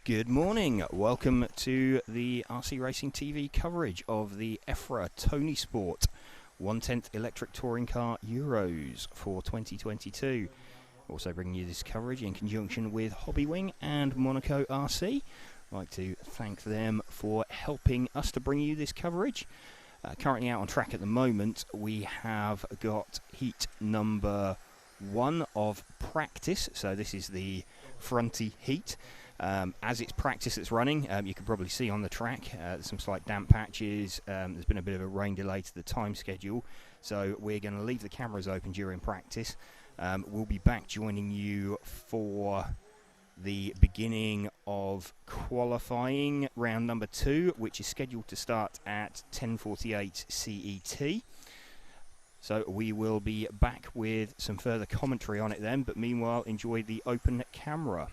Good morning. Welcome to the RC Racing TV coverage of the EFRA Tony Sport 1/10 Electric Touring Car Euros for 2022. Also bringing you this coverage in conjunction with Hobbywing and Monaco RC. I'd like to thank them for helping us to bring you this coverage. Currently out on track at the moment, we have got heat number 1 of practice. So this is the fronty heat. As it's practice that's running, you can probably see on the track there's some slight damp patches. There's been a bit of a rain delay to the time schedule, so we're going to leave the cameras open during practice. We'll be back joining you for the beginning of qualifying round number 2, which is scheduled to start at 10:48 CET. So we will be back with some further commentary on it then, but meanwhile enjoy the open camera.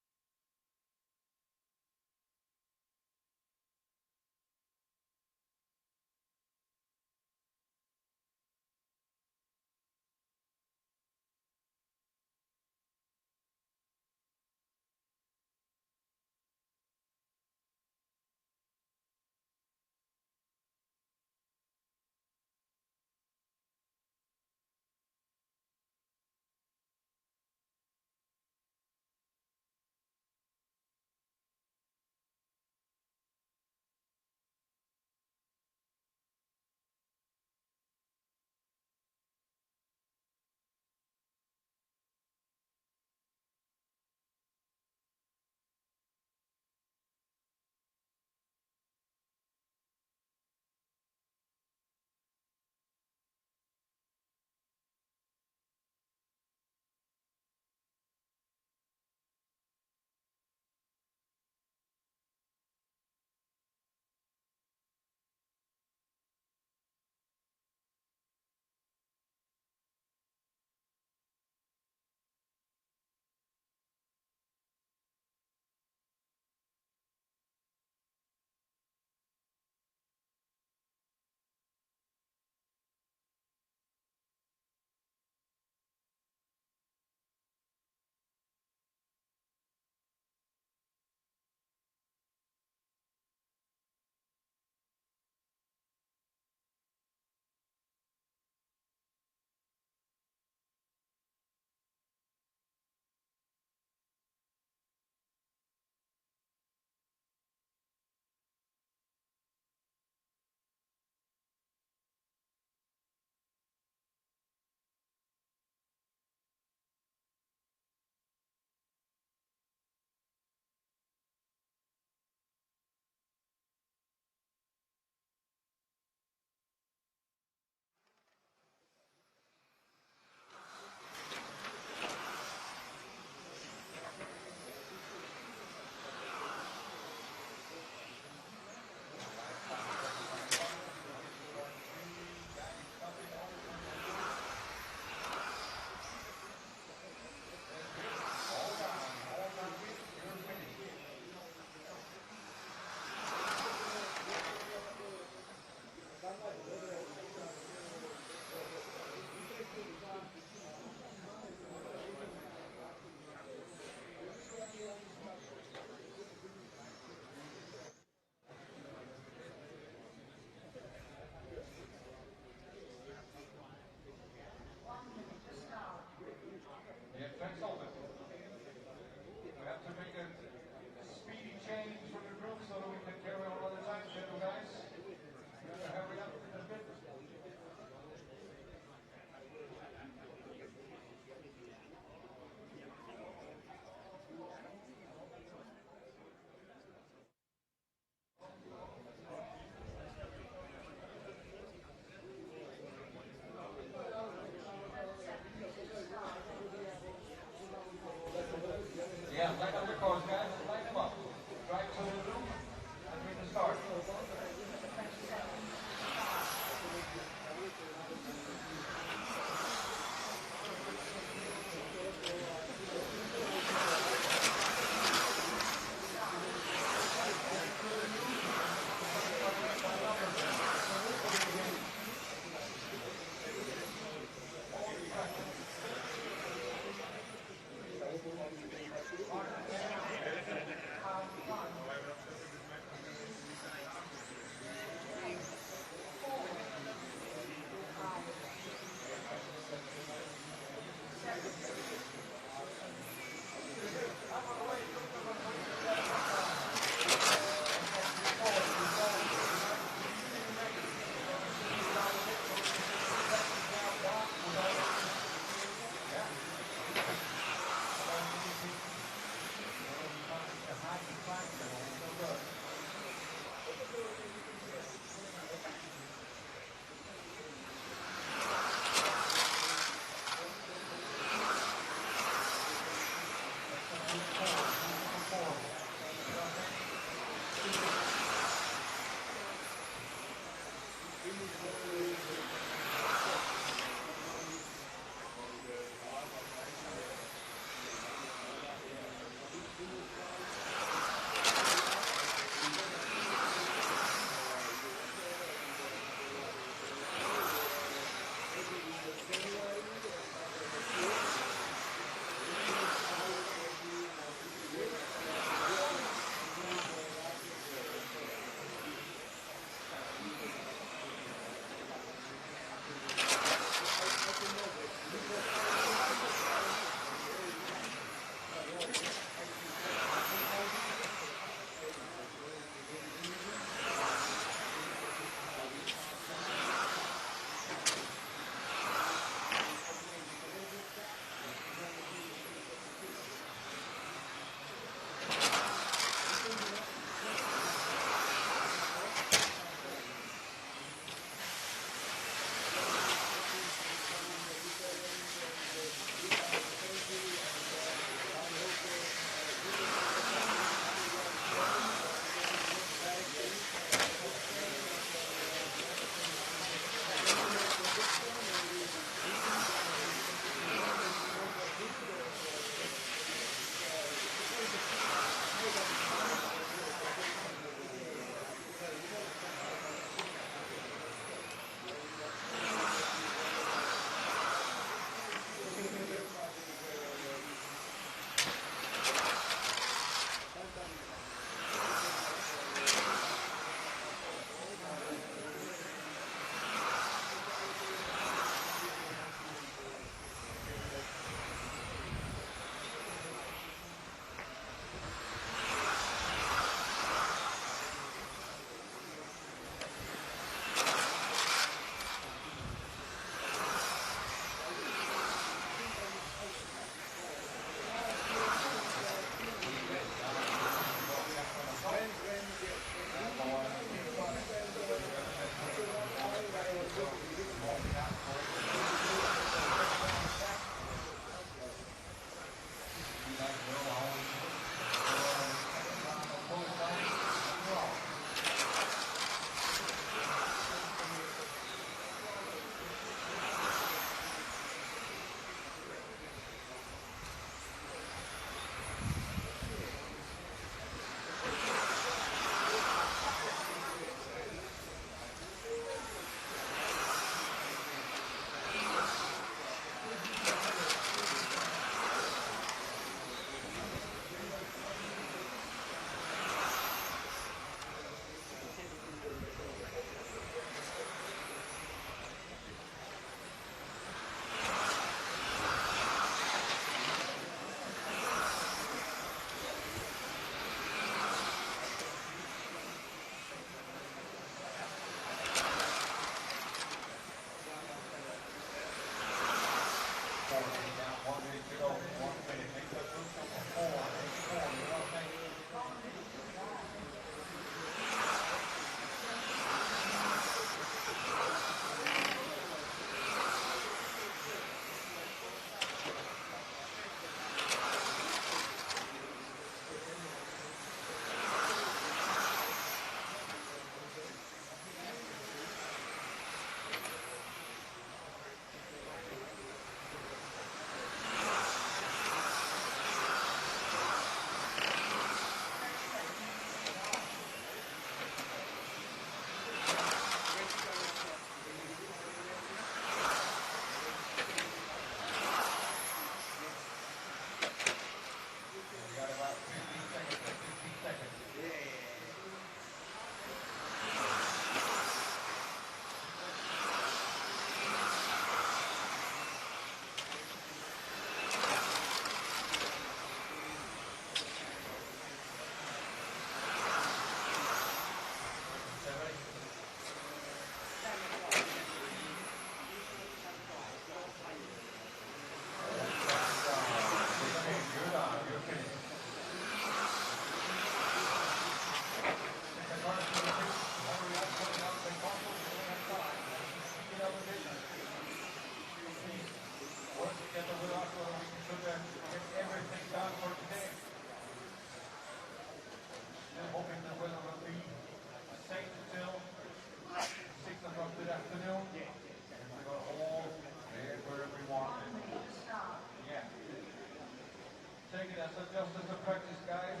that's just as a practice, guys.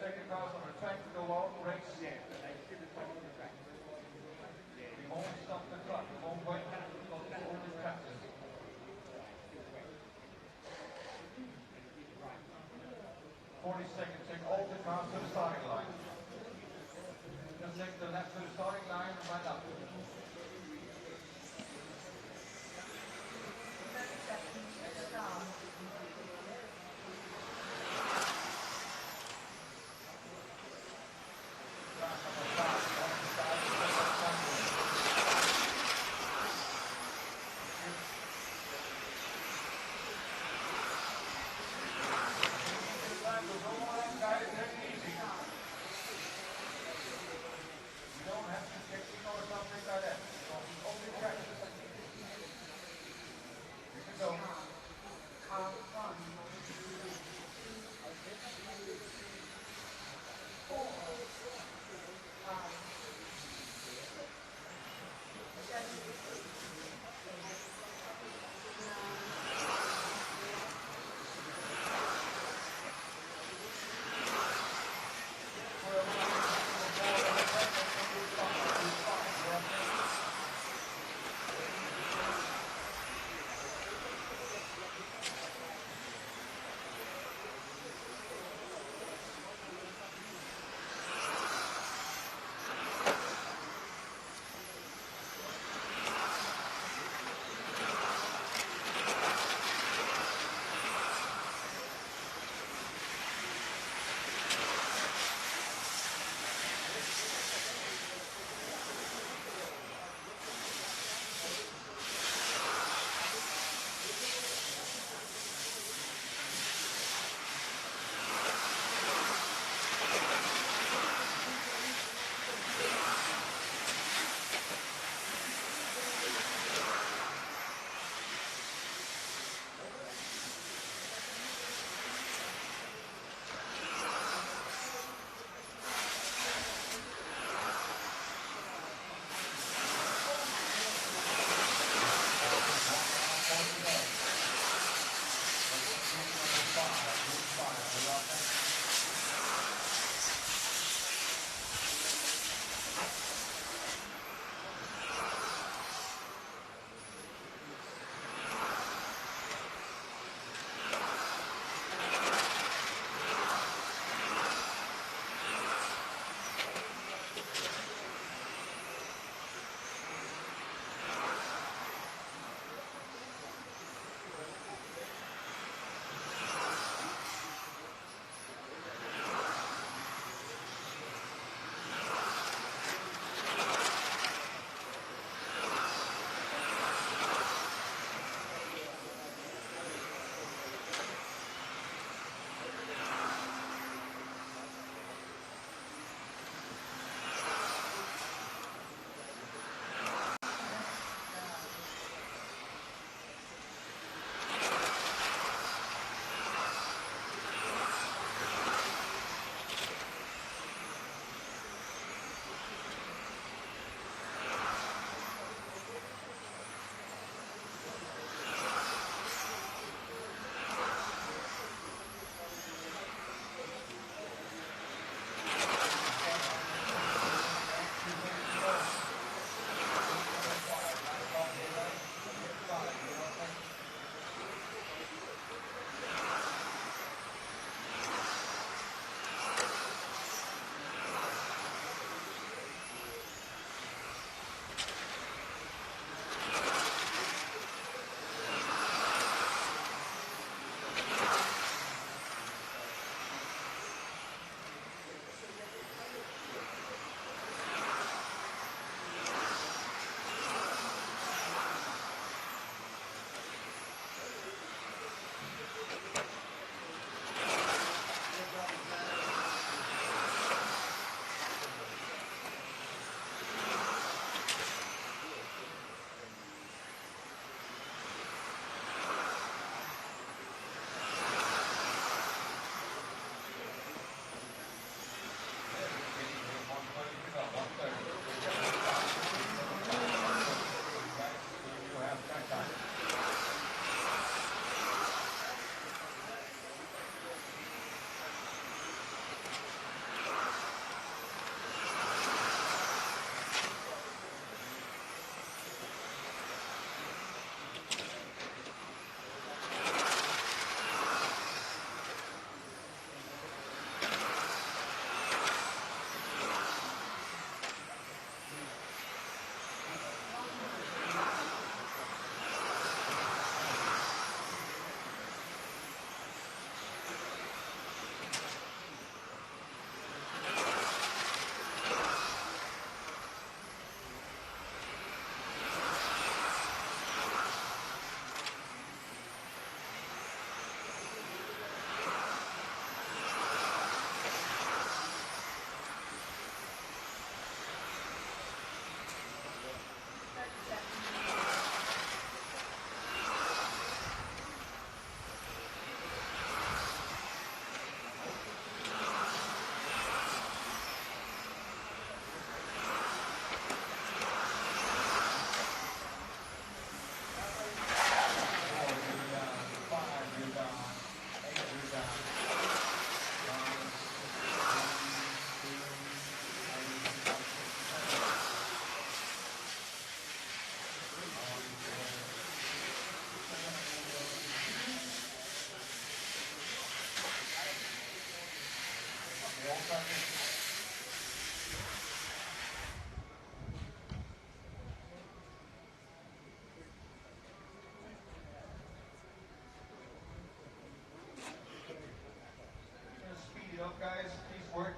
Take the cars on the track, go out, race. We won't stop the clock, we won't wait, because it's only practice. 40 seconds, take all the cars to the starting line. Just take the left to the starting line and right up. 30 seconds to start.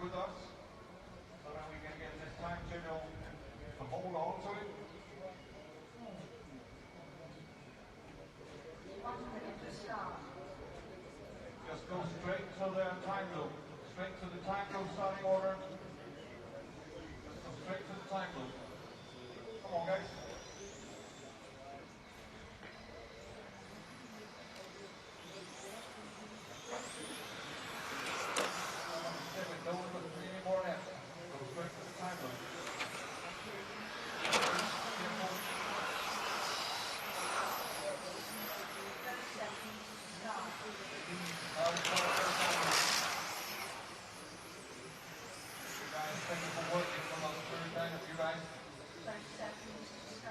with us so that we can get this time schedule to hold on to it. 1 minute to start. Just go straight to the time loop. Straight to the time loop starting order. Just go straight to the time loop. Come on, guys. Don't look any more than that. Go straight to the time loop. Thank you for working from us. Very kind of you guys. 30 seconds to start.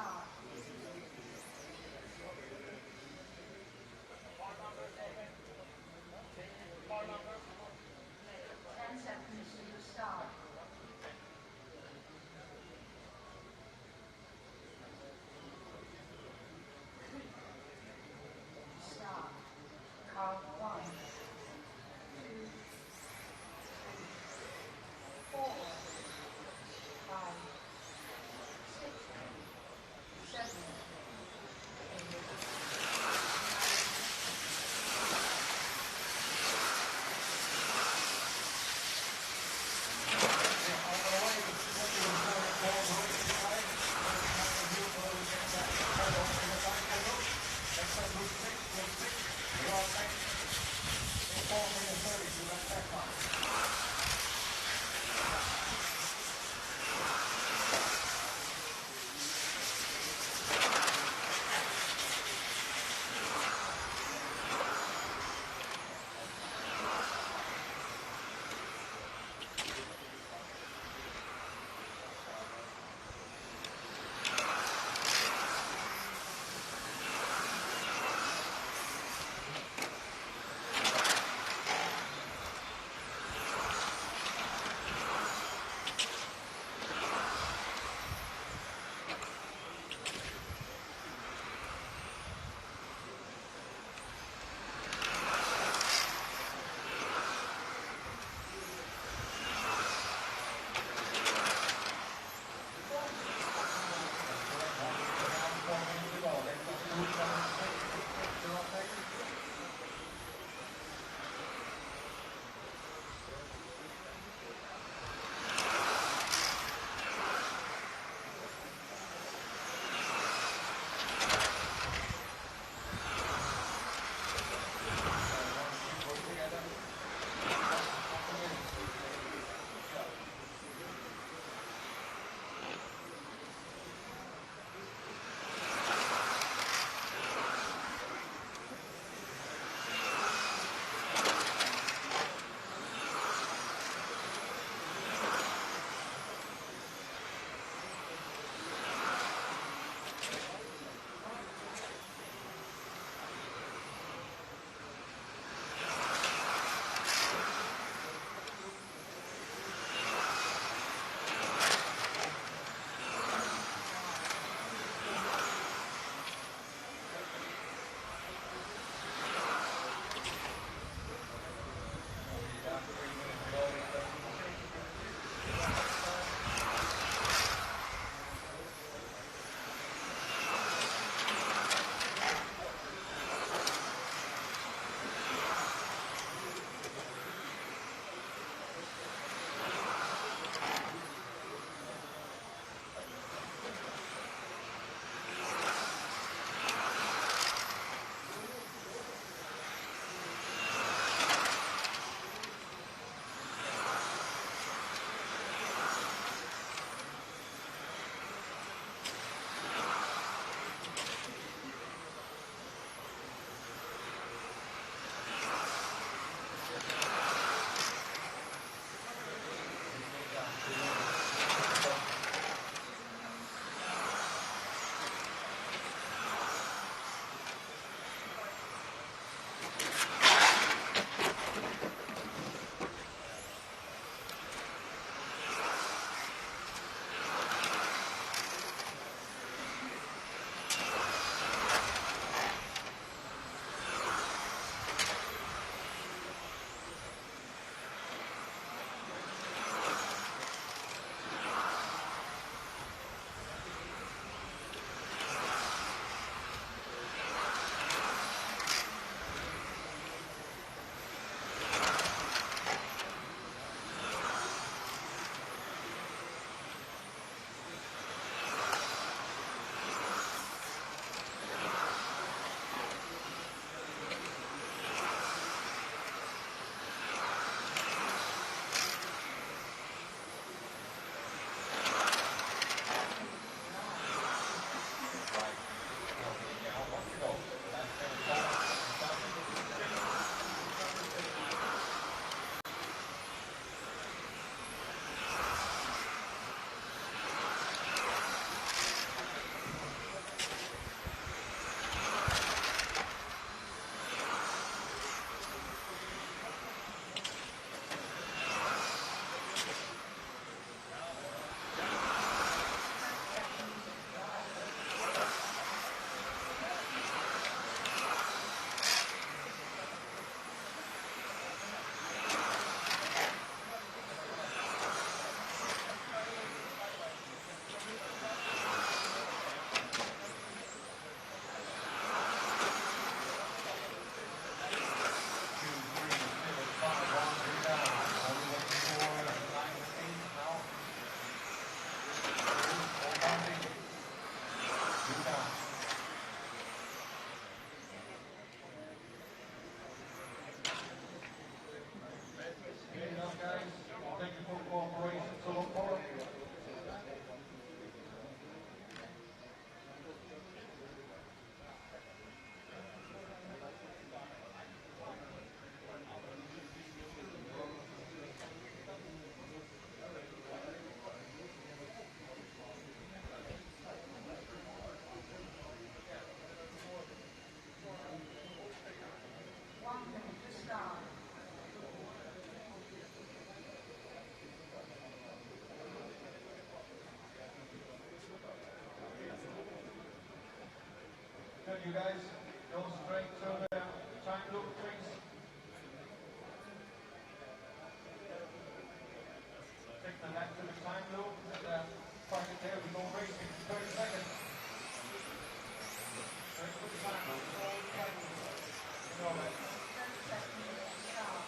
you guys. Go straight to the time loop, please. Take the neck to the time loop and find it there. We go racing. 30 seconds. Straight to the time loop. You know it. 30 seconds to start.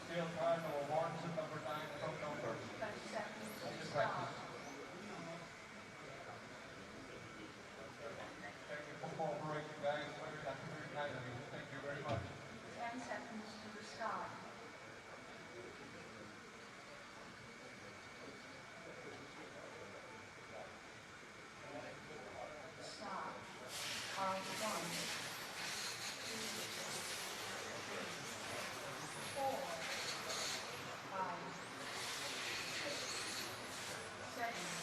Still time or warrants at number 9 from number. 30 seconds to Just start. practice. Thank you for cooperating, guys. Very kind of you. Thank you very much. 10 seconds to the start. Start. Car 1, 2, 3, 4, 5, 6, 7, 5, 4, 3, 2, 1,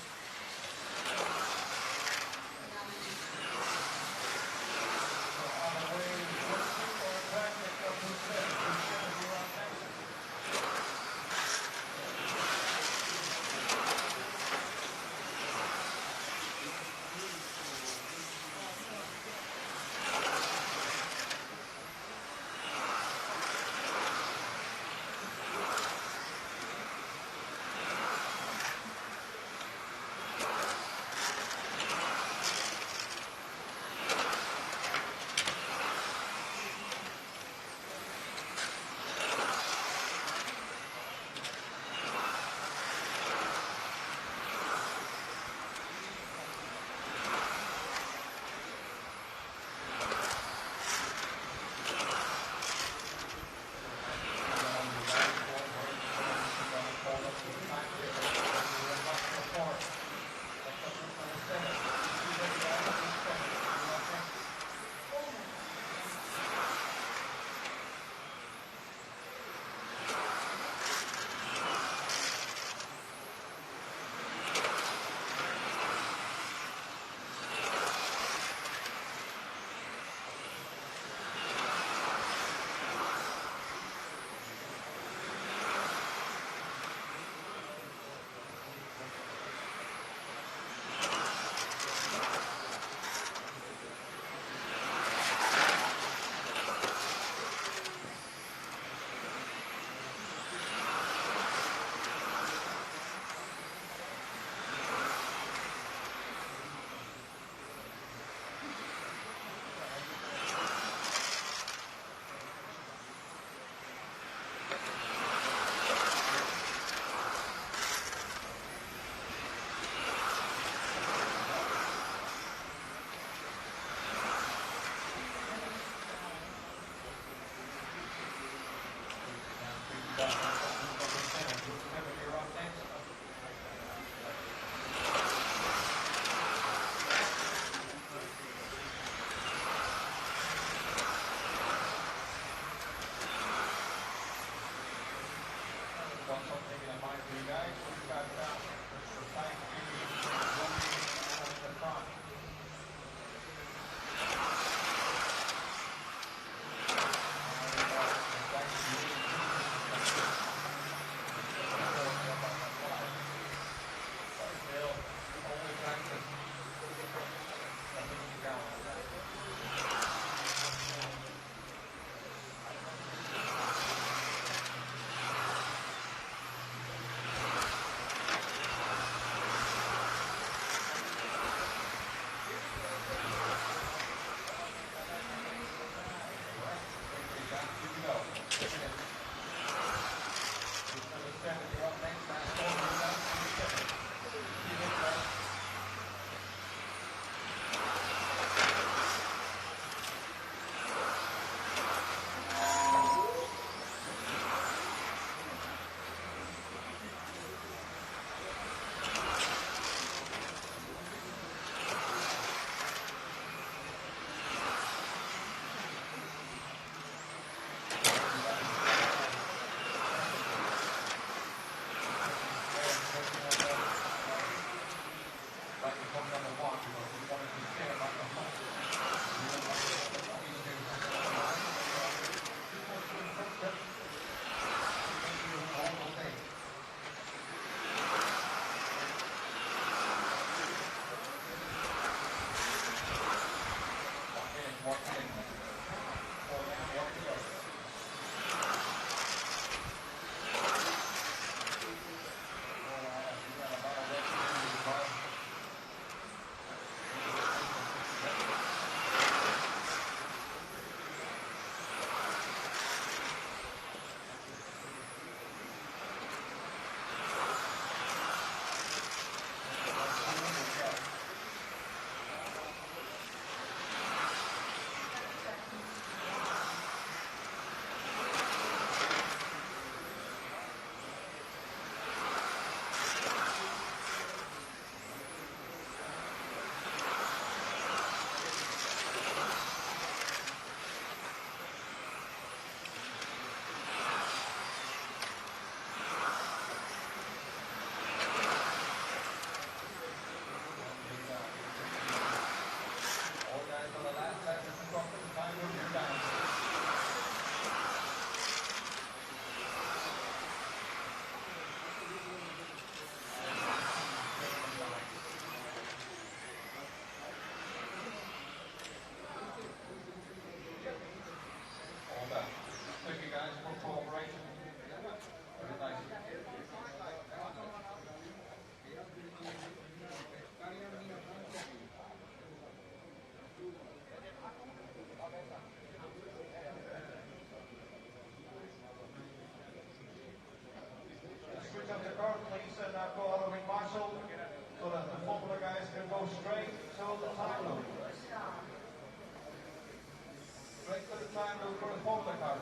time loop for the photo card.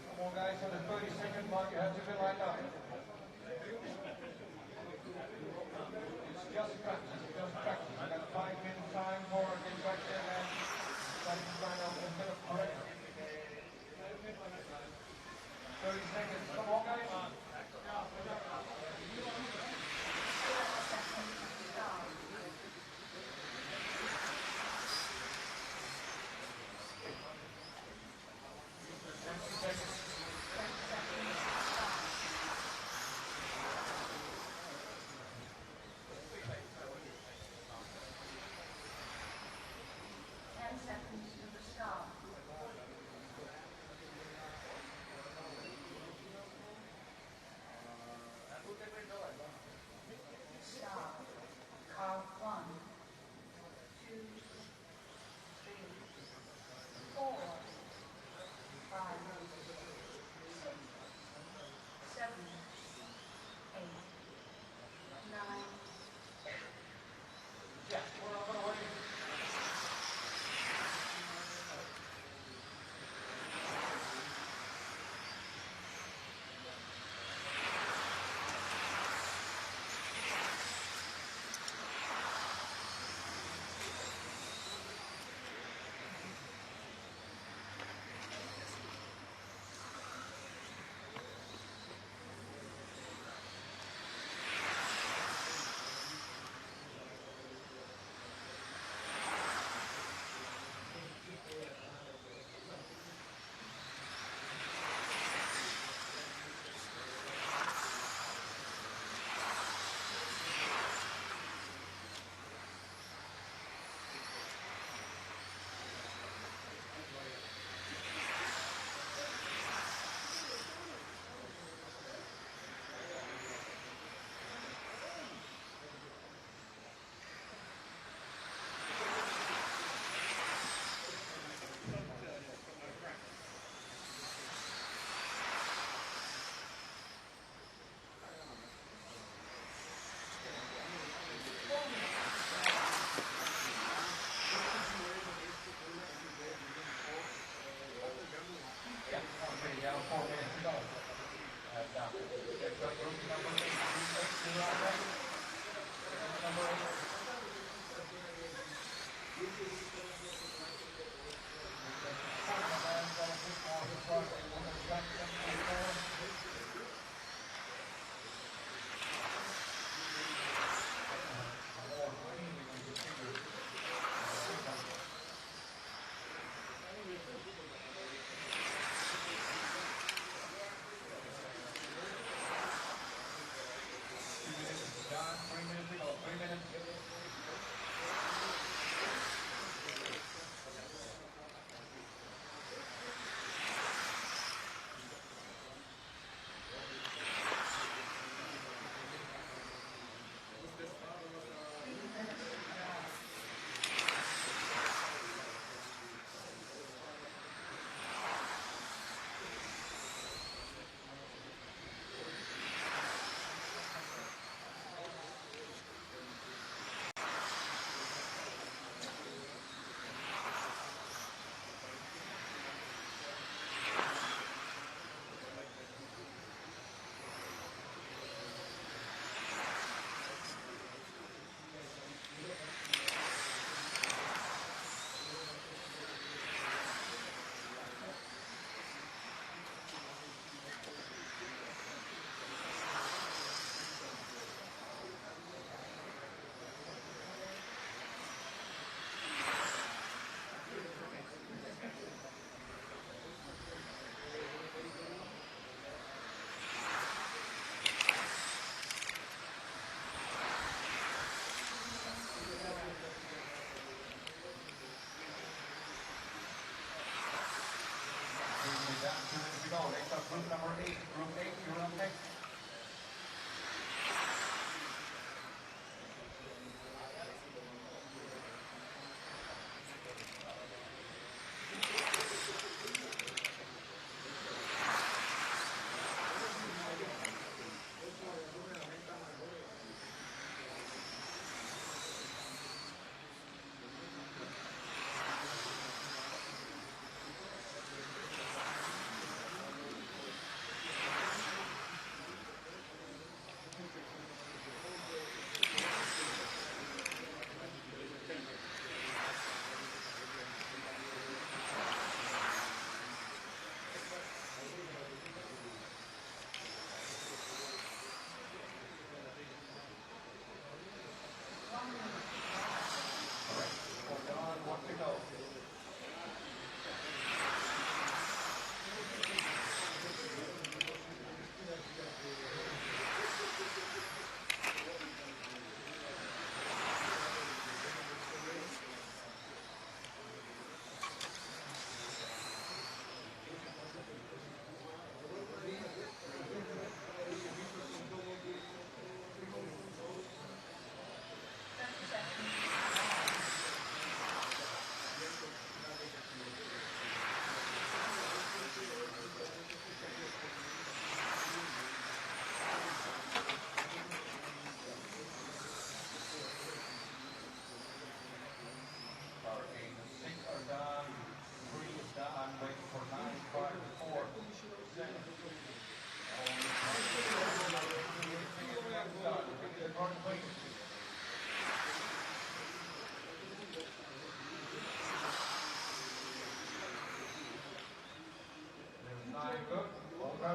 Come on guys, on the 30-second mark you have to be lined up. It's just practice, just practice. You got 5 minutes time for get back there and try to line up instead of correct. 30 seconds, come on guys.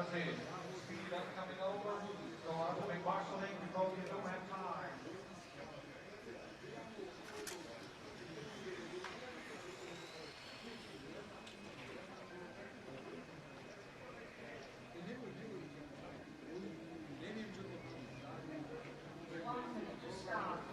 That's it. Speed up coming over. So I have to make marshalling because you don't have time. Start.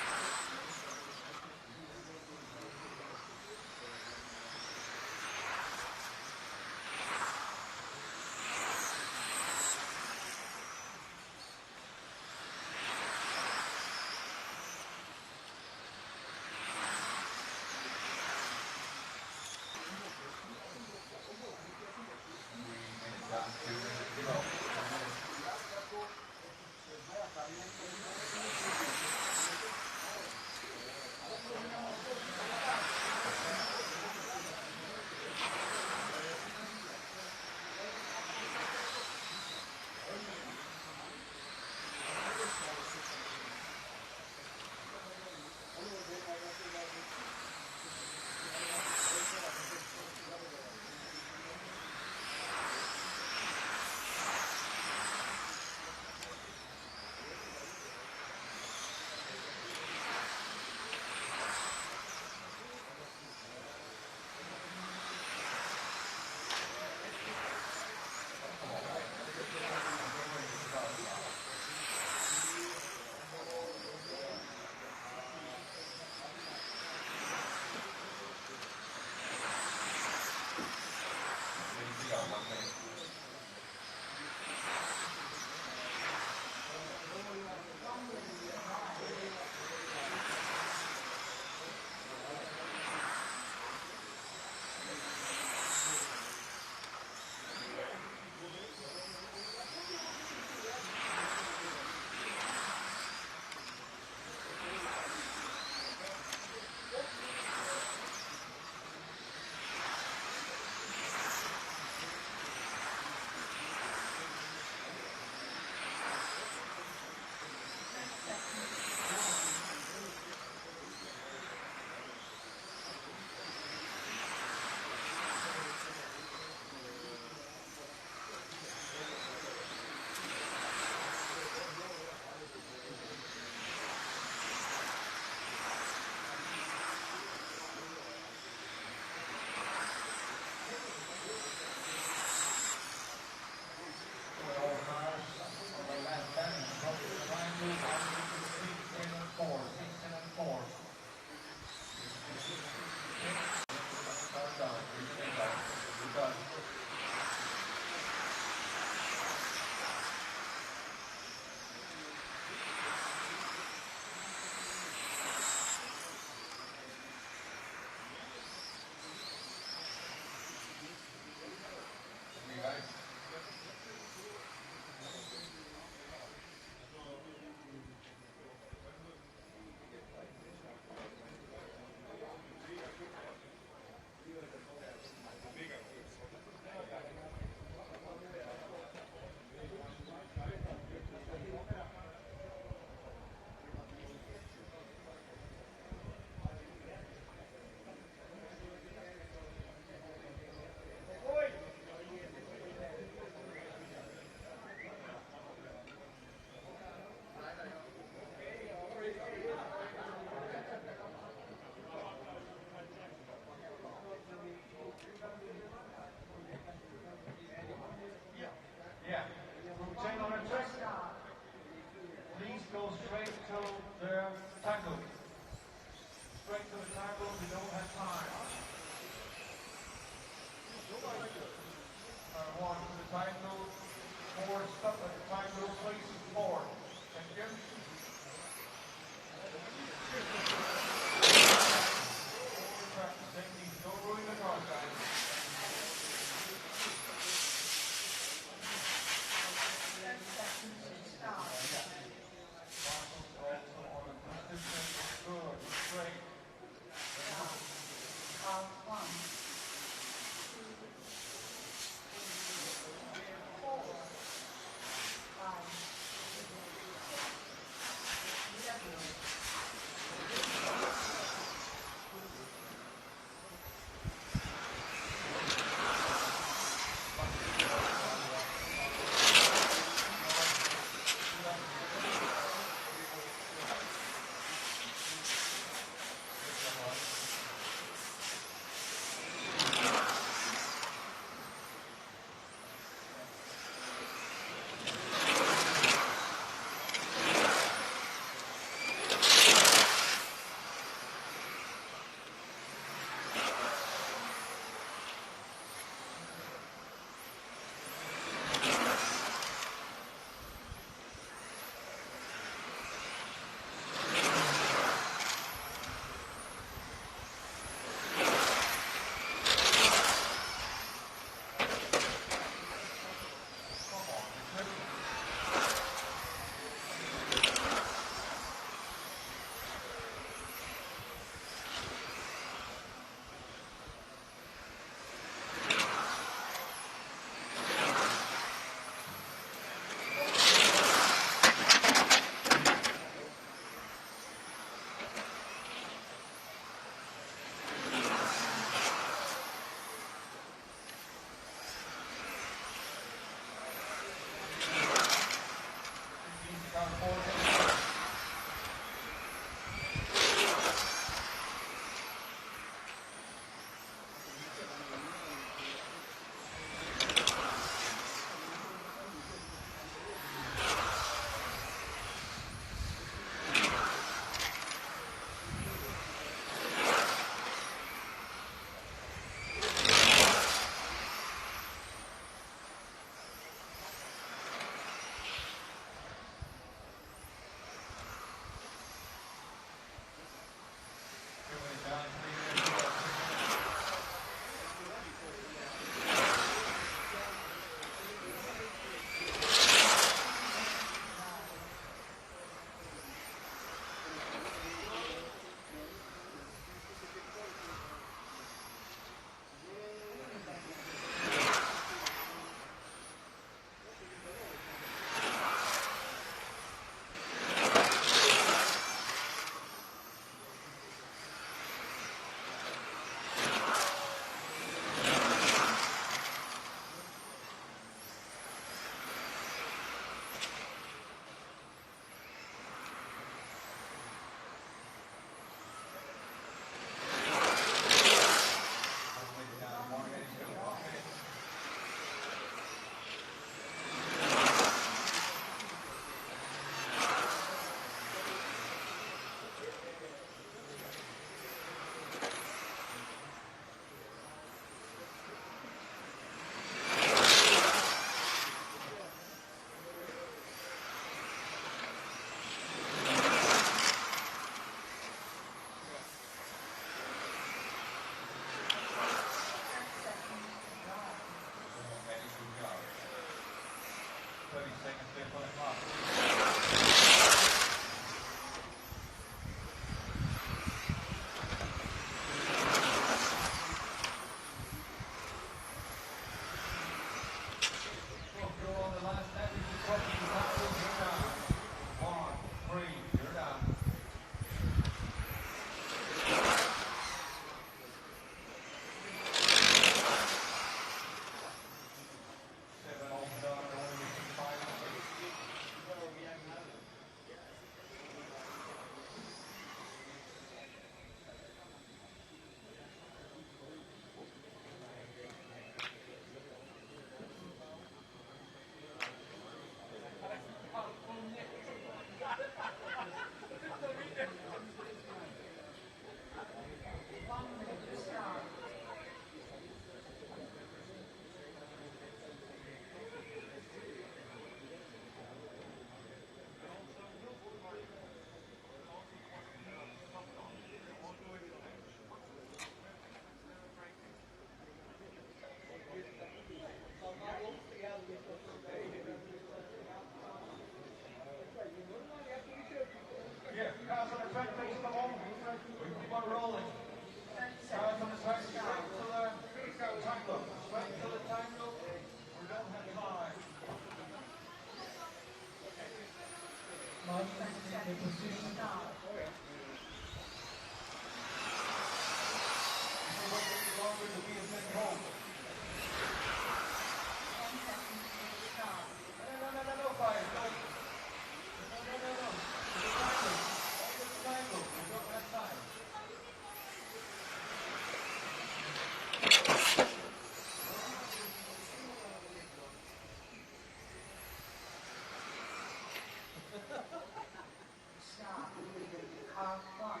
start 1,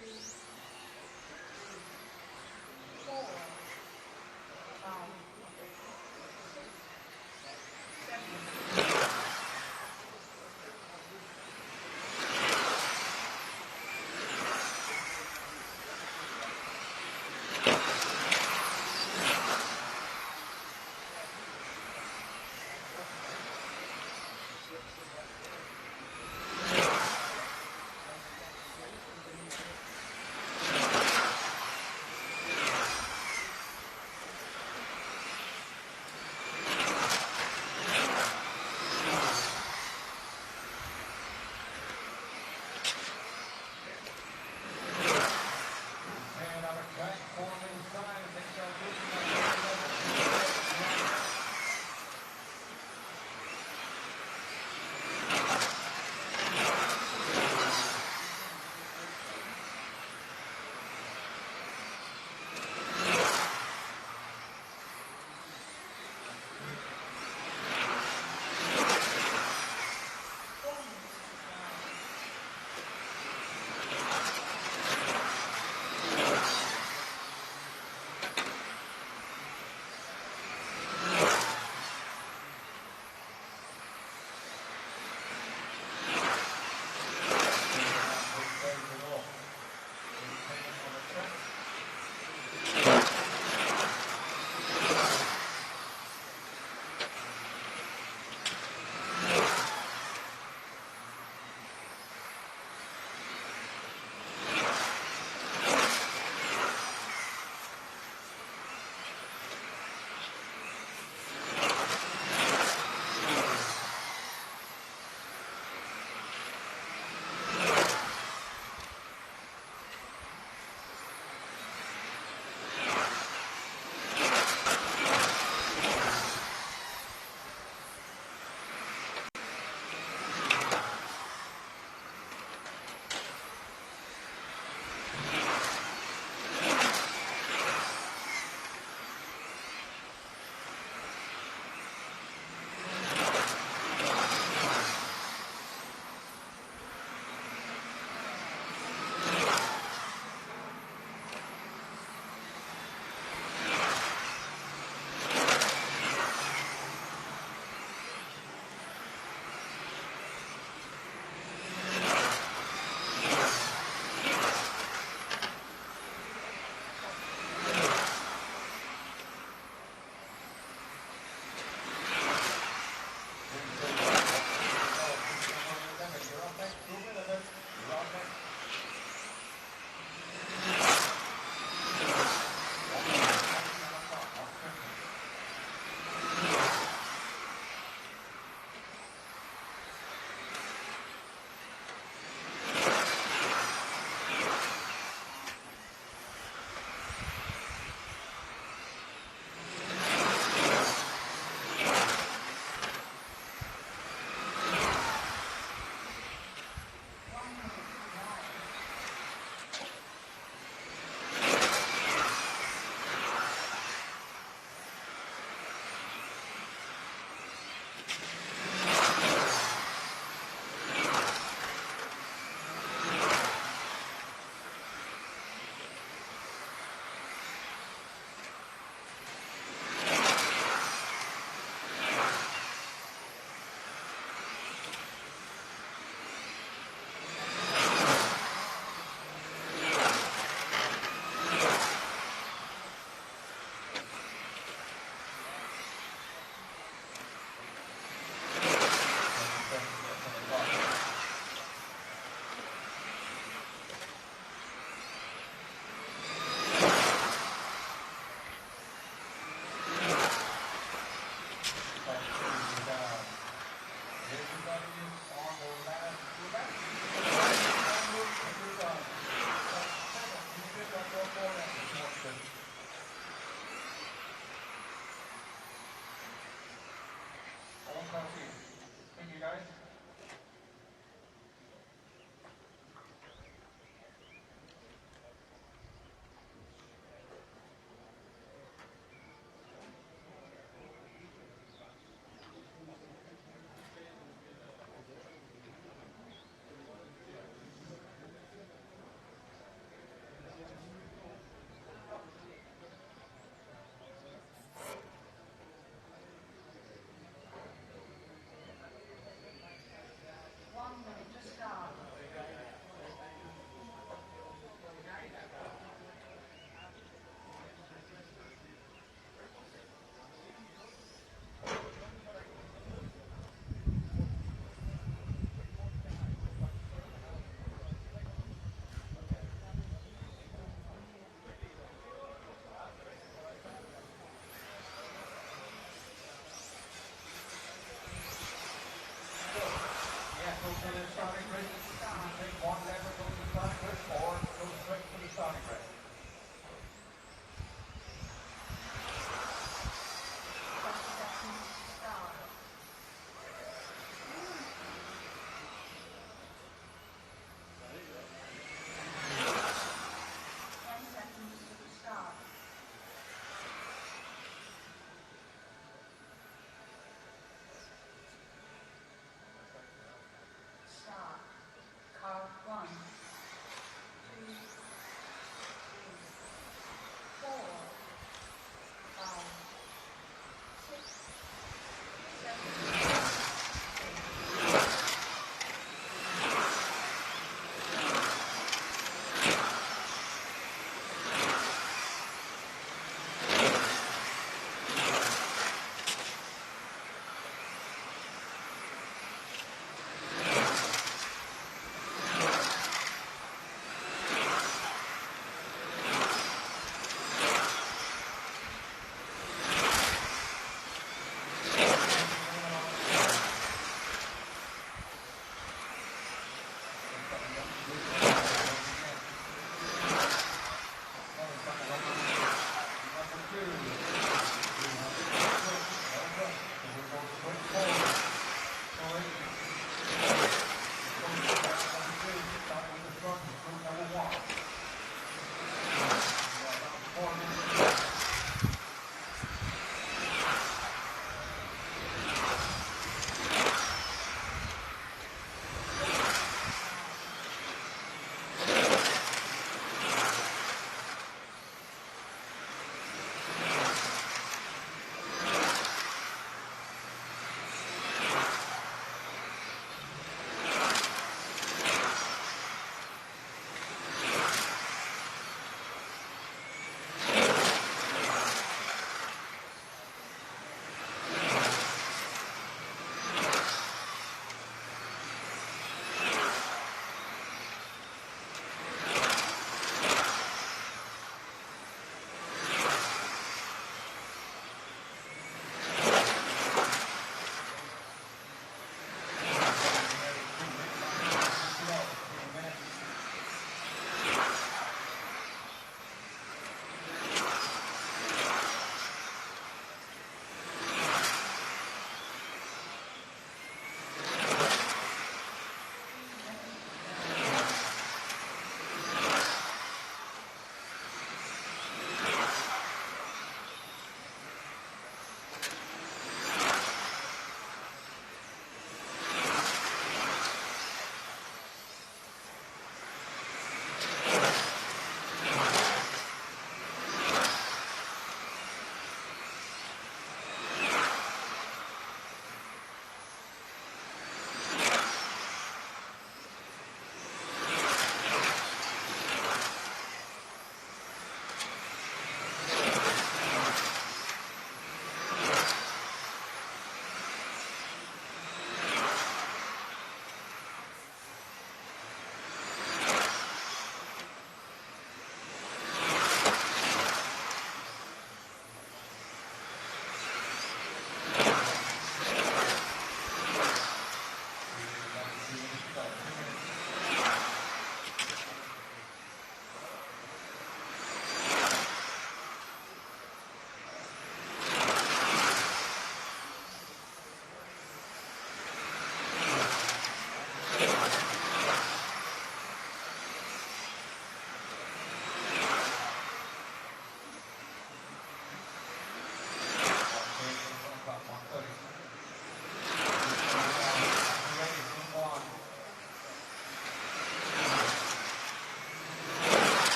2, 3, 4, 5, 6, 7.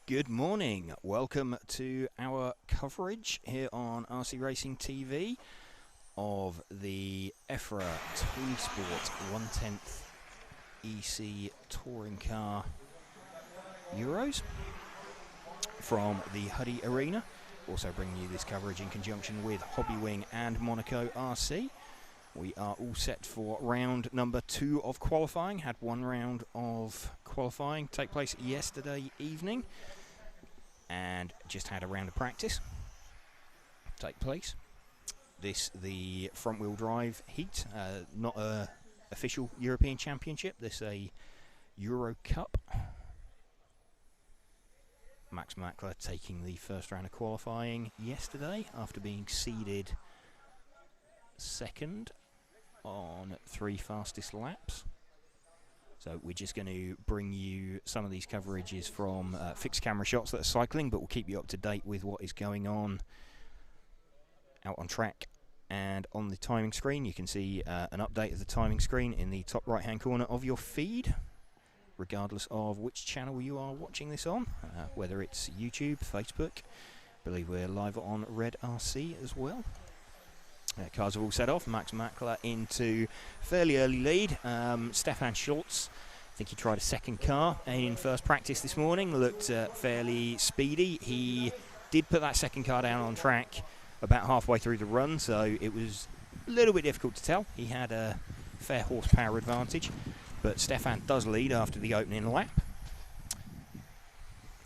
Good morning. Welcome to our coverage here on RC Racing TV of the EFRA Tony Sport 1/10 EC Touring Car Euros from the Huddy Arena. Also bringing you this coverage in conjunction with Hobbywing and Monaco RC. We are all set for round number 2 of qualifying. Had one round of qualifying take place yesterday evening, and just had a round of practice take place. This the front wheel drive heat, not a official European Championship. This a Euro Cup. Max Mackler taking the first round of qualifying yesterday after being seeded second on 3 fastest laps. So we're just going to bring you some of these coverages from fixed camera shots that are cycling, but we'll keep you up to date with what is going on out on track. And on the timing screen, you can see an update of the timing screen in the top right hand corner of your feed, regardless of which channel you are watching this on, whether it's YouTube, Facebook. I believe we're live on Red RC as well. Cars have all set off. Max Mackler into fairly early lead. Stefan Schultz, I think he tried a second car in first practice this morning, looked fairly speedy. He did put that second car down on track about halfway through the run, so it was a little bit difficult to tell. He had a fair horsepower advantage, but Stefan does lead after the opening lap.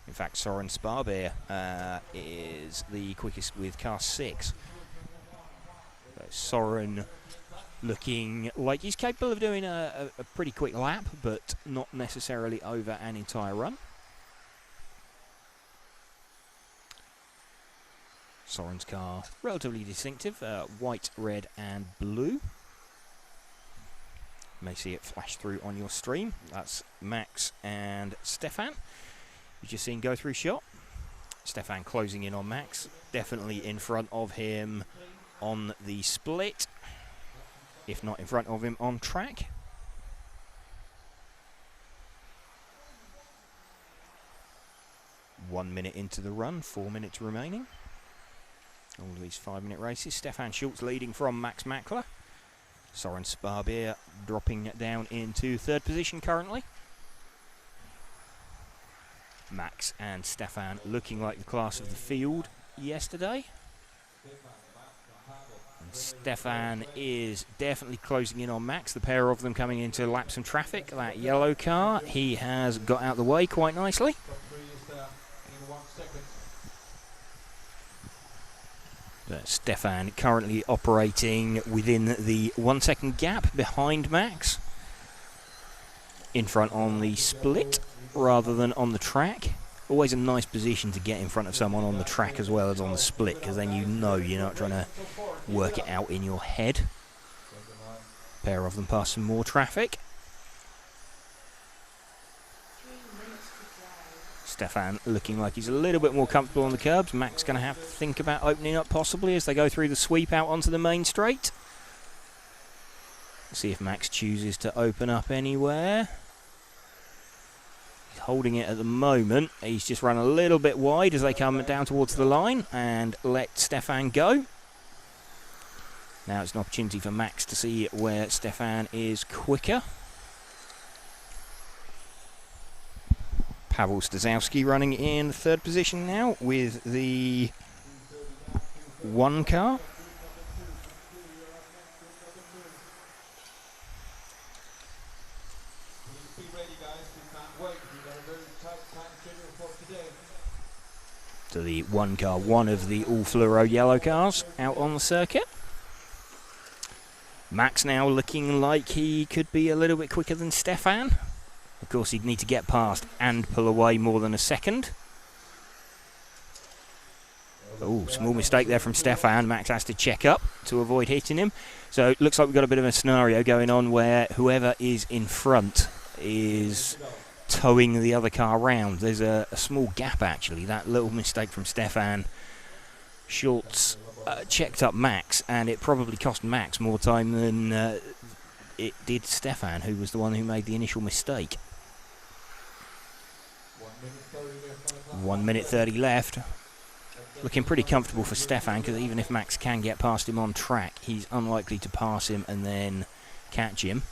In fact, Soren Sparbeer is the quickest with car 6. Soren looking like he's capable of doing a pretty quick lap, but not necessarily over an entire run. Soren's car relatively distinctive, white, red and blue. You may see it flash through on your stream. That's Max and Stefan. You've just seen go through shot. Stefan closing in on Max, definitely in front of him on the split, if not in front of him on track. One minute into the run, 4 minutes remaining. All of these 5-minute races. Stefan Schultz leading from Max Mackler. Soren Sparbeer dropping down into 3rd position currently. Max and Stefan looking like the class of the field yesterday. Stefan is definitely closing in on Max, the pair of them coming into laps and traffic. That yellow car, he has got out of the way quite nicely. But Stefan currently operating within the 1 second gap behind Max. In front on the split rather than on the track. Always a nice position to get in front of someone on the track as well as on the split, because then you know you're not trying to work it out in your head. Pair of them pass some more traffic. Stefan looking like he's a little bit more comfortable on the curbs. Max going to have to think about opening up possibly as they go through the sweep out onto the main straight. See if Max chooses to open up anywhere. Holding it at the moment. He's just run a little bit wide as they come down towards the line and let Stefan go. Now it's an opportunity for Max to see where Stefan is quicker. Pavel Stazowski running in 3rd position now with the 1 car. So the 1 car, one of the all fluoro yellow cars out on the circuit. Max now looking like he could be a little bit quicker than Stefan. Of course, he'd need to get past and pull away more than a second. Oh, small mistake there from Stefan. Max has to check up to avoid hitting him. So it looks like we've got a bit of a scenario going on where whoever is in front is towing the other car round. There's a small gap actually. That little mistake from Stefan Schultz checked up Max, and it probably cost Max more time than it did Stefan, who was the one who made the initial mistake. 1 minute 30 left. Looking pretty comfortable for Stefan, because even if Max can get past him on track, he's unlikely to pass him and then catch him.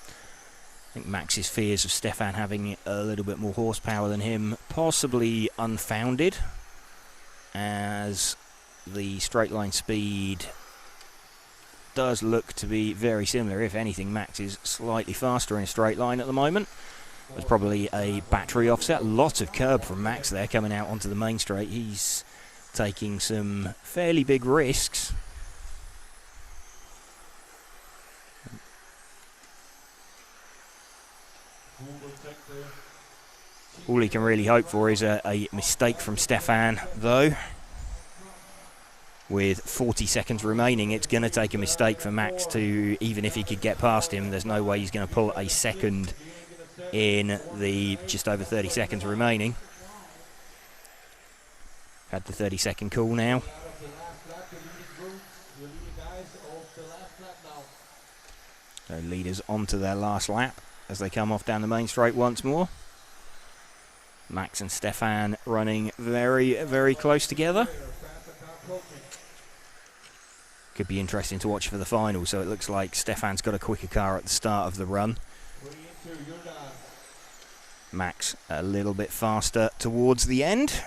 I think Max's fears of Stefan having a little bit more horsepower than him, possibly unfounded, as the straight line speed does look to be very similar. If anything, Max is slightly faster in a straight line at the moment. There's probably a battery offset. Lots of curb from Max there coming out onto the main straight. He's taking some fairly big risks. All he can really hope for is a mistake from Stefan, though. With 40 seconds remaining, it's going to take a mistake for Max to, even if he could get past him, there's no way he's going to pull a second in the just over 30 seconds remaining. Had the 30-second call now. So leaders onto their last lap as they come off down the main straight once more. Max and Stefan running very, very close together. Could be interesting to watch for the final. So it looks like Stefan's got a quicker car at the start of the run. Max a little bit faster towards the end.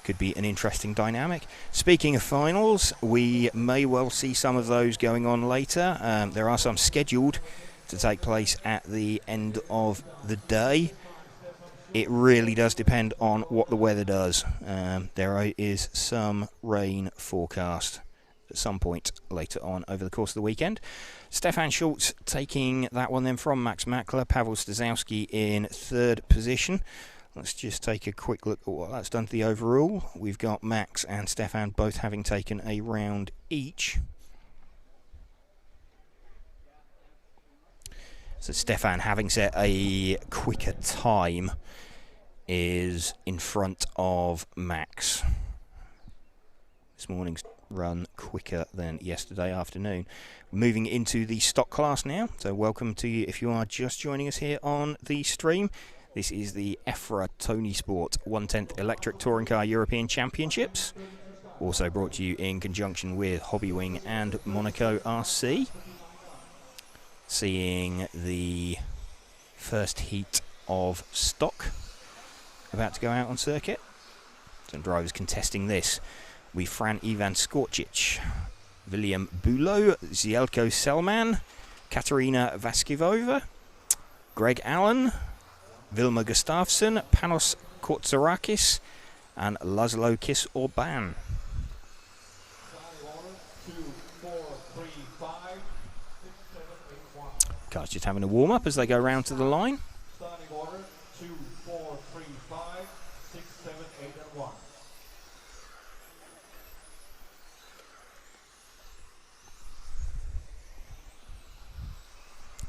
Could be an interesting dynamic. Speaking of finals, we may well see some of those going on later. There are some scheduled to take place at the end of the day. It really does depend on what the weather does. There is some rain forecast at some point later on over the course of the weekend. Stefan Schultz taking that one then from Max Mackler. Pavel Stasowski in third position. Let's just take a quick look at what that's done to the overall. We've got Max and Stefan both having taken a round each. So Stefan, having set a quicker time, is in front of Max. This morning's run quicker than yesterday afternoon. Moving into the stock class now. So welcome to you if you are just joining us here on the stream. This is the EFRA Tony Sport 1/10 Electric Touring Car European Championships. Also brought to you in conjunction with Hobbywing and Monaco RC. Seeing the first heat of stock about to go out on circuit. Some drivers contesting this. We've Fran Ivan Skorcic, William Bulow, Zielko Selman, Katarina Vaskivova, Greg Allen, Vilma Gustafsson, Panos Koutsarakis, and Laszlo Kiss-Orban. Cars just having a warm-up as they go round to the line. Starting order 2, 4, 3, 5, 6, 7, 8, and 1.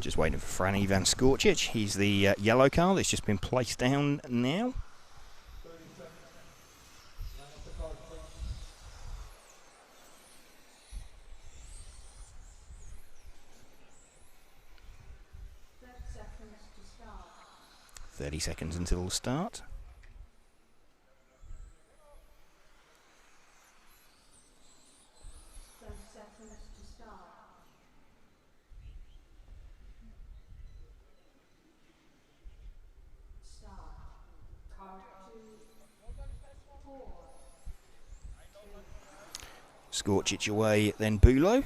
Just waiting for Fran Ivan Skorcic. He's the yellow car that's just been placed down now. 30 seconds. Line up the cars, please. 30 seconds until the start. Skorcic away, then Bulow.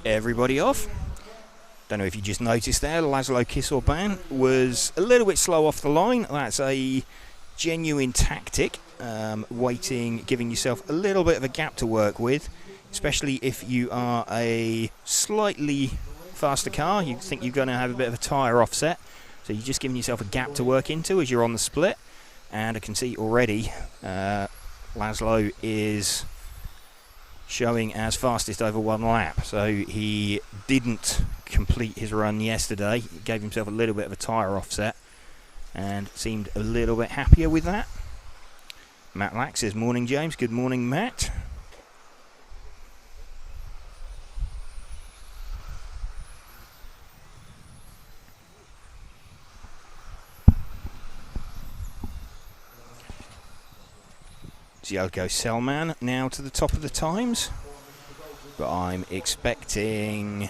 Everybody off. Don't know if you just noticed there, Laszlo Kiss-Orban was a little bit slow off the line. That's a genuine tactic, waiting, giving yourself a little bit of a gap to work with, especially if you are a slightly faster car. You think you're going to have a bit of a tyre offset, so you're just giving yourself a gap to work into as you're on the split. And I can see already Laszlo is showing as fastest over one lap, so he didn't complete his run yesterday. He gave himself a little bit of a tyre offset and seemed a little bit happier with that. Matt Lack says, morning James. Good morning, Matt. Zielko Selman now to the top of the times, but I'm expecting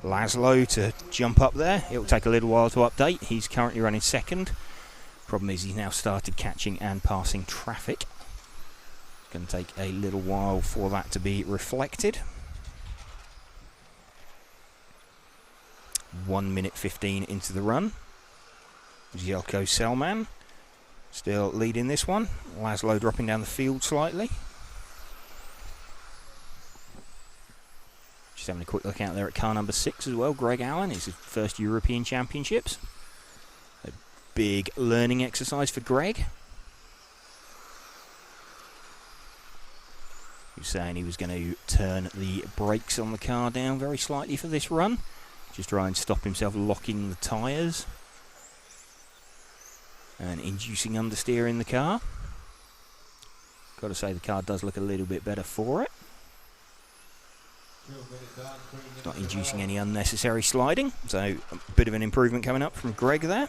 Laszlo to jump up there. It will take a little while to update. He's currently running second. Problem is he's now started catching and passing traffic. It's going to take a little while for that to be reflected. 1 minute 15 into the run. Zielko Selman still leading this one. Laszlo dropping down the field slightly. Just having a quick look out there at car number 6 as well. Greg Allen is his first European Championships. A big learning exercise for Greg. He was saying he was going to turn the brakes on the car down very slightly for this run. Just try and stop himself locking the tyres and inducing understeer in the car. Got to say the car does look a little bit better for it. It's not inducing any unnecessary sliding, so a bit of an improvement coming up from Greg there.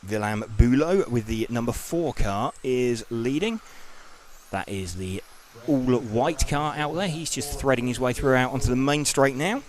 Willem Bulo with the number 4 car is leading. That is the all-white car out there. He's just threading his way through out onto the main straight now.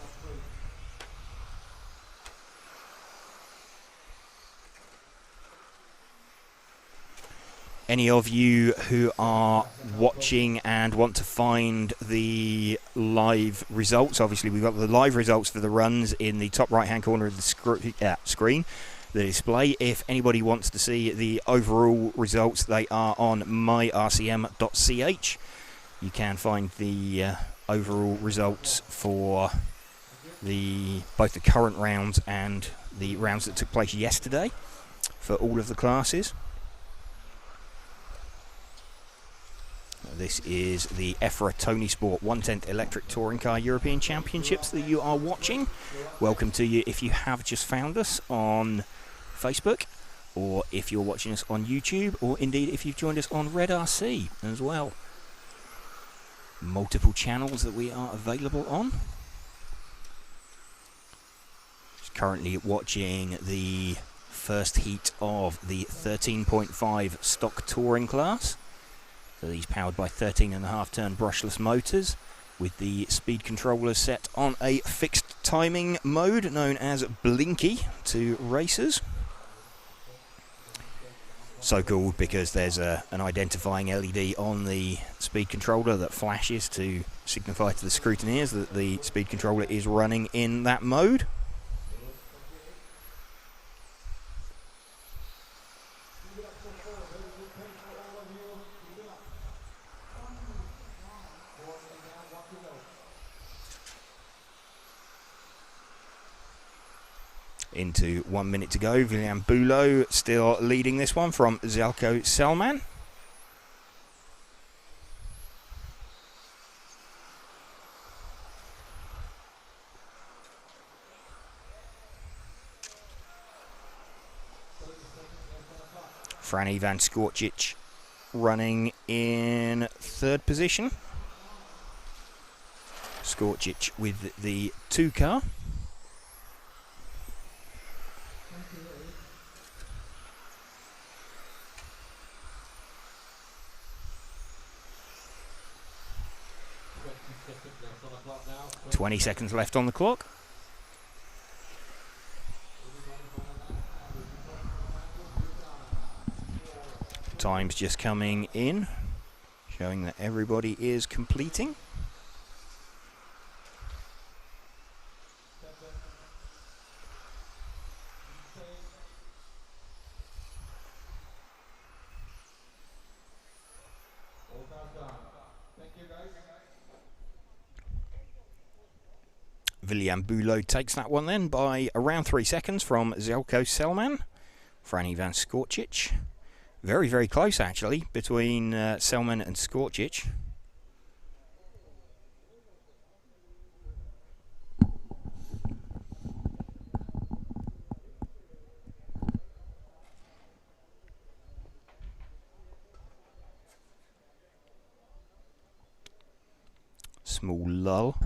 Any of you who are watching and want to find the live results, obviously we've got the live results for the runs in the top right hand corner of the screen, the display. If anybody wants to see the overall results, they are on myrcm.ch. You can find the overall results for both the current rounds and the rounds that took place yesterday for all of the classes. This is the EFRA Tony Sport 1/10 Electric Touring Car European Championships that you are watching. Welcome to you if you have just found us on Facebook, or if you're watching us on YouTube, or indeed if you've joined us on Red RC as well. Multiple channels that we are available on. Just currently watching the first heat of the 13.5 stock touring class. So these powered by 13.5 turn brushless motors with the speed controllers set on a fixed timing mode known as Blinky to racers. So called because there's an identifying LED on the speed controller that flashes to signify to the scrutineers that the speed controller is running in that mode. Into 1 minute to go. Willem Bulo still leading this one from Zielko Selman. Franny van Skorcic running in 3rd position. Skorcic with the 2 car. Now. 20 seconds left on the clock. Time's just coming in, showing that everybody is completing. Willem Bulo takes that one then by around 3 seconds from Zielko Selman. Franny van Skorcic. Very, very close actually between Selman and Skorcic. Small lull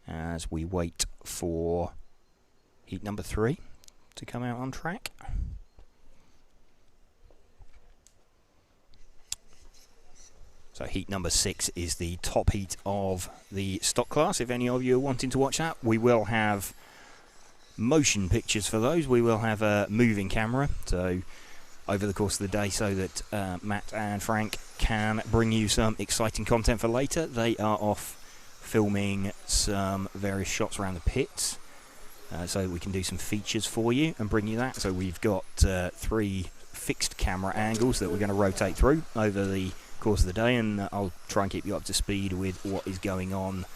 as we wait for heat number 3 to come out on track. So heat number 6 is the top heat of the stock class. If any of you are wanting to watch that, we will have motion pictures for those. We will have a moving camera, so over the course of the day, so that Matt and Frank can bring you some exciting content for later. They are off filming some various shots around the pits, so we can do some features for you and bring you that. So we've got 3 fixed camera angles that we're going to rotate through over the course of the day, and I'll try and keep you up to speed with what is going on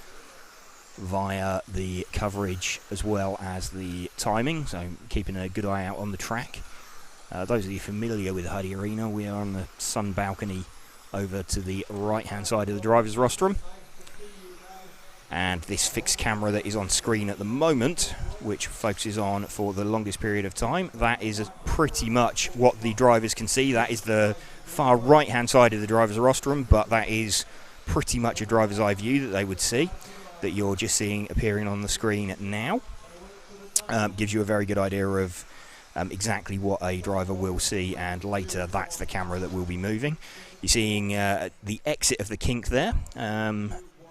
via the coverage as well as the timing, so keeping a good eye out on the track. Those of you familiar with Huddy Arena, we are on the sun balcony over to the right hand side of the driver's rostrum, and this fixed camera that is on screen at the moment, which focuses on for the longest period of time, that is pretty much what the drivers can see. That is the far right hand side of the driver's rostrum, but that is pretty much a driver's eye view that they would see, that you're just seeing appearing on the screen now. Gives you a very good idea of exactly what a driver will see, and later that's the camera that will be moving. You're seeing the exit of the kink there,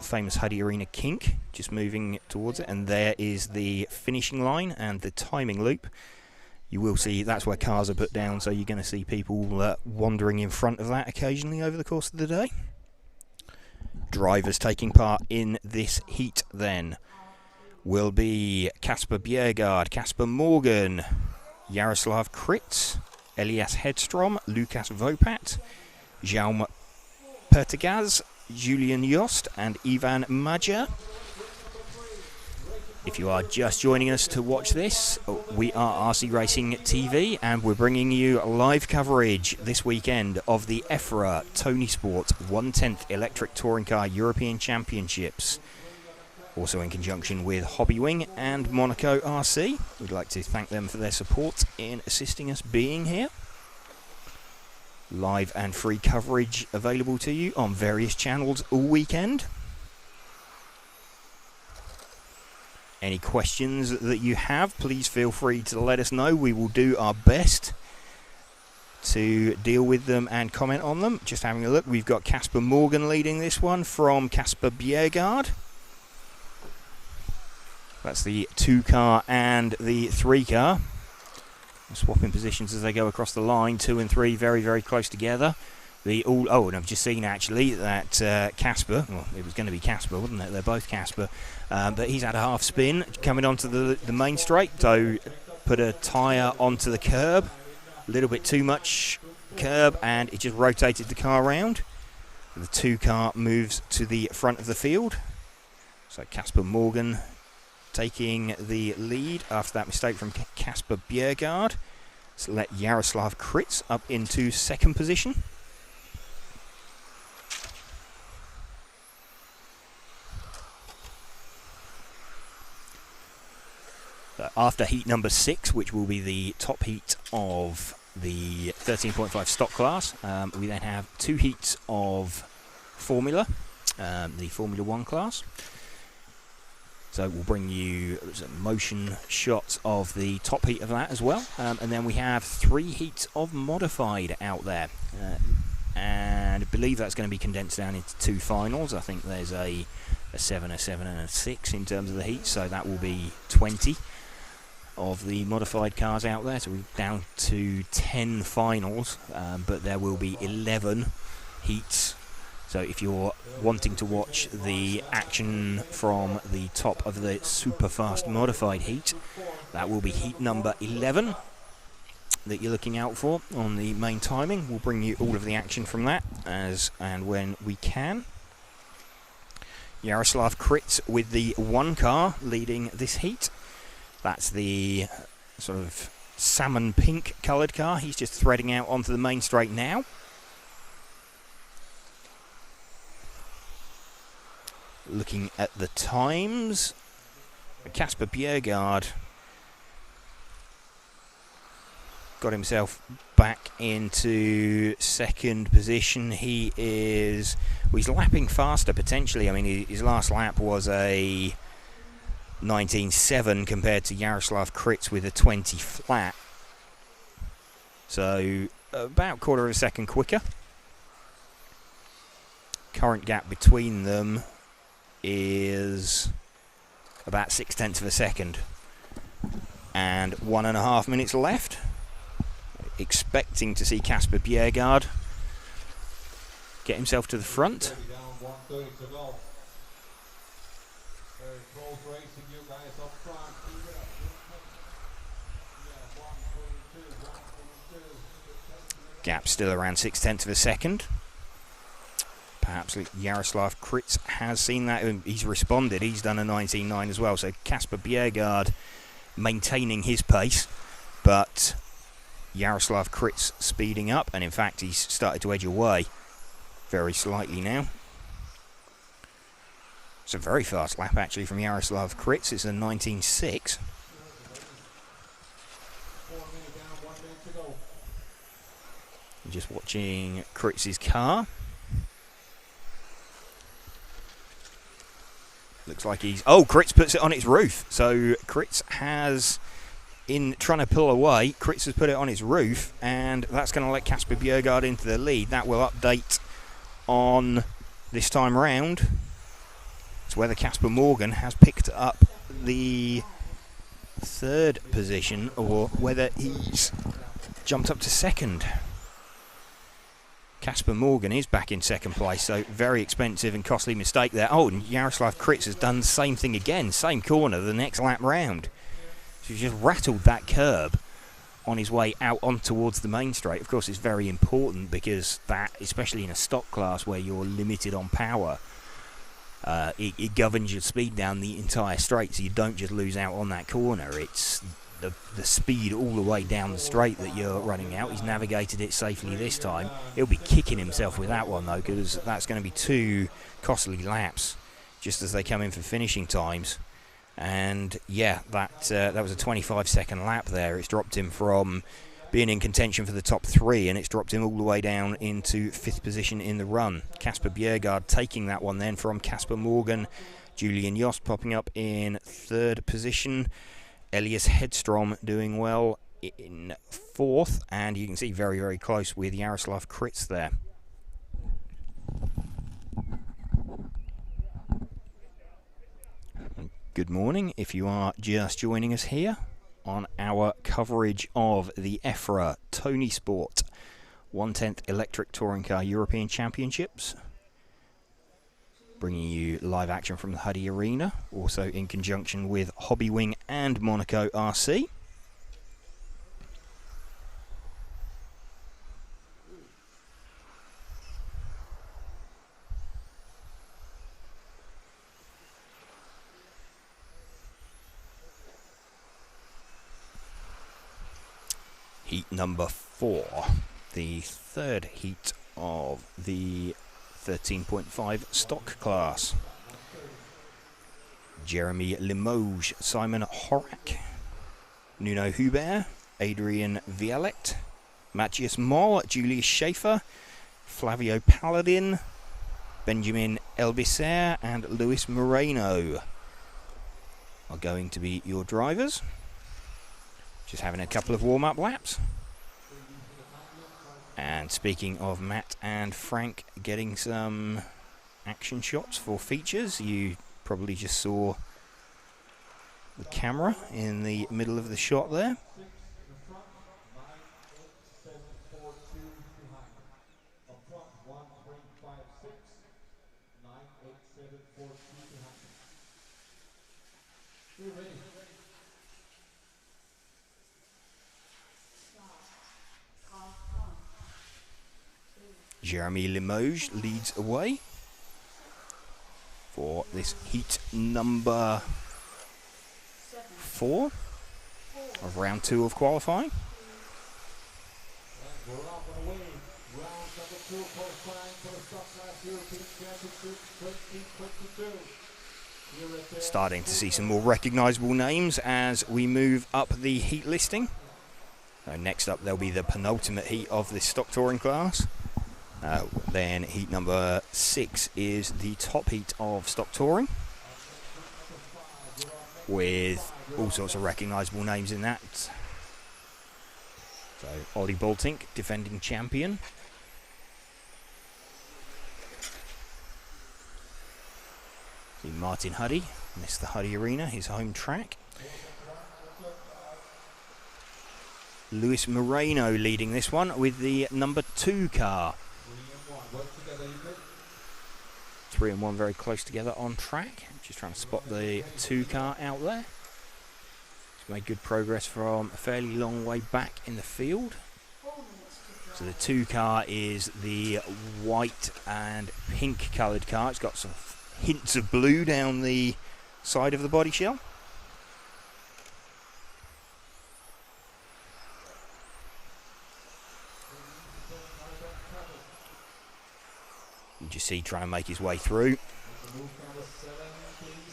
famous Huddy Arena kink, just moving towards it, and there is the finishing line and the timing loop. You will see that's where cars are put down, so you're going to see people wandering in front of that occasionally over the course of the day. Drivers taking part in this heat then will be Kasper Bjerregaard, Kasper Morgan, Jaroslav Kritz, Elias Hedstrom, Lukas Vopat, Jaume Pertegaz, Julian Jost and Ivan Majer. If you are just joining us to watch this, we are RC Racing TV, and we're bringing you live coverage this weekend of the EFRA Tony Sport 1/10 Electric Touring Car European Championships, also in conjunction with Hobbywing and Monaco RC. We'd like to thank them for their support in assisting us being here. Live and free coverage available to you on various channels all weekend. Any questions that you have, please feel free to let us know. We will do our best to deal with them and comment on them. Just having a look, we've got Kasper Morgan leading this one from Kasper Bjerregaard. That's the 2 car and the 3 car. Swapping positions as they go across the line. 2 and 3 very, very close together. And I've just seen actually that Kasper, well, it was going to be Kasper, wasn't it? They're both Kasper. But he's had a half spin coming onto the main straight, so put a tyre onto the curb. A little bit too much curb, and it just rotated the car around. The 2 car moves to the front of the field. So Kasper Morgan taking the lead after that mistake from Kasper Bjerregaard. So let Jaroslav Kritz up into 2nd position. After heat number 6, which will be the top heat of the 13.5 stock class, we then have 2 heats of Formula, the Formula 1 class. So we'll bring you some motion shots of the top heat of that as well. And then we have 3 heats of modified out there. And I believe that's going to be condensed down into 2 finals. I think there's a 7, a 7 and a 6 in terms of the heats. So that will be 20 of the modified cars out there. So we're down to 10 finals. But there will be 11 heats. So if you're wanting to watch the action from the top of the super fast modified heat, that will be heat number 11 that you're looking out for on the main timing. We'll bring you all of the action from that as and when we can. Jaroslav Kritz with the 1 car leading this heat. That's the sort of salmon pink coloured car. He's just threading out onto the main straight now. Looking at the times, Kasper Bjerregaard got himself back into 2nd position. He's lapping faster potentially. I mean, his last lap was a 19.7 compared to Jaroslav Kritz with a 20 flat. So about 1/4 of a second quicker. Current gap between them is about 0.6 of a second. And 1.5 minutes left. Expecting to see Casper Bjerregaard get himself to the front. Gap still around 0.6 of a second. Perhaps Jaroslav Kritz has seen that. He's responded. He's done a 19.9 as well. So Casper Bjerregaard maintaining his pace, but Jaroslav Kritz speeding up, and in fact he's started to edge away very slightly now. It's a very fast lap actually from Jaroslav Kritz. It's a 19.6. Just watching Kritz's car. Looks like he's... Oh, Kritz puts it on its roof. So Kritz has, in trying to pull away, Kritz has put it on its roof, and that's going to let Casper Bjerregaard into the lead. That will update on this time round. It's whether Casper Morgan has picked up the 3rd position or whether he's jumped up to 2nd. Casper Morgan is back in 2nd place, so very expensive and costly mistake there. Oh, and Jaroslav Kritz has done the same thing again, same corner the next lap round. So he's just rattled that curb on his way out on towards the main straight. Of course, it's very important because that, especially in a stock class where you're limited on power, it governs your speed down the entire straight, so you don't just lose out on that corner. It's the speed all the way down the straight that you're running out. He's navigated it safely this time. He'll be kicking himself with that one though, because that's going to be 2 costly laps just as they come in for finishing times. And yeah, that was a 25-second lap there. It's dropped him from being in contention for the top 3, and it's dropped him all the way down into 5th position in the run. Casper Bjerregaard taking that one then from Casper Morgan. Julian Jost popping up in 3rd position. Elias Hedstrom doing well in 4th, and you can see very, very close with Jaroslav Kritz there. Good morning if you are just joining us here on our coverage of the EFRA Tony Sport 1/10 Electric Touring Car European Championships. Bringing you live action from the Huddy Arena, also in conjunction with Hobbywing and Monaco RC. Heat number 4, the 3rd heat of the 13.5 stock class. Jeremy Limoges, Simon Horak, Nuno Hubert, Adrian Vialet, Matthias Moll, Julius Schaefer, Flavio Paladin, Benjamin Elbiser and Luis Moreno are going to be your drivers. Just having a couple of warm-up laps. And speaking of Matt and Frank getting some action shots for features, you probably just saw the camera in the middle of the shot there. Jeremy Limoges leads away for this heat number 4 of round 2 of qualifying. Starting to see some more recognisable names as we move up the heat listing. So next up there'll be the penultimate heat of this stock touring class. Then heat number 6 is the top heat of stock touring, with all sorts of recognisable names in that. So Ollie Boltink, defending champion. Martin Huddy, Mr. Huddy Arena, his home track. Lewis Moreno leading this one with the number 2 car. 3 and 1 very close together on track. Just trying to spot the 2 car out there. He's made good progress from a fairly long way back in the field. So the 2 car is the white and pink coloured car. It's got some hints of blue down the side of the body shell. You just see trying to make his way through.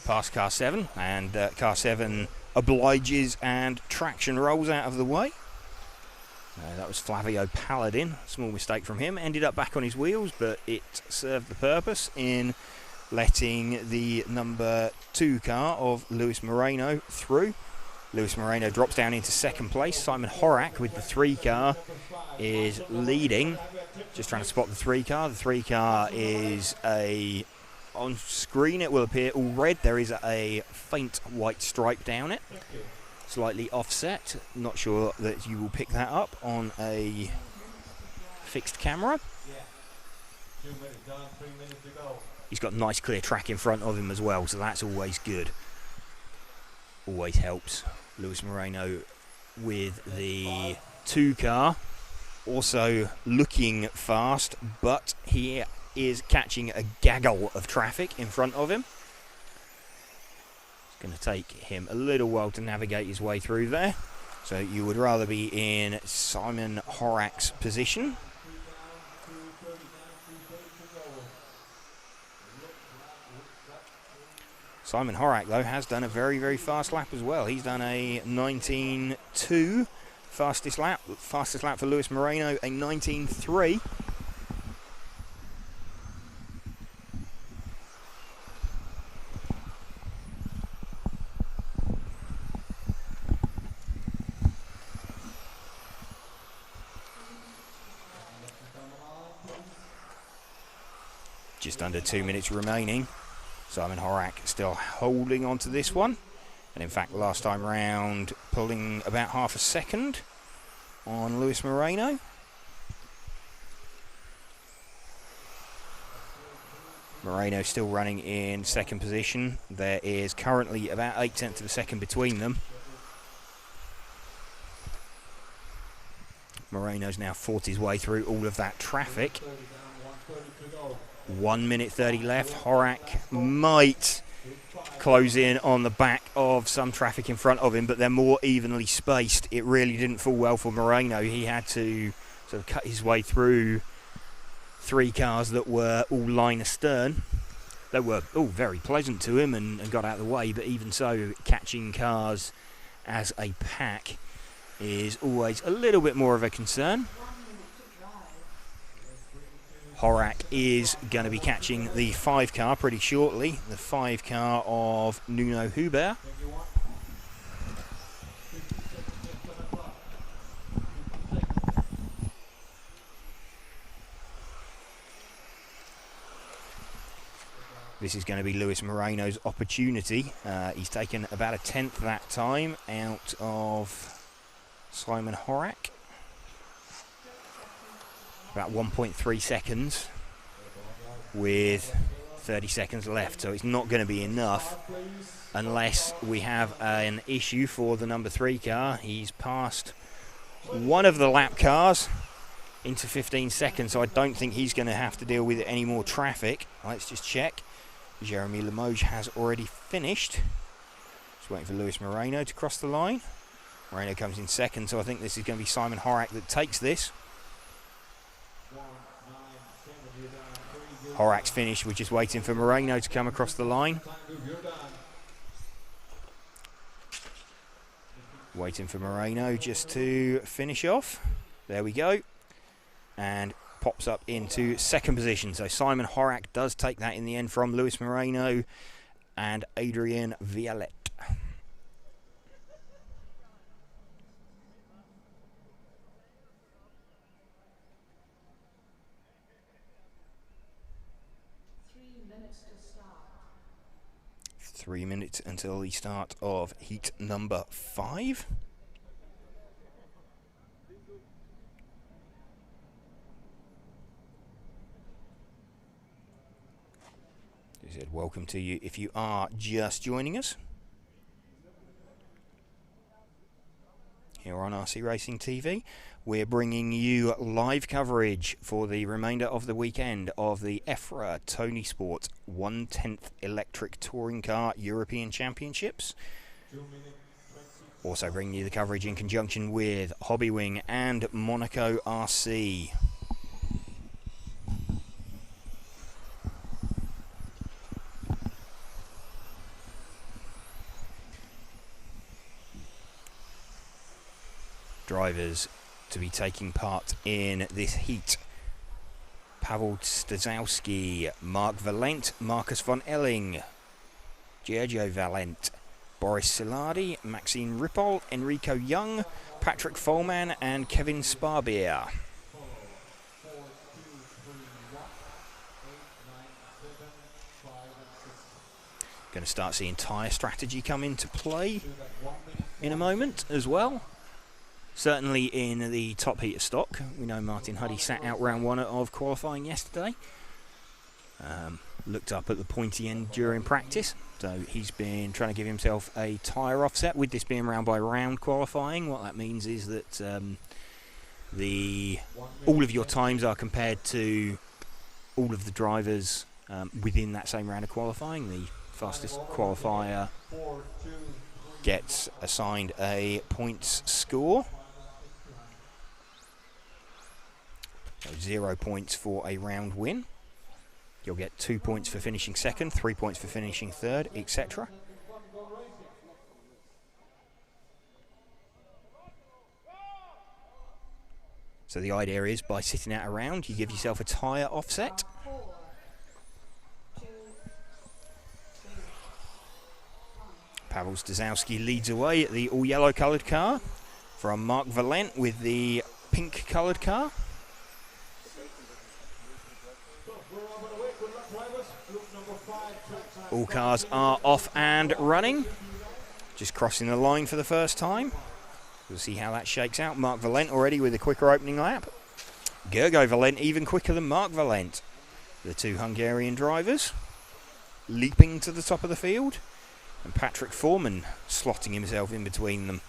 Past car 7, and car 7 obliges and traction rolls out of the way. That was Flavio Paladin. Small mistake from him. Ended up back on his wheels, but it served the purpose in letting the number 2 car of Lewis Moreno through. Lewis Moreno drops down into 2nd place. Simon Horak with the 3 car is leading. Just trying to spot the 3 car. The 3 car is on screen it will appear all red. There is a faint white stripe down it, slightly offset. Not sure that you will pick that up on a fixed camera. 2 minutes done, 3 minutes to go. He's got nice clear track in front of him as well, so that's always good. Always helps. Lewis Moreno with the 2 car, also looking fast, but he is catching a gaggle of traffic in front of him. It's going to take him a little while to navigate his way through there. So you would rather be in Simon Horak's position. Simon Horak, though, has done a very, very fast lap as well. He's done a 19.2 fastest lap. Fastest lap for Lewis Moreno, a 19.3. Just under 2 minutes remaining. Simon Horak still holding on to this one. And in fact, last time round, pulling about half a second on Lewis Moreno. Moreno still running in 2nd position. There is currently about 8/10 of a second between them. Moreno's now fought his way through all of that traffic. 1 minute 30 left. Horak might close in on the back of some traffic in front of him, but they're more evenly spaced. It really didn't fall well for Moreno. He had to sort of cut his way through 3 cars that were all line astern. They were all very pleasant to him and got out of the way, but even so, catching cars as a pack is always a little bit more of a concern. Horak is going to be catching the 5 car pretty shortly, the 5 car of Nuno Huber. This is going to be Lewis Moreno's opportunity. He's taken about 1/10 that time out of Simon Horak. About 1.3 seconds with 30 seconds left, so it's not going to be enough unless we have an issue for the number 3 car. He's passed one of the lap cars into 15 seconds, so I don't think he's going to have to deal with any more traffic. Let's just check. Jeremy Limoges has already finished. Just waiting for Lewis Moreno to cross the line. Moreno comes in 2nd, so I think this is going to be Simon Horak that takes this. Horak's finished. We're just waiting for Moreno to come across the line. Waiting for Moreno just to finish off. There we go. And pops up into 2nd position. So Simon Horak does take that in the end from Lewis Moreno and Adrian Vialet. 3 minutes until the start of heat number 5. As I said, welcome to you if you are just joining us here on RC Racing TV. We're bringing you live coverage for the remainder of the weekend of the EFRA Tony Sport 1/10th Electric Touring Car European Championships. Also bringing you the coverage in conjunction with Hobbywing and Monaco RC. Drivers to be taking part in this heat: Pavel Stazowski, Mark Valent, Marcus von Elling, Giorgio Valent, Boris Silardi, Maxime Ripoll, Enrico Young, Patrick Follman and Kevin Sparbier. Going to start seeing tyre strategy come into play in a moment as well. Certainly in the top heat of stock. We know Martin Huddy sat out round 1 of qualifying yesterday. Looked up at the pointy end during practice. So he's been trying to give himself a tyre offset. With this being round by round qualifying, what that means is that all of your times are compared to all of the drivers within that same round of qualifying. The fastest qualifier gets assigned a points score. 0 points for a round win. You'll get 2 points for finishing second, 3 points for finishing third, etc. So the idea is, by sitting out a round, you give yourself a tyre offset. 4, 2, 3, Pavel Stazowski leads away at the all-yellow coloured car from Mark Valent with the pink coloured car. All cars are off and running. Just crossing the line for the first time. We'll see how that shakes out. Mark Valent already with a quicker opening lap. Gergo Valent even quicker than Mark Valent. The two Hungarian drivers leaping to the top of the field. And Patrick Foreman slotting himself in between them.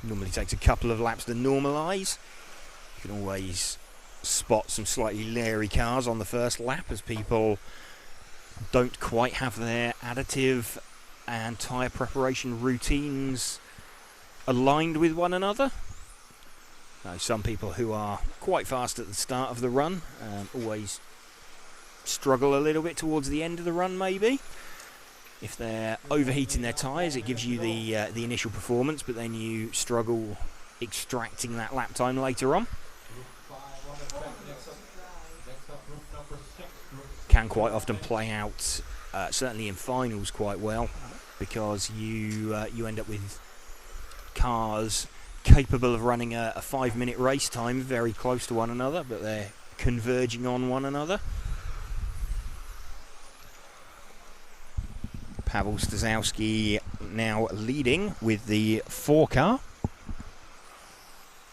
Normally takes a couple of laps to normalise. You can always spot some slightly leery cars on the first lap as people don't quite have their additive and tyre preparation routines aligned with one another. Now, some people who are quite fast at the start of the run always struggle a little bit towards the end of the run, maybe. If they're overheating their tyres, it gives you the initial performance, but then you struggle extracting that lap time later on. Can quite often play out, certainly in finals, quite well, because you end up with cars capable of running a 5-minute race time very close to one another, but they're converging on one another. Pavel Stazowski now leading with the 4 car.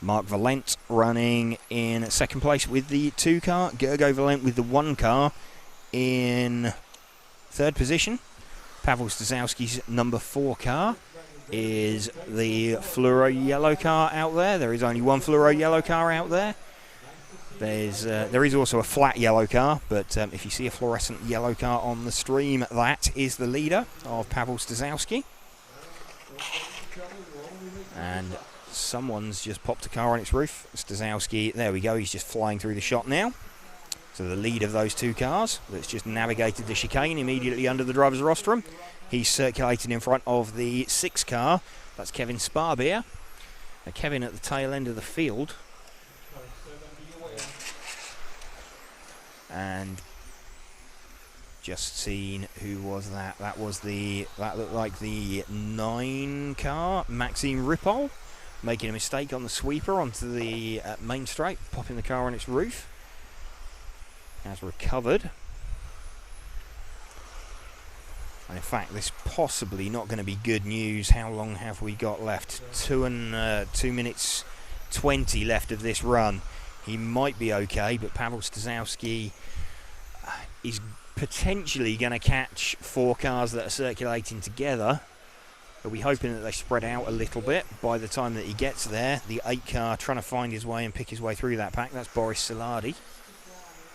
Mark Valent running in second place with the 2 car. Gergo Valent with the 1 car in third position. Pavel Stazowski's number 4 car is the fluoro yellow car out there. There is only one fluoro yellow car out there. There is also a flat yellow car, but if you see a fluorescent yellow car on the stream, that is the leader of Pavel Stazowski. And someone's just popped a car on its roof. Stazowski, there we go, he's just flying through the shot now. So the lead of those 2 cars that's just navigated the chicane immediately under the driver's rostrum. He's circulating in front of the 6 car. That's Kevin Sparbier. Now Kevin at the tail end of the field. And just seen who was that. That looked like the 9 car, Maxime Ripoll, making a mistake on the sweeper onto the main straight, popping the car on its roof. Has recovered. And in fact, this possibly not going to be good news. How long have we got left? 2 minutes 20 left of this run. He might be okay, but Pavel Stazowski is potentially going to catch 4 cars that are circulating together. But we're hoping that they spread out a little bit by the time that he gets there. The 8 car trying to find his way and pick his way through that pack. That's Boris Saladi.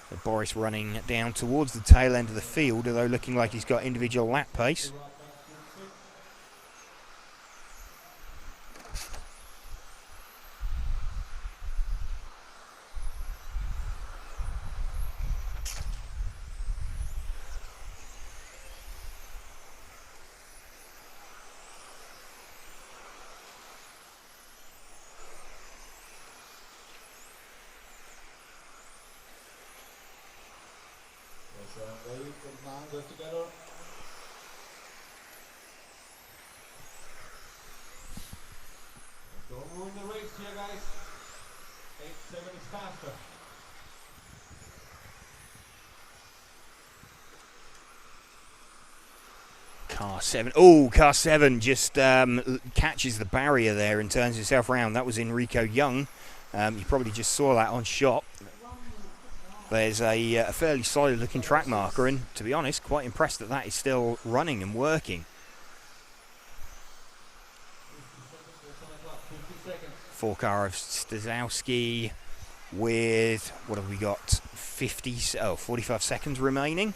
So Boris running down towards the tail end of the field, although looking like he's got individual lap pace. Together. Don't ruin the race here, guys. 8-7 is faster. Car 7. Oh, car 7 just catches the barrier there and turns himself around. That was Enrico Young. You probably just saw that on shot. There's a fairly solid looking track marker, and to be honest, quite impressed that that is still running and working. 4 car of Stazowski with, what have we got, 45 seconds remaining.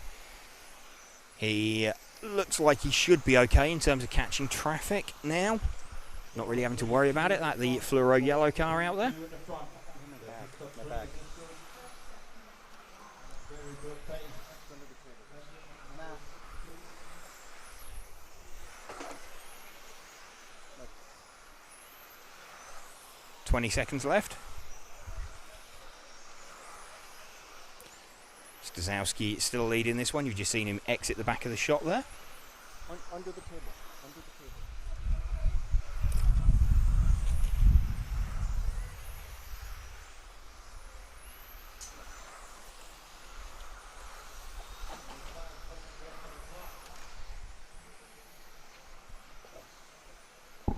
He looks like he should be okay in terms of catching traffic now. Not really having to worry about it. That the fluoro yellow car out there. 20 seconds left. Stazowski still leading this one. You've just seen him exit the back of the shot there. Under the table. Under the table.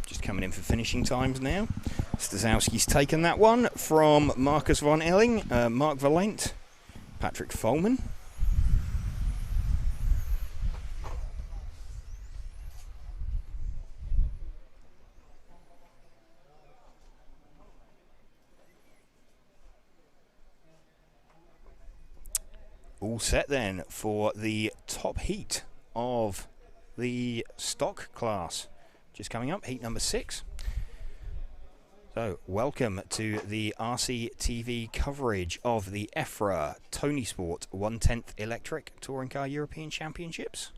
Just coming in for finishing times now. Stazowski's taken that one from Marcus von Elling, Mark Valent, Patrick Folman. All set then for the top heat of the stock class. Just coming up, heat number 6. So, welcome to the RC TV coverage of the EFRA Tony Sport 1/10 Electric Touring Car European Championships.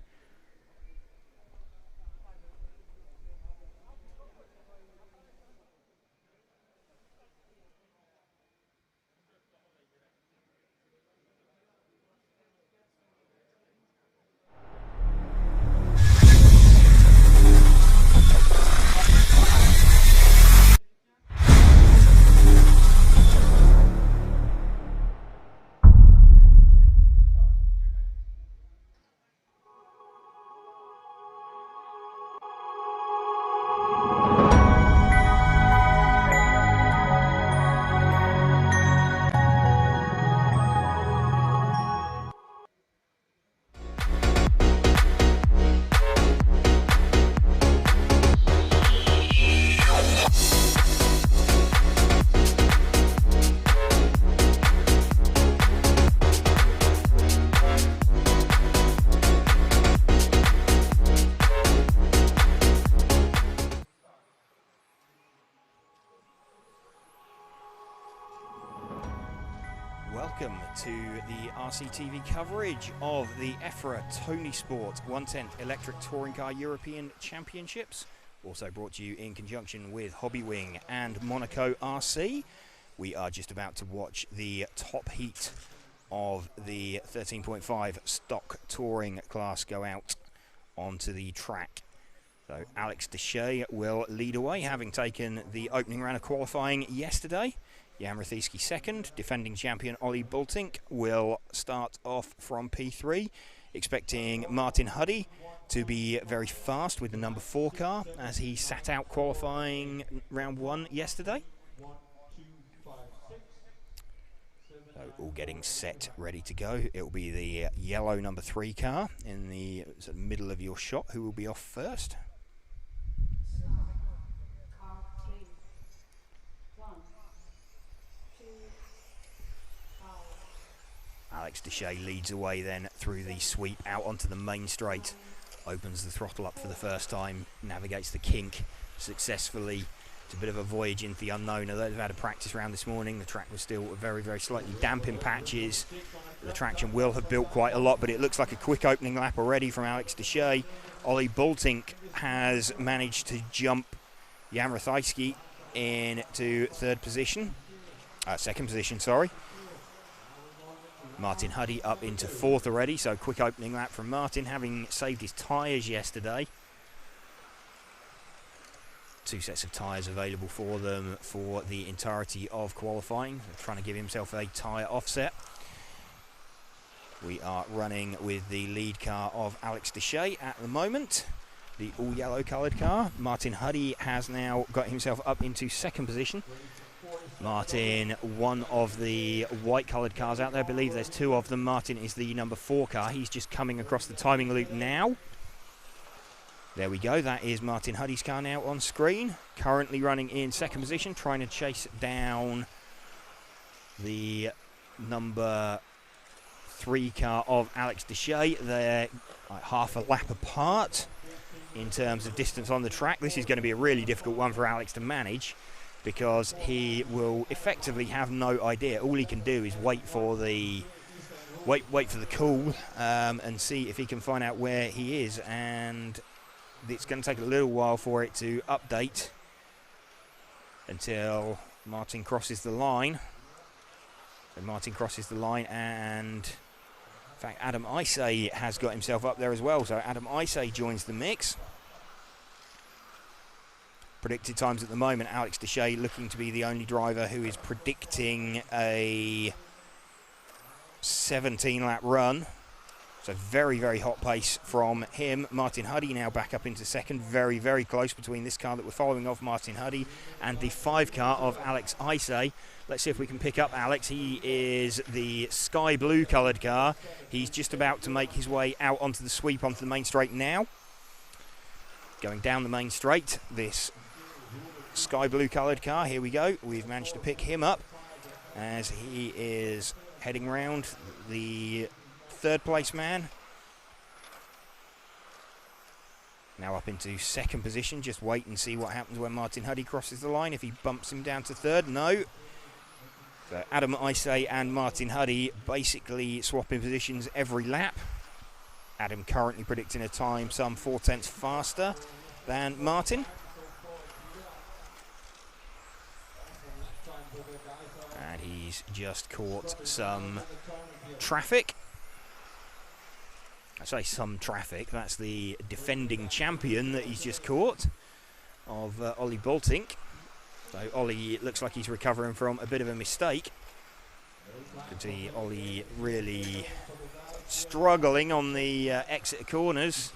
Welcome to the RCTV coverage of the EFRA Tony Sport 1/10 Electric Touring Car European Championships. Also brought to you in conjunction with Hobbywing and Monaco RC. We are just about to watch the top heat of the 13.5 stock touring class go out onto the track. So Alex Deshay will lead away, having taken the opening round of qualifying yesterday. Jan Rethieski second. Defending champion Ollie Bultink will start off from P3. Expecting Martin Huddy to be very fast with the number 4 car, as he sat out qualifying round 1 yesterday. So all getting set, ready to go. It will be the yellow number 3 car in the sort of middle of your shot who will be off first. Car 3. 1, 2, 5. Alex Deshay leads away then through the sweep out onto the main straight. Opens the throttle up for the first time, navigates the kink successfully. It's a bit of a voyage into the unknown. Although they've had a practice round this morning, the track was still very, very slightly damp in patches. The traction will have built quite a lot, but it looks like a quick opening lap already from Alex Deshay. Ollie Bultink has managed to jump Jan Rathajski into second position, sorry. Martin Huddy up into 4th already, so quick opening lap from Martin, having saved his tyres yesterday. 2 sets of tyres available for them for the entirety of qualifying. They're trying to give himself a tyre offset. We are running with the lead car of Alex Deshay at the moment, the all yellow coloured car. Martin Huddy has now got himself up into 2nd position. Martin, one of the white coloured cars out there, I believe there's 2 of them. Martin is the number 4 car. He's just coming across the timing loop now. There we go, that is Martin Huddy's car now on screen. Currently running in 2nd position, trying to chase down the number 3 car of Alex Deshay. They're like half a lap apart in terms of distance on the track. This is going to be a really difficult one for Alex to manage, because he will effectively have no idea. All he can do is wait for the call and see if he can find out where he is, and it's going to take a little while for it to update until Martin crosses the line. So Martin crosses the line, and in fact Adam Isay has got himself up there as well, so Adam Isay joins the mix. Predicted times at the moment, Alex Deshay looking to be the only driver who is predicting a 17-lap run. So very, very hot pace from him. Martin Huddy now back up into 2nd. Very, very close between this car that we're following off, Martin Huddy, and the 5 car of Alex Isay. Let's see if we can pick up Alex. He is the sky blue coloured car. He's just about to make his way out onto the sweep onto the main straight now. Going down the main straight, this sky blue coloured car, here we go. We've managed to pick him up as he is heading round the 3rd place man. Now up into 2nd position. Just wait and see what happens when Martin Huddy crosses the line. If he bumps him down to 3rd, no. So Adam Isay and Martin Huddy basically swapping positions every lap. Adam currently predicting a time some 4/10 faster than Martin. And he's just caught some traffic. I say some traffic, that's the defending champion that he's just caught, of Ollie Bultink. So Ollie, it looks like he's recovering from a bit of a mistake. You can see Ollie really struggling on the exit corners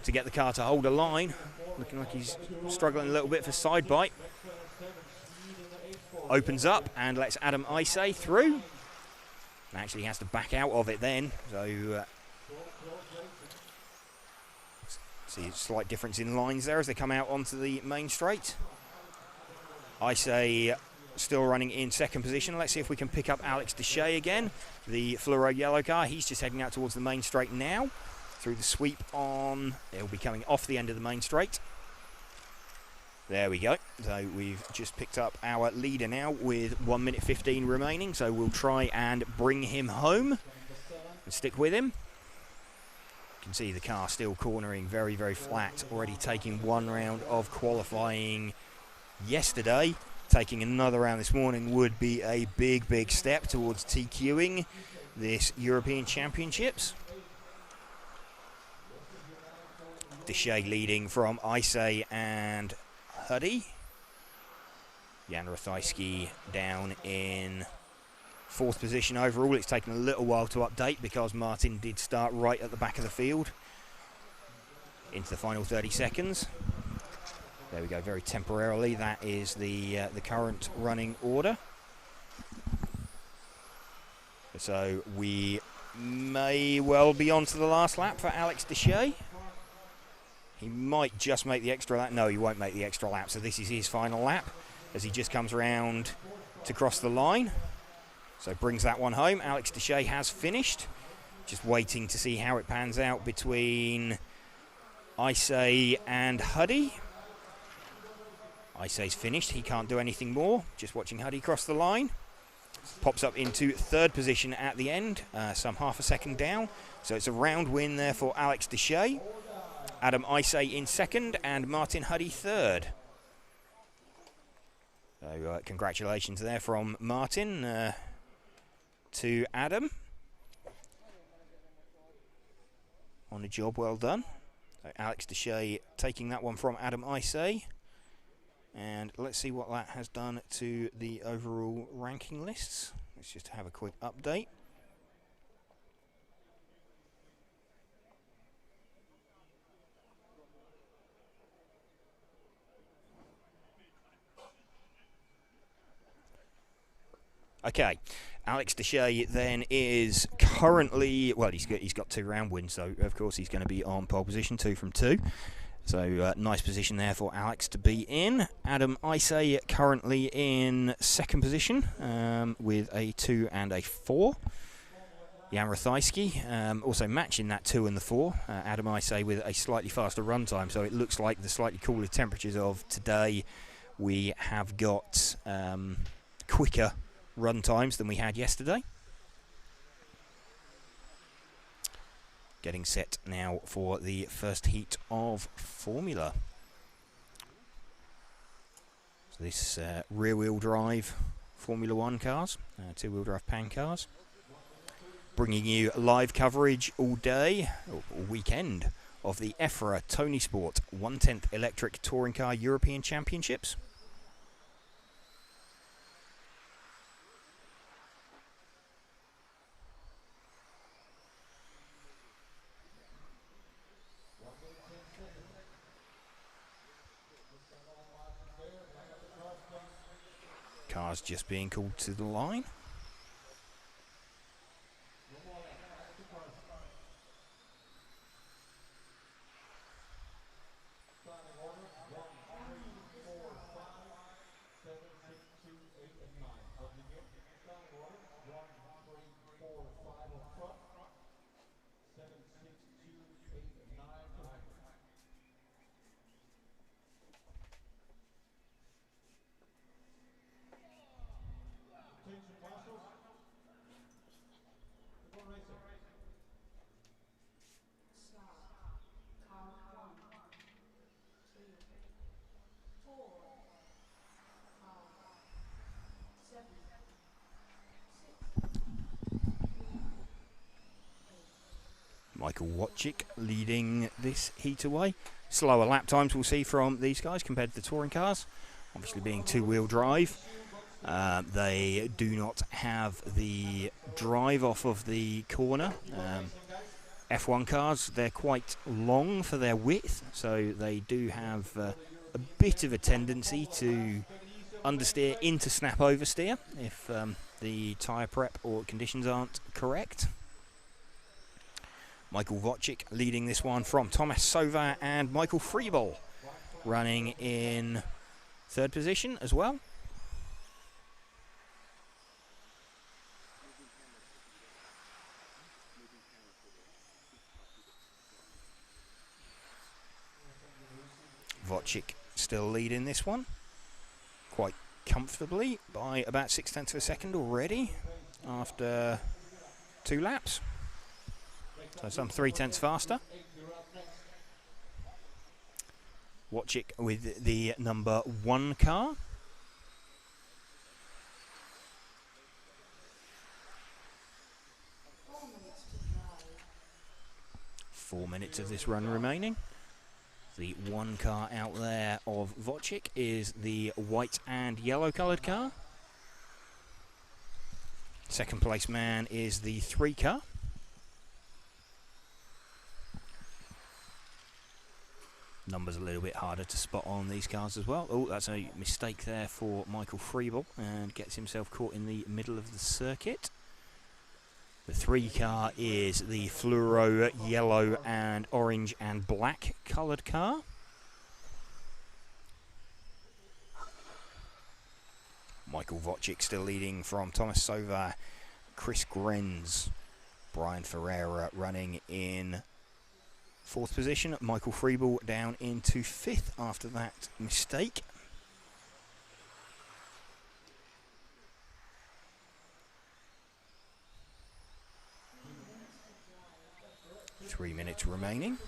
to get the car to hold a line. Looking like he's struggling a little bit for side bite. Opens up and lets Adam Isay through. Actually has to back out of it then, so see a slight difference in lines there as they come out onto the main straight. Isay still running in 2nd position. Let's see if we can pick up Alex Deshay again, the fluoro yellow car. He's just heading out towards the main straight now through the sweep on. He'll be coming off the end of the main straight. There we go. So we've just picked up our leader now with 1 minute 15 remaining. So we'll try and bring him home and stick with him. You can see the car still cornering very, very flat. Already taking 1 round of qualifying yesterday. Taking another round this morning would be a big, big step towards TQing this European Championships. Deshay leading from Isay and Huddy. Jan Rathajski down in 4th position overall. It's taken a little while to update because Martin did start right at the back of the field. into the final 30 seconds. There we go, very temporarily. That is the current running order. So we may well be on to the last lap for Alex Deshay. He might just make the extra lap. No, he won't make the extra lap. So this is his final lap as he just comes around to cross the line. So brings that one home. Alex Deshay has finished. Just waiting to see how it pans out between Isay and Huddy. Isay's finished. He can't do anything more. Just watching Huddy cross the line. Pops up into third position at the end, some half a second down. So it's a round win there for Alex Deshay. Adam Isay in second and Martin Huddy third. So congratulations there from Martin to Adam on a job well done. So Alex Deshay taking that one from Adam Isay. And let's see what that has done to the overall ranking lists. Let's just have a quick update. Okay, Alex Deshay then is currently, well, he's got 2 round wins, so of course he's going to be on pole position, 2 from 2. So nice position there for Alex to be in. Adam Isay currently in second position with a 2 and a 4. Jan Rathajski also matching that 2 and the 4. Adam Isay with a slightly faster run time, so it looks like the slightly cooler temperatures of today, we have got quicker run times than we had yesterday. Getting set now for the first heat of Formula. So this rear-wheel drive Formula 1 cars, 2-wheel drive pan cars. Bringing you live coverage all day, all weekend, of the EFRA Tony Sport 1/10 Electric Touring Car European Championships. Cars just being called to the line. Michael Wojcik leading this heat away. Slower lap times we'll see from these guys compared to the touring cars. Obviously being 2-wheel drive. They do not have the drive off of the corner. F1 cars, they're quite long for their width, so they do have a bit of a tendency to understeer into snap oversteer if the tyre prep or conditions aren't correct. Michael Wojcik leading this one from Thomas Sova and Michael Freeball running in third position as well. Wojcik still leading this one quite comfortably by about 0.6 of a second already after 2 laps. So some 0.3 faster. Wojcik with the number 1 car. Four minutes of this run remaining. The 1 car out there of Wojcik is the white and yellow coloured car. Second place man is the 3 car. numbers a little bit harder to spot on these cars as well. Oh, that's a mistake there for Michael Freeble, and gets himself caught in the middle of the circuit. The 3 car is the fluoro yellow and orange and black coloured car. Michael Wojcik still leading from Thomas Sova, Chris Grenz, Brian Ferreira running in 4th position. Michael Freeble down into 5th after that mistake. Three minutes remaining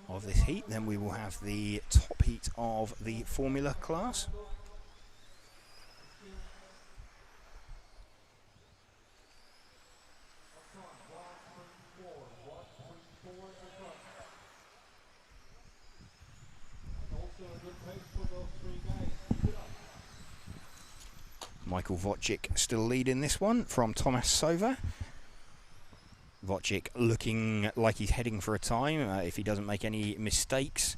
of this heat. Then we will have the top heat of the Formula class. Michael Wojcik still leading this one from Thomas Sova. Wojcik looking like he's heading for a time. If he doesn't make any mistakes,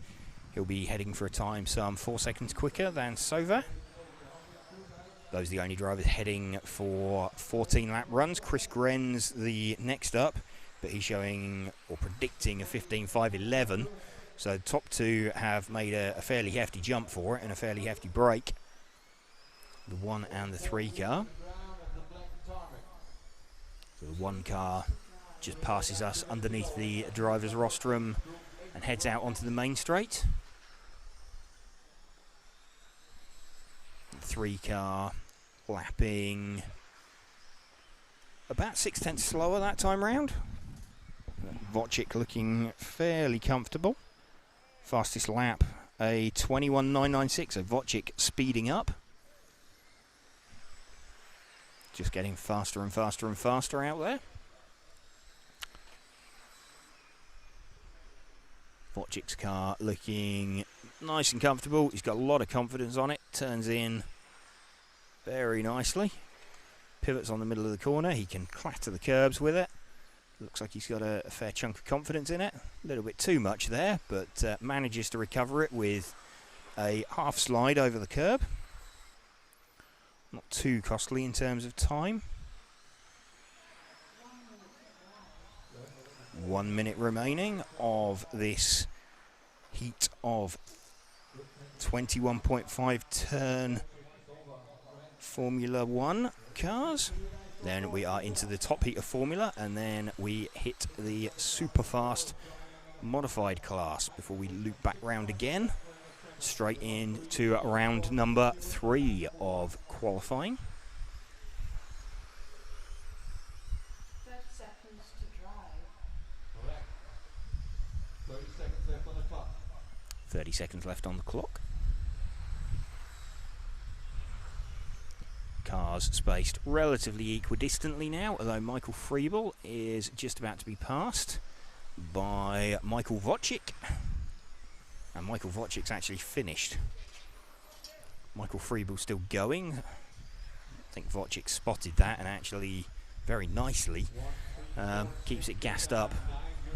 he'll be heading for a time some 4 seconds quicker than Sova. Those are the only drivers heading for 14 lap runs. Chris Grenz the next up, but he's showing or predicting a 15.5.11. So the top 2 have made a fairly hefty jump for it and a fairly hefty break. The 1 and the 3 car. So the 1 car just passes us underneath the driver's rostrum and heads out onto the main straight. The 3 car lapping about 6/10 slower that time round. Wojcik looking fairly comfortable. Fastest lap a 21.996, so Wojcik speeding up. Just getting faster and faster and faster out there. Wojcik's car looking nice and comfortable. He's got a lot of confidence on it. Turns in very nicely. Pivots on the middle of the corner. He can clatter the curbs with it. Looks like he's got a fair chunk of confidence in it. A little bit too much there, but manages to recover it with a half slide over the curb. Not too costly in terms of time. 1 minute remaining of this heat of 21.5 turn Formula 1 cars. Then we are into the top heat of Formula, and then we hit the super fast modified class before we loop back round again, straight into round number 3 of qualifying. 30 seconds to drive. Correct. 30 seconds left on the clock. 30 seconds left on the clock. Cars spaced relatively equidistantly now, although Michael Freeble is just about to be passed by Michael Wojcik. And Michael Wojcik's actually finished. Michael Freeble's still going. I think Wojcik spotted that and actually very nicely keeps it gassed up,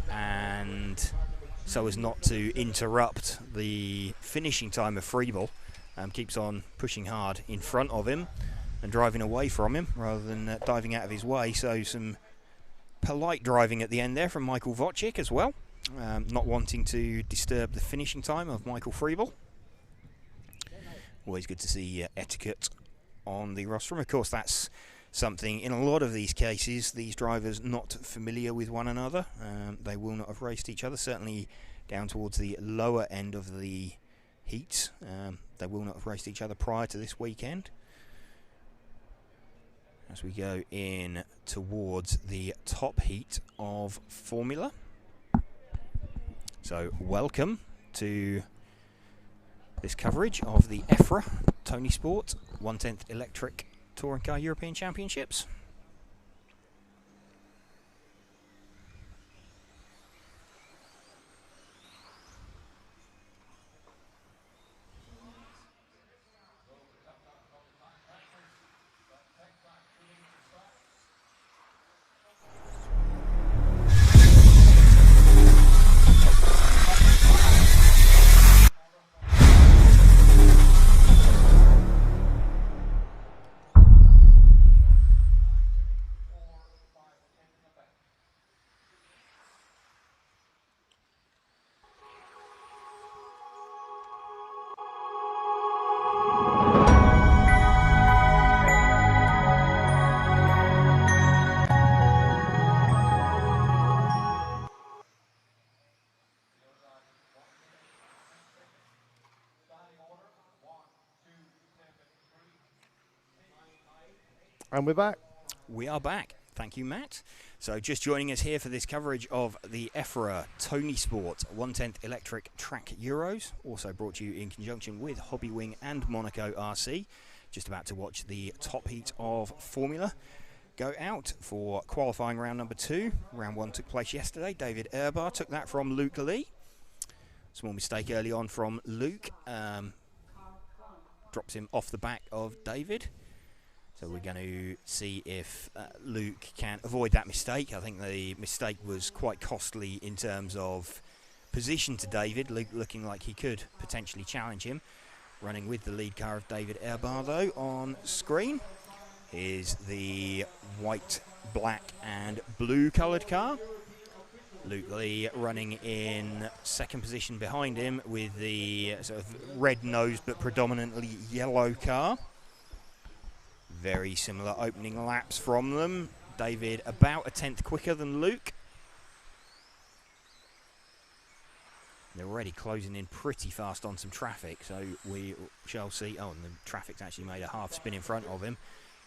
and so as not to interrupt the finishing time of Freeble, keeps on pushing hard in front of him and driving away from him rather than diving out of his way. So some polite driving at the end there from Michael Wojcik as well, not wanting to disturb the finishing time of Michael Freeble. Always good to see etiquette on the rostrum. Of course, that's something in a lot of these cases, these drivers not familiar with one another. They will not have raced each other, certainly down towards the lower end of the heats. They will not have raced each other prior to this weekend. As we go in towards the top heat of Formula. So welcome to this coverage of the EFRA Tony Sport 1/10 Electric Touring Car European Championships. And we're back. We are back. Thank you, Matt. So just joining us here for this coverage of the EFRA Tony Sport 1/10 Electric Track Euros, also brought to you in conjunction with Hobbywing and Monaco RC. Just about to watch the top heat of Formula go out for qualifying round number 2. Round 1 took place yesterday. David Erbar took that from Luke Lee. Small mistake early on from Luke. Drops him off the back of David. So we're going to see if Luke can avoid that mistake. I think the mistake was quite costly in terms of position to David. Luke looking like he could potentially challenge him. Running with the lead car of David Erbar though on screen is the white, black and blue coloured car. Luke Lee running in second position behind him with the sort of red-nosed but predominantly yellow car. Very similar opening laps from them. David about a tenth quicker than Luke. They're already closing in pretty fast on some traffic, so we shall see. Oh, and the traffic's actually made a half spin in front of him.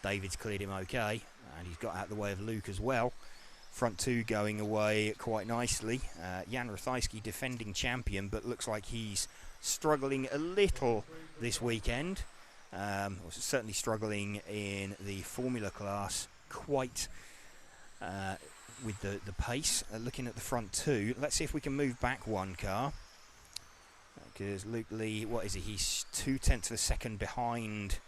David's cleared him okay, and he's got out the way of Luke as well. Front two going away quite nicely. Jan Rathajski, defending champion, but looks like he's struggling a little this weekend. Certainly struggling in the Formula class quite with the pace. Looking at the front two, let's see if we can move back one car. Because Luke Lee, what is he? He's 0.2 of a second behind.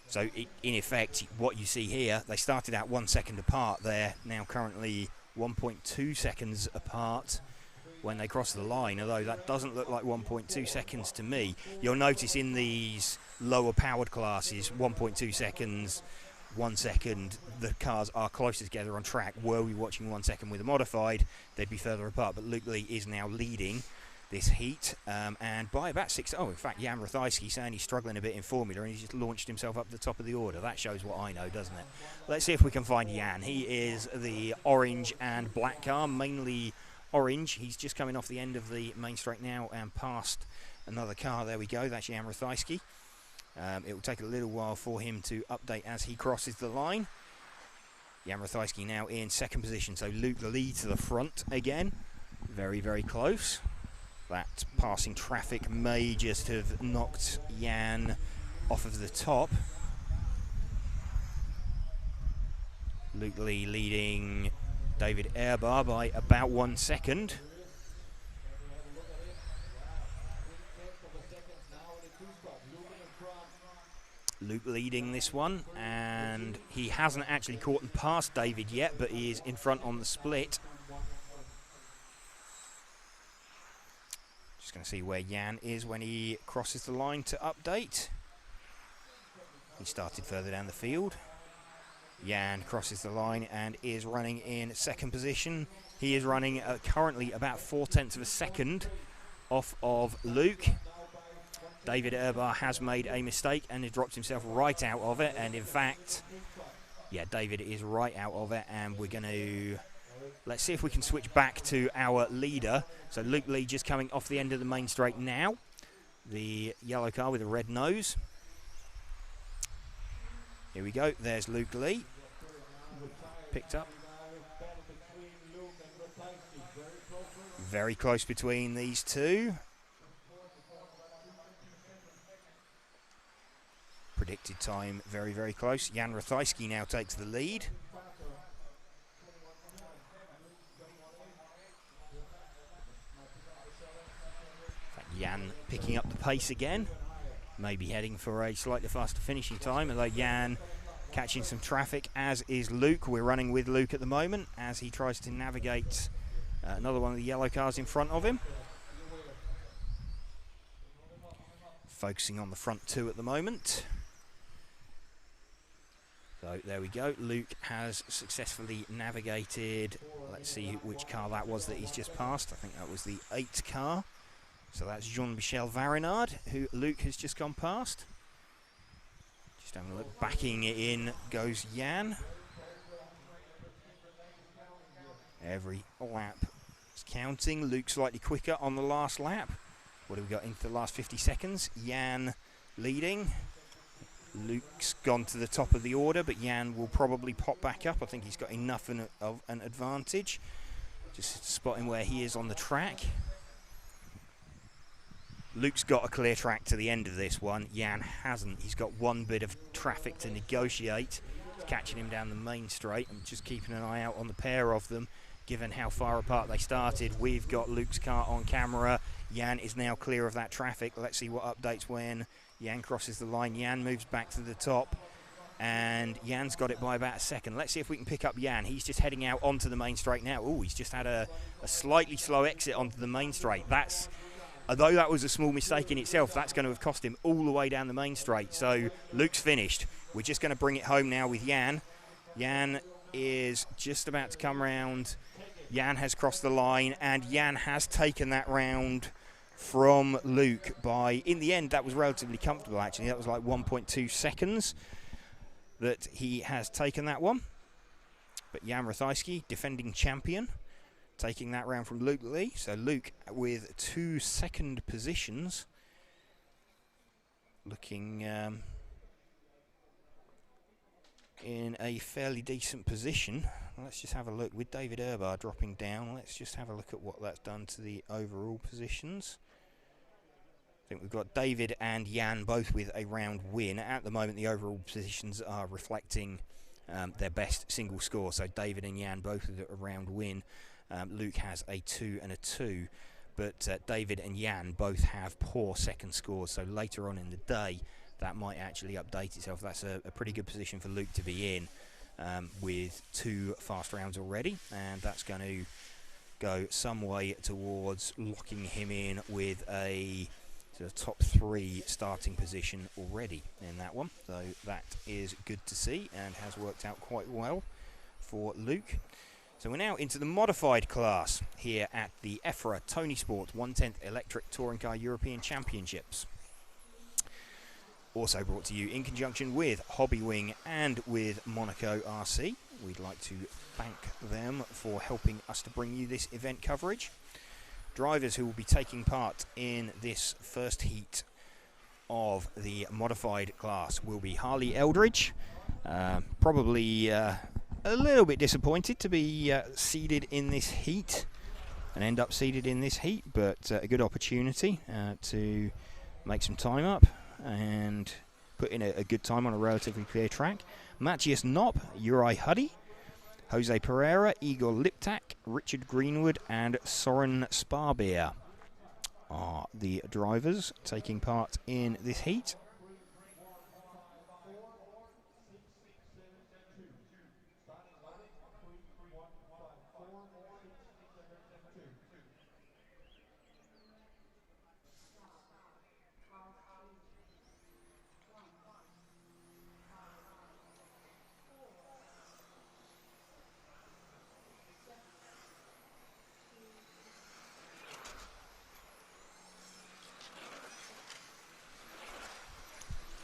So in effect, what you see here, they started out 1 second apart. They're now currently 1.2 seconds apart when they cross the line, although that doesn't look like 1.2 seconds to me. You'll notice in these lower powered classes, 1.2 seconds, 1 second, the cars are closer together on track. Were we watching 1 second with a modified, they'd be further apart, but Luke Lee is now leading this heat, and by about 6. Oh, in fact, Jan Rathajski saying he's struggling a bit in Formula, and he's just launched himself up the top of the order. That shows what I know, doesn't it? Let's see if we can find Jan. He is the orange and black car, mainly orange. He's just coming off the end of the main straight now and past another car. There we go. That's Jan Rathajski. It will take a little while for him to update as he crosses the line. Jan Rathajski now in second position, so Luke Lee to the front again. Very, very close. That passing traffic may just have knocked Jan off of the top. Luke Lee leading David Erbar by about 1 second. Luke leading this one, and he hasn't actually caught and passed David yet, but he is in front on the split. Just going to see where Jan is when he crosses the line to update. He started further down the field. Jan crosses the line and is running in second position. He is running currently about 0.4 of a second off of Luke. David Erbar has made a mistake and has dropped himself right out of it. And in fact, yeah, David is right out of it. And we're going to, let's see if we can switch back to our leader. So Luke Lee just coming off the end of the main straight now. The yellow car with a red nose. Here we go. There's Luke Lee. Picked up. Very close between these two. Predicted time very, very close. Jan Rathajski now takes the lead. Jan picking up the pace again. Maybe heading for a slightly faster finishing time, although Jan catching some traffic, as is Luke. We're running with Luke at the moment as he tries to navigate another one of the yellow cars in front of him. Focusing on the front two at the moment. So there we go. Luke has successfully navigated, let's see which car that was that he's just passed. I think that was the 8 car. So that's Jean-Michel Varinard, who Luke has just gone past. Just having a look. Backing it in goes Jan. Every lap is counting. Luke slightly quicker on the last lap. What have we got into the last 50 seconds? Jan leading. Luke's gone to the top of the order, but Jan will probably pop back up. I think he's got enough of an advantage. Just spotting where he is on the track. Luke's got a clear track to the end of this one. Jan hasn't. He's got one bit of traffic to negotiate. He's catching him down the main straight. I'm just keeping an eye out on the pair of them, given how far apart they started. We've got Luke's car on camera. Jan is now clear of that traffic. Let's see what updates when Jan crosses the line. Jan moves back to the top, and Jan's got it by about a second. Let's see if we can pick up Jan. He's just heading out onto the main straight now. Oh, he's just had a slightly slow exit onto the main straight. Although that was a small mistake in itself, that's going to have cost him all the way down the main straight. So Luke's finished. We're just going to bring it home now with Jan. Jan is just about to come round. Jan has crossed the line, and Jan has taken that round from Luke by, in the end, that was relatively comfortable actually. That was like 1.2 seconds that he has taken that one. But Jan Rathajski, defending champion, taking that round from Luke Lee. So Luke with 2 second positions, looking in a fairly decent position. Let's just have a look with David Urbar dropping down. Let's just have a look at what that's done to the overall positions. I think we've got David and Jan both with a round win. At the moment, the overall positions are reflecting their best single score. So David and Jan both with a round win. Luke has a 2 and a 2, but David and Jan both have poor second scores. So later on in the day, that might actually update itself. That's a pretty good position for Luke to be in with 2 fast rounds already, and that's going to go some way towards locking him in with a sort of top 3 starting position already in that one. So that is good to see and has worked out quite well for Luke. So we're now into the modified class here at the EFRA Tony Sport 1/10 Electric Touring Car European Championships. Also brought to you in conjunction with Hobbywing and with Monaco RC. We'd like to thank them for helping us to bring you this event coverage. Drivers who will be taking part in this first heat of the modified class will be Harley Eldridge, probably a little bit disappointed to be seeded in this heat and end up seeded in this heat, but a good opportunity to make some time up and put in a good time on a relatively clear track. Matthias Knopp, Uri Huddy, Jose Pereira, Igor Liptak, Richard Greenwood and Soren Sparbeer are the drivers taking part in this heat.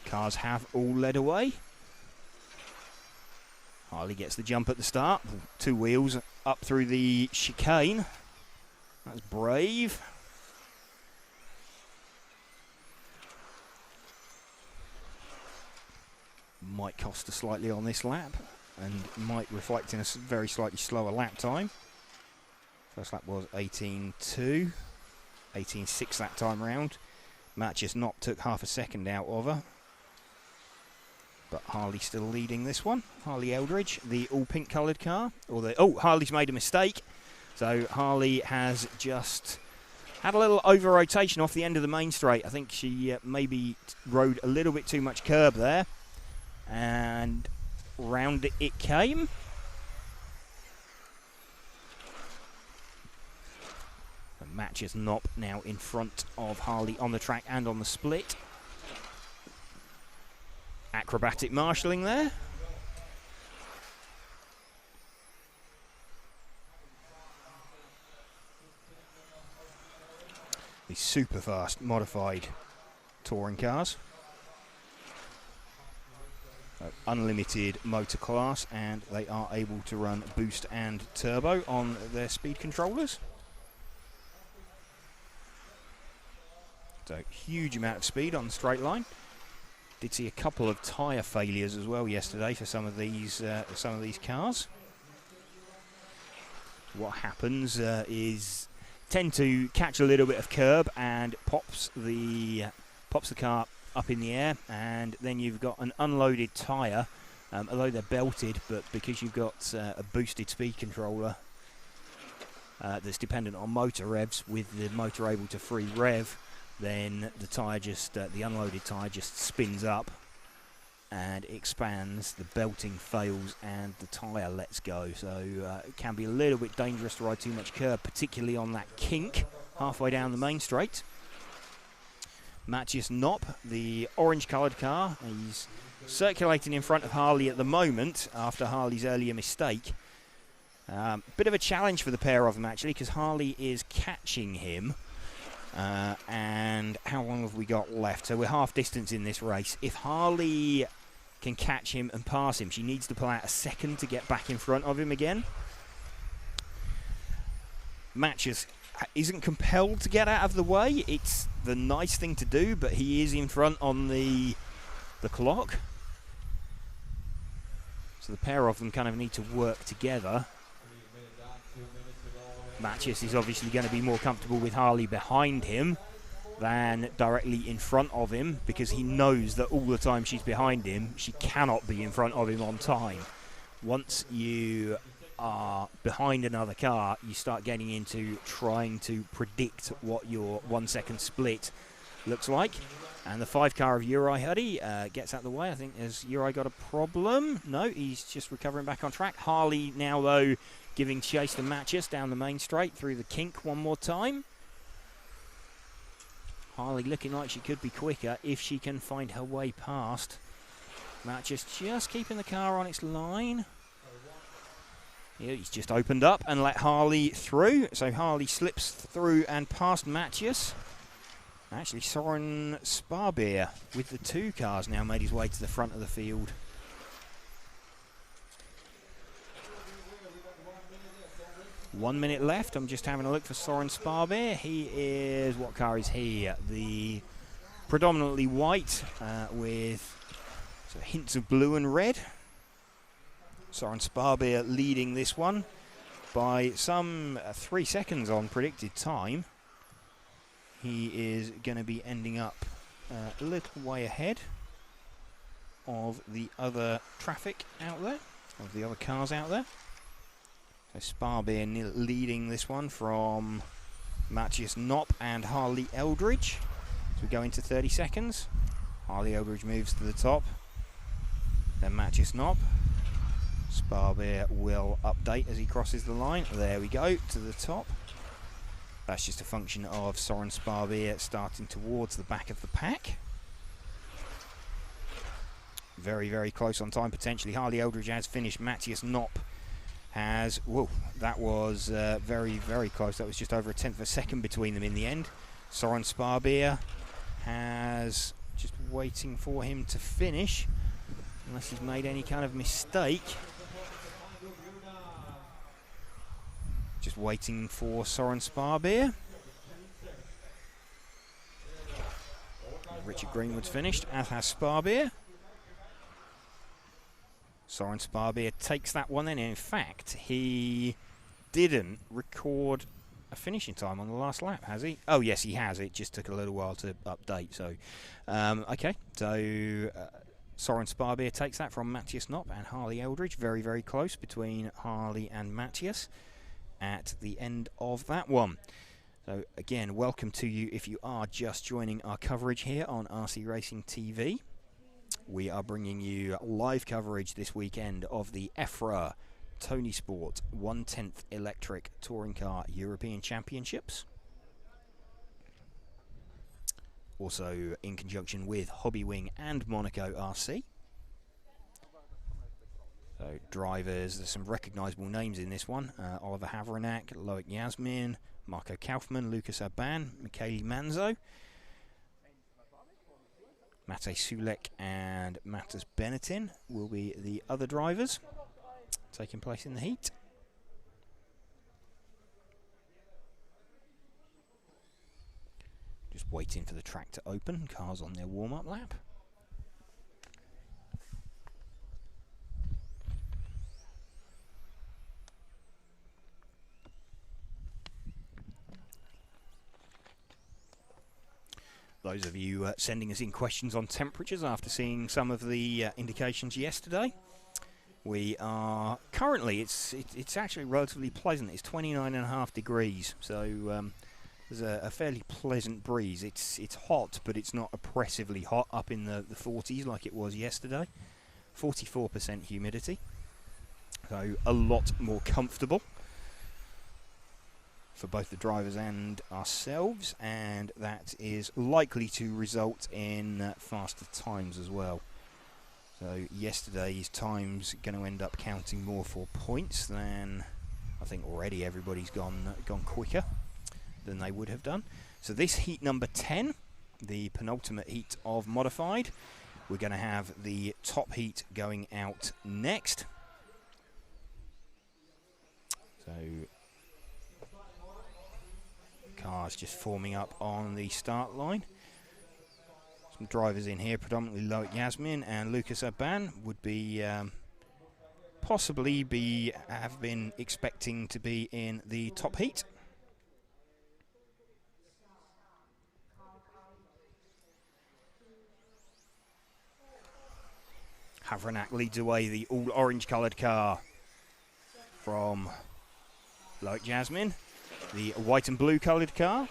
Cars have all led away. Harley gets the jump at the start. 2 wheels up through the chicane. That's brave. Might cost her slightly on this lap and might reflect in a very slightly slower lap time. First lap was 18.2, 18.6 that time round. Matthias Knopp took half a second out of her. But Harley still leading this one. Harley Eldridge, the all pink coloured car. Harley's made a mistake. So Harley has just had a little over rotation off the end of the main straight. I think she maybe rode a little bit too much curb there. And round it came. And Matthias Knopp now in front of Harley on the track and on the split. Acrobatic marshalling there. The super fast modified touring cars. Unlimited motor class, and they are able to run boost and turbo on their speed controllers. So huge amount of speed on the straight line. Did see a couple of tyre failures as well yesterday for some of these cars. What happens is tend to catch a little bit of curb and pops the car up in the air, and then you've got an unloaded tyre, although they're belted, but because you've got a boosted speed controller that's dependent on motor revs, with the motor able to free rev, then the tyre just the unloaded tyre just spins up and expands, the belting fails, and the tyre lets go. So it can be a little bit dangerous to ride too much curb, particularly on that kink halfway down the main straight. Matthias Knopp, the orange-coloured car, he's circulating in front of Harley at the moment after Harley's earlier mistake. Bit of a challenge for the pair of them, actually, because Harley is catching him. And how long have we got left? So we're half distance in this race. If Harley can catch him and pass him, she needs to pull out a second to get back in front of him again. Matthias isn't compelled to get out of the way. It's the nice thing to do, but he is in front on the clock. So the pair of them kind of need to work together. Matthias is obviously going to be more comfortable with Harley behind him than directly in front of him, because he knows that all the time she's behind him, she cannot be in front of him on time. Once you are behind another car, you start getting into trying to predict what your 1 second split looks like. And the 5 car of Uri Huddy gets out of the way. I think, has Uri got a problem? No, he's just recovering back on track. Harley now, though, giving chase to Matthias down the main straight through the kink one more time. Harley looking like she could be quicker if she can find her way past. Matthias just keeping the car on its line. Yeah, he's just opened up and let Harley through. So Harley slips through and past Matthias. Actually, Soren Sparbeer with the 2 cars now made his way to the front of the field. One minute left. I'm just having a look for Soren Sparbeer. He is, what car is he? The predominantly white with sort of hints of blue and red. Soren Sparbeer leading this one by some 3 seconds on predicted time. He is going to be ending up a little way ahead of the other traffic out there, of the other cars out there. So Sparbeer leading this one from Matthias Knopp and Harley Eldridge. As we go into 30 seconds, Harley Eldridge moves to the top, then Matthias Knopp. Sparbeer will update as he crosses the line. There we go, to the top. That's just a function of Soren Sparbeer starting towards the back of the pack. Very, very close on time, potentially. Harley Eldridge has finished. Matthias Knopp has... Whoa, that was very, very close. That was just over a tenth of a second between them in the end. Soren Sparbeer has... just waiting for him to finish, unless he's made any kind of mistake. Just waiting for Soren Sparbeer. Richard Greenwood's finished, as has Sparbeer. Soren Sparbeer takes that one then. In fact, he didn't record a finishing time on the last lap, has he? Oh, yes, he has. It just took a little while to update. So, okay. So, Soren Sparbeer takes that from Matthias Knopp and Harley Eldridge. Very, very close between Harley and Matthias at the end of that one. So again, welcome to you if you are just joining our coverage here on RC Racing TV. We are bringing you live coverage this weekend of the EFRA Tony Sport 1/10 Electric Touring Car European Championships. Also in conjunction with Hobbywing and Monaco RC. So drivers, there's some recognisable names in this one. Oliver Havranek, Loic Yasmin, Marco Kaufmann, Lucas Aban, Michele Manzo, Mate Sulek and Matas Benettin will be the other drivers taking place in the heat. Just waiting for the track to open, cars on their warm-up lap. those of you sending us in questions on temperatures after seeing some of the indications yesterday. We are currently, it's actually relatively pleasant. It's 29.5 degrees, so there's a fairly pleasant breeze. It's hot, but it's not oppressively hot, up in the 40s like it was yesterday. 44% humidity, so a lot more comfortable for both the drivers and ourselves, and that is likely to result in faster times as well. So yesterday's time's going to end up counting more for points than, I think already everybody's gone quicker than they would have done. So this heat number 10, the penultimate heat of modified, we're going to have the top heat going out next. So cars just forming up on the start line. Some drivers in here, predominantly Loic Yasmin and Lucas Urban, would be have been expecting to be in the top heat. Havranak leads away the all orange coloured car from Loic Yasmin. The white and blue coloured car.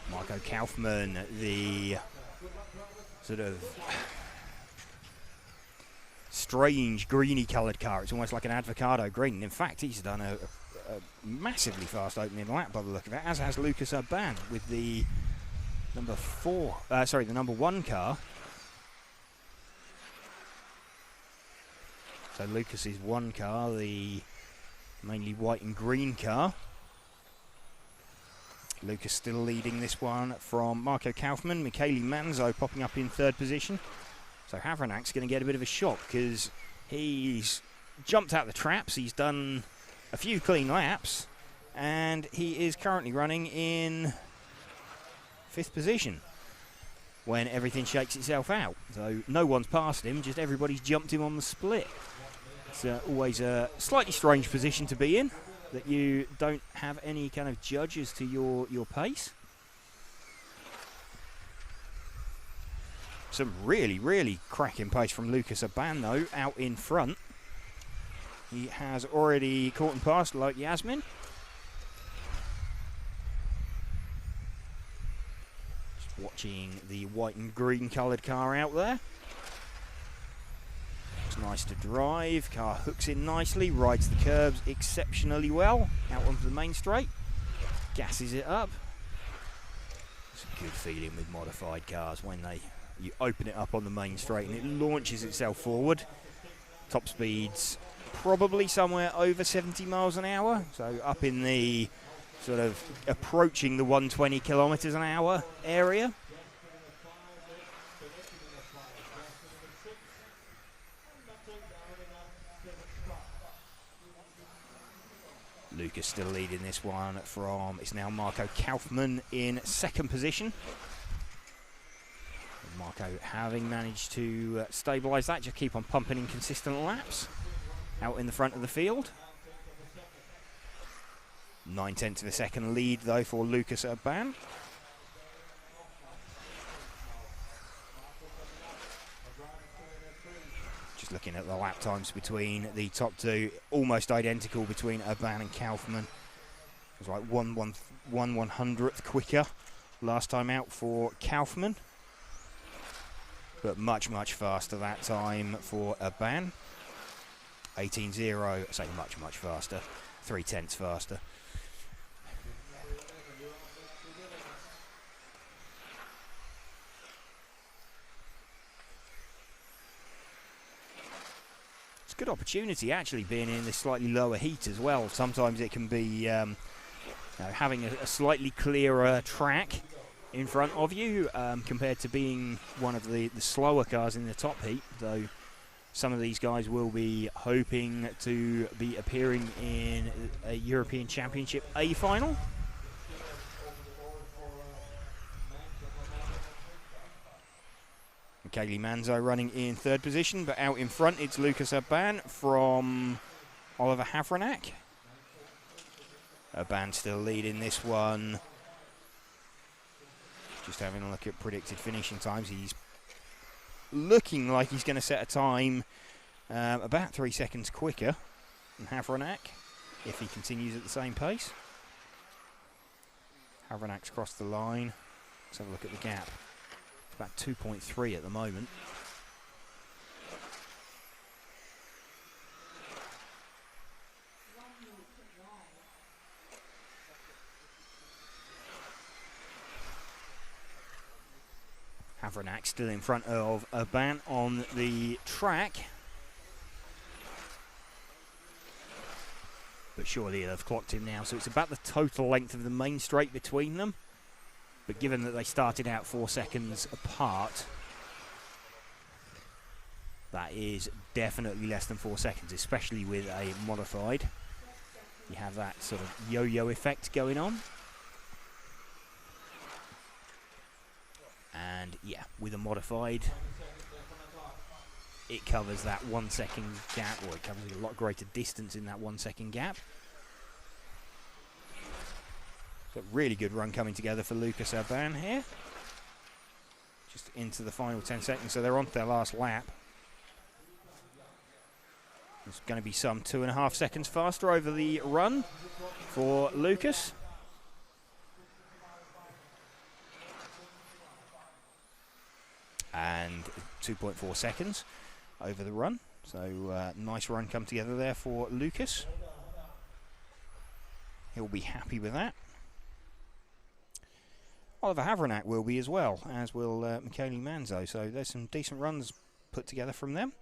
Marco Kaufmann, the sort of strange greeny coloured car. It's almost like an avocado green. In fact, he's done a massively fast opening lap by the look of it, as has Lucas Urban with the number 1 car. So Lucas's 1 car, the mainly white and green car. Lucas still leading this one from Marco Kaufmann. Michele Manzo popping up in 3rd position. So Havranak's going to get a bit of a shock because he's jumped out the traps. He's done a few clean laps, and he is currently running in 5th position when everything shakes itself out. So no one's passed him, just everybody's jumped him on the split. It's always a slightly strange position to be in, that you don't have any kind of judges to your pace. Some really, really cracking pace from Lucas Urban, though, out in front. He has already caught and passed Loic Yasmin. Just watching the white and green coloured car out there. It's nice to drive. Car hooks in nicely, rides the curbs exceptionally well out onto the main straight. Gasses it up. It's a good feeling with modified cars when you open it up on the main straight and it launches itself forward. Top speeds probably somewhere over 70 miles an hour, so up in the sort of approaching the 120 kilometers an hour area. Lucas still leading this one from, it's now Marco Kaufmann in 2nd position. Marco having managed to stabilise that, just keep on pumping in consistent laps out in the front of the field. 9/10 of a second lead though for Lucas Urban. Just looking at the lap times between the top two, almost identical between Urban and Kaufmann. It was like 1/100th quicker last time out for Kaufmann, but much, much faster that time for Urban. 18.0, I say much, much faster, 3/10 faster. It's a good opportunity actually being in this slightly lower heat as well. Sometimes it can be having a slightly clearer track in front of you compared to being one of the slower cars in the top heat, though some of these guys will be hoping to be appearing in a European Championship A final. Michele Manzo running in 3rd position, but out in front it's Lucas Urban from Oliver Havranak. Urban still leading this one. Just having a look at predicted finishing times. He's looking like he's going to set a time about 3 seconds quicker than Havranak if he continues at the same pace. Havranak's crossed the line. Let's have a look at the gap. It's about 2.3 at the moment. Havranak still in front of Urban on the track. But surely they've clocked him now, so it's about the total length of the main straight between them. But given that they started out 4 seconds apart, that is definitely less than 4 seconds, especially with a modified. You have that sort of yo-yo effect going on. And yeah, with a modified, it covers that 1 second gap, or it covers a lot greater distance in that 1 second gap. But really good run coming together for Lucas Urban here. Just into the final 10 seconds, so they're on to their last lap. It's going to be some 2.5 seconds faster over the run for Lucas. And 2.4 seconds over the run. So nice run come together there for Lucas. He'll be happy with that. Oliver Havranak will be as well, as will Michele Manzo. So there's some decent runs put together from them.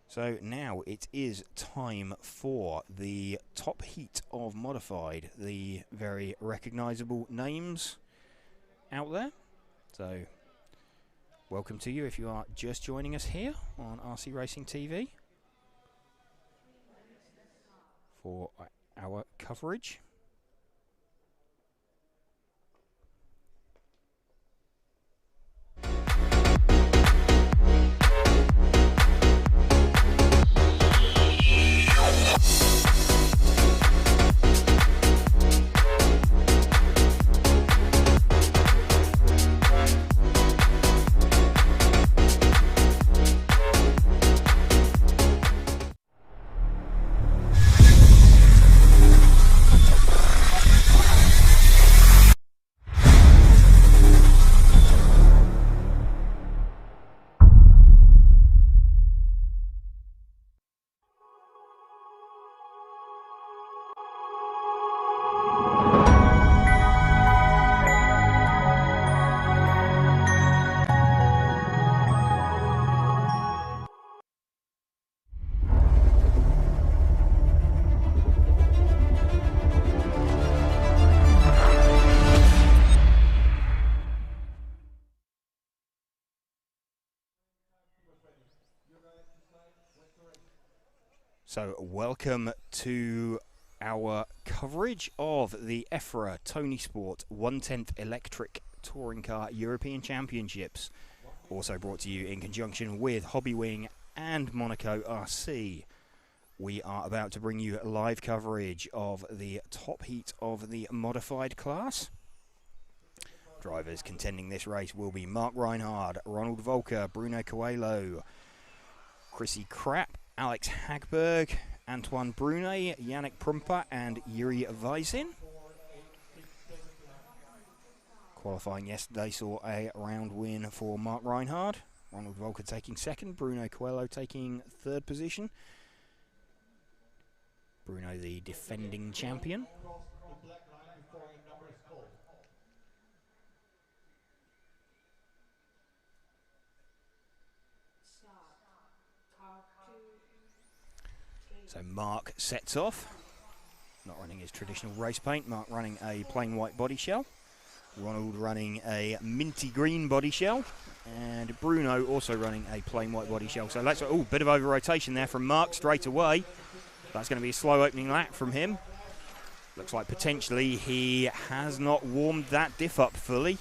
So now it is time for the top heat of modified. The very recognisable names out there. So welcome to you if you are just joining us here on RC Racing TV for our coverage. So welcome to our coverage of the EFRA Tony Sport 1/10 Electric Touring Car European Championships. Also brought to you in conjunction with Hobbywing and Monaco RC. We are about to bring you live coverage of the top heat of the modified class. Drivers contending this race will be Mark Reinhard, Ronald Volker, Bruno Coelho, Chrissy Krapp, Alex Hagberg, Antoine Brunet, Yannick Prumpa and Yuri Weisin. Qualifying yesterday saw a round win for Mark Reinhard. Ronald Volker taking second, Bruno Coelho taking third position. Bruno the defending champion. So Mark sets off, not running his traditional race paint. Mark running a plain white body shell. Ronald running a minty green body shell. And Bruno also running a plain white body shell. So let's, oh, bit of over rotation there from Mark straight away. That's going to be a slow opening lap from him. Looks like potentially he has not warmed that diff up fully.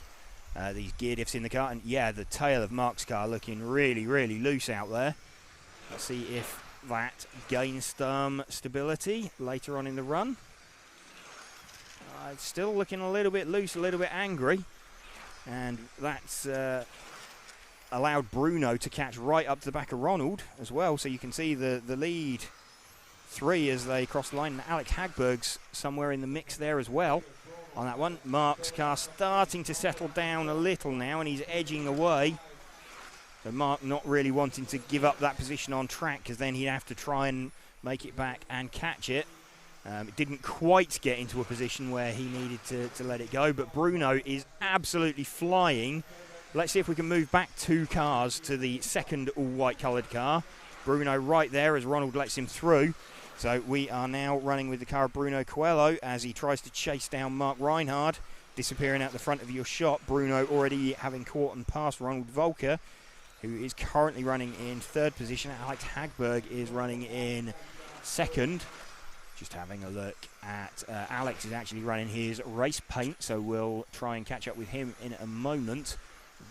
These gear diffs in the car. And yeah, the tail of Mark's car looking really, really loose out there. Let's see if that gains some stability later on in the run. still looking a little bit loose, a little bit angry. And that's allowed Bruno to catch right up to the back of Ronald as well. So you can see the lead 3 as they cross the line. And Alex Hagberg's somewhere in the mix there as well on that one. Mark's car starting to settle down a little now, and he's edging away. So Mark not really wanting to give up that position on track, because then he'd have to try and make it back and catch it. It didn't quite get into a position where he needed to let it go, but Bruno is absolutely flying. Let's see if we can move back 2 cars to the second all-white coloured car. Bruno right there as Ronald lets him through. So we are now running with the car of Bruno Coelho as he tries to chase down Mark Reinhard, disappearing out the front of your shot. Bruno already having caught and passed Ronald Volker, who is currently running in 3rd position. Alex Hagberg is running in 2nd. Just having a look at Alex is actually running his race paint, so we'll try and catch up with him in a moment.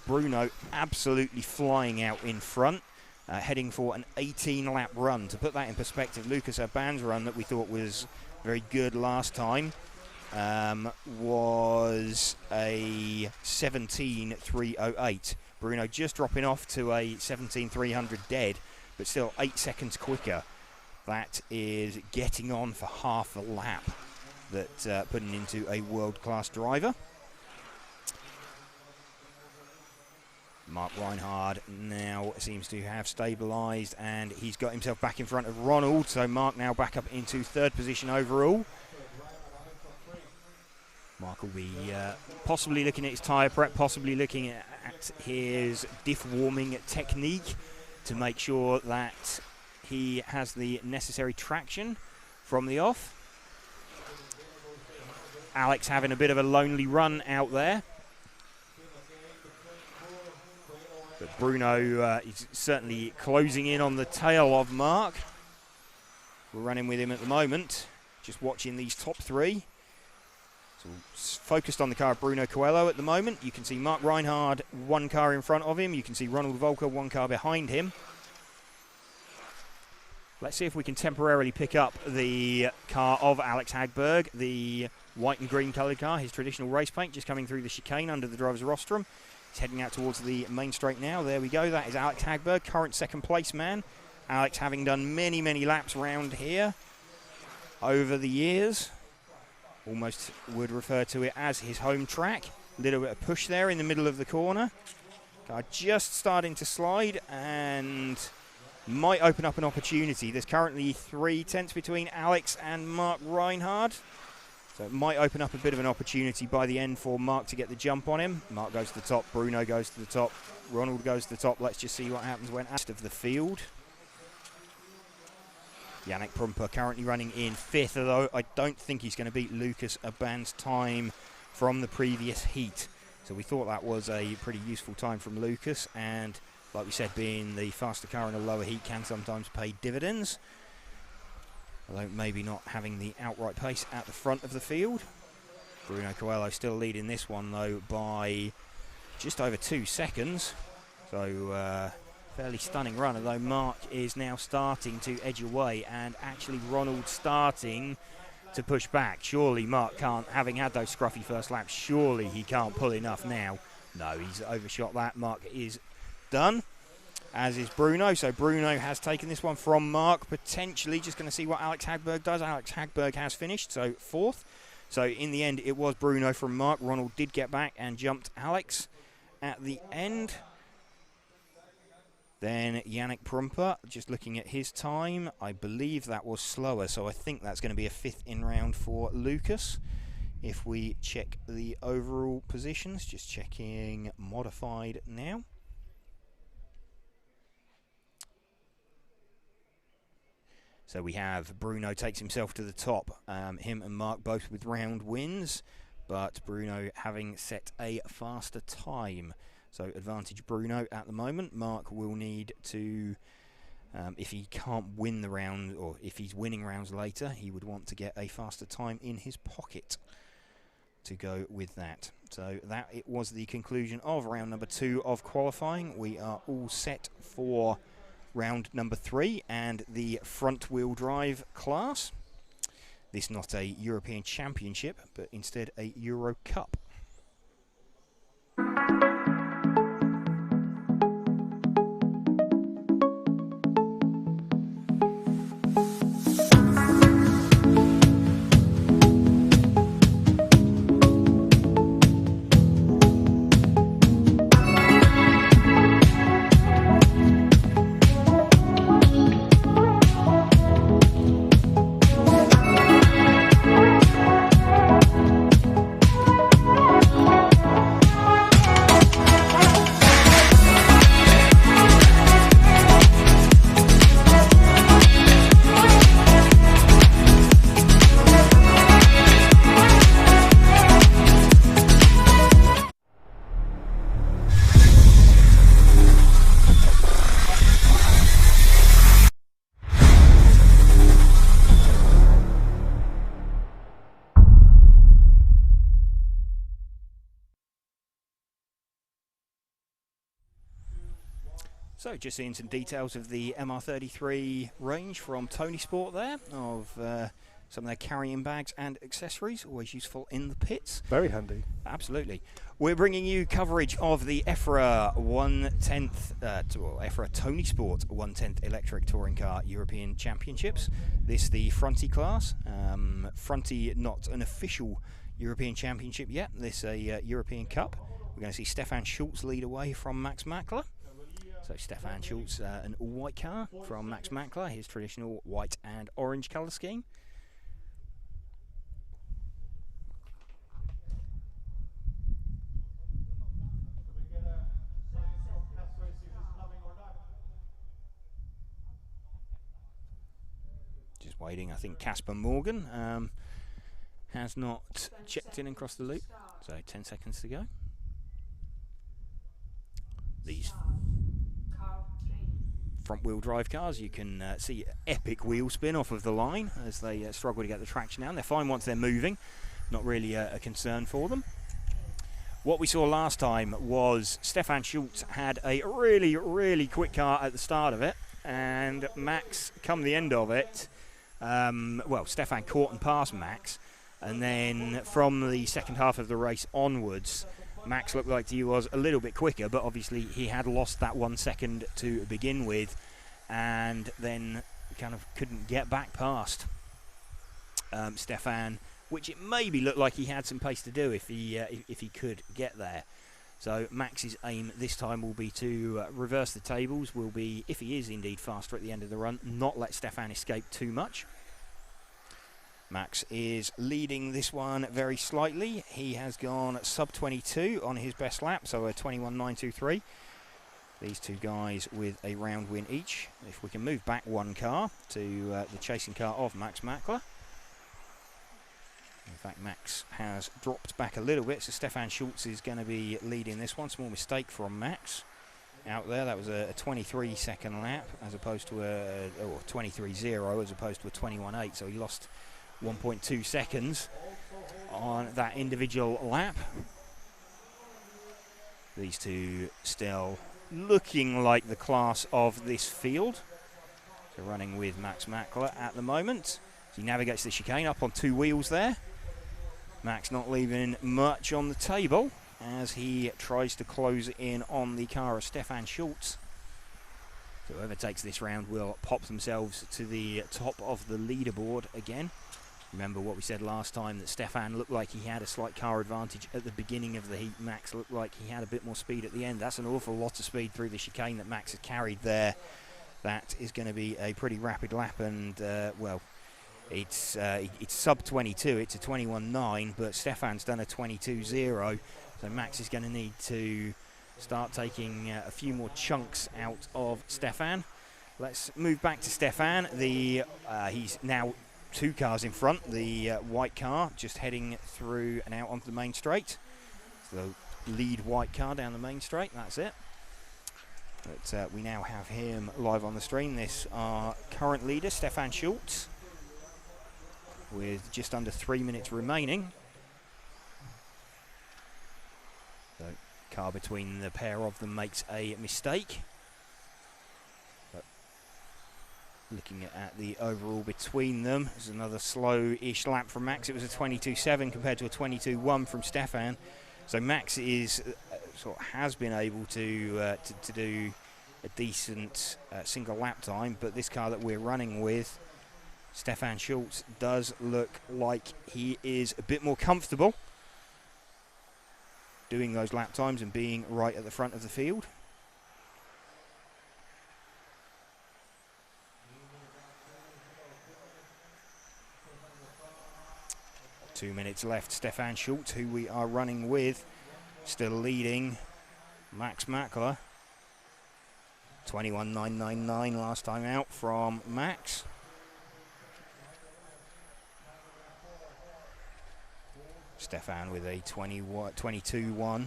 Bruno absolutely flying out in front, heading for an 18-lap run. To put that in perspective, Lucas Urban's run that we thought was very good last time was a 17.308. Bruno just dropping off to a 17.300 dead, but still 8 seconds quicker. That is getting on for half a lap, that putting into a world-class driver. Mark Reinhard now seems to have stabilised, and he's got himself back in front of Ronald, so Mark now back up into 3rd position overall. Mark will be possibly looking at his tyre prep, possibly looking at his diff warming technique to make sure that he has the necessary traction from the off. Alex having a bit of a lonely run out there. But Bruno is certainly closing in on the tail of Mark. We're running with him at the moment, just watching these top 3. So focused on the car of Bruno Coelho at the moment. You can see Mark Reinhard 1 car in front of him. You can see Ronald Volker 1 car behind him. Let's see if we can temporarily pick up the car of Alex Hagberg, the white and green coloured car, his traditional race paint, just coming through the chicane under the driver's rostrum. He's heading out towards the main straight now. There we go. That is Alex Hagberg, current 2nd place man. Alex having done many, many laps round here over the years. Almost would refer to it as his home track. A little bit of push there in the middle of the corner. Car just starting to slide and might open up an opportunity. There's currently 3 tenths between Alex and Mark Reinhard. So it might open up a bit of an opportunity by the end for Mark to get the jump on him. Mark goes to the top, Bruno goes to the top, Ronald goes to the top. Let's just see what happens when out of the field. Yannick Prumper currently running in 5th, although I don't think he's going to beat Lucas Urban's time from the previous heat. So we thought that was a pretty useful time from Lucas, and like we said, being the faster car in a lower heat can sometimes pay dividends. Although maybe not having the outright pace at the front of the field. Bruno Coelho still leading this one though by just over 2 seconds. So fairly stunning run, although Mark is now starting to edge away, and actually Ronald starting to push back. Surely Mark can't, having had those scruffy first laps, surely he can't pull enough now. No, he's overshot that. Mark is done, as is Bruno. So Bruno has taken this one from Mark, potentially. Just going to see what Alex Hagberg does. Alex Hagberg has finished, so 4th. So in the end, it was Bruno from Mark. Ronald did get back and jumped Alex at the end. Then Yannick Prumper, just looking at his time, I believe that was slower, so I think that's going to be a 5th in round for Lucas. If we check the overall positions, just checking modified now. So we have Bruno takes himself to the top, him and Mark both with round wins, but Bruno having set a faster time. So advantage Bruno at the moment. Mark will need to, if he can't win the round, or if he's winning rounds later, he would want to get a faster time in his pocket to go with that. So that it was the conclusion of round number 2 of qualifying. We are all set for round number 3 and the front wheel drive class. This not a European Championship, but instead a Euro Cup. So just seeing some details of the MR33 range from Tony Sport there, of some of their carrying bags and accessories, always useful in the pits. Very handy. Absolutely. We're bringing you coverage of the EFRA 1/10, EFRA Tony Sport 1/10 Electric Touring Car European Championships. This the Fronty class. Fronty not an official European Championship yet. This a European Cup. We're going to see Stefan Schultz lead away from Max Mackler. So Stefan Schultz, an all-white car from Max Mackler, his traditional white and orange colour scheme. Just waiting, I think Casper Morgan has not checked in and crossed the loop. So 10 seconds to go. These front-wheel drive cars, you can see epic wheel spin off of the line as they struggle to get the traction down. They're fine once they're moving, not really a concern for them. What we saw last time was Stefan Schultz had a really, really quick car at the start of it, and Max, come the end of it, well, Stefan caught and passed Max, and then from the second half of the race onwards, Max looked like he was a little bit quicker, but obviously he had lost that 1 second to begin with, and then kind of couldn't get back past Stefan, which it maybe looked like he had some pace to do if he could get there. So Max's aim this time will be to reverse the tables, will be, if he is indeed faster at the end of the run, not let Stefan escape too much. Max is leading this one very slightly. He has gone sub 22 on his best lap, so a 21.923. These two guys with a round win each. If we can move back one car to the chasing car of Max Mackler. In fact, Max has dropped back a little bit, so Stefan Schultz is going to be leading this one. Small mistake from Max out there. That was a 23-second lap as opposed to a 23.0 as opposed to a 21.8, so he lost 1.2 seconds on that individual lap. These two still looking like the class of this field. So running with Max Mackler at the moment. He navigates the chicane up on two wheels there. Max not leaving much on the table as he tries to close in on the car of Stefan Schultz. So whoever takes this round will pop themselves to the top of the leaderboard again. Remember what we said last time, that Stefan looked like he had a slight car advantage at the beginning of the heat. Max looked like he had a bit more speed at the end. That's an awful lot of speed through the chicane that Max has carried there. That is going to be a pretty rapid lap, and well, it's sub 22. It's a 21.9, but Stefan's done a 22.0, so Max is going to need to start taking a few more chunks out of Stefan. Let's move back to Stefan. He's now two cars in front, the white car just heading through and out onto the main straight. So lead white car down the main straight, that's it. But we now have him live on the stream. This our current leader, Stefan Schultz, with just under 3 minutes remaining. So car between the pair of them makes a mistake. But Looking at the overall between them, there's another slow-ish lap from Max. It was a 22.7 compared to a 22.1 from Stefan. So Max is has been able to do a decent single lap time, but this car that we're running with, Stefan Schultz, does look like he is a bit more comfortable doing those lap times and being right at the front of the field. Two minutes left. Stefan Schultz, who we are running with, still leading Max Mackler. 21.999 last time out from Max. Stefan with a 22.1.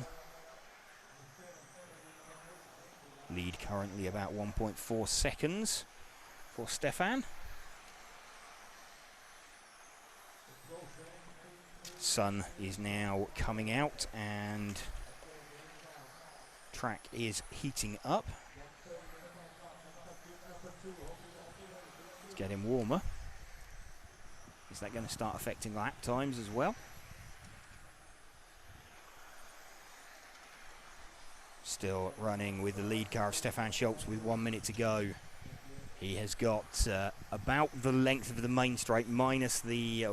Lead currently about 1.4 seconds for Stefan. Sun is now coming out and track is heating up. It's getting warmer. Is that going to start affecting lap times as well? Still running with the lead car of Stefan Schultz with 1 minute to go. He has got about the length of the main straight minus the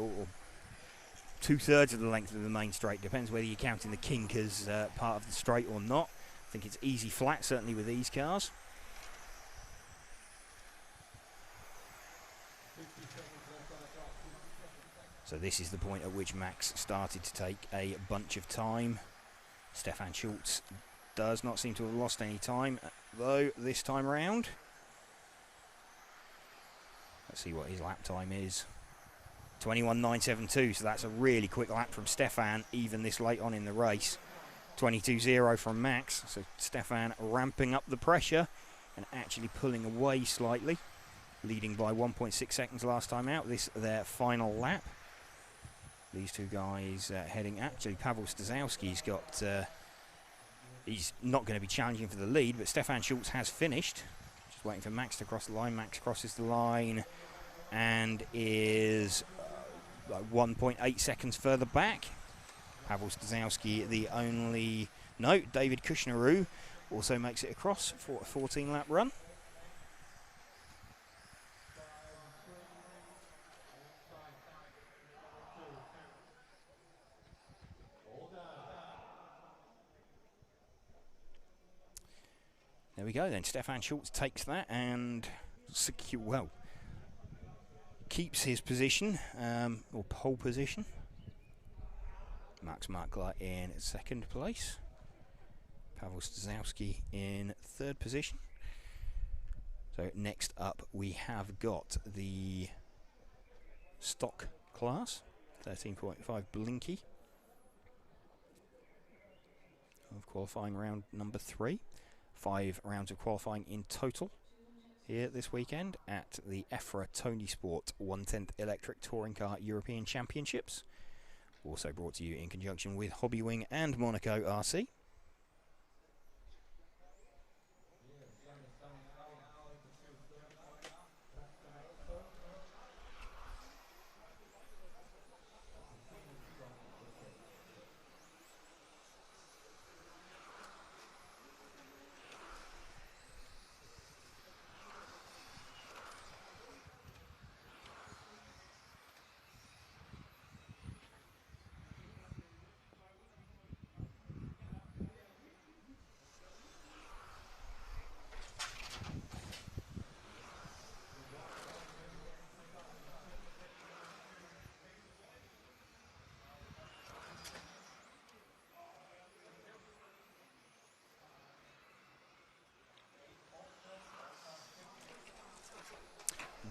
two-thirds of the length of the main straight. Depends whether you're counting the kink as part of the straight or not. I think it's easy flat, certainly with these cars. So this is the point at which Max started to take a bunch of time. Stefan Schultz does not seem to have lost any time, though, this time around. Let's see what his lap time is. 21.972, so that's a really quick lap from Stefan, even this late on in the race. 22.0 from Max, so Stefan ramping up the pressure and actually pulling away slightly, leading by 1.6 seconds last time out. This their final lap. These two guys heading, actually Pavel Stasowski's got, he's not going to be challenging for the lead, but Stefan Schultz has finished. Just waiting for Max to cross the line. Max crosses the line and is 1.8 seconds further back. Pavel Stasowski, the only... No, David Kushneroo also makes it across for a 14-lap run. There we go then. Stefan Schultz takes that and keeps his position, or pole position. Max Mackler in second place. Pavel Stasowski in third position. So next up we have got the stock class, 13.5 Blinky of qualifying round number 3. 5 rounds of qualifying in total here this weekend at the EFRA Tony Sport 1/10 Electric Touring Car European Championships. Also brought to you in conjunction with Hobbywing and Monaco RC.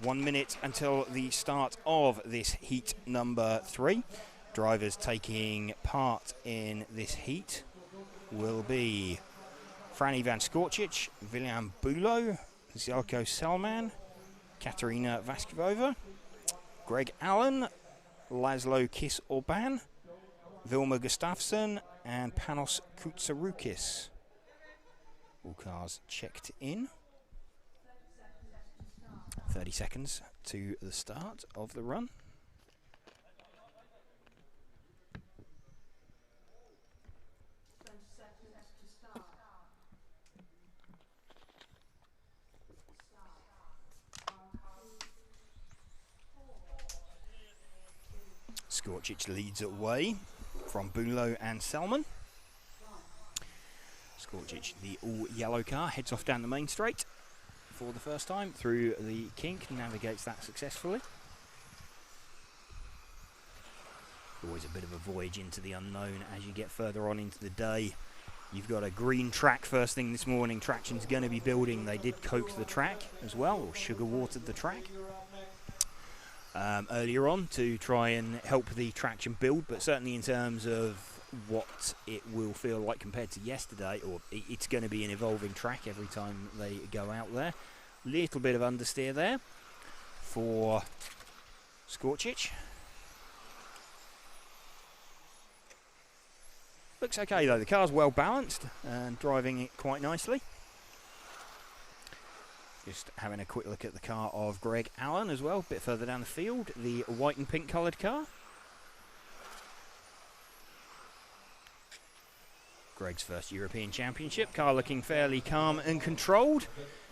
One minute until the start of this heat number 3. Drivers taking part in this heat will be Franny Van Skorčić, William Bulo, Zelko Selman, Katarina Vaskova, Greg Allen, Laszlo Kiss-Orban, Vilma Gustafsson and Panos Koutsaroukis. All cars checked in. 30 seconds to the start of the run. Skorcic leads away from Bulo and Selman. Skorcic, the all-yellow car, heads off down the main straight for the first time through the kink, navigates that successfully. Always a bit of a voyage into the unknown as you get further on into the day. You've got a green track first thing this morning. Traction's going to be building. They did coke the track as well, or sugar watered the track earlier on to try and help the traction build, but certainly in terms of what it will feel like compared to yesterday, or it's going to be an evolving track every time they go out there. Little bit of understeer there for Skorcic. Looks okay though, the car's well balanced and driving it quite nicely. Just having a quick look at the car of Greg Allen as well, a bit further down the field, the white and pink coloured car. Greg's first European Championship, car looking fairly calm and controlled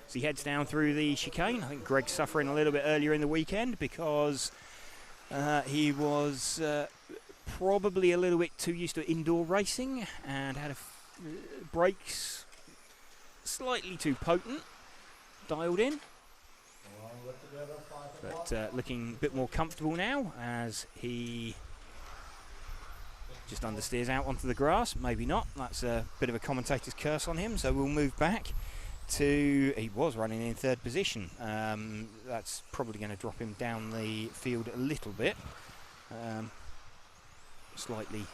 as he heads down through the chicane. I think Greg's suffering a little bit earlier in the weekend because he was probably a little bit too used to indoor racing and had brakes slightly too potent, dialed in. But looking a bit more comfortable now as he just understeers out onto the grass. Maybe not. That's a bit of a commentator's curse on him. So we'll move back to... He was running in third position. That's probably going to drop him down the field a little bit. Slightly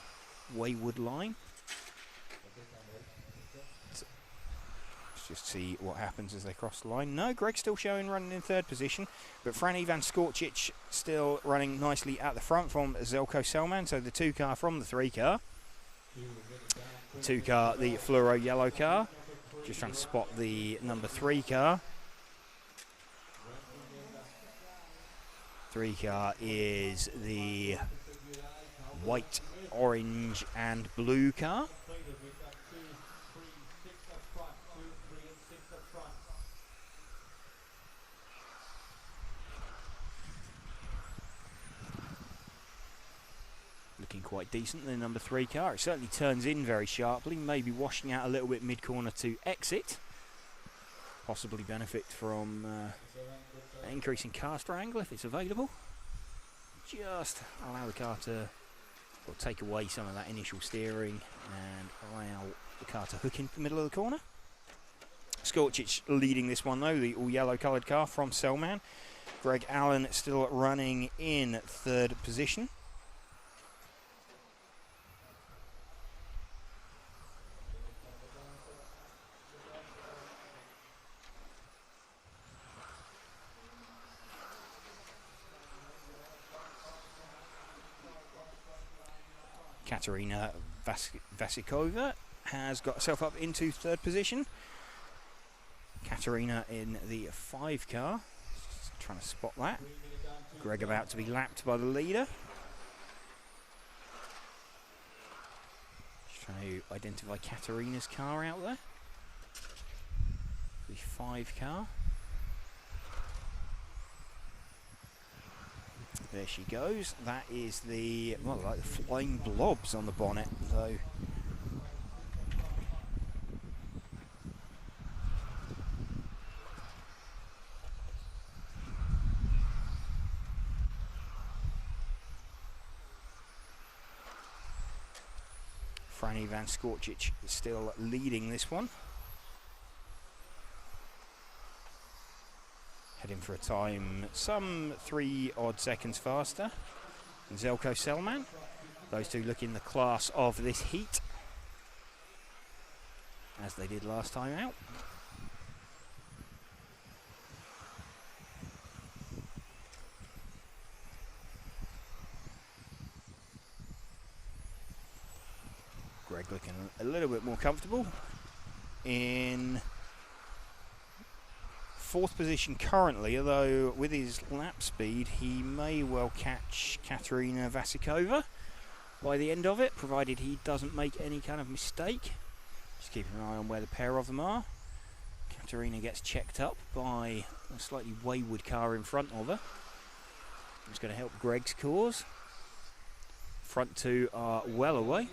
wayward line. Let's just see what happens as they cross the line. No, Greg's still showing running in third position, but Franny Van Skorcic still running nicely at the front from Zelko Selman, so the 2 car from the 3 car. 2 car, the fluoro yellow car. Just trying to spot the number 3 car. 3 car is the white, orange and blue car. Looking quite decent, the number 3 car. It certainly turns in very sharply, maybe washing out a little bit mid-corner to exit. Possibly benefit from an increase in car angle if it's available. Just allow the car to take away some of that initial steering and allow the car to hook into the middle of the corner. Skorcic leading this one though, the all-yellow coloured car from Selman. Greg Allen still running in third position. Katerina Vasikova has got herself up into third position. Katerina in the 5 car. Just trying to spot that. Greg about to be lapped by the leader. Just trying to identify Katerina's car out there. The 5 car. There she goes. That is the, well, like the flying blobs on the bonnet, though. Franny Van Skorcic is still leading this one. Heading for a time some 3 odd seconds faster than Zelko Selman. Those two look in the class of this heat, as they did last time out. Greg looking a little bit more comfortable in 4th position currently, although with his lap speed he may well catch Katerina Vasikova by the end of it, provided he doesn't make any kind of mistake. Just keeping an eye on where the pair of them are. Katerina gets checked up by a slightly wayward car in front of her. It's going to help Greg's cause. Front two are well away.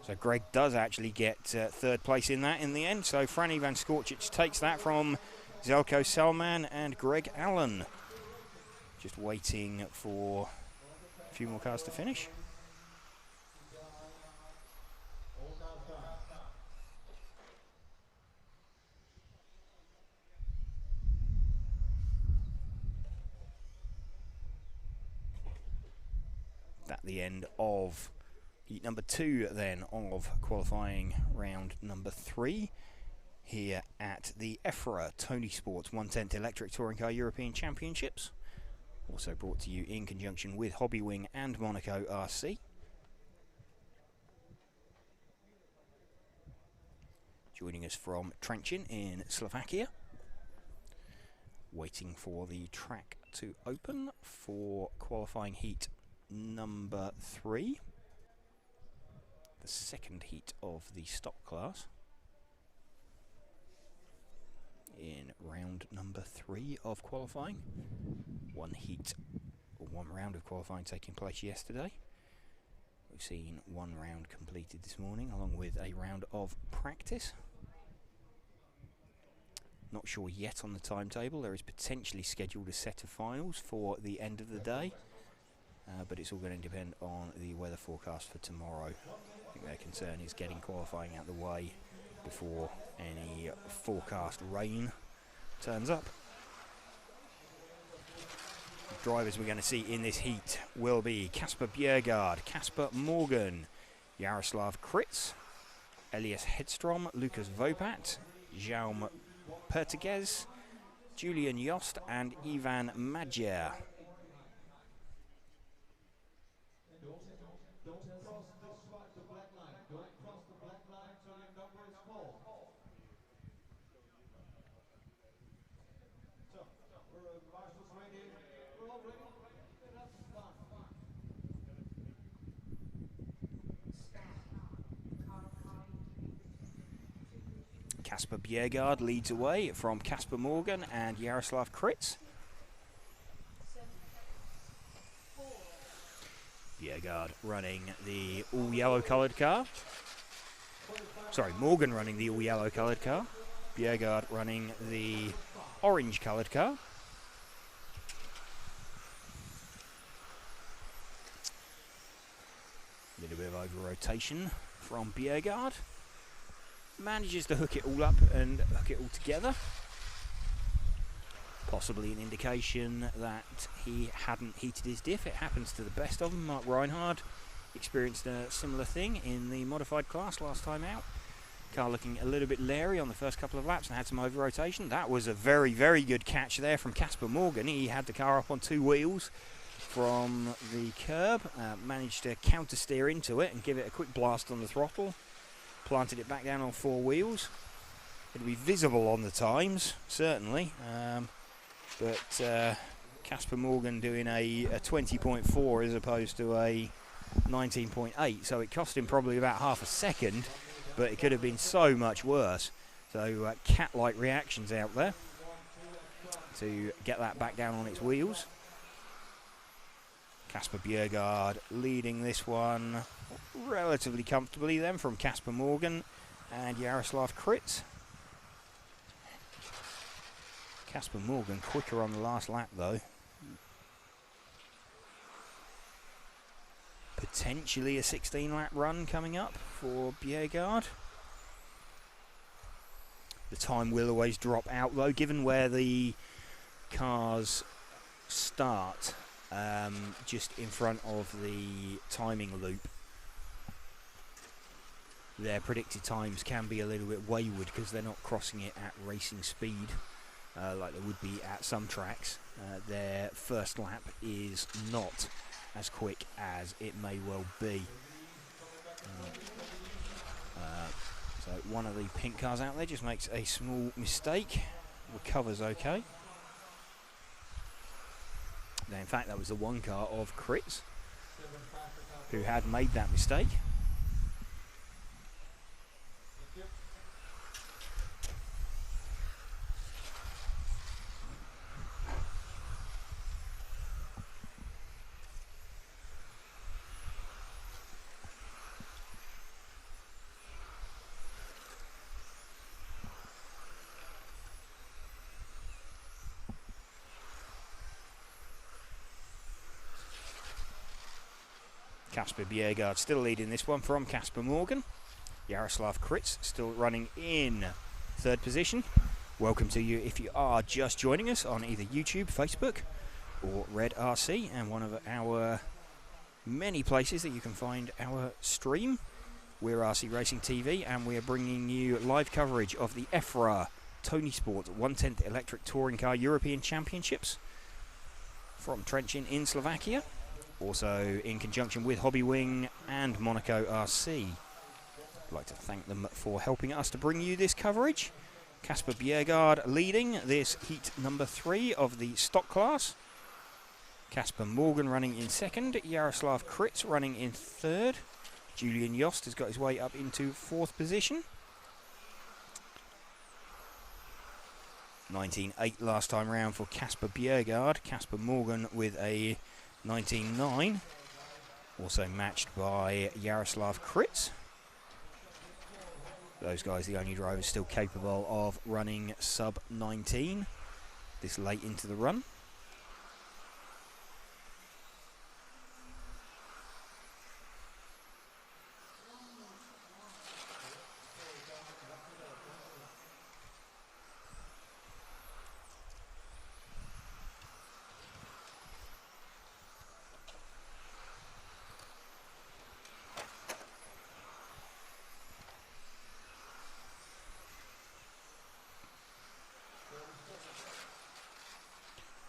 So Greg does actually get 3rd place in that in the end. So Franny Van Skorčić takes that from Zelko Selman and Greg Allen. Just waiting for a few more cars to finish. At the end of heat number 2 then of qualifying round number 3 here at the EFRA Tony Sports 1/10 Electric Touring Car European Championships, also brought to you in conjunction with Hobbywing and Monaco RC. Joining us from Trenčín in Slovakia, waiting for the track to open for qualifying heat number 3, the 2nd heat of the stock class in round number 3 of qualifying. One round of qualifying taking place yesterday. We've seen one round completed this morning along with a round of practice. Not sure yet on the timetable. There is potentially scheduled a set of finals for the end of the day. But it's all going to depend on the weather forecast for tomorrow. I think their concern is getting qualifying out of the way before any forecast rain turns up. The drivers we're going to see in this heat will be Kasper Bjerregaard, Kasper Morgan, Jaroslav Kritz, Elias Hedstrom, Lucas Vopat, Jaume Pertiguez, Julian Jost and Ivan Madjer. Kasper Bjerregaard leads away from Kasper Morgan and Jaroslav Kritz. Bjerregaard running the all-yellow coloured car. Sorry, Morgan running the all-yellow coloured car. Bjerregaard running the orange coloured car. A little bit of over-rotation from Bjerregaard. Manages to hook it all up and hook it all together. Possibly an indication that he hadn't heated his diff. It happens to the best of them. Mark Reinhard experienced a similar thing in the modified class last time out. Car looking a little bit leery on the first couple of laps and had some over-rotation. That was a very, very good catch there from Kasper Morgan. He had the car up on 2 wheels from the curb, managed to counter-steer into it and give it a quick blast on the throttle. Planted it back down on 4 wheels. It'll be visible on the times, certainly. But Kasper Morgan doing a 20.4 as opposed to a 19.8, so it cost him probably about half a second, but it could have been so much worse. So cat-like reactions out there to get that back down on its wheels. Kasper Bjerregaard leading this one relatively comfortably then from Kasper Morgan and Jaroslav Kritz. Kasper Morgan quicker on the last lap though. Potentially a 16-lap run coming up for Bjerregaard. The time will always drop out though, given where the cars start, just in front of the timing loop. Their predicted times can be a little bit wayward because they're not crossing it at racing speed like there would be at some tracks. Their first lap is not as quick as it may well be. So one of the pink cars out there just makes a small mistake, recovers okay. Now, in fact, that was the one car of Crits who had made that mistake. Casper Bjerregaard still leading this one from Casper Morgan. Jaroslav Krits still running in third position. Welcome to you if you are just joining us on either YouTube, Facebook or Red RC, and one of our many places that you can find our stream. We're RC Racing TV, and we're bringing you live coverage of the EFRA Tony Sport 1/10 Electric Touring Car European Championships from Trenčín in Slovakia. Also in conjunction with Hobbywing and Monaco RC. I'd like to thank them for helping us to bring you this coverage. Casper Bjerregaard leading this heat number 3 of the stock class. Casper Morgan running in second. Jaroslav Krits running in third. Julian Yost has got his way up into 4th position. 19.8 last time round for Casper Bjerregaard. Casper Morgan with a 19.9, also matched by Jaroslav Krits. Those guys the only drivers still capable of running sub 19 this late into the run.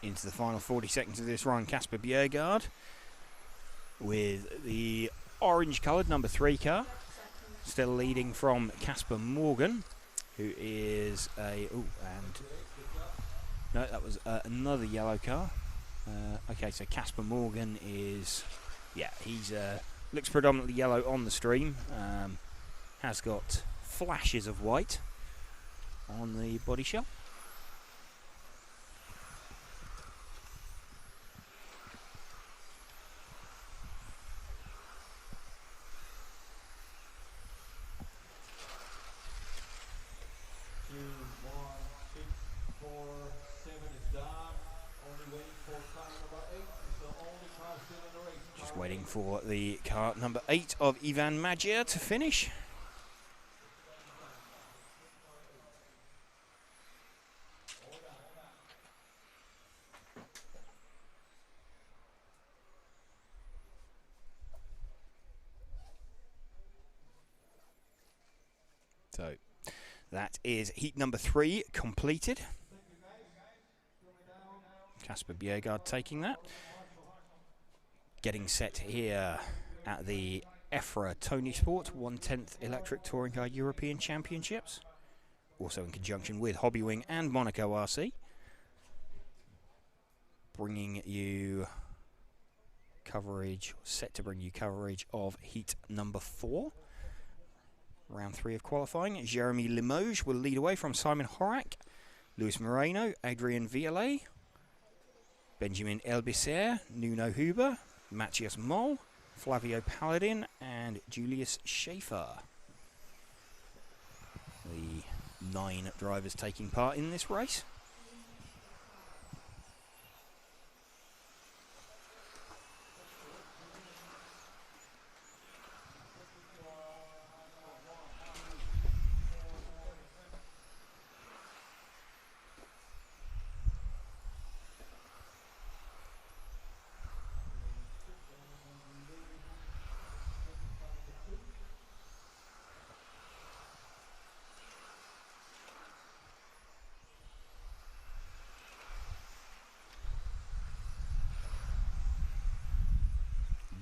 Into the final 40 seconds of this run, Casper Bjerregaard with the orange coloured number 3 car, still leading from Casper Morgan, who is a no, that was another yellow car. Okay, so Casper Morgan is, yeah, he's looks predominantly yellow on the stream, has got flashes of white on the body shell. Waiting for the car number 8 of Ivan Magyar to finish. So that is heat number 3 completed. Casper Bjerregaard taking that. Getting set here at the EFRA Tony Sport 1/10 Electric Touring Car European Championships, also in conjunction with Hobbywing and Monaco RC, bringing you coverage, set to bring you coverage of heat number 4, round 3 of qualifying. Jeremy Limoges will lead away from Simon Horak, Luis Moreno, Adrian Vialet, Benjamin Elbiser, Nuno Huber, Matthias Moll, Flavio Paladin and Julius Schaefer. The 9 drivers taking part in this race.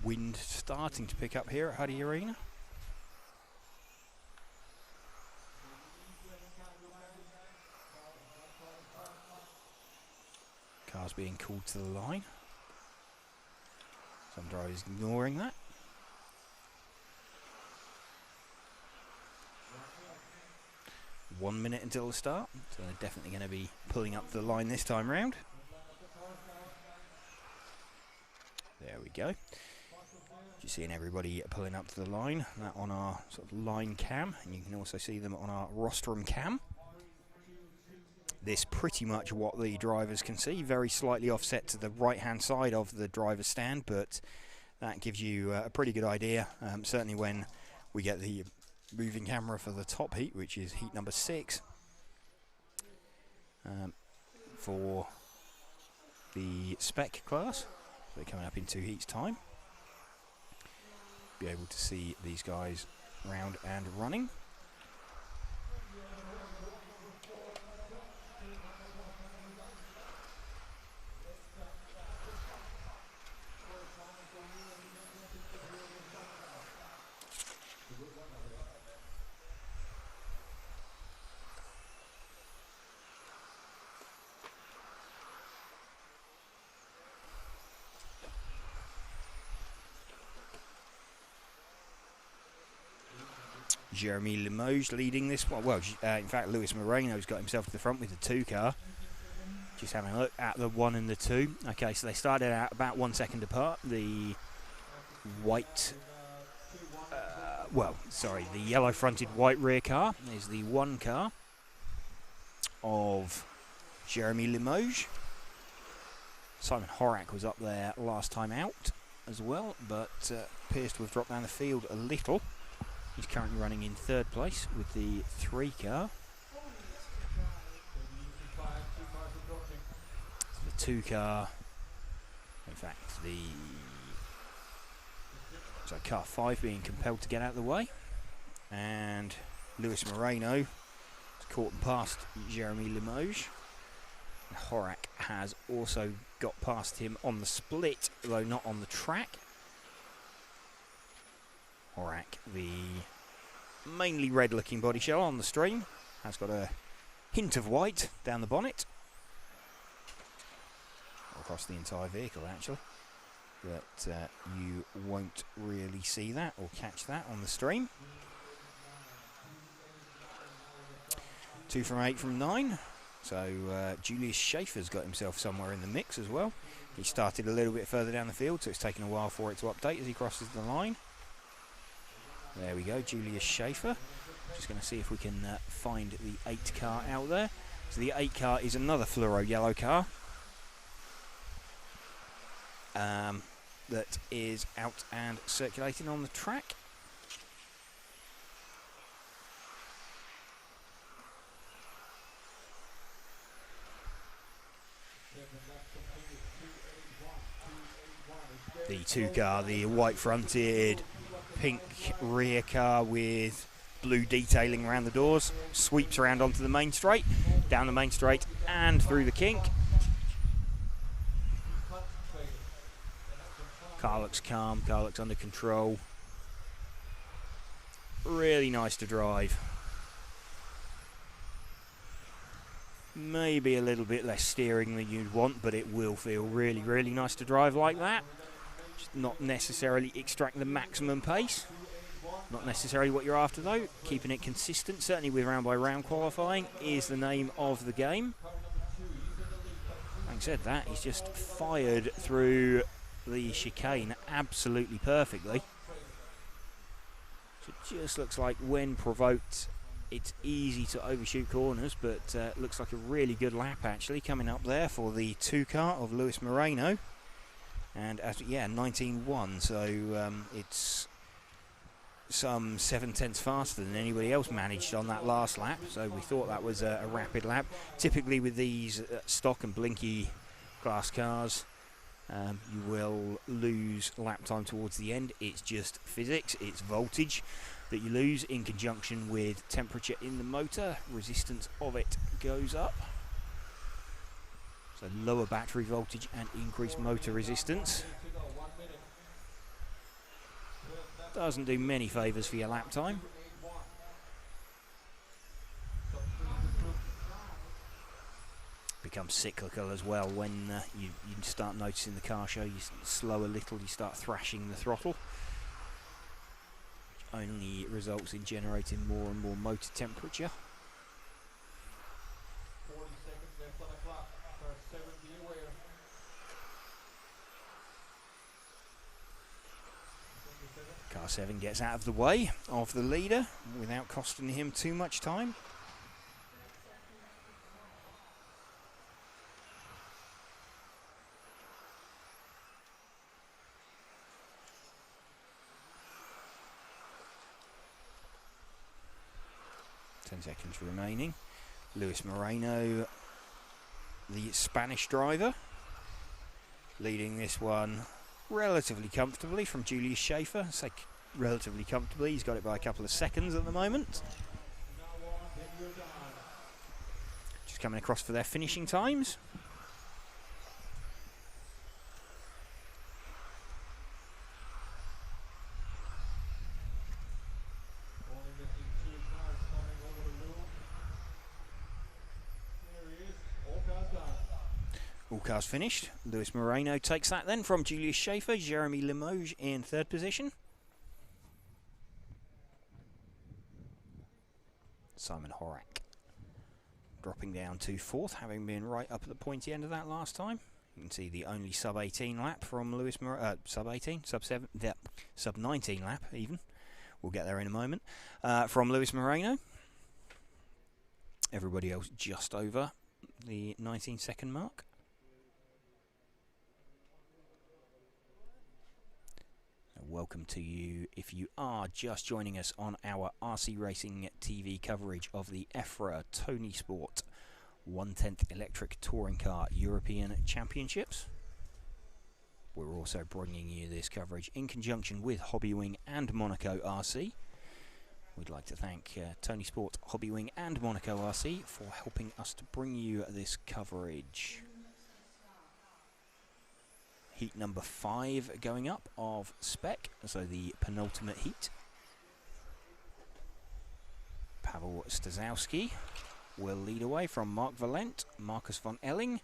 wind starting to pick up here at Huddy Arena. Cars being called to the line. Some drivers ignoring that. One minute until the start, so they're definitely going to be pulling up the line this time round. There we go. Just seeing everybody pulling up to the line. That on our sort of line cam, and you can also see them on our rostrum cam. This pretty much what the drivers can see, very slightly offset to the right-hand side of the driver's stand, but that gives you a pretty good idea. Certainly when we get the moving camera for the top heat, which is heat number 6, for the spec class. They're coming up in 2 heats time. Be able to see these guys round and running. Jeremy Limoges leading this one. Well, in fact, Lewis Moreno's got himself to the front with the 2 car. Just having a look at the 1 and the 2. Okay, so they started out about 1 second apart. The white, the yellow-fronted white rear car is the 1 car of Jeremy Limoges. Simon Horak was up there last time out as well, but appears to have dropped down the field a little. He's currently running in 3rd place with the 3 car. The 2 car, in fact, car 5 being compelled to get out of the way. And Lewis Moreno has caught and passed Jeremy Limoges. And Horak has also got past him on the split, though not on the track. Horak, the mainly red-looking body shell on the stream, has got a hint of white down the bonnet. Across the entire vehicle, actually. But you won't really see that or catch that on the stream. 2 from 8 from 9. So Julius Schaefer's got himself somewhere in the mix as well. He started a little bit further down the field, so it's taken a while for it to update as he crosses the line. There we go, Julius Schaefer. Just going to see if we can find the 8 car out there. So the 8 car is another fluoro yellow car that is out and circulating on the track. The 2 car, the white fronted pink rear car with blue detailing around the doors, sweeps around onto the main straight, down the main straight and through the kink. Car looks calm, car looks under control. Really nice to drive. Maybe a little bit less steering than you'd want, but it will feel really, really nice to drive like that. Just not necessarily extract the maximum pace. Not necessarily what you're after though. Keeping it consistent, certainly with round by round qualifying, is the name of the game. Having said that, he's just fired through the chicane absolutely perfectly. So it just looks like when provoked, it's easy to overshoot corners, but looks like a really good lap actually coming up there for the 2 car of Lewis Moreno. And 19.1, so it's some 7/10 faster than anybody else managed on that last lap. So we thought that was a rapid lap. Typically with these stock and blinky class cars, you will lose lap time towards the end. It's just physics, it's voltage that you lose in conjunction with temperature in the motor. Resistance of it goes up. So lower battery voltage and increased motor resistance. Doesn't do many favours for your lap time. Becomes cyclical as well when you start noticing the car show, you slow a little, you start thrashing the throttle, which only results in generating more and more motor temperature. 40 seconds left on the clock. Car 7, be aware. Car 7 gets out of the way of the leader without costing him too much time. Seconds remaining. Luis Moreno, the Spanish driver, leading this one relatively comfortably from Julius Schaefer. Say relatively comfortably, he's got it by a couple of seconds at the moment. Just coming across for their finishing times. All cars finished. Luis Moreno takes that then from Julius Schaefer. Jeremy Limoges in third position. Simon Horak dropping down to fourth, having been right up at the pointy end of that last time. You can see the only sub-18 lap from Luis Moreno. Sub-18? Sub-7? Yeah, sub-19 lap even. We'll get there in a moment. From Luis Moreno. Everybody else just over the 19-second mark. Welcome to you if you are just joining us on our RC Racing TV coverage of the EFRA Tony Sport 1/10 Electric Touring Car European Championships. We're also bringing you this coverage in conjunction with Hobbywing and Monaco RC. We'd like to thank Tony Sport, Hobbywing and Monaco RC for helping us to bring you this coverage. Heat number 5 going up of spec, so the penultimate heat. Pavel Stazowski will lead away from Mark Valent, Marcus von Elling,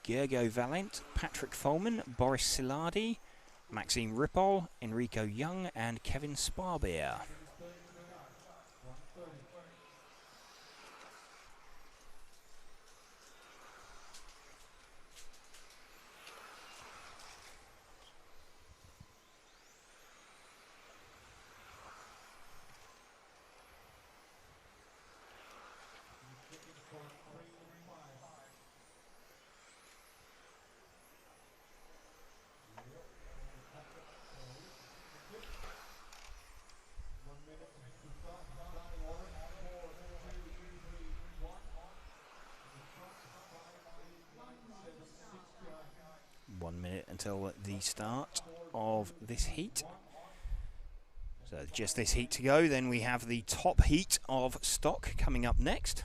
Gergo Valent, Patrick Folman, Boris Silardi, Maxime Ripoll, Enrico Young and Kevin Sparbeer. 1 minute until the start of this heat. So just this heat to go, then we have the top heat of stock coming up next.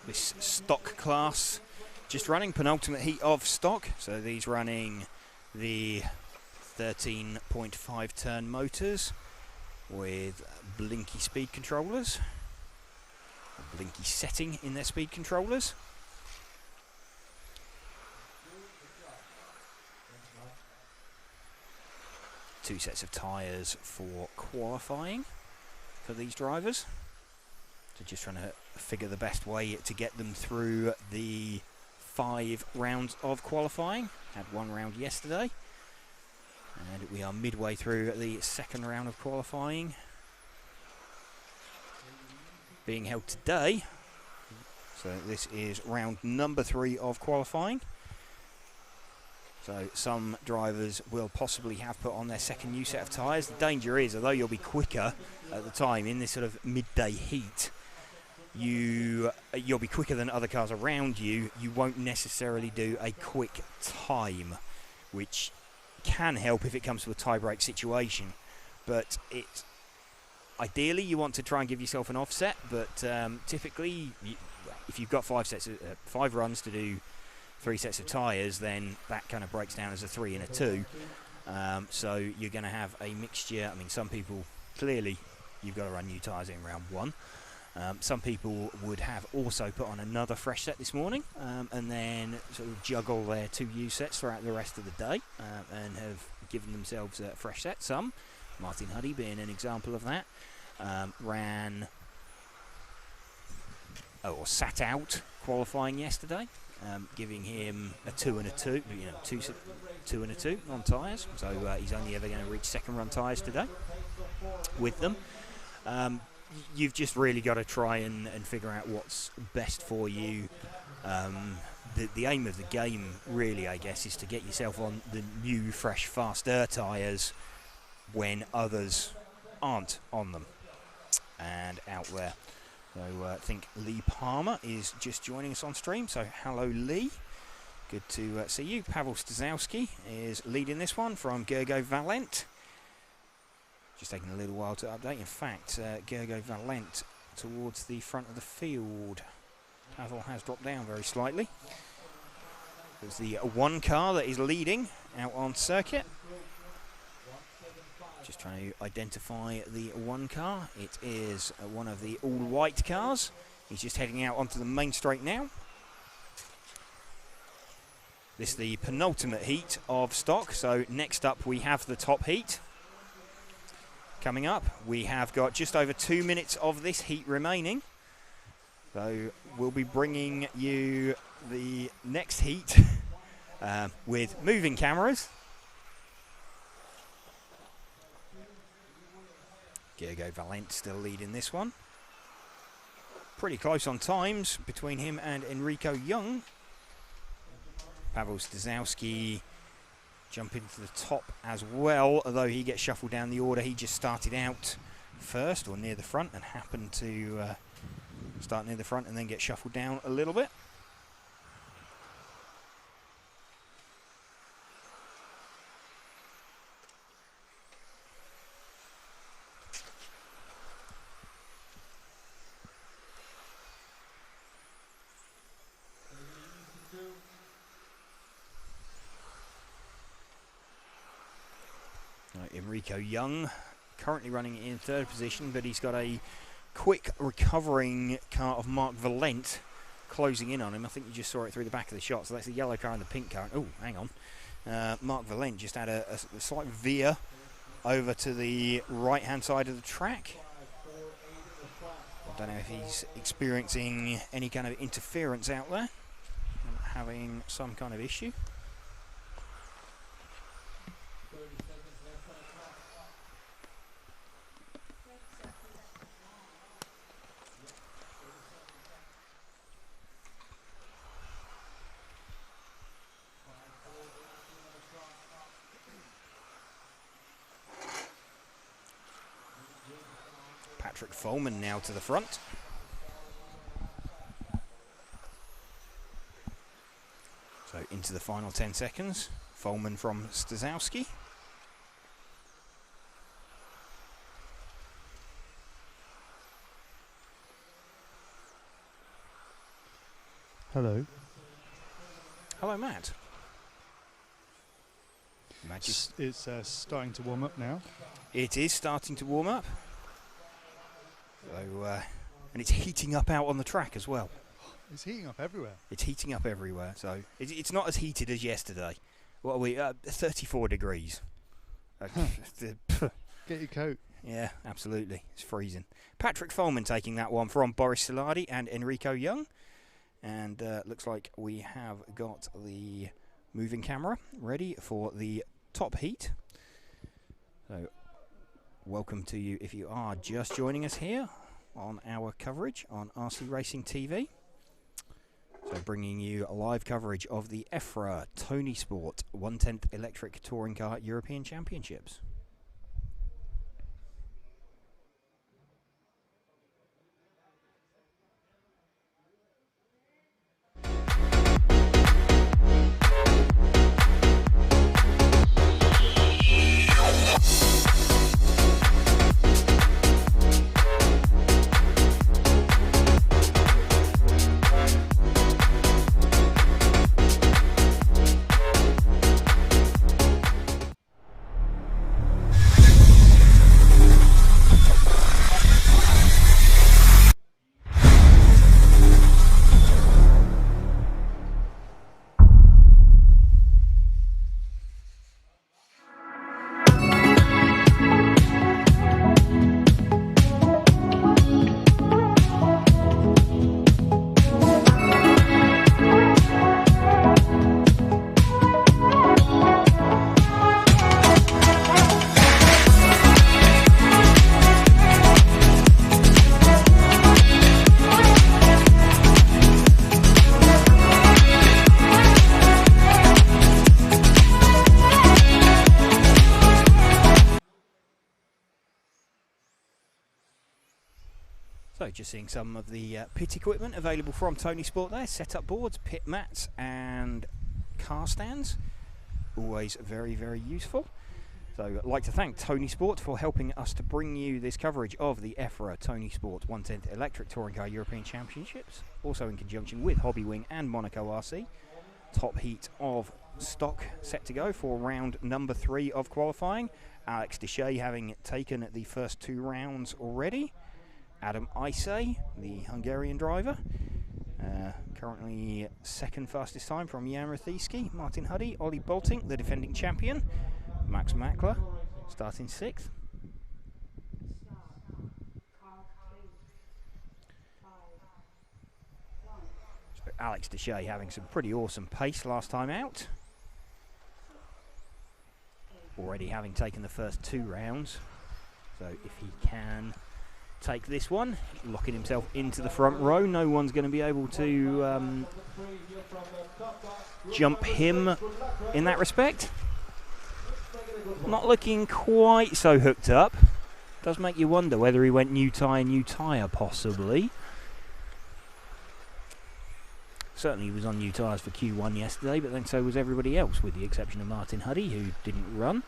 This stock class just running penultimate heat of stock, so these running the 13.5 turn motors with blinky speed controllers, a blinky setting in their speed controllers. Two sets of tyres for qualifying for these drivers. So just trying to figure the best way to get them through the 5 rounds of qualifying. Had 1 round yesterday, and we are midway through the 2nd round of qualifying being held today. So this is round number 3 of qualifying. So some drivers will possibly have put on their second new set of tyres. The danger is, although you'll be quicker at the time in this sort of midday heat, you'll be quicker than other cars around you. You won't necessarily do a quick time, which can help if it comes to a tie-break situation. But ideally you want to try and give yourself an offset, but typically if you've got 5 runs to do 3 sets of tyres, then that kind of breaks down as a 3 and a 2. So you're going to have a mixture. I mean, some people, clearly you've got to run new tyres in round 1. Some people would have also put on another fresh set this morning, and then sort of juggle their 2 used sets throughout the rest of the day, and have given themselves a fresh set. Some, Martin Huddy being an example of that, sat out qualifying yesterday, giving him a 2 and a 2, 2 and a 2 on tyres. So he's only ever going to reach second run tyres today with them. You've just really got to try and figure out what's best for you. The aim of the game, really, I guess, is to get yourself on the new, fresh, faster tyres when others aren't on them and out there. So I think Lee Palmer is just joining us on stream. So hello, Lee. Good to see you. Pavel Stazowski is leading this one from Gergo Valent. Just taking a little while to update. In fact, Gergo Valent towards the front of the field. Pavel has dropped down very slightly. There's the 1 car that is leading out on circuit. Just trying to identify the 1 car. It is one of the all-white cars. He's just heading out onto the main straight now. This is the penultimate heat of stock. So next up we have the top heat. Coming up, we have got just over 2 minutes of this heat remaining. So we'll be bringing you the next heat with moving cameras. Gergo Valent still leading this one. Pretty close on times between him and Enrico Young. Pavel Stazowski jumping to the top as well, although he gets shuffled down the order. He just started out first or near the front and happened to start near the front and then get shuffled down a little bit. Enrico Young currently running in 3rd position, but he's got a quick recovering car of Mark Valent closing in on him. I think you just saw it through the back of the shot. So that's the yellow car and the pink car. Oh, hang on. Mark Valent just had a slight veer over to the right-hand side of the track. I don't know if he's experiencing any kind of interference out there and having some kind of issue. Patrick Folman now to the front. So into the final 10 seconds. Folman from Stazowski. Hello. Hello, Matt. It's starting to warm up now. It is starting to warm up. So, and it's heating up out on the track as well. It's heating up everywhere. It's heating up everywhere. So it's not as heated as yesterday. What are we? 34 degrees. Get your coat. Yeah, absolutely. It's freezing. Patrick Folman taking that one from Boris Saladi and Enrico Young. And looks like we have got the moving camera ready for the top heat. So welcome to you if you are just joining us here on our coverage on RC Racing TV. So So bringing you a live coverage of the EFRA Tony Sport 1/10 Electric Touring Car European Championships. So just seeing some of the pit equipment available from Tony Sport there, setup boards, pit mats and car stands, always very, very useful. So I'd like to thank Tony Sport for helping us to bring you this coverage of the EFRA Tony Sport 1/10 Electric Touring Car European Championships, also in conjunction with Hobby Wing and Monaco RC. Top heat of stock set to go for round number 3 of qualifying. Alex Deshay having taken the first 2 rounds already. Adam Isay, the Hungarian driver, currently second fastest time from Jan Rathieski. Martin Huddy, Ollie Bolting, the defending champion. Max Mackler starting 6th. So Alex Deshay having some pretty awesome pace last time out. Already having taken the first 2 rounds. So if he can take this one, locking himself into the front row, no one's going to be able to jump him in that respect. Not looking quite so hooked up. Does make you wonder whether he went new tyre possibly. Certainly he was on new tyres for Q1 yesterday, but then so was everybody else, with the exception of Martin Huddy, who didn't run.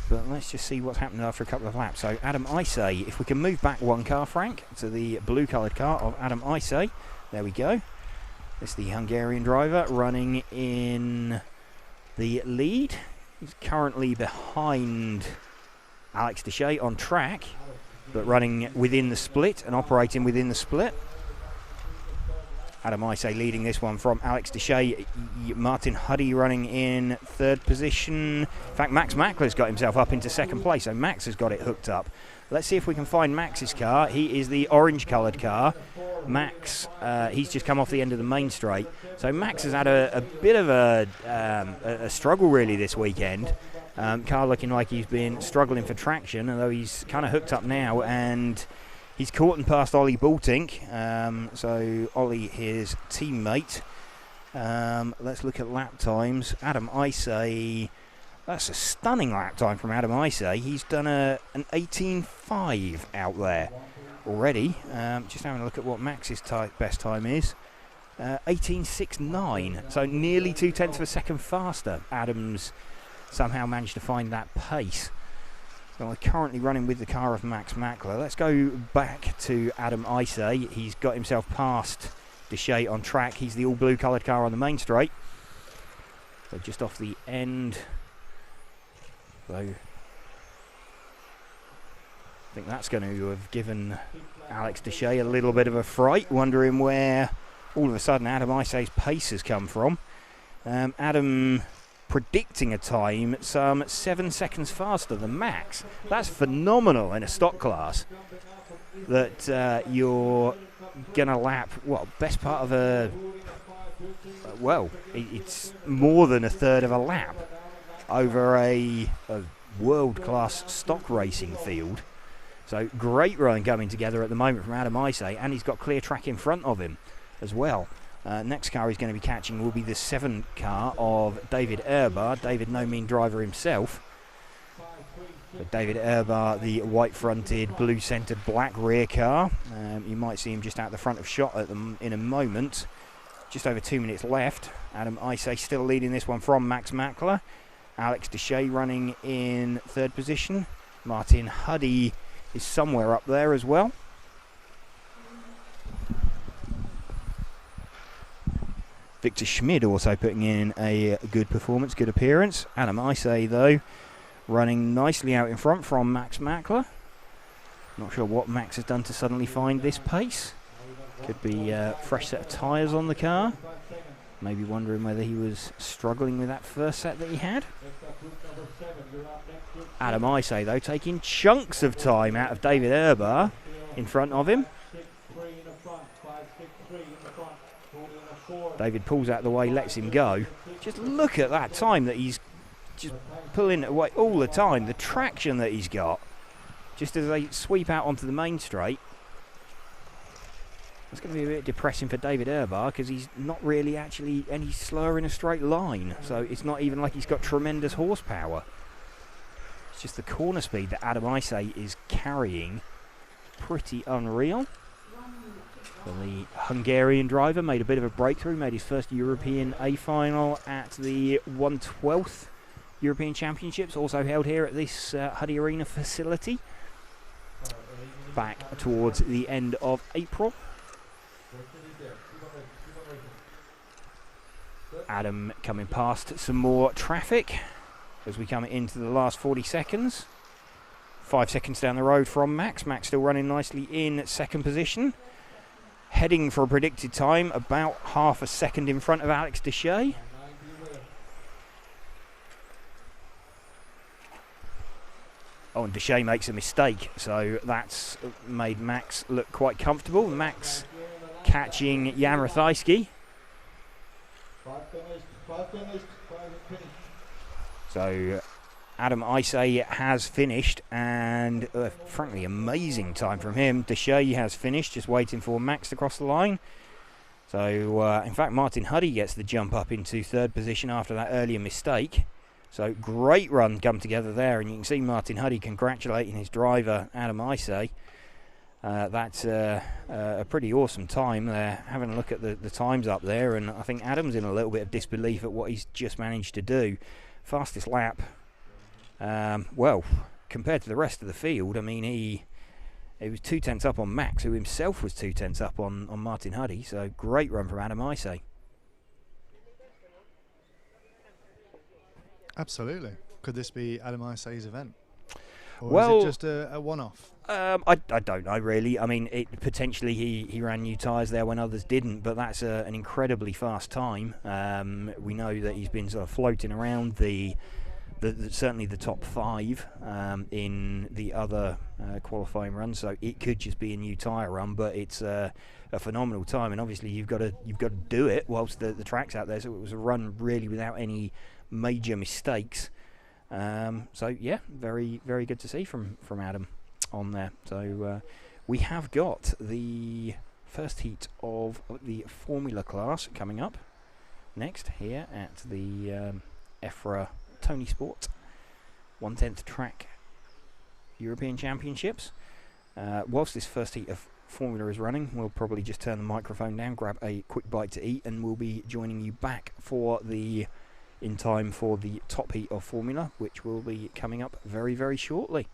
But let's just see what's happened after a couple of laps. So Adam Isay, if we can move back 1 car, Frank, to the blue coloured car of Adam Isay. There we go. This is the Hungarian driver running in the lead. He's currently behind Alex Deshay on track, but running within the split and operating within the split. Adam Isay leading this one from Alex Deshay. Martin Huddy running in 3rd position. In fact, Max Mackler's got himself up into 2nd place, so Max has got it hooked up. Let's see if we can find Max's car. He is the orange coloured car. Max, he's just come off the end of the main straight. So Max has had a bit of a struggle really this weekend. Car looking like he's been struggling for traction, although he's kind of hooked up now, and he's caught and passed Ollie Baltink. So Ollie, his teammate. Let's look at lap times. Adam Isay, that's a stunning lap time from Adam Isay. He's done an 18.5 out there already. Just having a look at what Max's best time is. 18.69, so nearly 0.2 of a second faster. Adam's somehow managed to find that pace. So we're currently running with the car of Max Mackler. Let's go back to Adam Isay. He's got himself past Deshay on track. He's the all blue coloured car on the main straight. So just off the end. So I think that's going to have given Alex Deshay a little bit of a fright, wondering where all of a sudden Adam Isay's pace has come from. Adam predicting a time some 7 seconds faster than Max. That's phenomenal in a stock class, that you're gonna lap, what, best part of a, well, it's more than a third of a lap over a world-class stock racing field. So great run coming together at the moment from Adam Isay, and he's got clear track in front of him as well. Next car he's going to be catching will be the 7 car of David Erbar. David, no mean driver himself. But David Erbar, the white-fronted, blue-centred, black rear car. You might see him just out the front of shot at them in a moment. Just over 2 minutes left. Adam Isay still leading this one from Max Mackler. Alex Deshay running in 3rd position. Martin Huddy is somewhere up there as well. Victor Schmid also putting in a good performance, good appearance. Adam Isay, though, running nicely out in front from Max Mackler. Not sure what Max has done to suddenly find this pace. Could be a fresh set of tyres on the car. Maybe wondering whether he was struggling with that first set that he had. Adam Isay, though, taking chunks of time out of David Erbar in front of him. David pulls out the way, lets him go. Just look at that time that he's just pulling it away all the time. The traction that he's got. Just as they sweep out onto the main straight. It's going to be a bit depressing for David Erbar because he's not really actually any slower in a straight line. So it's not even like he's got tremendous horsepower. It's just the corner speed that Adam Isay is carrying. Pretty unreal. And the Hungarian driver made a bit of a breakthrough, made his first European A final at the 1/12th European Championships, also held here at this Huddy Arena facility back towards the end of April. Adam coming past some more traffic as we come into the last 40 seconds. 5 seconds down the road from Max. Max still running nicely in 2nd position. Heading for a predicted time, about half a second in front of Alex Deshay. Oh, and Deshay makes a mistake, so that's made Max look quite comfortable. Max catching Jan Rathajski. So Adam Isay has finished, and frankly amazing time from him. Deshay has finished, just waiting for Max to cross the line. So in fact Martin Huddy gets the jump up into 3rd position after that earlier mistake. So great run come together there, and you can see Martin Huddy congratulating his driver Adam Isay. That's a pretty awesome time there. Having a look at the times up there, and I think Adam's in a little bit of disbelief at what he's just managed to do. Fastest lap. Well, compared to the rest of the field, I mean, he was 2 tenths up on Max, who himself was 2 tenths up on Martin Huddy. So great run from Adam Isay. Absolutely. Could this be Adam Isay's event? Or Well, is it just a one-off? I don't know really. I mean, potentially he ran new tyres there when others didn't, but that's an incredibly fast time. We know that he's been sort of floating around certainly the top 5 in the other qualifying runs, so it could just be a new tyre run, but it's a phenomenal time, and obviously you've got to do it whilst the track's out there. So it was a run really without any major mistakes. So yeah, very very good to see from Adam on there. So we have got the first heat of the Formula class coming up next here at the EFRA Tony Sport 1/10 track European Championships. Whilst this first heat of Formula is running, we'll probably just turn the microphone down, grab a quick bite to eat, and we'll be joining you back in time for the top heat of Formula, which will be coming up very very shortly.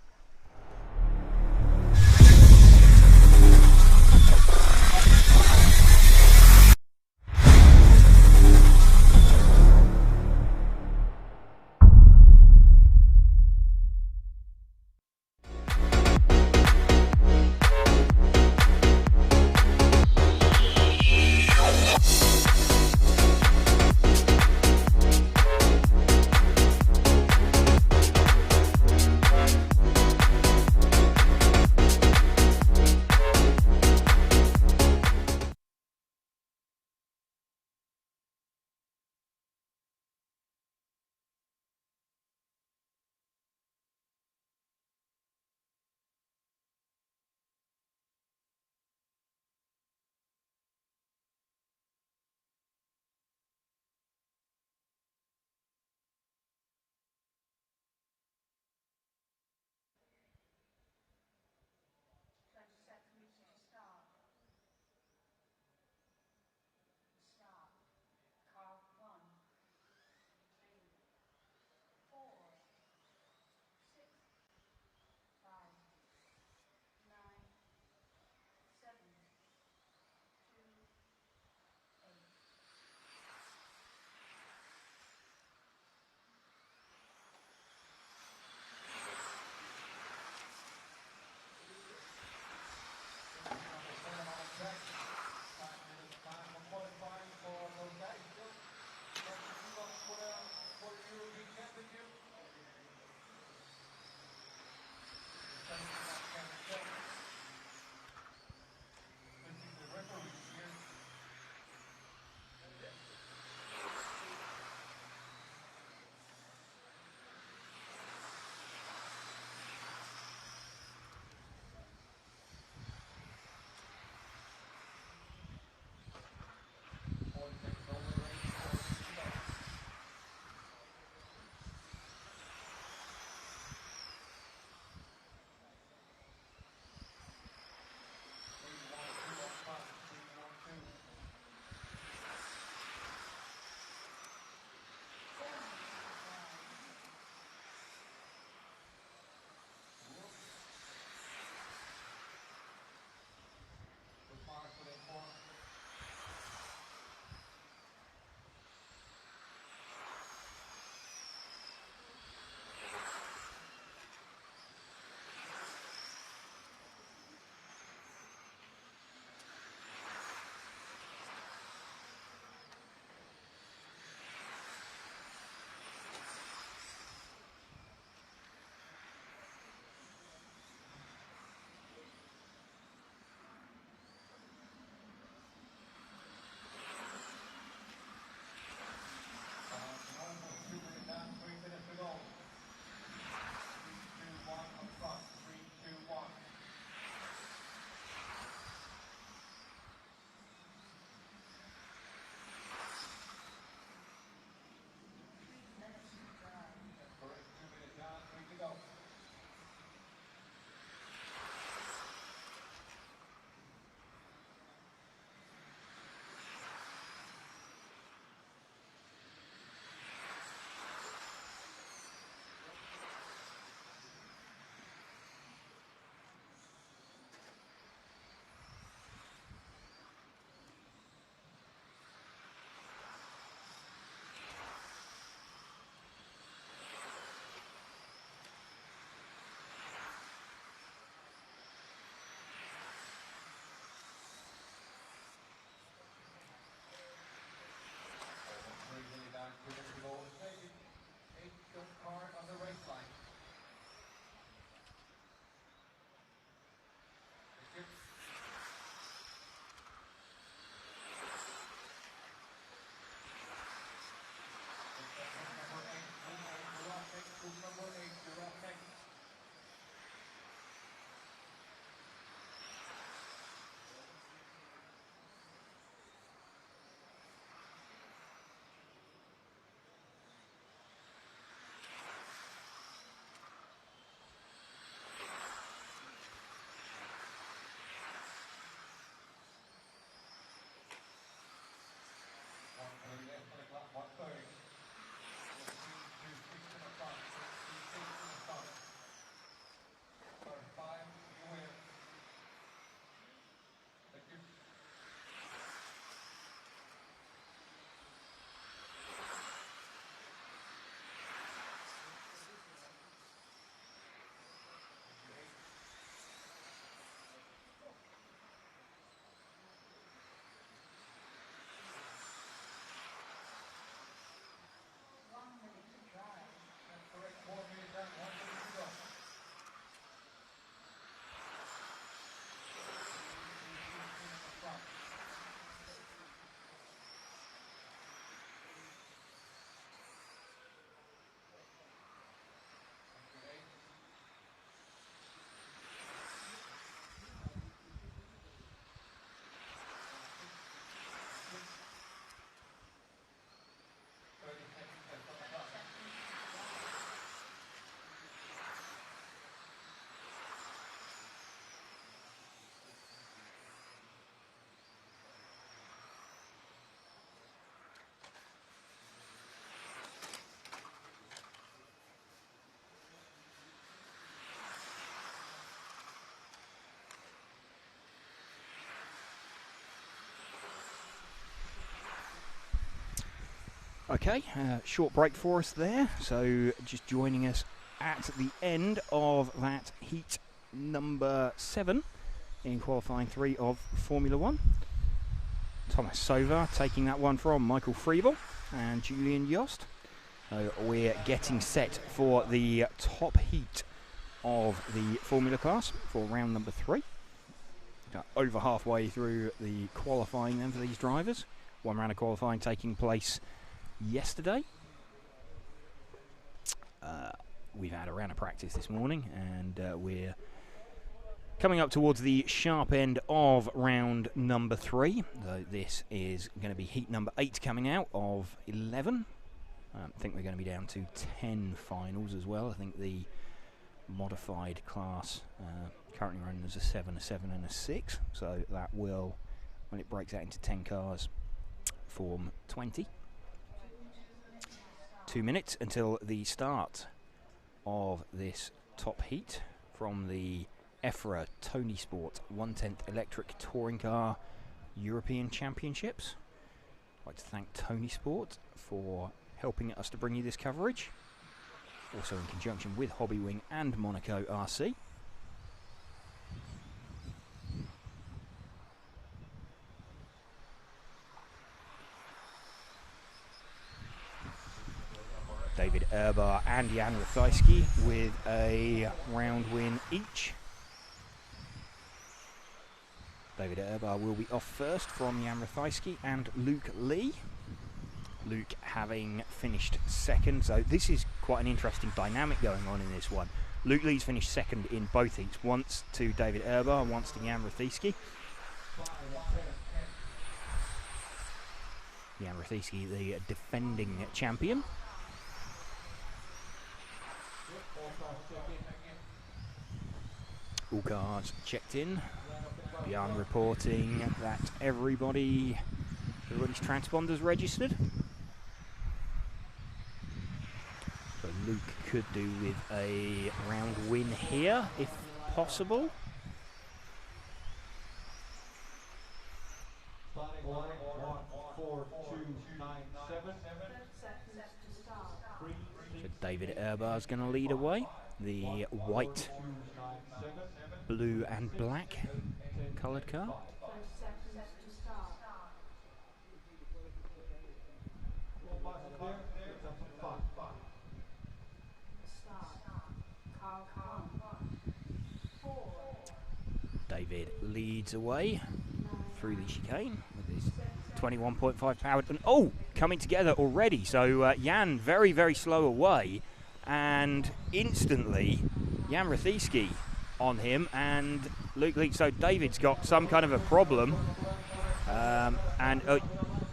Okay, short break for us there. So just joining us at the end of that heat number 7 in qualifying 3 of Formula 1. Thomas Sova taking that one from Michael Freebel and Julian Yost. So we're getting set for the top heat of the Formula class for round number 3. Over halfway through the qualifying then for these drivers. One round of qualifying taking place yesterday. We've had a round of practice this morning, and we're coming up towards the sharp end of round number 3. So this is going to be heat number 8 coming out of 11. I think we're going to be down to 10 finals as well. I think the modified class currently running as a 7, a 7 and a 6. So that will, when it breaks out into 10 cars, form 20. 2 minutes until the start of this top heat from the EFRA Tony Sport 1/10 Electric Touring Car European Championships. I'd like to thank Tony Sport for helping us to bring you this coverage, also in conjunction with Hobbywing and Monaco RC. David Erbar and Jan Rathajski with a round win each. David Erbar will be off first from Jan Rathajski and Luke Lee. Luke having finished second, so this is quite an interesting dynamic going on in this one. Luke Lee's finished second in both heats, once to David Erbar and once to Jan Rathajski. Jan Rathajski, the defending champion. All cars checked in. Jan reporting that everybody's transponders registered. So Luke could do with a round win here, if possible. So David Erbar is going to lead away. The white, blue and black coloured car. David leads away through the chicane with his 21.5 powered. And oh, coming together already. So Jan very, very slow away, and instantly Jan Rathajski on him and Luke Lee. So David's got some kind of a problem, and a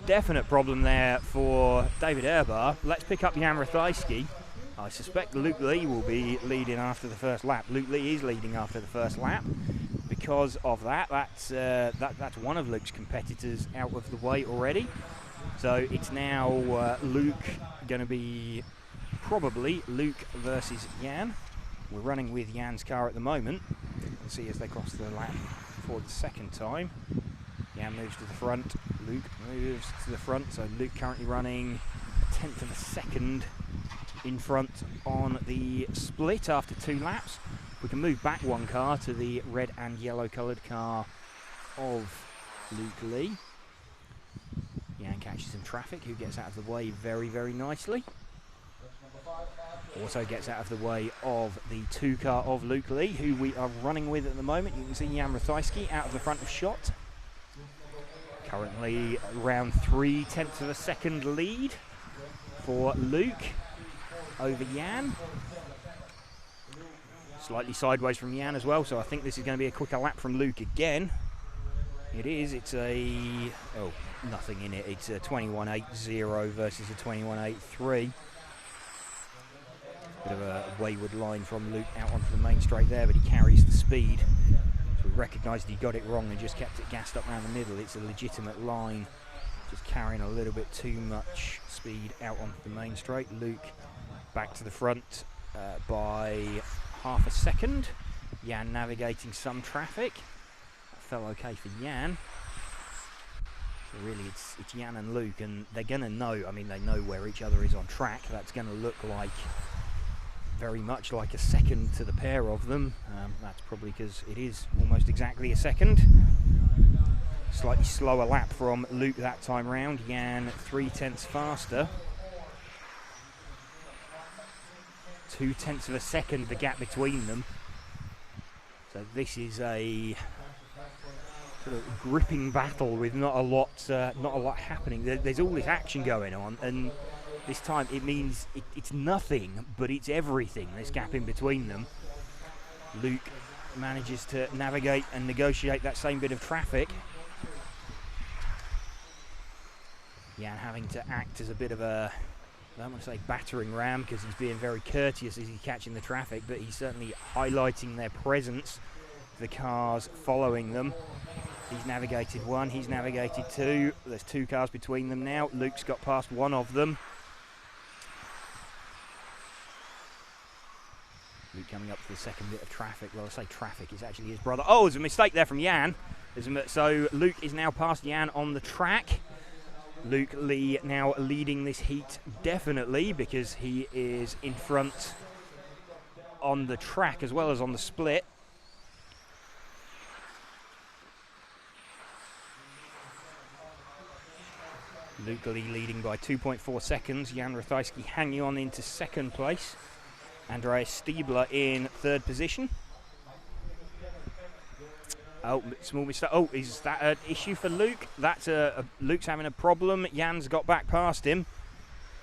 definite problem there for David Erbar. Let's pick up Jan Rathajski. I suspect Luke Lee will be leading after the first lap. Luke Lee is leading after the first lap. Because of that, that's one of Luke's competitors out of the way already. So it's now Luke going to be probably Luke versus Jan. We're running with Jan's car at the moment. Let's see as they cross the lap for the second time. Jan moves to the front, Luke moves to the front. So Luke currently running a tenth of a second in front on the split after 2 laps. We can move back one car to the red and yellow coloured car of Luke Lee. Jan catches some traffic, who gets out of the way very, very nicely. Also gets out of the way of the 2 car of Luke Lee, who we are running with at the moment. You can see Jan Rathajski out of the front of shot. Currently around 3/10 of a second lead for Luke over Jan. Slightly sideways from Jan as well, so I think this is going to be a quicker lap from Luke again. It is. It's a... oh, nothing in it. It's a 21.80 versus a 21.83. Bit of a wayward line from Luke out onto the main straight there, but he carries the speed. So we recognised he got it wrong and just kept it gassed up around the middle. It's a legitimate line, just carrying a little bit too much speed out onto the main straight. Luke back to the front by half a second. Jan navigating some traffic. That fell okay for Jan. So really it's Jan and Luke, and they're going to know, I mean, they know where each other is on track. That's going to look like very much like a second to the pair of them. That's probably because it is almost exactly a second. Slightly slower lap from Luke that time round. Jan 0.3 faster. 0.2 of a second the gap between them. So this is a sort of gripping battle with not a lot happening. There's all this action going on, and this time it means it's nothing, but it's everything, this gap in between them. Luke manages to navigate and negotiate that same bit of traffic. Jan having to act as a bit of a, I don't want to say battering ram, because he's being very courteous as he's catching the traffic, but he's certainly highlighting their presence, the cars following them. He's navigated one, he's navigated two. There's 2 cars between them now. Luke's got past one of them. Luke coming up to the second bit of traffic. Well, I say traffic, it's actually his brother. Oh, there's a mistake there from Jan. So Luke is now past Jan on the track. Luke Lee now leading this heat definitely, because he is in front on the track as well as on the split. Luke Lee leading by 2.4 seconds. Jan Ratajski hanging on into second place. Andreas Stiebler in third position. Oh, small mistake. Oh, is that an issue for Luke? That's Luke's having a problem. Jan's got back past him.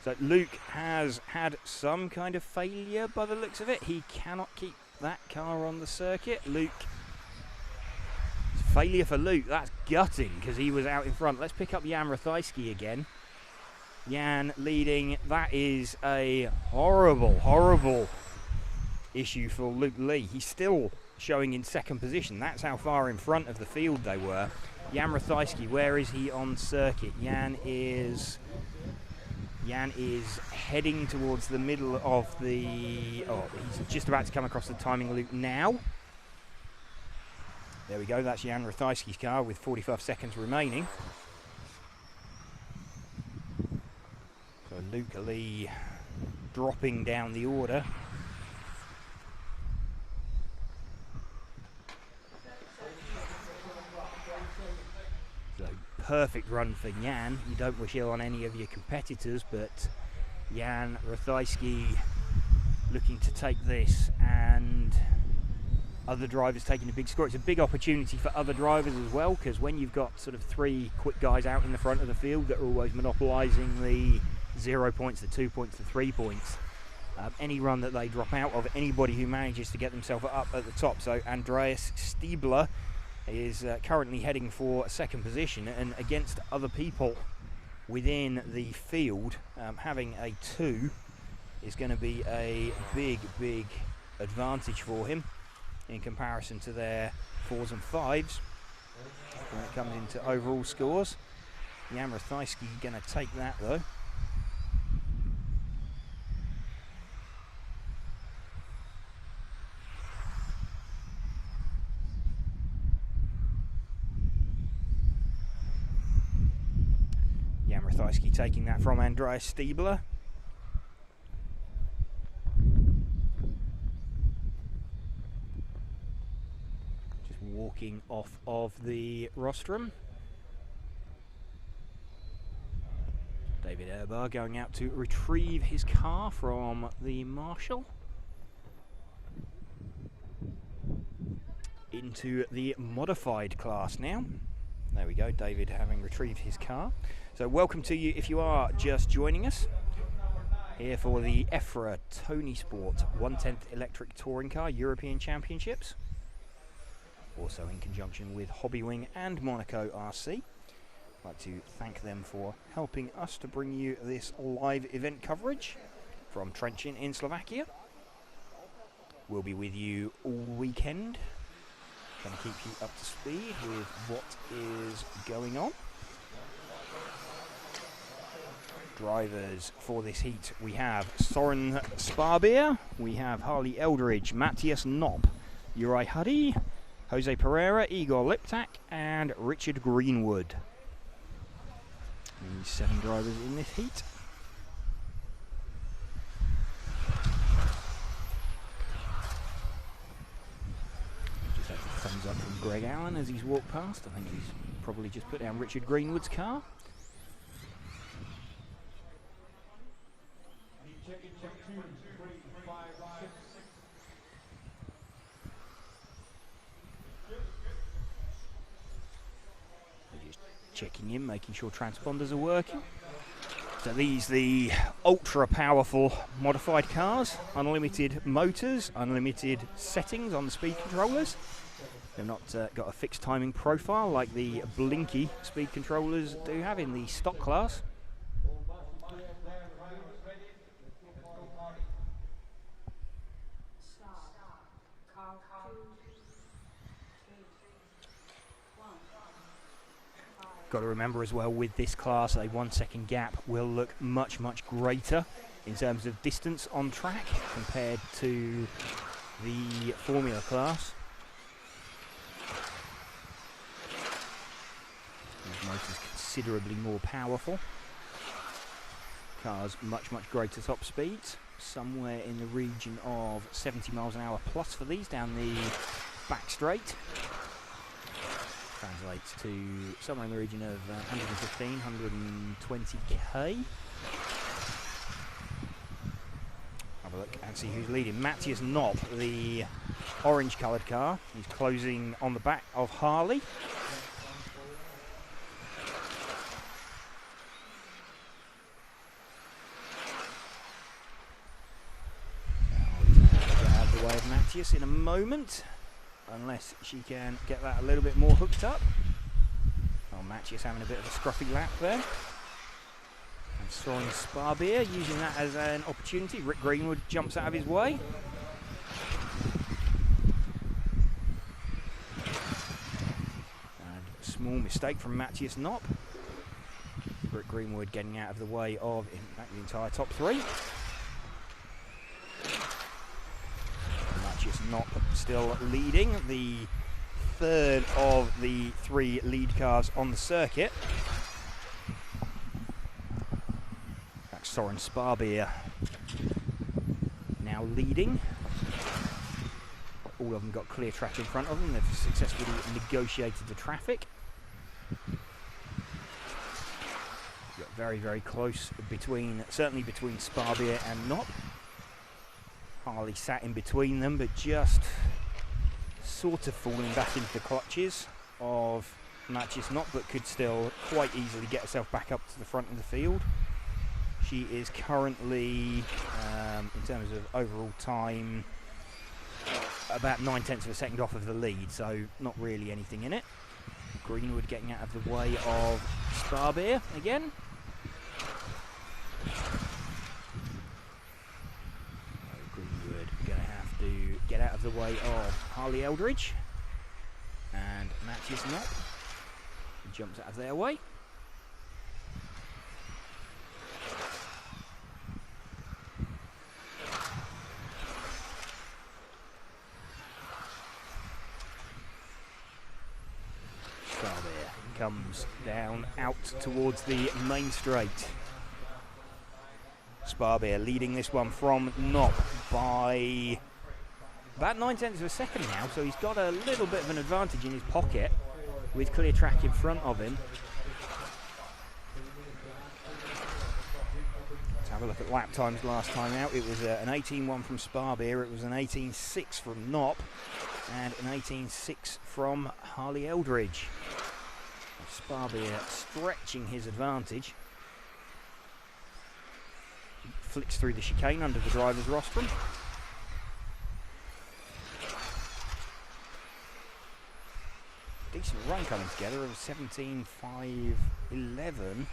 So Luke has had some kind of failure by the looks of it. He cannot keep that car on the circuit. Failure for Luke. That's gutting, because he was out in front. Let's pick up Jan Ratajski again. Jan leading. That is a horrible, horrible issue for Luke Lee. He's still showing in second position. That's how far in front of the field they were. Jan Ratajski, where is he on circuit? Jan is heading towards the middle of the... Oh, he's just about to come across the timing loop now. There we go, that's Jan Ratajski's car with 45 seconds remaining. So Luke Lee dropping down the order. So perfect run for Jan. You don't wish ill on any of your competitors, but Jan Ratajski looking to take this, and other drivers taking a big score. It's a big opportunity for other drivers as well, because when you've got sort of 3 quick guys out in the front of the field that are always monopolising the 0 points, the 2 points, the 3 points, any run that they drop out of, anybody who manages to get themselves up at the top. So Andreas Stiebler is currently heading for second position, and against other people within the field, having a 2 is going to be a big advantage for him in comparison to their 4s and 5s when it comes into overall scores. Jan Ratajski going to take that though. Jan Ratajski taking that from Andreas Stiebler. Walking off of the rostrum. David Erbar going out to retrieve his car from the marshal. Into the modified class now. There we go, David having retrieved his car. So welcome to you if you are just joining us. Here for the EFRA Tony Sport 1/10 Electric Touring Car European Championships. Also in conjunction with Hobbywing and Monaco RC. I'd like to thank them for helping us to bring you this live event coverage from Trenčín in Slovakia. We'll be with you all weekend, trying to keep you up to speed with what is going on. Drivers for this heat, we have Soren Sparbeer, we have Harley Eldridge, Matthias Knopp, Uri Huddy, Jose Pereira, Igor Liptak and Richard Greenwood. The 7 drivers in this heat. Just had a thumbs up from Greg Allen as he's walked past. I think he's probably just put down Richard Greenwood's car. Checking in, making sure transponders are working. So these the ultra powerful modified cars, unlimited motors, unlimited settings on the speed controllers. They've not got a fixed timing profile like the blinky speed controllers do have in the stock class. Got to remember as well, with this class, a 1 second gap will look much, much greater in terms of distance on track compared to the Formula class. These motors considerably more powerful. Cars much, much greater top speeds, somewhere in the region of 70 miles an hour plus for these down the back straight. Translates to somewhere in the region of 115, 120k. Have a look and see who's leading. Matthias Knopp, the orange coloured car. He's closing on the back of Harley. Harley's going to get out of the way of Matthias in a moment, unless she can get that a little bit more hooked up. Oh, Matthias having a bit of a scruffy lap there. And Soren Sparbeer using that as an opportunity. Rick Greenwood jumps out of his way. And a small mistake from Matthias Knopp. Rick Greenwood getting out of the way of, in fact, the entire top 3. Matthias Knopp still leading, the 3rd of the 3 lead cars on the circuit. That's Soren Sparbeer now leading. All of them got clear track in front of them. They've successfully negotiated the traffic. Got very, very close between, certainly between Sparbeer and Knopp. Harley sat in between them, but just sort of falling back into the clutches of Matthias Knopp, but could still quite easily get herself back up to the front of the field. She is currently, in terms of overall time, about 9/10 of a second off of the lead, so not really anything in it. Greenwood getting out of the way of Sparbeer again. Get out of the way of Harley Eldridge, and Matthias Knopp jumps out of their way. Sparbeer comes down out towards the main straight. Sparbeer leading this one from Knopp by about 9/10 of a second now, so he's got a little bit of an advantage in his pocket with clear track in front of him. Let's have a look at lap times last time out. It was an 18.1 from Sparbeer, it was an 18.6 from Knopp, and an 18.6 from Harley Eldridge. Sparbeer stretching his advantage. Flicks through the chicane under the driver's rostrum. Decent run coming together of 17.5.11.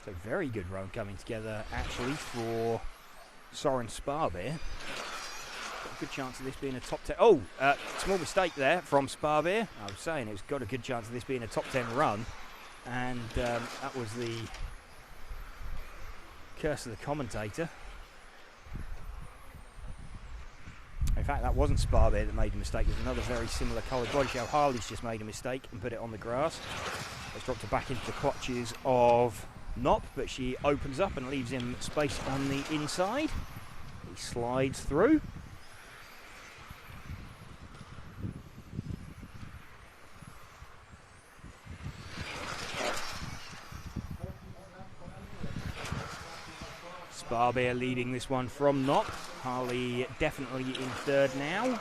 So very good run coming together actually for Soren Sparbeer. Got a good chance of this being a top 10. Oh, small mistake there from Sparbeer. I was saying it's got a good chance of this being a top 10 run, and that was the curse of the commentator, who In fact, that wasn't Sparbear that made a mistake. There's another very similar coloured body shell. Harley's just made a mistake and put it on the grass. It's dropped her back into the clutches of Nop, but she opens up and leaves him space on the inside. He slides through. Sparbear leading this one from Nop. Harley definitely in third now,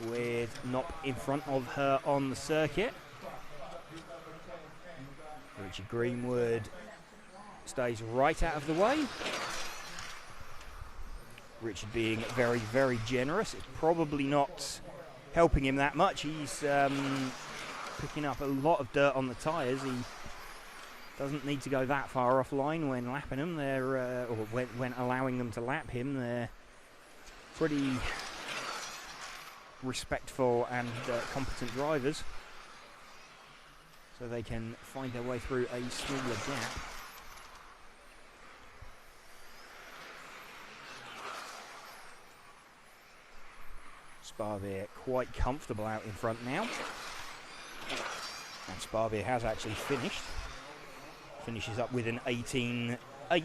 with Nop in front of her on the circuit. Richard Greenwood stays right out of the way. Richard being very, very generous. It's probably not helping him that much. He's picking up a lot of dirt on the tyres. He doesn't need to go that far offline when lapping them. They're or when allowing them to lap him. They're pretty respectful and competent drivers, so they can find their way through a smaller gap. Sparbear quite comfortable out in front now, and Sparbear has actually finished. Finishes up with an 18.8.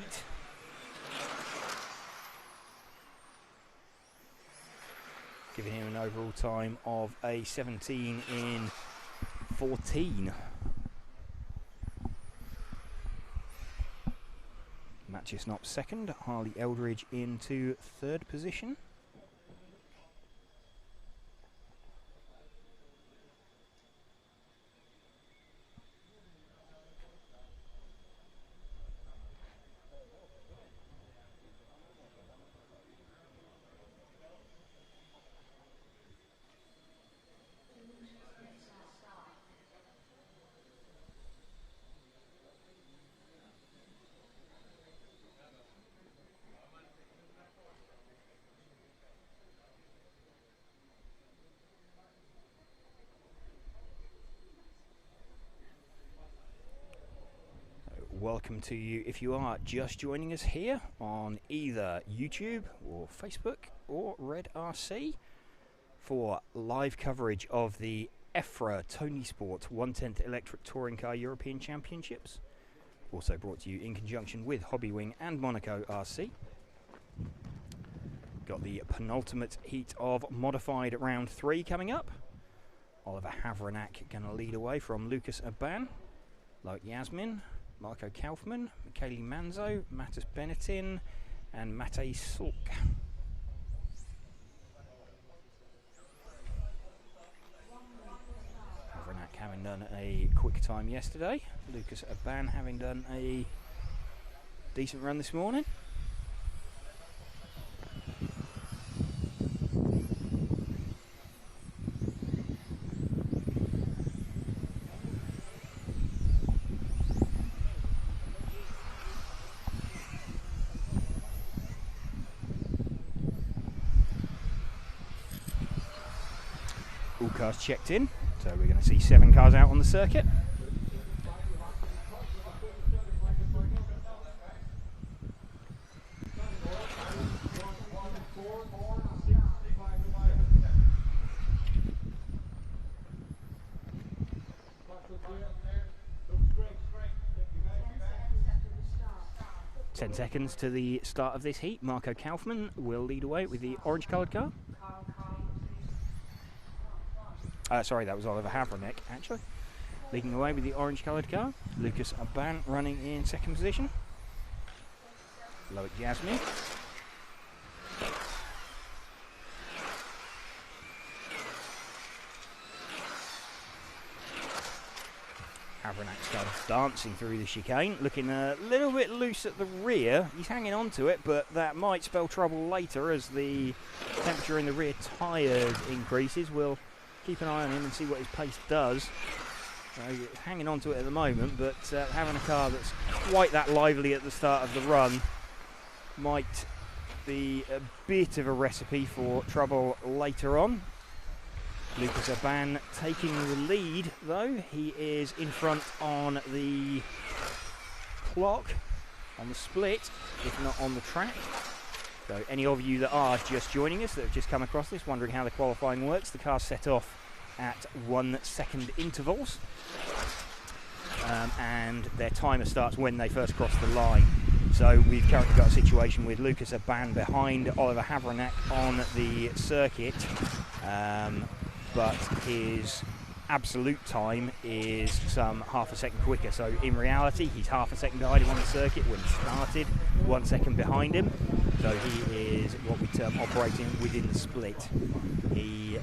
Giving him an overall time of a 17 in 14. Matches Nop second, Harley Eldridge into third position. Welcome to you if you are just joining us here on either YouTube or Facebook or Red RC for live coverage of the EFRA Tony Sport 1/10 Electric Touring Car European Championships. Also brought to you in conjunction with Hobbywing and Monaco RC. Got the penultimate heat of modified round 3 coming up. Oliver Havranak going to lead away from Lucas Aban, like Yasmin, Marco Kaufmann, Michele Manzo, Mattis Benettin and Matej Sulk. Havranak having done a quick time yesterday. Lucas Aban having done a decent run this morning. All cars checked in, so we're going to see 7 cars out on the circuit. Ten seconds to the start of this heat. Marco Kaufmann will lead away with the orange coloured car. Sorry, that was Oliver Havranek, actually. Leading away with the orange-coloured car. Lucas Aban running in second position. Loic Yasmin. Havranek started dancing through the chicane, looking a little bit loose at the rear. He's hanging on to it, but that might spell trouble later as the temperature in the rear tyres increases. We'll keep an eye on him and see what his pace does. He's hanging on to it at the moment, but having a car that's quite that lively at the start of the run might be a bit of a recipe for trouble later on. Lucas Aban taking the lead, though. He is in front on the clock, on the split, if not on the track. So any of you that are just joining us, that have just come across this, wondering how the qualifying works, the car's set off at 1 second intervals, and their timer starts when they first cross the line. So we've currently got a situation with Lucas Aban behind Oliver Havranek on the circuit, but his absolute time is some half a second quicker. So in reality, he's half a second behind him on the circuit when he started, 1 second behind him. So he is what we term operating within the split. He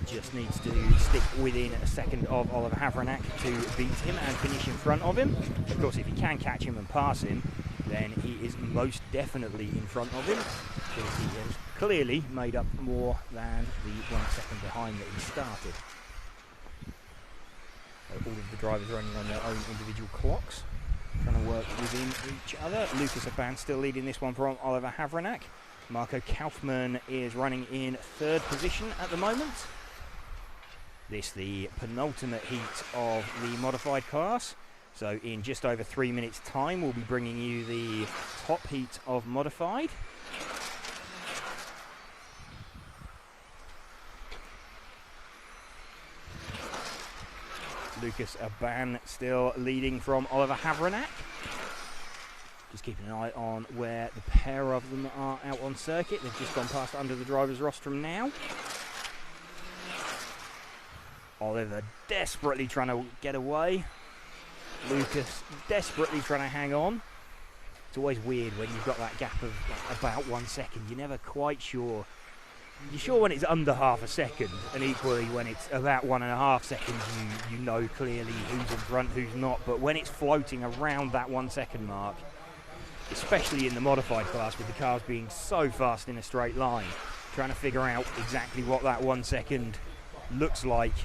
just needs to stick within a second of Oliver Havranek to beat him and finish in front of him. Of course, if he can catch him and pass him, then he is most definitely in front of him, because he has clearly made up more than the 1 second behind that he started. So all of the drivers running on their own individual clocks, trying to work within each other. Lucas Aban still leading this one from Oliver Havranek. Marco Kaufmann is running in third position at the moment. This the penultimate heat of the modified class. So in just over 3 minutes time, we'll be bringing you the top heat of modified. Lucas Aban still leading from Oliver Havranek. Just keeping an eye on where the pair of them are out on circuit. They've just gone past under the driver's rostrum now. Oliver desperately trying to get away. Lucas desperately trying to hang on. It's always weird when you've got that gap of about 1 second. You're never quite sure. You're sure when it's under half a second, and equally when it's about 1.5 seconds, you know clearly who's in front, who's not. But when it's floating around that 1 second mark, especially in the modified class with the cars being so fast in a straight line, trying to figure out exactly what that 1 second looks like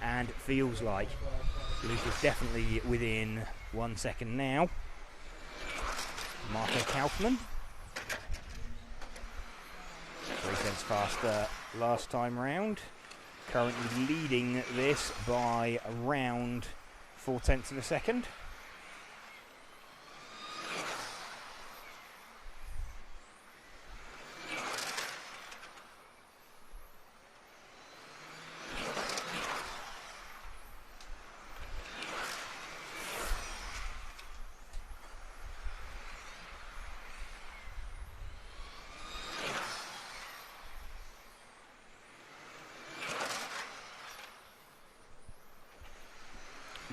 and feels like. Lucas definitely within 1 second now. Marco Kaufmann, 3 tenths faster last time round, currently leading this by around 4 tenths of a second.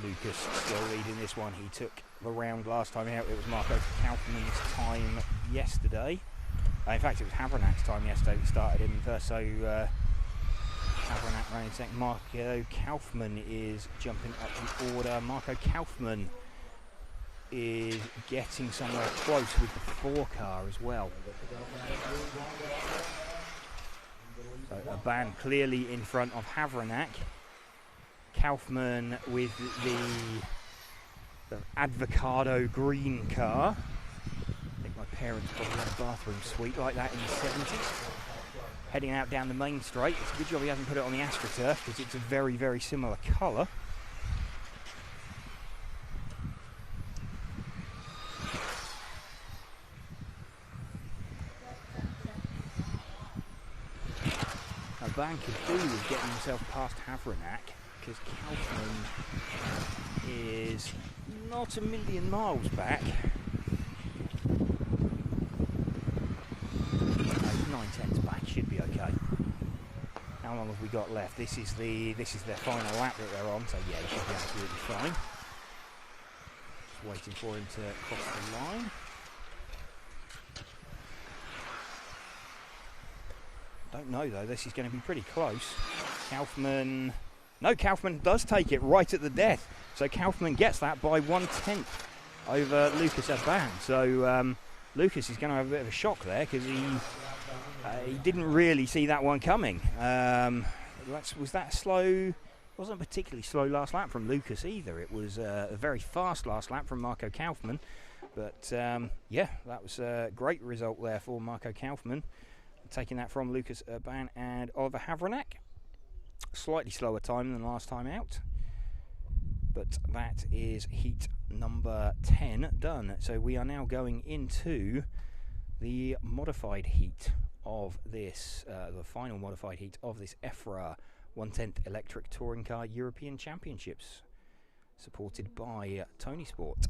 Lucas still leading this one. He took the round last time out. It was Marco Kaufmann's time yesterday. In fact, it was Havranek's time yesterday that started him first. So Havranek running second. Marco Kaufmann is jumping up in order. Marco Kaufmann is getting somewhere close with the 4 car as well. So Aban clearly in front of Havranek. Kaufmann with the Advocado green car. I think my parents probably had a bathroom suite like that in the 70s. Heading out down the main straight. It's a good job he hasn't put it on the AstroTurf because it's a very, very similar colour. Aban could do with getting himself past Havranek, because Kaufmann is not a million miles back. 9 tenths back should be okay. How long have we got left? This is their final lap that they're on, so yeah, he should be absolutely fine. Just waiting for him to cross the line. Don't know though, this is going to be pretty close. Kaufmann... No, Kaufmann does take it right at the death. So Kaufmann gets that by 1/10 over Lucas Aban. So Lucas is going to have a bit of a shock there because he didn't really see that one coming. Was that slow? Wasn't a particularly slow last lap from Lucas either. It was a very fast last lap from Marco Kaufmann. But yeah, that was a great result there for Marco Kaufmann. Taking that from Lucas Aban and Oliver Havranek. Slightly slower time than last time out, but that is heat number 10 done. So we are now going into the modified heat of this, the final modified heat of this EFRA 1/10 Electric Touring Car European Championships, supported by Tony Sport.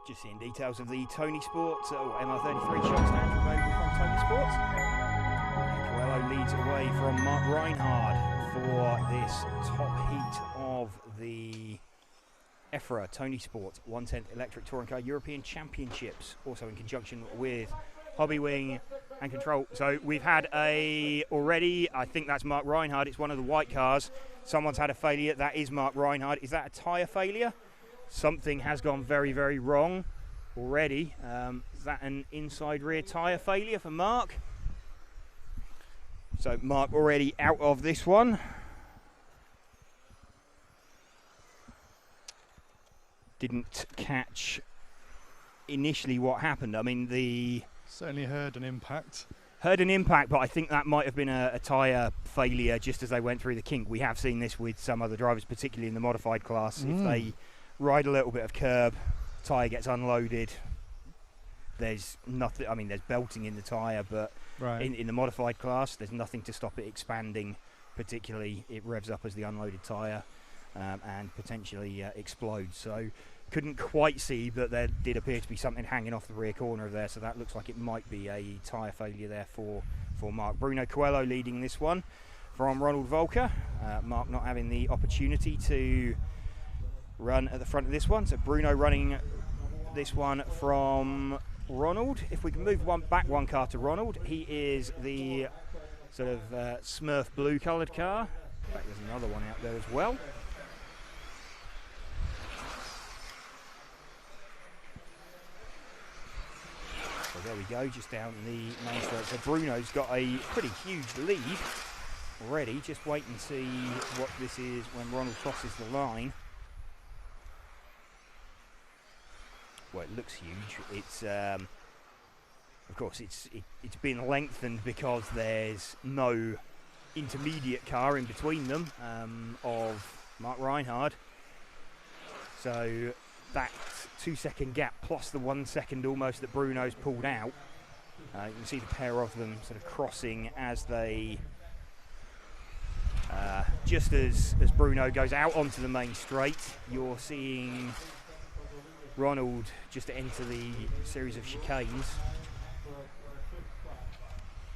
Just seeing details of the Tony Sport MR33 shot stand available from Tony Sport. Coelho leads away from Mark Reinhard for this top heat of the EFRA Tony Sport 1/10 Electric Touring Car European Championships, also in conjunction with Hobby Wing and Control. So we've had already, I think that's Mark Reinhard, it's one of the white cars. Someone's had a failure, that is Mark Reinhard. Is that a tyre failure? Something has gone very, very wrong already. Is that an inside rear tyre failure for Mark? So Mark already out of this one. Didn't catch initially what happened. I mean, Certainly heard an impact. Heard an impact, but I think that might have been a tyre failure just as they went through the kink. We have seen this with some other drivers, particularly in the modified class. If they ride a little bit of curb, tyre gets unloaded, there's nothing, I mean there's belting in the tyre, but in the modified class there's nothing to stop it expanding, particularly it revs up as the unloaded tyre and potentially explodes. So couldn't quite see, but there did appear to be something hanging off the rear corner of there, so that looks like it might be a tyre failure there for Mark. Bruno Coelho leading this one from Ronald Volker. Mark not having the opportunity to run at the front of this one, so Bruno running this one from Ronald. If we can move back one car to Ronald, he is the sort of Smurf blue coloured car. In fact, there's another one out there as well. So there we go, just down the main straight. So Bruno's got a pretty huge lead already. Just wait and see what this is when Ronald crosses the line. Well, it looks huge. It's of course it's been lengthened because there's no intermediate car in between them of Mark Reinhard. So that 2 second gap plus the 1 second almost that Bruno's pulled out. You can see the pair of them sort of crossing as they just as Bruno goes out onto the main straight. You're seeing Ronald just to enter the series of chicanes.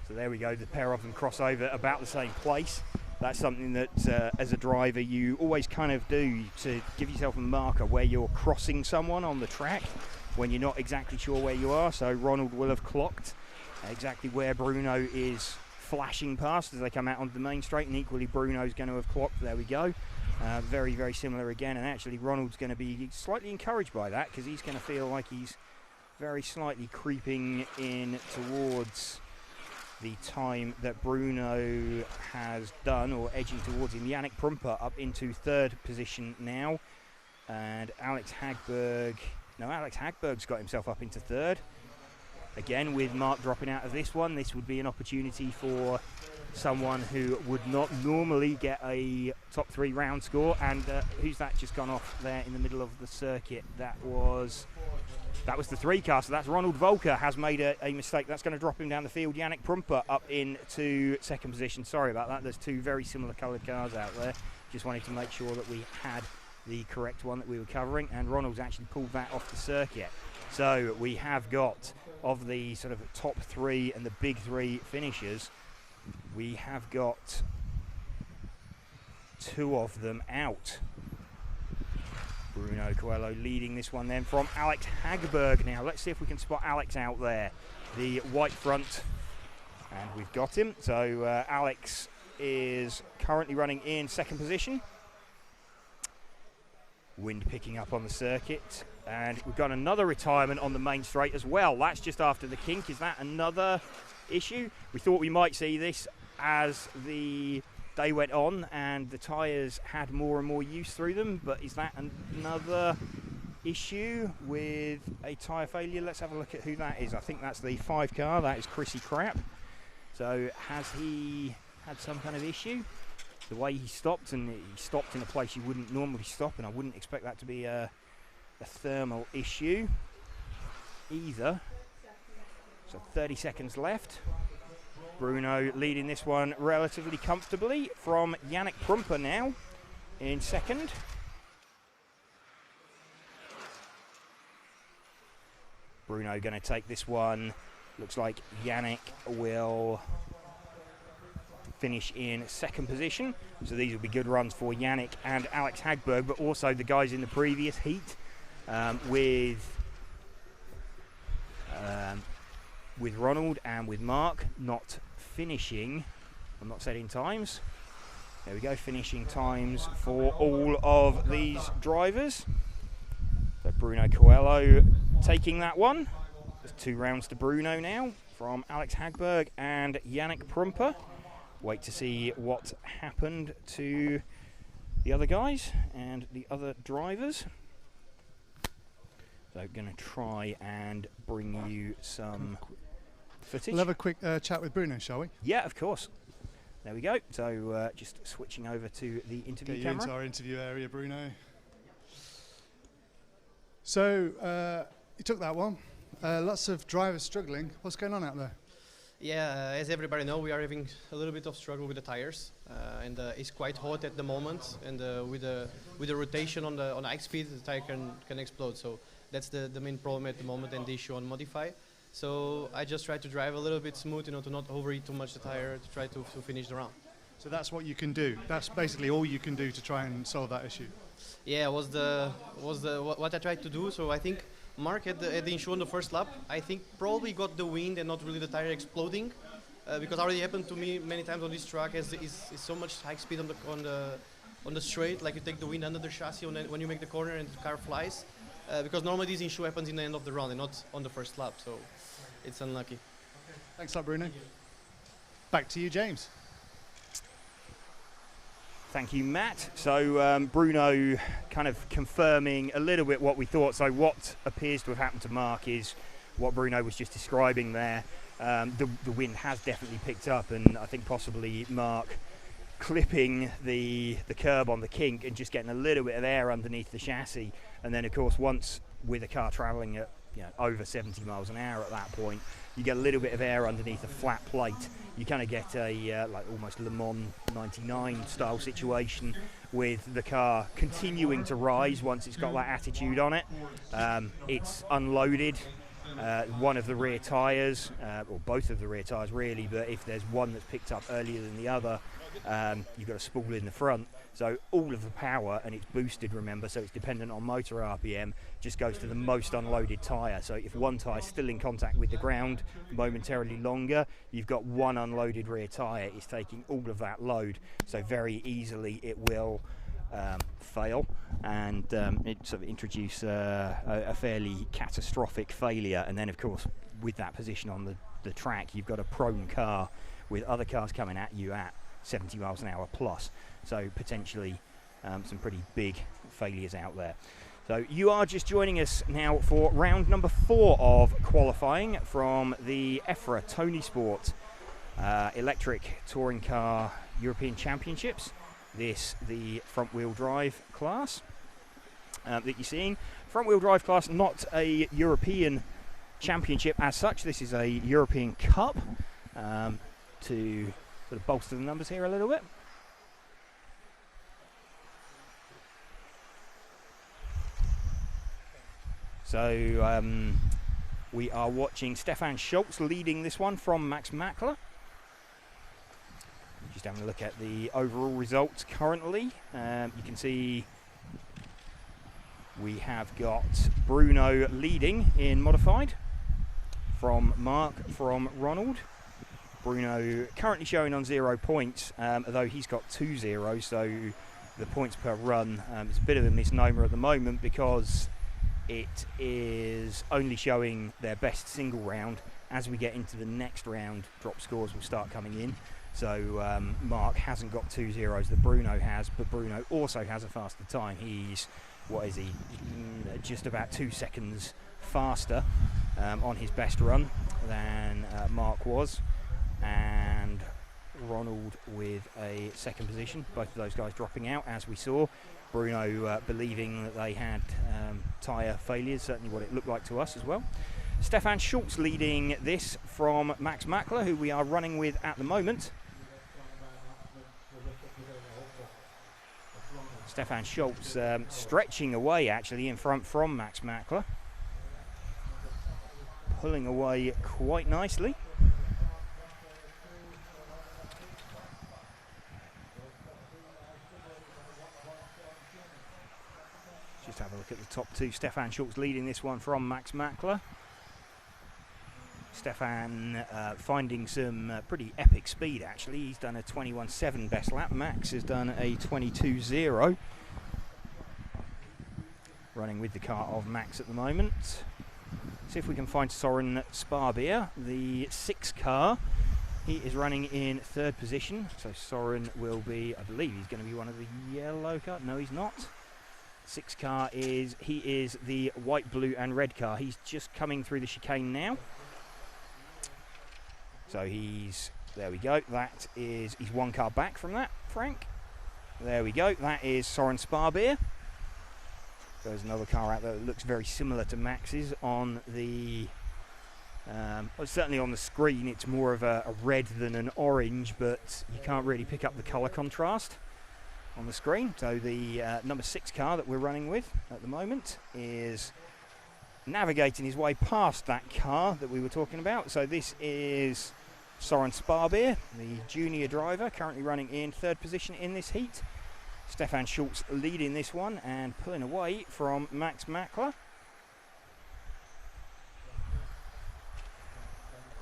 So there we go, the pair of them cross over about the same place. That's something that as a driver you always kind of do to give yourself a marker where you're crossing someone on the track when you're not exactly sure where you are. So Ronald will have clocked exactly where Bruno is flashing past as they come out onto the main straight, and equally Bruno's going to have clocked. There we go. Very, very similar again, and actually Ronald's going to be slightly encouraged by that because he's going to feel like he's very slightly creeping in towards the time that Bruno has done, or edging towards him. Yannick Prumper up into third position now, and Alex Hagberg's got himself up into third. Again, with Mark dropping out of this one, this would be an opportunity for someone who would not normally get a top 3 round score. And who's that just gone off there in the middle of the circuit? That was the 3 car, so that's Ronald Volker has made a mistake. That's going to drop him down the field. Yannick Prumper up into second position. Sorry about that. There's 2 very similar coloured cars out there. Just wanted to make sure that we had the correct one that we were covering, and Ronald's actually pulled that off the circuit. So we have got, of the sort of top 3 and the big 3 finishers, we have got 2 of them out. Bruno Coelho leading this one then from Alex Hagberg now. Let's see if we can spot Alex out there. The white front, and we've got him. So Alex is currently running in second position. Wind picking up on the circuit, and we've got another retirement on the main straight as well. That's just after the kink. Is that another issue? We thought we might see this as the day went on and the tyres had more and more use through them, but is that another issue with a tyre failure? Let's have a look at who that is. I think that's the 5 car. That is Chrissy Crap. So has he had some kind of issue? The way he stopped, and he stopped in a place you wouldn't normally stop, and I wouldn't expect that to be a thermal issue either. So 30 seconds left. Bruno leading this one relatively comfortably from Yannick Prumper now in second. Bruno going to take this one. Looks like Yannick will finish in second position. So these will be good runs for Yannick and Alex Hagberg, but also the guys in the previous heat with Ronald and with Mark not finishing. I'm not setting times. There we go, finishing times for all of these drivers. So Bruno Coelho taking that one. There's 2 rounds to Bruno now from Alex Hagberg and Yannick Prumper. Wait to see what happened to the other guys and the other drivers. So going to try and bring you some footage. We'll have a quick chat with Bruno, shall we? Yeah, of course. There we go. So just switching over to the interview Get you camera. into our interview area, Bruno. So you took that one. Lots of drivers struggling. What's going on out there? Yeah, as everybody knows, we are having a little bit of struggle with the tires, and it's quite hot at the moment. And with the rotation on the high speed, the tire can explode. So that's the main problem at the moment, and the issue on Modify. So I just try to drive a little bit smooth, to not overheat too much the tire, to try to finish the round. So that's what you can do. That's basically all you can do to try and solve that issue. Yeah, was what I tried to do. So I think Mark had the issue on the first lap. I think probably got the wind and not really the tire exploding, because already happened to me many times on this track. As is so much high speed on the straight, like you take the wind under the chassis when you make the corner and the car flies. Because normally this issue happens in the end of the round and not on the first lap, so it's unlucky. Okay. Thanks a lot, Bruno. Back to you, James. Thank you, Matt. So Bruno kind of confirming a little bit what we thought. So what appears to have happened to Mark is what Bruno was just describing there. The wind has definitely picked up, and I think possibly Mark clipping the curb on the kink and just getting a little bit of air underneath the chassis. And then, of course, once with a car travelling at over 70 miles an hour at that point, you get a little bit of air underneath a flat plate. You kind of get a like almost Le Mans 99 style situation with the car continuing to rise once it's got that attitude on it. It's unloaded one of the rear tyres, or both of the rear tyres really, but if there's one that's picked up earlier than the other, you've got a spool in the front. So all of the power, and it's boosted, remember, so it's dependent on motor RPM, just goes to the most unloaded tyre. So if one tyre's still in contact with the ground momentarily longer, you've got one unloaded rear tyre. It's taking all of that load, so very easily it will fail and it sort of introduce a fairly catastrophic failure. And then, of course, with that position on the track, you've got a prone car with other cars coming at you at 70 miles an hour plus. So potentially some pretty big failures out there. So you are just joining us now for round number 4 of qualifying from the EFRA Tony Sport Electric Touring Car European Championships. This, the front wheel drive class that you're seeing. Front wheel drive class, not a European championship as such. This is a European Cup to sort of bolster the numbers here a little bit. So we are watching Stefan Schultz leading this one from Max Mackler. Just having a look at the overall results currently. You can see we have got Bruno leading in modified from Mark, from Ronald. Bruno currently showing on 0 points, although he's got 2 zeros, so the points per run is a bit of a misnomer at the moment because it is only showing their best single round. As we get into the next round, drop scores will start coming in. So Mark hasn't got 2 zeros that Bruno has, but Bruno also has a faster time. He's, what is he, just about 2 seconds faster on his best run than Mark was. And Ronald with a second position, both of those guys dropping out as we saw. Bruno believing that they had tyre failures, certainly what it looked like to us as well. Stefan Schultz leading this from Max Mackler, who we are running with at the moment. Stefan Schultz stretching away actually in front from Max Mackler. Pulling away quite nicely. Just have a look at the top 2. Stefan Schultz leading this one from Max Mackler. Stefan finding some pretty epic speed actually. He's done a 21.7 best lap. Max has done a 22.0. Running with the car of Max at the moment. See if we can find Soren Sparbier, the 6 car. He is running in 3rd position. So Soren will be, I believe he's going to be one of the yellow car. No, he's not. 6 car is, he is the white, blue and red car. He's just coming through the chicane now. So he's, there we go, that is, he's 1 car back from that, Frank. There we go, that is Soren Sparbier. There's another car out there that looks very similar to Max's on the, well, certainly on the screen it's more of a red than an orange, but you can't really pick up the colour contrast on the screen. So the number 6 car that we're running with at the moment is navigating his way past that car that we were talking about. So this is Soren Sparbier, the junior driver, currently running in 3rd position in this heat. Stefan Schultz leading this one and pulling away from Max Mackler.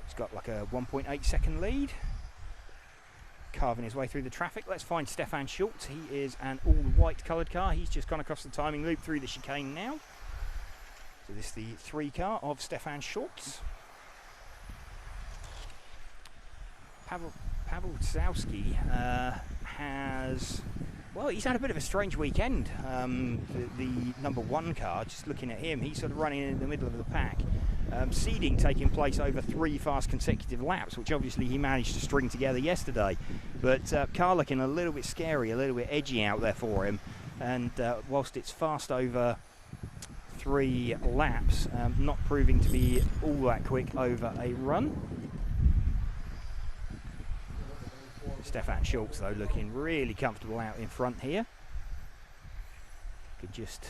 He's got like a 1.8 second lead. Carving his way through the traffic. Let's find Stefan Schultz. He is an all white coloured car. He's just gone across the timing loop through the chicane now. So this is the 3 car of Stefan Schultz. Pavel Tsowski has, well, he's had a bit of a strange weekend. The number 1 car, just looking at him, he's sort of running in the middle of the pack. Seeding taking place over 3 fast consecutive laps, which obviously he managed to string together yesterday. But car looking a little bit scary, a little bit edgy out there for him. And whilst it's fast over 3 laps, not proving to be all that quick over a run. Stefan Schultz though looking really comfortable out in front here. Could just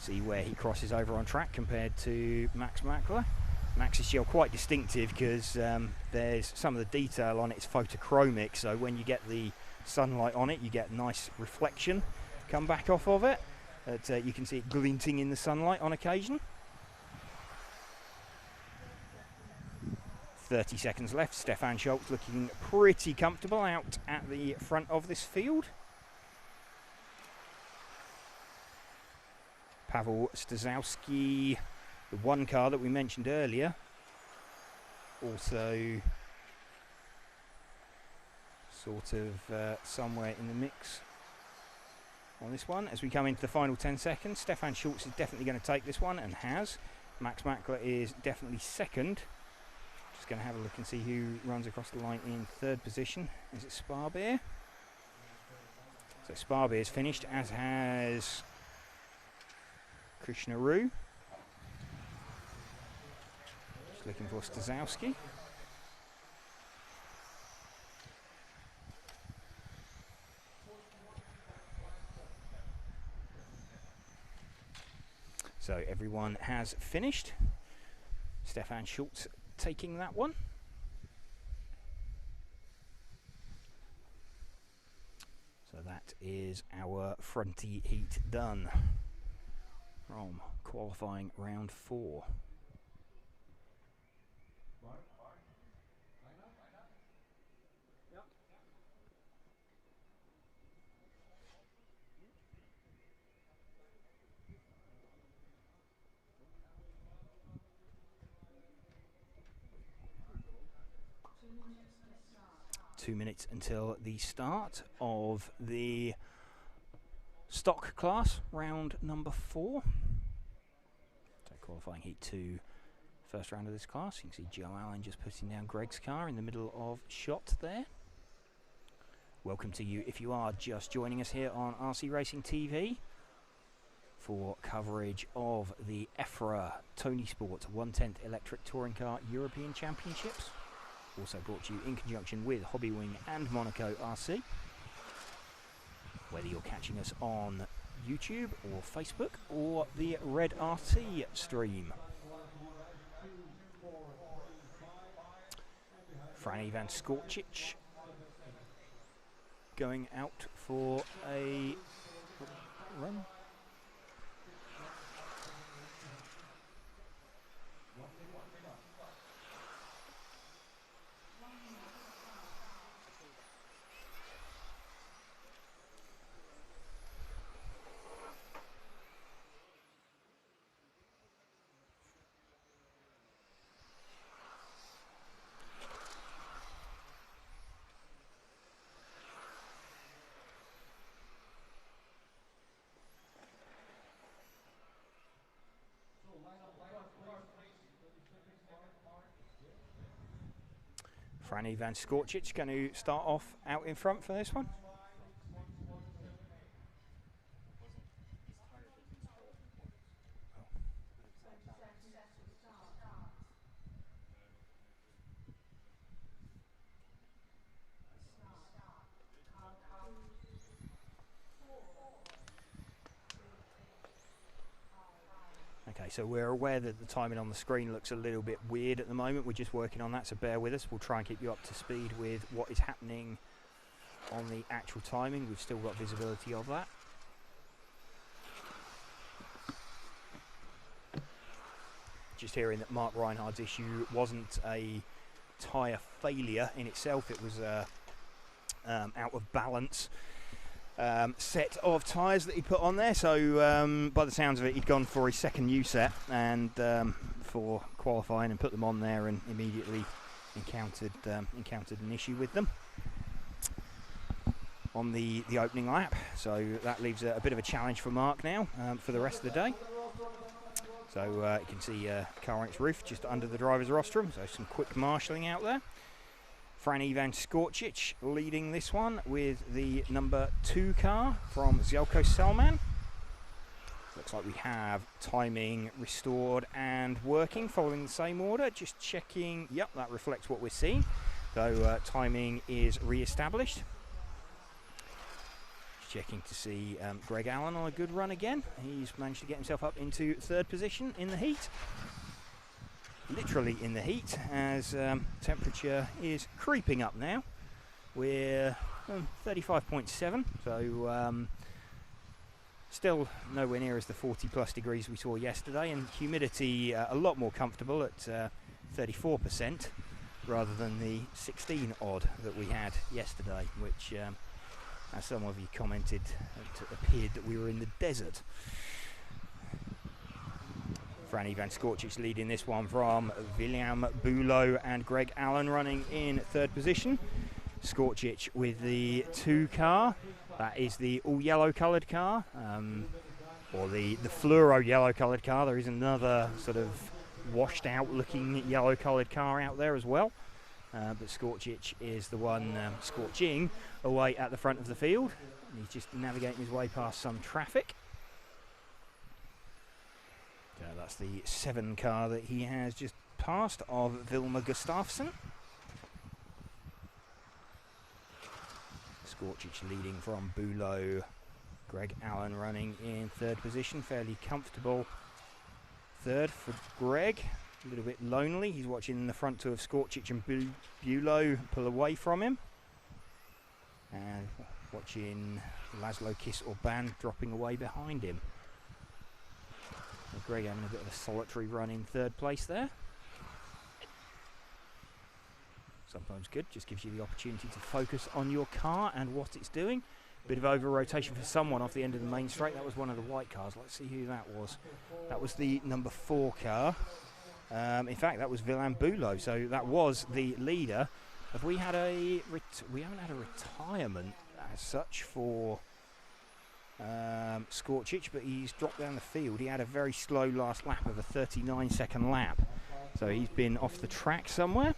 see where he crosses over on track compared to Max Mackler. Max's shell quite distinctive because there's some of the detail on it is photochromic, so when you get the sunlight on it you get nice reflection come back off of it. You can see it glinting in the sunlight on occasion. 30 seconds left. Stefan Schultz looking pretty comfortable out at the front of this field. Pavel Stazowski, the 1 car that we mentioned earlier, also sort of somewhere in the mix on this one. As we come into the final 10 seconds, Stefan Schultz is definitely going to take this one, and has. Max Mackler is definitely second. Just going to have a look and see who runs across the line in third position. Is it Sparbeer? So Sparbeer's finished, as has Krishnaru. Just looking for Stazowski. So everyone has finished. Stefan Schultz taking that one. So that is our fronty heat done from qualifying round 4. 2 minutes until the start of the stock class, round number 4. So qualifying heat 2, first round of this class. You can see Joe Allen just putting down Greg's car in the middle of shot there. Welcome to you if you are just joining us here on RC Racing TV for coverage of the EFRA Tony Sport 1/10 Electric Touring Car European Championships. Also brought to you in conjunction with Hobbywing and Monaco RC. Whether you're catching us on YouTube or Facebook or the Red RT stream. Franny van Skorčić going out for a run. Franny van Skorčić going to start off out in front for this one. Okay, so we're aware that the timing on the screen looks a little bit weird at the moment. We're just working on that, so bear with us. We'll try and keep you up to speed with what is happening on the actual timing. We've still got visibility of that. Just hearing that Mark Reinhardt's issue wasn't a tyre failure in itself, it was out of balance set of tyres that he put on there. So by the sounds of it, he'd gone for his second new set and for qualifying and put them on there, and immediately encountered an issue with them on the opening lap. So that leaves a bit of a challenge for Mark now for the rest of the day. So you can see car on its roof just under the driver's rostrum, so some quick marshalling out there. Franny van Skorčić leading this one with the number 2 car from Zelko Selman. Looks like we have timing restored and working following the same order. Just checking, yep, that reflects what we're seeing. So timing is re-established. Just checking to see Greg Allen on a good run again. He's managed to get himself up into 3rd position in the heat. Literally in the heat, as temperature is creeping up now. We're 35.7, so still nowhere near as the 40+ degrees we saw yesterday, and humidity a lot more comfortable at 34% rather than the 16 odd that we had yesterday, which as some of you commented, it appeared that we were in the desert. Franny van Skorčić leading this one from William Bulow and Greg Allen running in third position. Skorčić with the 2 car. That is the all yellow coloured car, or the fluoro yellow coloured car. There is another sort of washed out looking yellow coloured car out there as well. But Skorčić is the one scorching away at the front of the field. He's just navigating his way past some traffic. So that's the 7 car that he has just passed of Vilma Gustafsson. Skorčić leading from Bulow. Greg Allen running in third position, fairly comfortable third for Greg. A little bit lonely. He's watching the front two of Skorčić and Bulow pull away from him. And watching Laszlo Kiss-Orban dropping away behind him. Greg having a bit of a solitary run in third place there. Sometimes good, just gives you the opportunity to focus on your car and what it's doing. Bit of over rotation for someone off the end of the main straight. That was one of the white cars. Let's see who that was. That was the number 4 car. In fact, that was Villan Bulow, so that was the leader. Have we had we haven't had a retirement as such for Skorčić, but he's dropped down the field. He had a very slow last lap of a 39-second lap, so he's been off the track somewhere.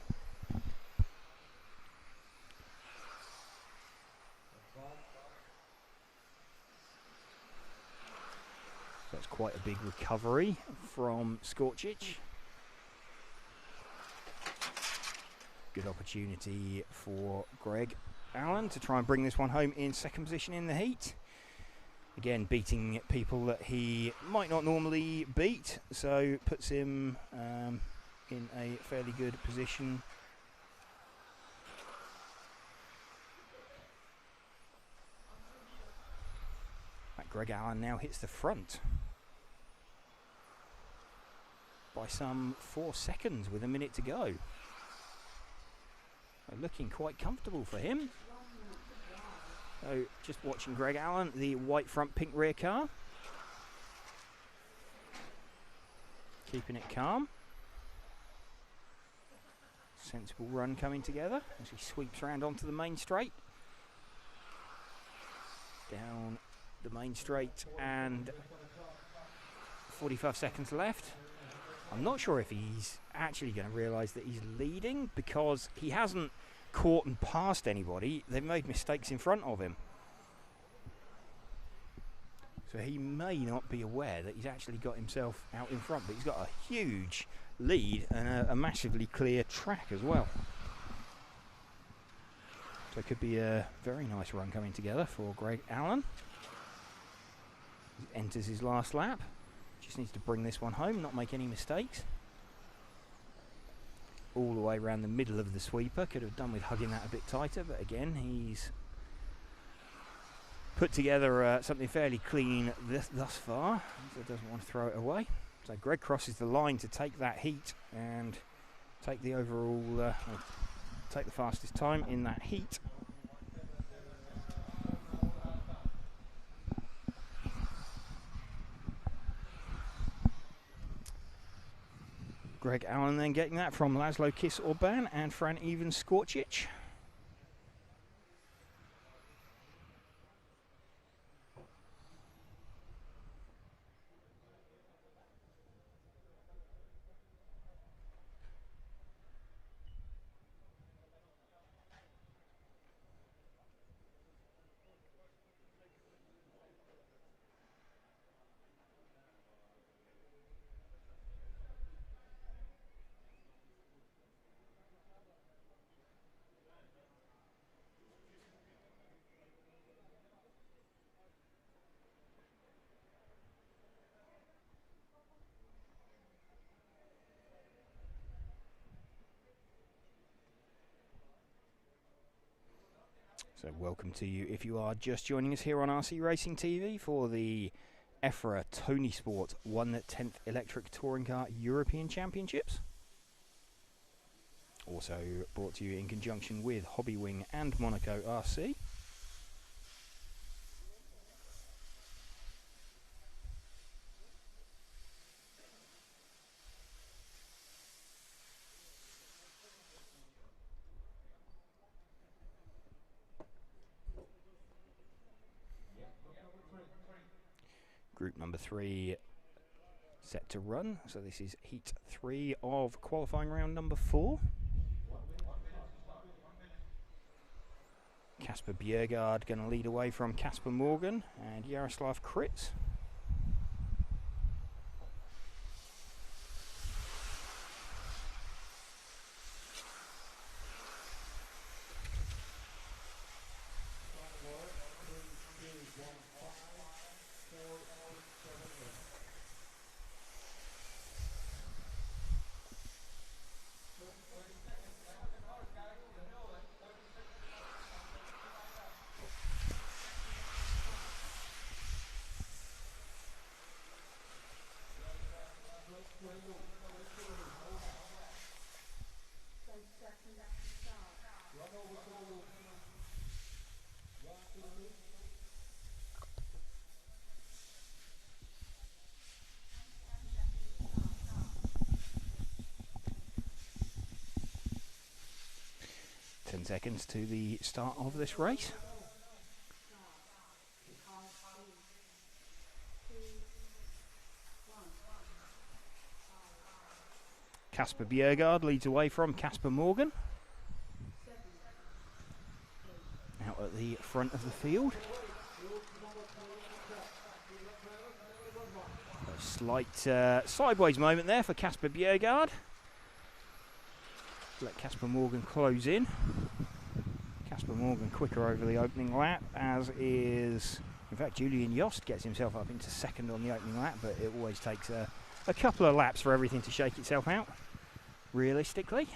So it's quite a big recovery from Skorčić. Good opportunity for Greg Allen to try and bring this one home in second position in the heat. Again, beating people that he might not normally beat, so puts him in a fairly good position. That Greg Allen now hits the front by some 4 seconds with a minute to go. Looking quite comfortable for him. So just watching Greg Allen, the white front, pink rear car. Keeping it calm. Sensible run coming together as he sweeps around onto the main straight. Down the main straight and 45 seconds left. I'm not sure if he's actually going to realise that he's leading because he hasn't caught and passed anybody. They've made mistakes in front of him. So he may not be aware that he's actually got himself out in front, but he's got a huge lead and a massively clear track as well. So it could be a very nice run coming together for Greg Allen. He enters his last lap. Just needs to bring this one home, not make any mistakes. All the way around the middle of the sweeper. Could have done with hugging that a bit tighter, but again, he's put together something fairly clean thus far, so doesn't want to throw it away. So Greg crosses the line to take that heat and take the overall, take the fastest time in that heat. Greg Allen then getting that from Laszlo Kiss-Orban and Fran Ivan Skorčić. So welcome to you if you are just joining us here on RC Racing TV for the EFRA Tony Sport 1/10th Electric Touring Car European Championships. Also brought to you in conjunction with Hobbywing and Monaco RC. Group number 3 set to run. So this is heat 3 of qualifying round number 4. Kasper Bjerregaard going to lead away from Kasper Morgan and Jaroslav Kritz. Seconds to the start of this race. Kasper Bjerregaard leads away from Kasper Morgan. Out at the front of the field. A slight sideways moment there for Kasper Bjerregaard. Let Kasper Morgan close in. Kasper Morgan quicker over the opening lap, as is, in fact, Julian Jost gets himself up into second on the opening lap, but it always takes a couple of laps for everything to shake itself out, realistically.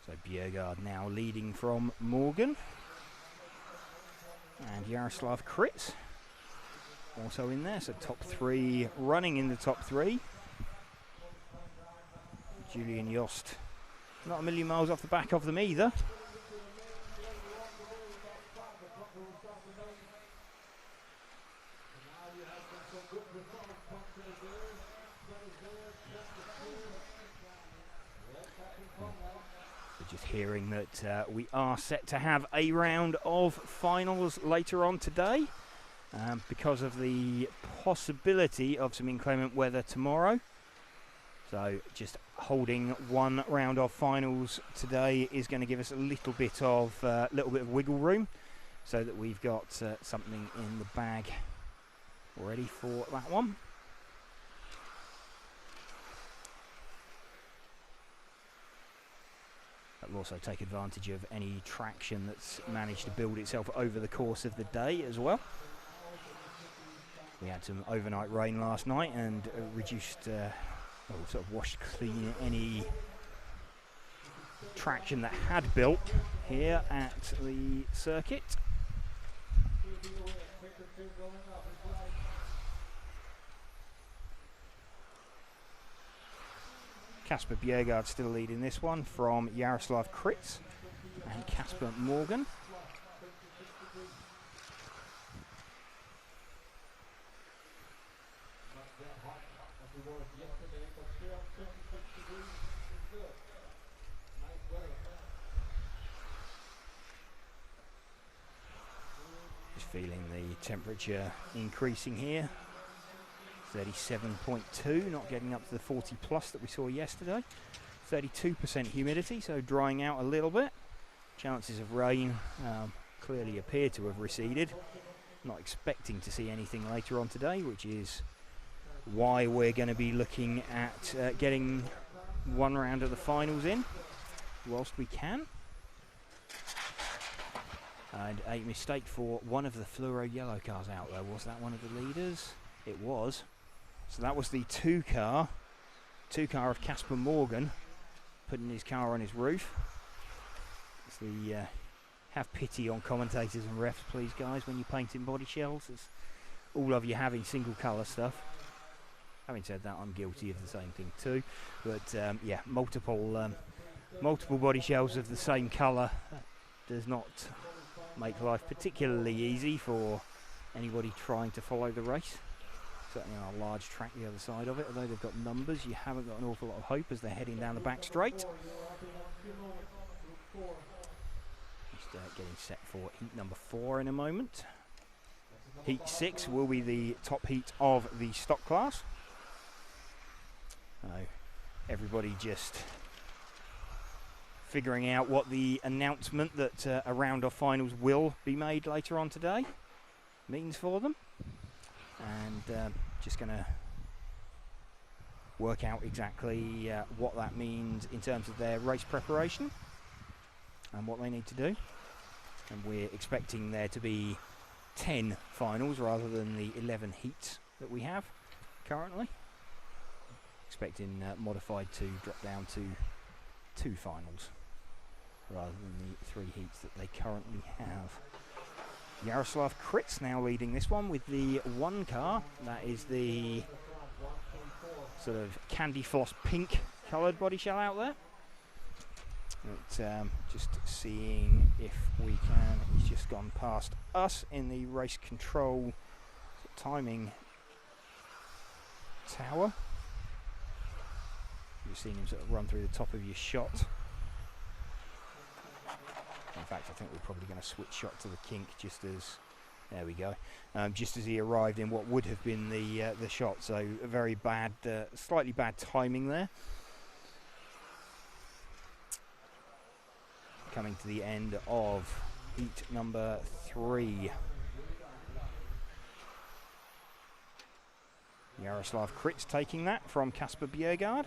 So Bjerregaard now leading from Morgan. And Jaroslav Kritz also in there, so top 3 running in the top 3. Julian Jost not a million miles off the back of them either. Just hearing that we are set to have a round of finals later on today because of the possibility of some inclement weather tomorrow. So just holding one round of finals today is going to give us a little bit of wiggle room, so that we've got something in the bag ready for that one. We'll also take advantage of any traction that's managed to build itself over the course of the day as well. We had some overnight rain last night and reduced, sort of washed clean any traction that had built here at the circuit. Kasper Bjerregaard still leading this one from Jaroslav Kritz and Kasper Morgan. Just feeling the temperature increasing here. 37.2, not getting up to the 40 plus that we saw yesterday. 32% humidity, so drying out a little bit. Chances of rain clearly appear to have receded. Not expecting to see anything later on today, which is why we're going to be looking at getting one round of the finals in whilst we can. And a mistake for one of the fluoro yellow cars out there. Was that one of the leaders? It was. So that was the two car of Kasper Morgan putting his car on his roof. It's the have pity on commentators and refs, please, guys, when you're painting body shells. It's all of you having single colour stuff. Having said that, I'm guilty of the same thing too. But yeah, multiple body shells of the same colour does not make life particularly easy for anybody trying to follow the race. Certainly on a large track the other side of it, although they've got numbers, you haven't got an awful lot of hope as they're heading down the back straight. Just getting set for heat number 4 in a moment. Heat 6 will be the top heat of the stock class. Everybody just figuring out what the announcement that a round of finals will be made later on today means for them. And just going to work out exactly what that means in terms of their race preparation and what they need to do. And we're expecting there to be 10 finals rather than the 11 heats that we have currently. Expecting modified to drop down to 2 finals rather than the 3 heats that they currently have. Yaroslav Kritz now leading this one with the 1 car. That is the sort of candy floss pink coloured body shell out there. But, just seeing if we can. He's just gone past us in the race control timing tower. You've seen him sort of run through the top of your shot. In fact, I think we're probably going to switch shot to the kink just as, there we go, just as he arrived in what would have been the shot. So a very bad, slightly bad timing there. Coming to the end of heat number 3. Yaroslav Kritz taking that from Kasper Bjergaard.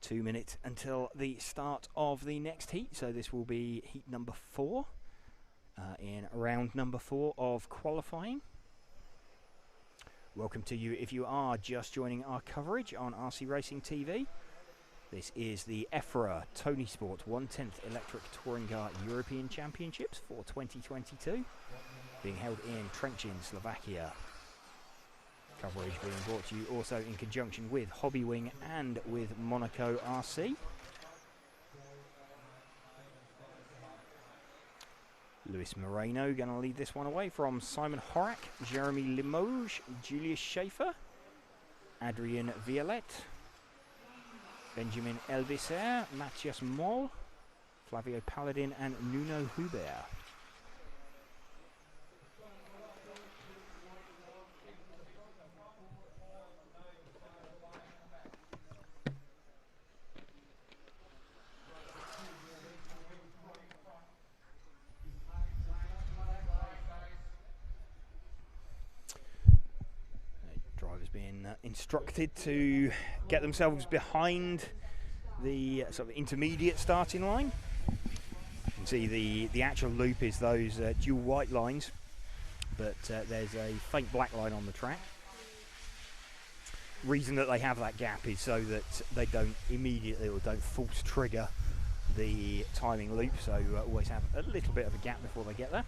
Two minutes until the start of the next heat, so this will be heat number 4 in round number 4 of qualifying. Welcome to you if you are just joining our coverage on RC Racing TV. This is the EFRA Tony Sport 1/10 Electric Touring Car European Championships for 2022, being held in Trenčín, Slovakia. Coverage being brought to you also in conjunction with Hobbywing and with Monaco RC. Luis Moreno going to lead this one away from Simon Horak, Jeremy Limoges, Julius Schaefer, Adrien Violette, Benjamin Elviser, Matthias Moll, Flavio Paladin and Nuno Hubert. Instructed to get themselves behind the sort of intermediate starting line. You can see the actual loop is those dual white lines, but there's a faint black line on the track. Reason that they have that gap is so that they don't immediately or don't false trigger the timing loop, so always have a little bit of a gap before they get there.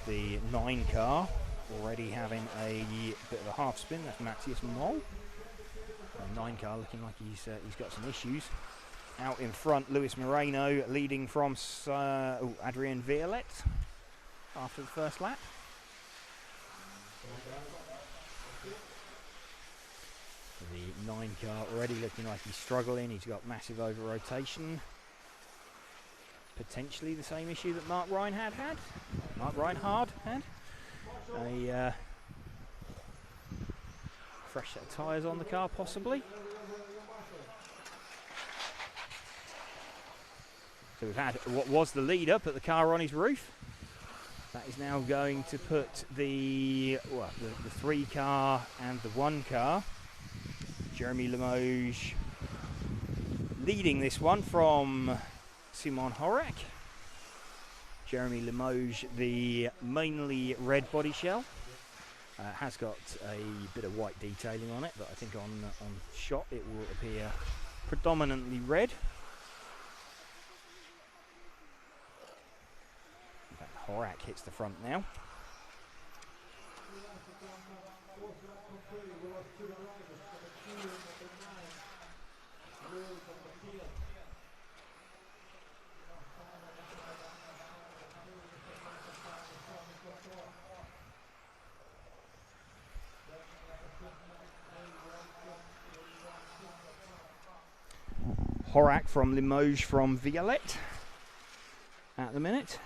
The 9 car already having a bit of a half spin. That's Matthias Moll. The 9 car looking like he's got some issues. Out in front, Luis Moreno leading from Adrien Violette after the first lap. The 9 car already looking like he's struggling. He's got massive over rotation. Potentially the same issue that Mark Reinhard had. A fresh set of tyres on the car, possibly. So we've had what was the leader put the car on his roof. That is now going to put the 3 car and the 1 car. Jeremy Limoges leading this one from Simon Horak. Jeremy Limoges, the mainly red body shell, has got a bit of white detailing on it, but I think on shot it will appear predominantly red. In fact, Horak hits the front now. Horak from Limoges from Violette at the minute.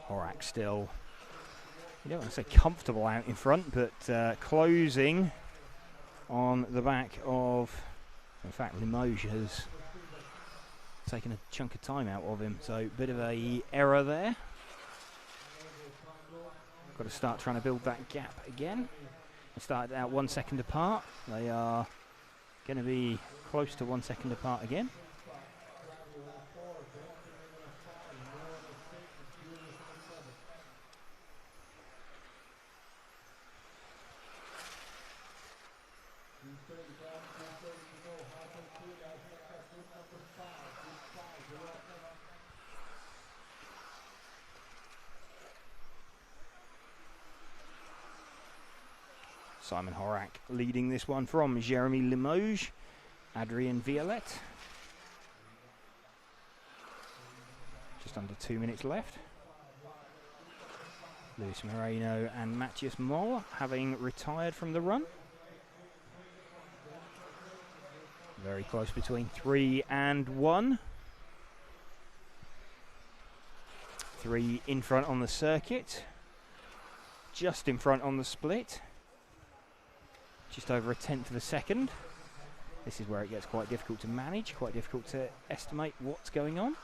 Horak still, you don't want to say comfortable out in front, but closing on the back of, in fact, Limoges has taken a chunk of time out of him, so bit of a error there. Got to start trying to build that gap again. They started out 1 second apart. They are going to be close to 1 second apart again. Simon Horak leading this one from Jeremy Limoges, Adrien Violette. Just under 2 minutes left. Luis Moreno and Matthias Moll having retired from the run. Very close between 3 and 1. 3 in front on the circuit. Just in front on the split. Just over 1/10 of a second. This is where it gets quite difficult to manage, quite difficult to estimate what's going on.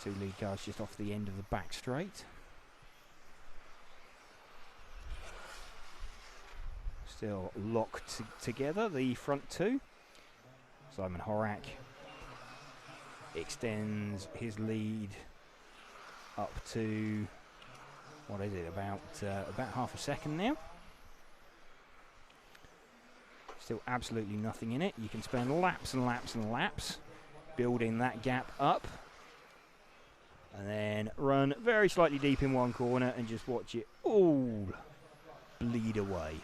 2 lead cars just off the end of the back straight. Still locked together, the front 2. Simon Horak extends his lead up to, what is it, about half a second now. Still absolutely nothing in it. You can spend laps and laps and laps building that gap up, and then run very slightly deep in one corner and just watch it all bleed away.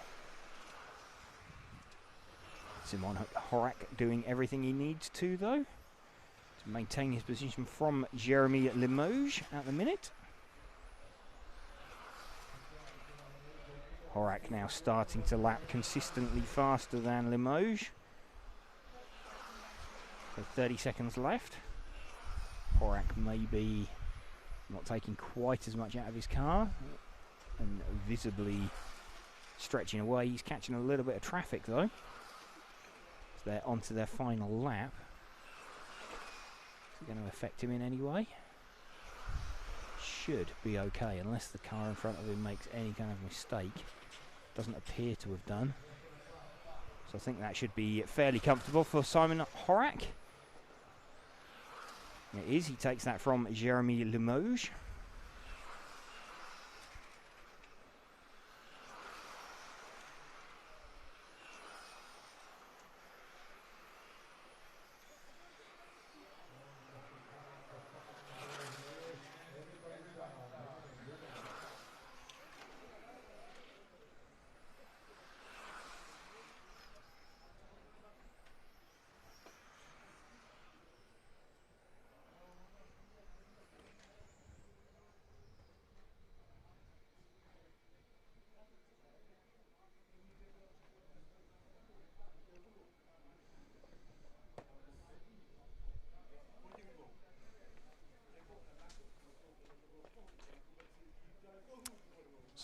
Simon Horak doing everything he needs to, though, to maintain his position from Jeremy Limoges at the minute. Horak now starting to lap consistently faster than Limoges. So 30 seconds left. Horak maybe not taking quite as much out of his car and visibly stretching away. He's catching a little bit of traffic though. So they're onto their final lap. Is it going to affect him in any way? Should be okay unless the car in front of him makes any kind of mistake. Doesn't appear to have done. So I think that should be fairly comfortable for Simon Horak. It is. He takes that from Jeremy Limoges.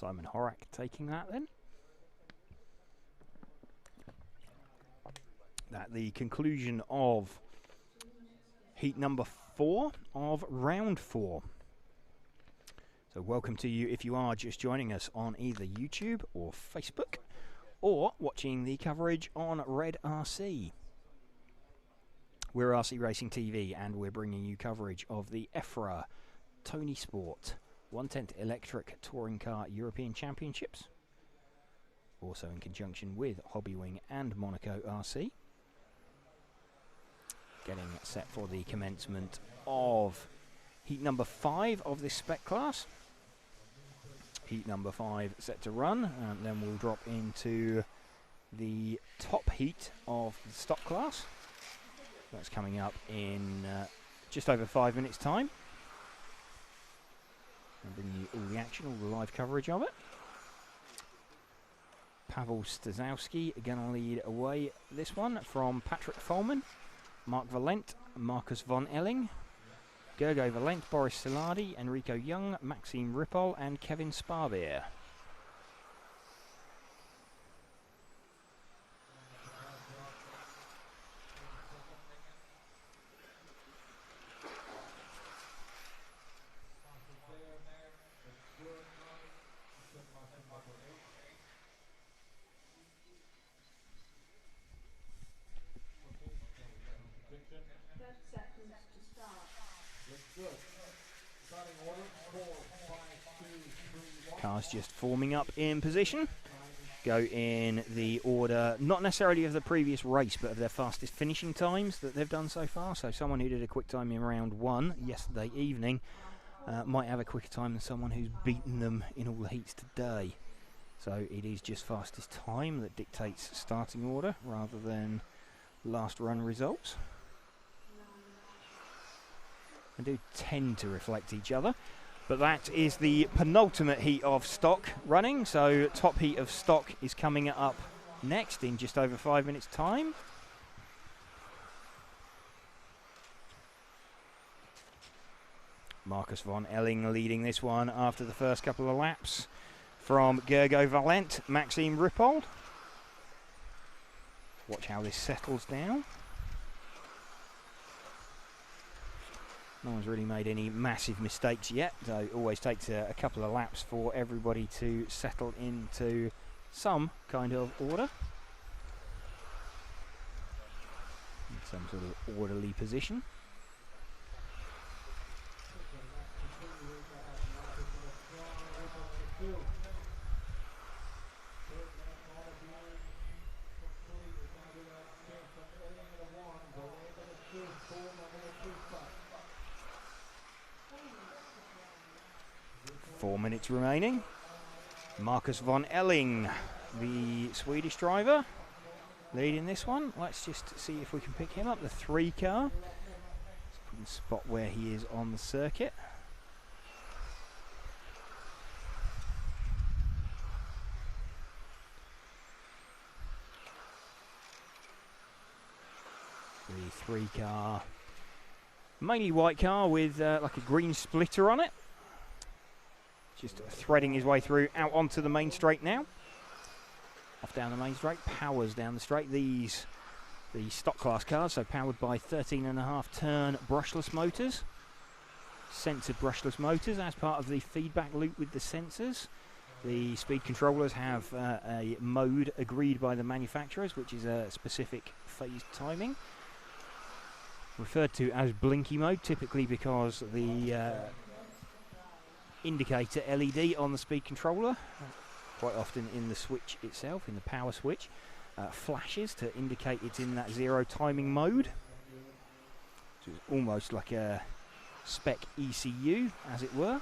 Simon Horak taking that then. At the conclusion of heat number 4 of round 4. So welcome to you if you are just joining us on either YouTube or Facebook, or watching the coverage on Red RC. We're RC Racing TV, and we're bringing you coverage of the EFRA Tony Sport 1/10 Electric Touring Car European Championships, also in conjunction with Hobbywing and Monaco RC. Getting set for the commencement of heat number 5 of this spec class. Heat number 5 set to run, and then we'll drop into the top heat of the stock class. That's coming up in just over 5 minutes' time. I'll bring you all the action, all the live coverage of it. Pavel Stasowski going to lead away this one from Patrick Folman, Mark Valent, Marcus von Elling, Gergo Valent, Boris Siladi, Enrico Young, Maxime Ripoll and Kevin Sparvier. Cars just forming up in position. Go in the order, not necessarily of the previous race, but of their fastest finishing times that they've done so far. So someone who did a quick time in round 1 yesterday evening might have a quicker time than someone who's beaten them in all the heats today. So it is just fastest time that dictates starting order rather than last run results. And do tend to reflect each other. But that is the penultimate heat of stock running, so top heat of stock is coming up next in just over 5 minutes' time. Marcus von Elling leading this one after the first couple of laps from Gergo Valent, Maxime Ripoll. Watch how this settles down. No one's really made any massive mistakes yet, so it always takes a couple of laps for everybody to settle into some kind of order. In some sort of orderly position. Four minutes remaining. Marcus von Elling, the Swedish driver, leading this one. Let's just see if we can pick him up. The 3 car. So we can spot where he is on the circuit. The 3 car, mainly white car with like a green splitter on it. Just threading his way through out onto the main straight now. Off down the main straight, powers down the straight. These, the stock class cars, so powered by 13.5 turn brushless motors. Sensored brushless motors as part of the feedback loop with the sensors. The speed controllers have a mode agreed by the manufacturers, which is a specific phased timing. Referred to as blinky mode, typically because the indicator LED on the speed controller, quite often in the switch itself, in the power switch, flashes to indicate it's in that 0 timing mode. So it's almost like a spec ECU, as it were.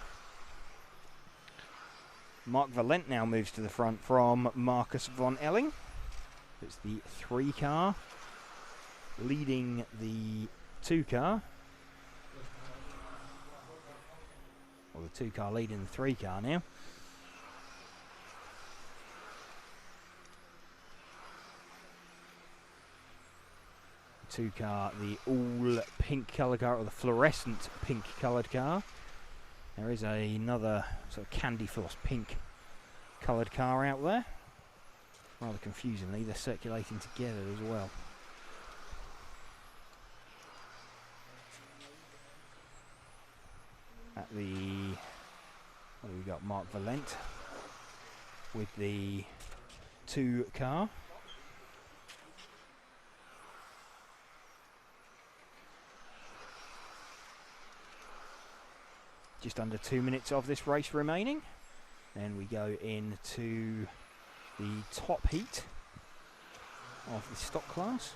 Mark Valent now moves to the front from Marcus von Elling. It's the 3 car leading the 2 car. Or the 2 car leading the 3 car now. The 2 car, the all pink coloured car, or the fluorescent pink coloured car. There is another sort of candy floss pink coloured car out there. Rather confusingly, they're circulating together as well. At the, what have we got? Mark Valent with the 2 car. Just under 2 minutes of this race remaining. Then we go into the top heat of the stock class.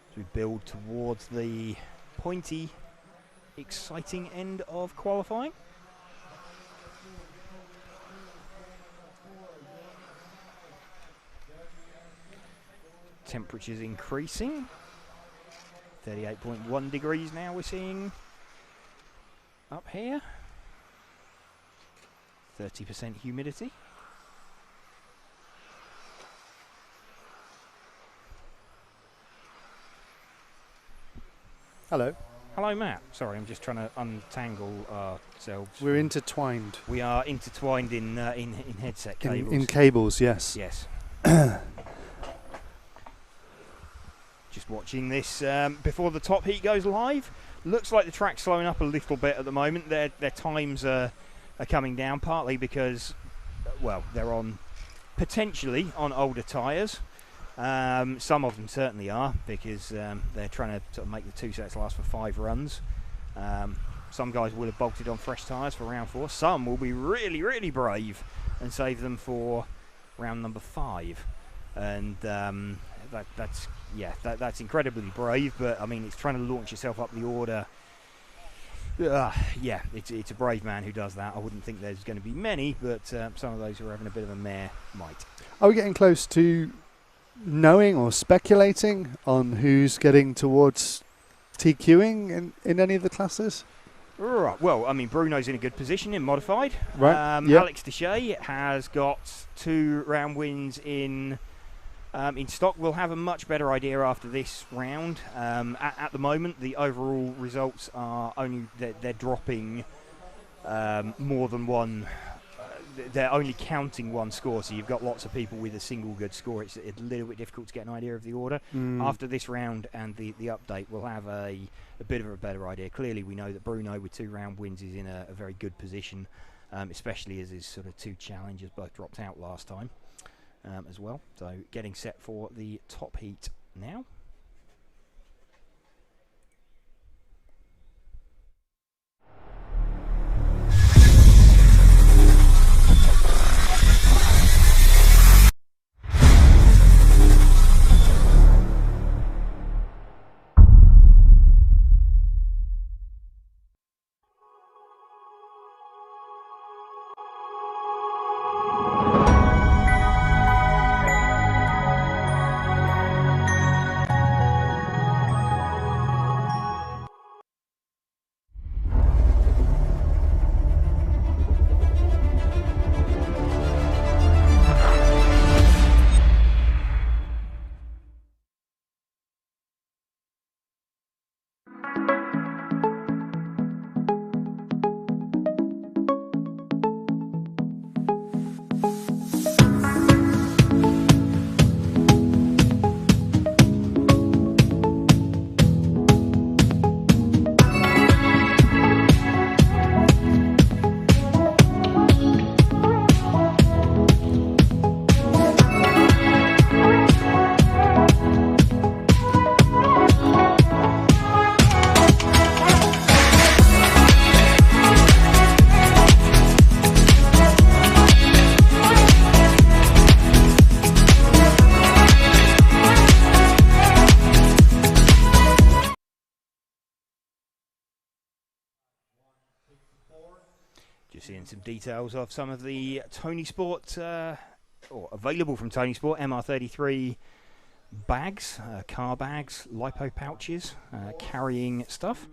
As we build towards the pointy, exciting end of qualifying. Temperatures increasing. 38.1 degrees now we're seeing up here. 30% humidity. Hello. Hello, Matt. Sorry, I'm just trying to untangle ourselves. We're intertwined. We are intertwined in headset cables. In cables, yes. Yes. Just watching this before the top heat goes live. Looks like the track's slowing up a little bit at the moment. Their times are coming down, partly because, well, they're potentially on older tyres. Some of them certainly are, because they're trying to sort of make the 2 sets last for 5 runs. Some guys will have bolted on fresh tyres for round 4. Some will be really, really brave and save them for round number 5. And that's incredibly brave. But I mean, it's trying to launch yourself up the order. Yeah, it's a brave man who does that. I wouldn't think there's going to be many, but some of those who are having a bit of a mare might. Are we getting close to knowing or speculating on who's getting towards TQing in any of the classes? Right. Well, I mean, Bruno's in a good position in modified. Right. Yep. Alex Deshay has got 2 round wins in stock. We'll have a much better idea after this round. At the moment, the overall results are only they're dropping more than one. They're only counting one score, so you've got lots of people with a single good score. It's a little bit difficult to get an idea of the order. After this round and the update, we'll have a bit of a better idea. Clearly, we know that Bruno with 2 round wins is in a very good position, especially as his sort of 2 challengers both dropped out last time as well. So getting set for the top heat now. Just seeing some details of some of the Tony Sport, or available from Tony Sport, MR33 bags, car bags, lipo pouches, carrying stuff.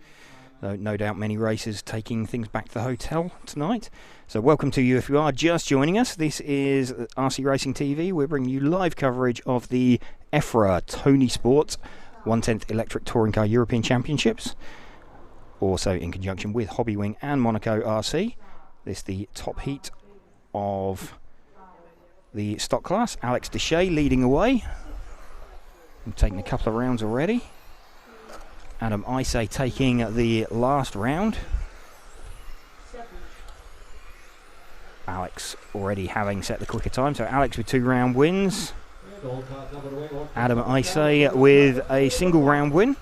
No doubt many racers taking things back to the hotel tonight. So welcome to you if you are just joining us. This is RC Racing TV. We're bringing you live coverage of the EFRA Tony Sport 1/10 Electric Touring Car European Championships. Also in conjunction with Hobbywing and Monaco RC. This is the top heat of the stock class. Alex Deshay leading away. I'm taking a couple of rounds already. Adam Isay taking the last round. Alex already having set the quicker time, so Alex with 2 round wins. Adam Isay with a single round win.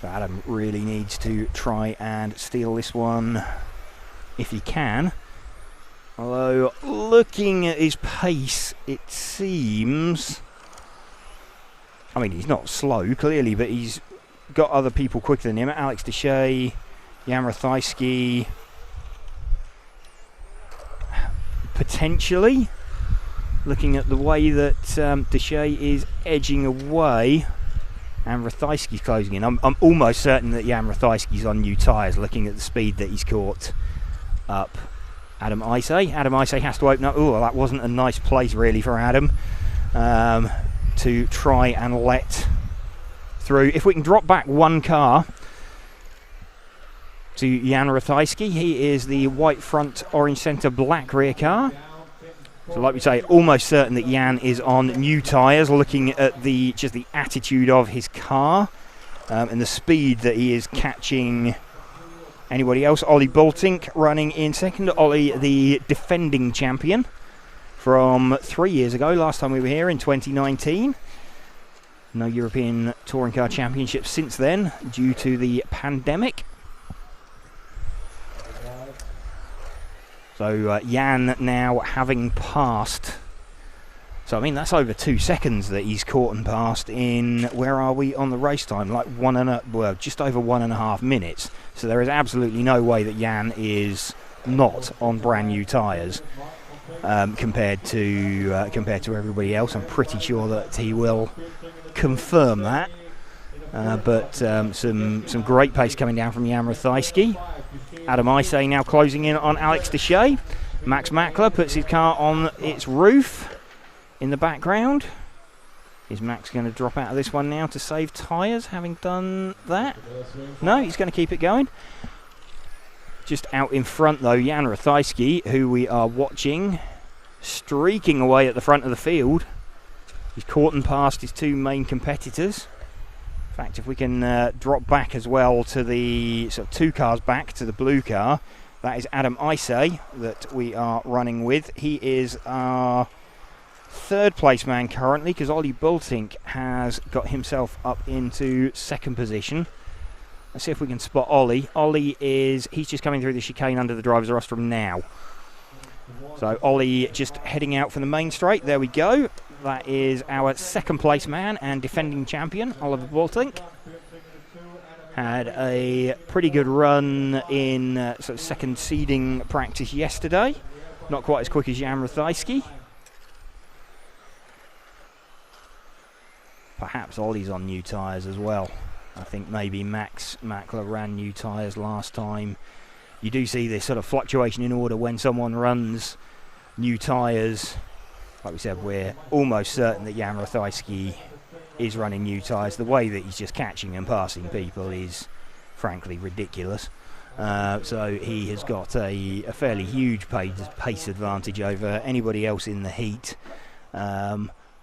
So Adam really needs to try and steal this one if he can. Although, looking at his pace, it seems... I mean, he's not slow, clearly, but he's got other people quicker than him. Alex Deshay, Jan Rathajski, potentially. Looking at the way that Deshay is edging away, and Rathajski's closing in. I'm almost certain that Jan Rathajski's on new tyres, looking at the speed that he's caught up Adam Isay. Adam Isay has to open up. Oh, that wasn't a nice place, really, for Adam to try and let through. If we can drop back 1 car to Jan Rathajski, he is the white front, orange centre, black rear car. So like we say, almost certain that Jan is on new tyres, looking at just the attitude of his car and the speed that he is catching anybody else. Ollie Boltink running in second. Ollie, the defending champion from 3 years ago, last time we were here in 2019. No European Touring Car Championship since then due to the pandemic. So Jan now having passed, so I mean that's over 2 seconds that he's caught and passed in, where are we on the race time, like just over 1.5 minutes. So there is absolutely no way that Jan is not on brand new tyres compared to everybody else. I'm pretty sure that he will confirm that. But some great pace coming down from Jan Rathajski. Adam Isay now closing in on Alex Deshay. Max Mackler puts his car on its roof in the background. Is Max going to drop out of this one now to save tyres, having done that? No, he's going to keep it going. Just out in front, though, Jan Rathajski, who we are watching, streaking away at the front of the field. He's caught and passed his 2 main competitors. In fact, if we can drop back as well to the 2 cars back to the blue car, that is Adam Isay that we are running with. He is our 3rd place man currently, because Ollie Bultink has got himself up into 2nd position. Let's see if we can spot Ollie. Ollie he's just coming through the chicane under the driver's rostrum now. So Ollie just heading out from the main straight. There we go. That is our 2nd place man and defending champion, Oliver Bultink. Had a pretty good run in 2nd seeding practice yesterday. Not quite as quick as Jan Rathajski. Perhaps Ollie's on new tyres as well. I think maybe Max Mackler ran new tyres last time. You do see this sort of fluctuation in order when someone runs new tyres. Like we said, we're almost certain that Jan Rathajski is running new tyres. The way that he's just catching and passing people is frankly ridiculous. So he has got a fairly huge pace advantage over anybody else in the heat.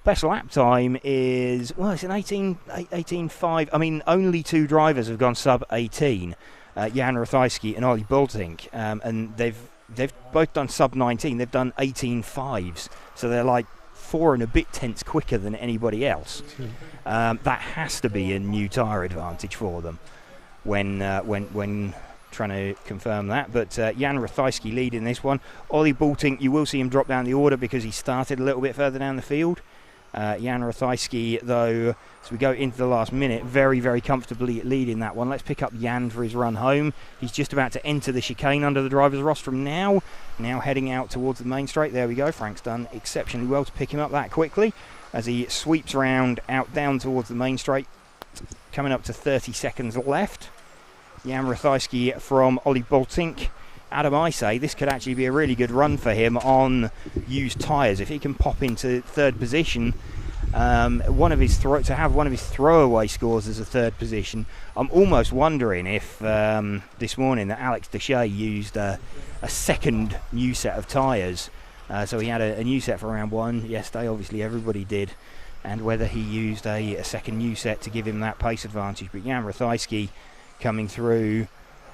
Best lap time is, well, it's an 18.5. I mean, only 2 drivers have gone sub 18, Jan Rathajski and Ollie Bultink, and they've both done sub 19. They've done 18.5s, so they're like 4 and a bit tenths quicker than anybody else. That has to be a new tyre advantage for them when trying to confirm that. But Jan Rathajski leading this one. Ollie Bultink, you will see him drop down the order because he started a little bit further down the field. Jan Rathajski, though, as we go into the last minute, very, very comfortably leading that one. Let's pick up Jan for his run home. He's just about to enter the chicane under the driver's rostrum now heading out towards the main straight. There we go. Frank's done exceptionally well to pick him up that quickly as he sweeps round out down towards the main straight. Coming up to 30 seconds left. Jan Rathajski from Ollie Bultink. Adam Isay, this could actually be a really good run for him on used tyres. If he can pop into 3rd position one of his throwaway scores as a third position. I'm almost wondering if this morning that Alex Deshay used a second new set of tyres. So he had a new set for round one yesterday. Obviously, everybody did. And whether he used a second new set to give him that pace advantage. But Jan Rathajski coming through.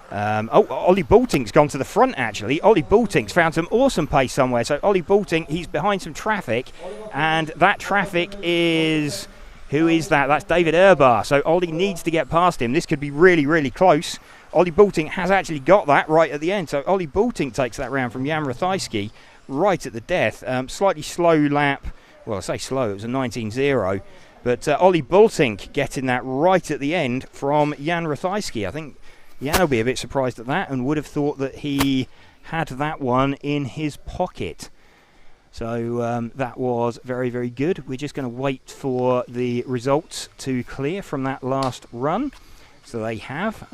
Ollie Baltink's gone to the front, actually. Ollie Baltink's found some awesome pace somewhere. So Ollie Baltink, he's behind some traffic. And that traffic is... Who is that? That's David Urbar. So Ollie needs to get past him. This could be really, really close. Ollie Baltink has actually got that right at the end. So Ollie Baltink takes that round from Jan Rathajski right at the death. Slightly slow lap. Well, I say slow, it was a 19.0. But Ollie Baltink getting that right at the end from Jan Rathajski. I think Jan will be a bit surprised at that and would have thought that he had that one in his pocket. So that was very, very good. We're just going to wait for the results to clear from that last run. So they have.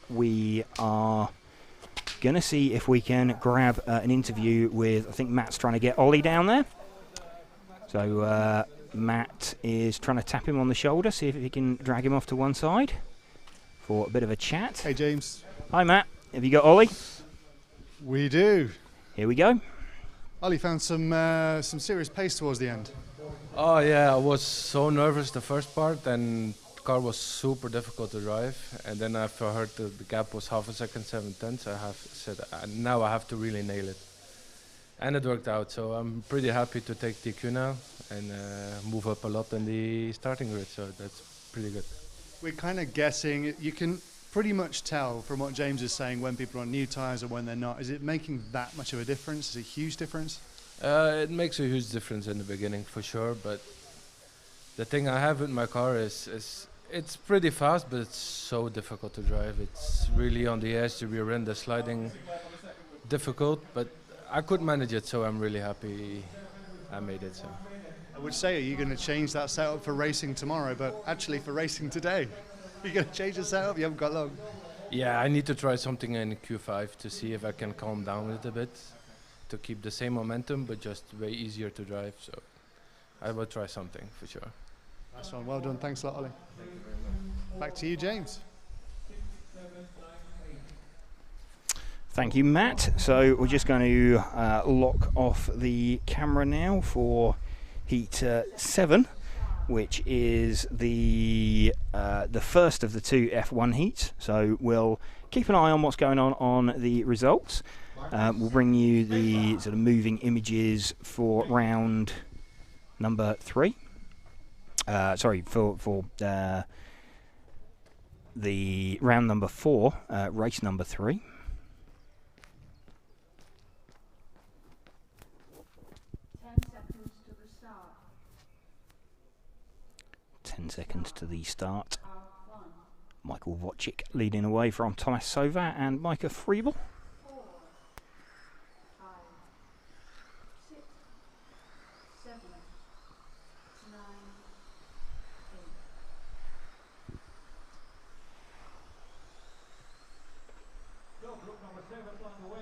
We are going to see if we can grab an interview with, I think Matt's trying to get Ollie down there. So Matt is trying to tap him on the shoulder, see if he can drag him off to one side for a bit of a chat. Hey, James. Hi, Matt. Have you got Ollie? We do. Here we go. Ollie found some serious pace towards the end. Oh yeah, I was so nervous the first part, and the car was super difficult to drive. And then after I heard the gap was half a second, 7/10, so I said now I have to really nail it. And it worked out, so I'm pretty happy to take TQ now and move up a lot in the starting grid, so that's pretty good. We're kind of guessing. You can pretty much tell from what James is saying when people are on new tyres or when they're not. Is it making that much of a difference? Is it a huge difference? It makes a huge difference in the beginning for sure, but the thing I have with my car is it's pretty fast, but it's so difficult to drive. It's really on the edge, the rear end, the sliding difficult, but I could manage it, so I'm really happy I made it. So I would say, are you going to change that setup for racing tomorrow, but actually for racing today? Are you going to change the setup? You haven't got long. Yeah, I need to try something in Q5 to see if I can calm down a little bit, to keep the same momentum, but just way easier to drive. So I will try something for sure. Nice one. Well done. Thanks a lot, Ollie. Back to you, James. Thank you, Matt. So we're just going to lock off the camera now for Heat 7, which is the first of the two F1 heats. So we'll keep an eye on what's going on the results. We'll bring you the sort of moving images for round number 3. Sorry, for the round number 4, race number 3. 10 seconds to the start. Michael Wojcik leading away from Tomas Sova and Micah Friebel. 4, 5, 6, 7, 9, 8. Go, group number 7 on the way.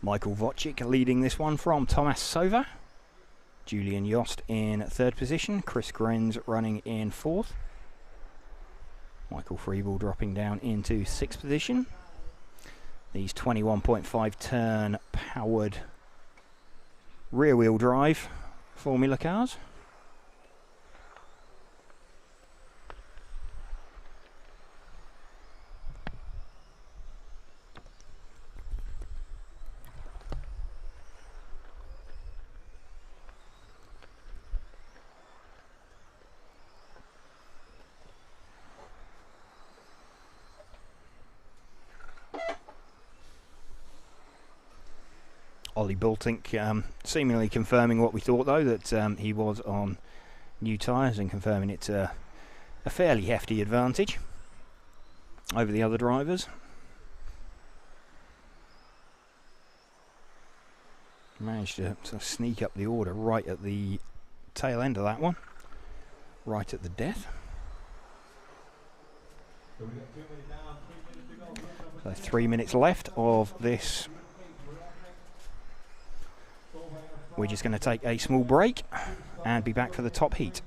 Michael Wojcik leading this one from Tomas Sova. Julian Yost in 3rd position. Chris Grenz running in 4th. Michael Friebel dropping down into 6th position. These 21.5 turn powered rear wheel drive Formula cars. Ollie Bultink seemingly confirming what we thought, though, that he was on new tyres, and confirming it's a fairly hefty advantage over the other drivers. Managed to sort of sneak up the order right at the tail end of that one, right at the death. So 3 minutes left of this. We're just going to take a small break and be back for the top heat.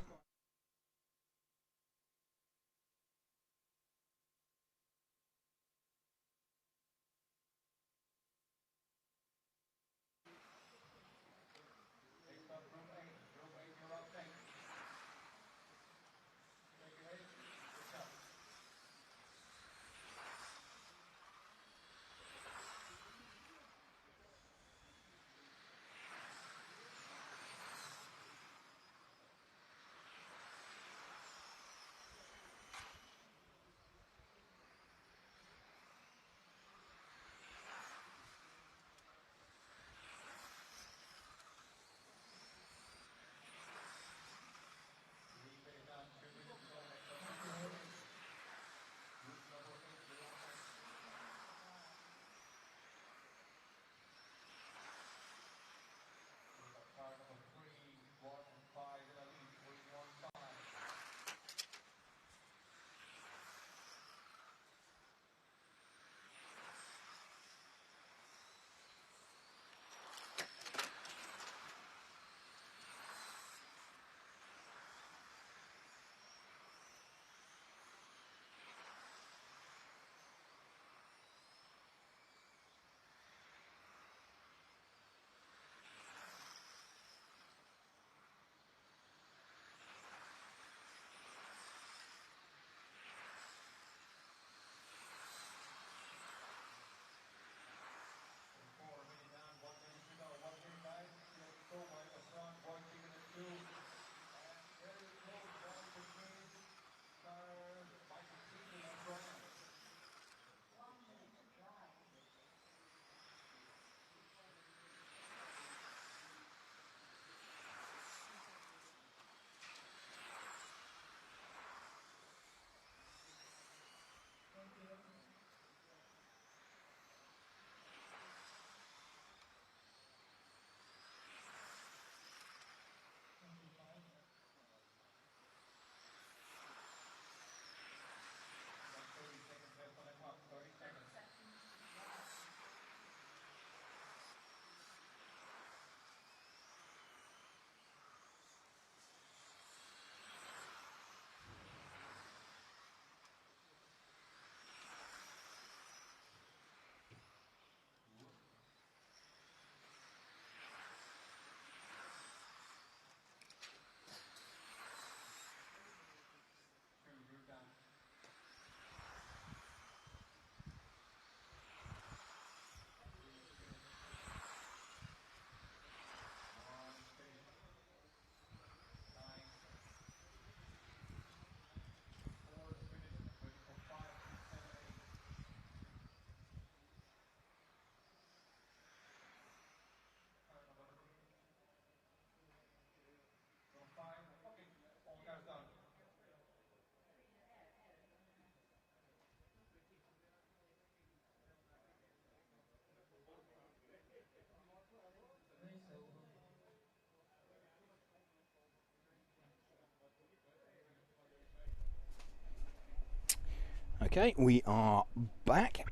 Okay, we are back,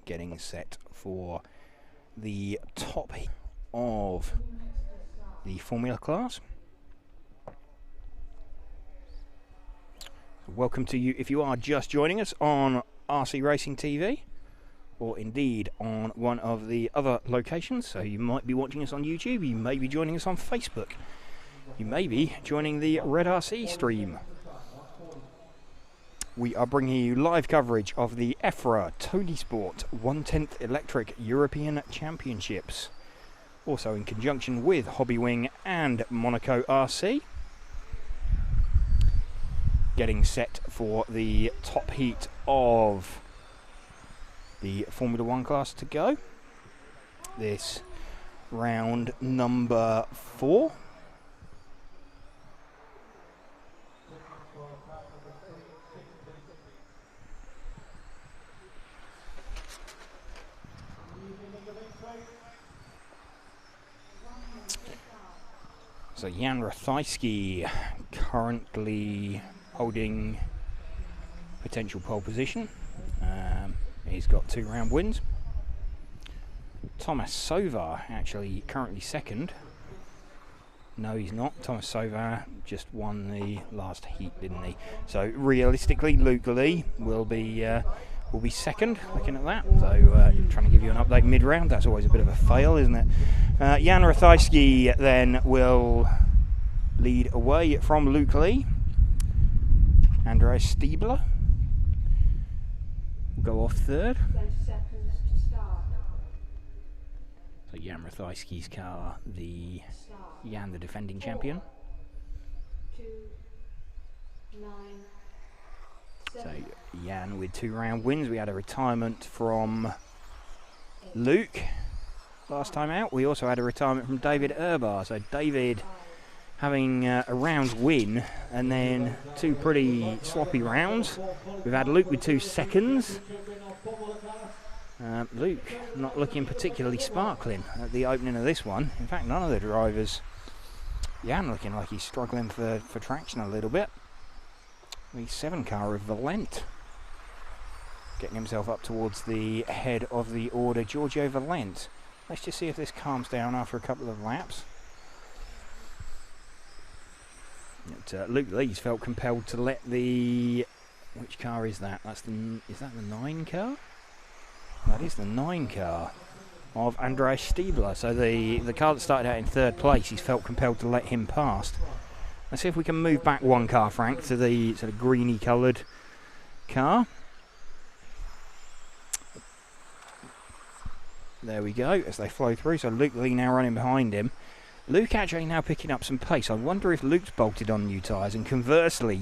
getting set for the top of the Formula class. Welcome to you if you are just joining us on RC Racing TV, or indeed on one of the other locations. So you might be watching us on YouTube, you may be joining us on Facebook, you may be joining the Red RC stream. We are bringing you live coverage of the EFRA Tony Sport 1/10 Electric European Championships, also in conjunction with Hobbywing and Monaco RC. Getting set for the top heat of the Formula 1 class to go. this round number 4. So Jan Rathajski currently holding potential pole position. He's got 2 round wins. Thomas Sovar actually currently second. No, he's not. Thomas Sovar just won the last heat, didn't he? So realistically, Luke Lee will be second. Looking at that, so trying to give you an update mid-round. That's always a bit of a fail, isn't it? Jan Rathajski then will lead away from Luke Lee. Andreas Stiebler will go off third. 20 seconds to start. So Jan Rathajski's car, the Start. Jan, the defending champion. 2, 9, So 7, Jan with 2 round wins. We had a retirement from Luke last time out. We also had a retirement from David Urbar. So David having a round win and then 2 pretty sloppy rounds. We've had Luke with 2 seconds. Luke not looking particularly sparkling at the opening of this one. In fact, none of the drivers. Jan looking like he's struggling for traction a little bit. The 7 car of Valent getting himself up towards the head of the order, Giorgio Valent. Let's just see if this calms down after a couple of laps. Luke Lee's felt compelled to let the... Which car is that? Is that the 9 car? That is the 9 car of Andreas Stiebler. So the car that started out in 3rd place, he's felt compelled to let him past. Let's see if we can move back 1 car, Frank, to the sort of greeny coloured car. There we go, as they flow through. So Luke Lee now running behind him. Luke actually now picking up some pace. I wonder if Luke's bolted on new tyres, and conversely,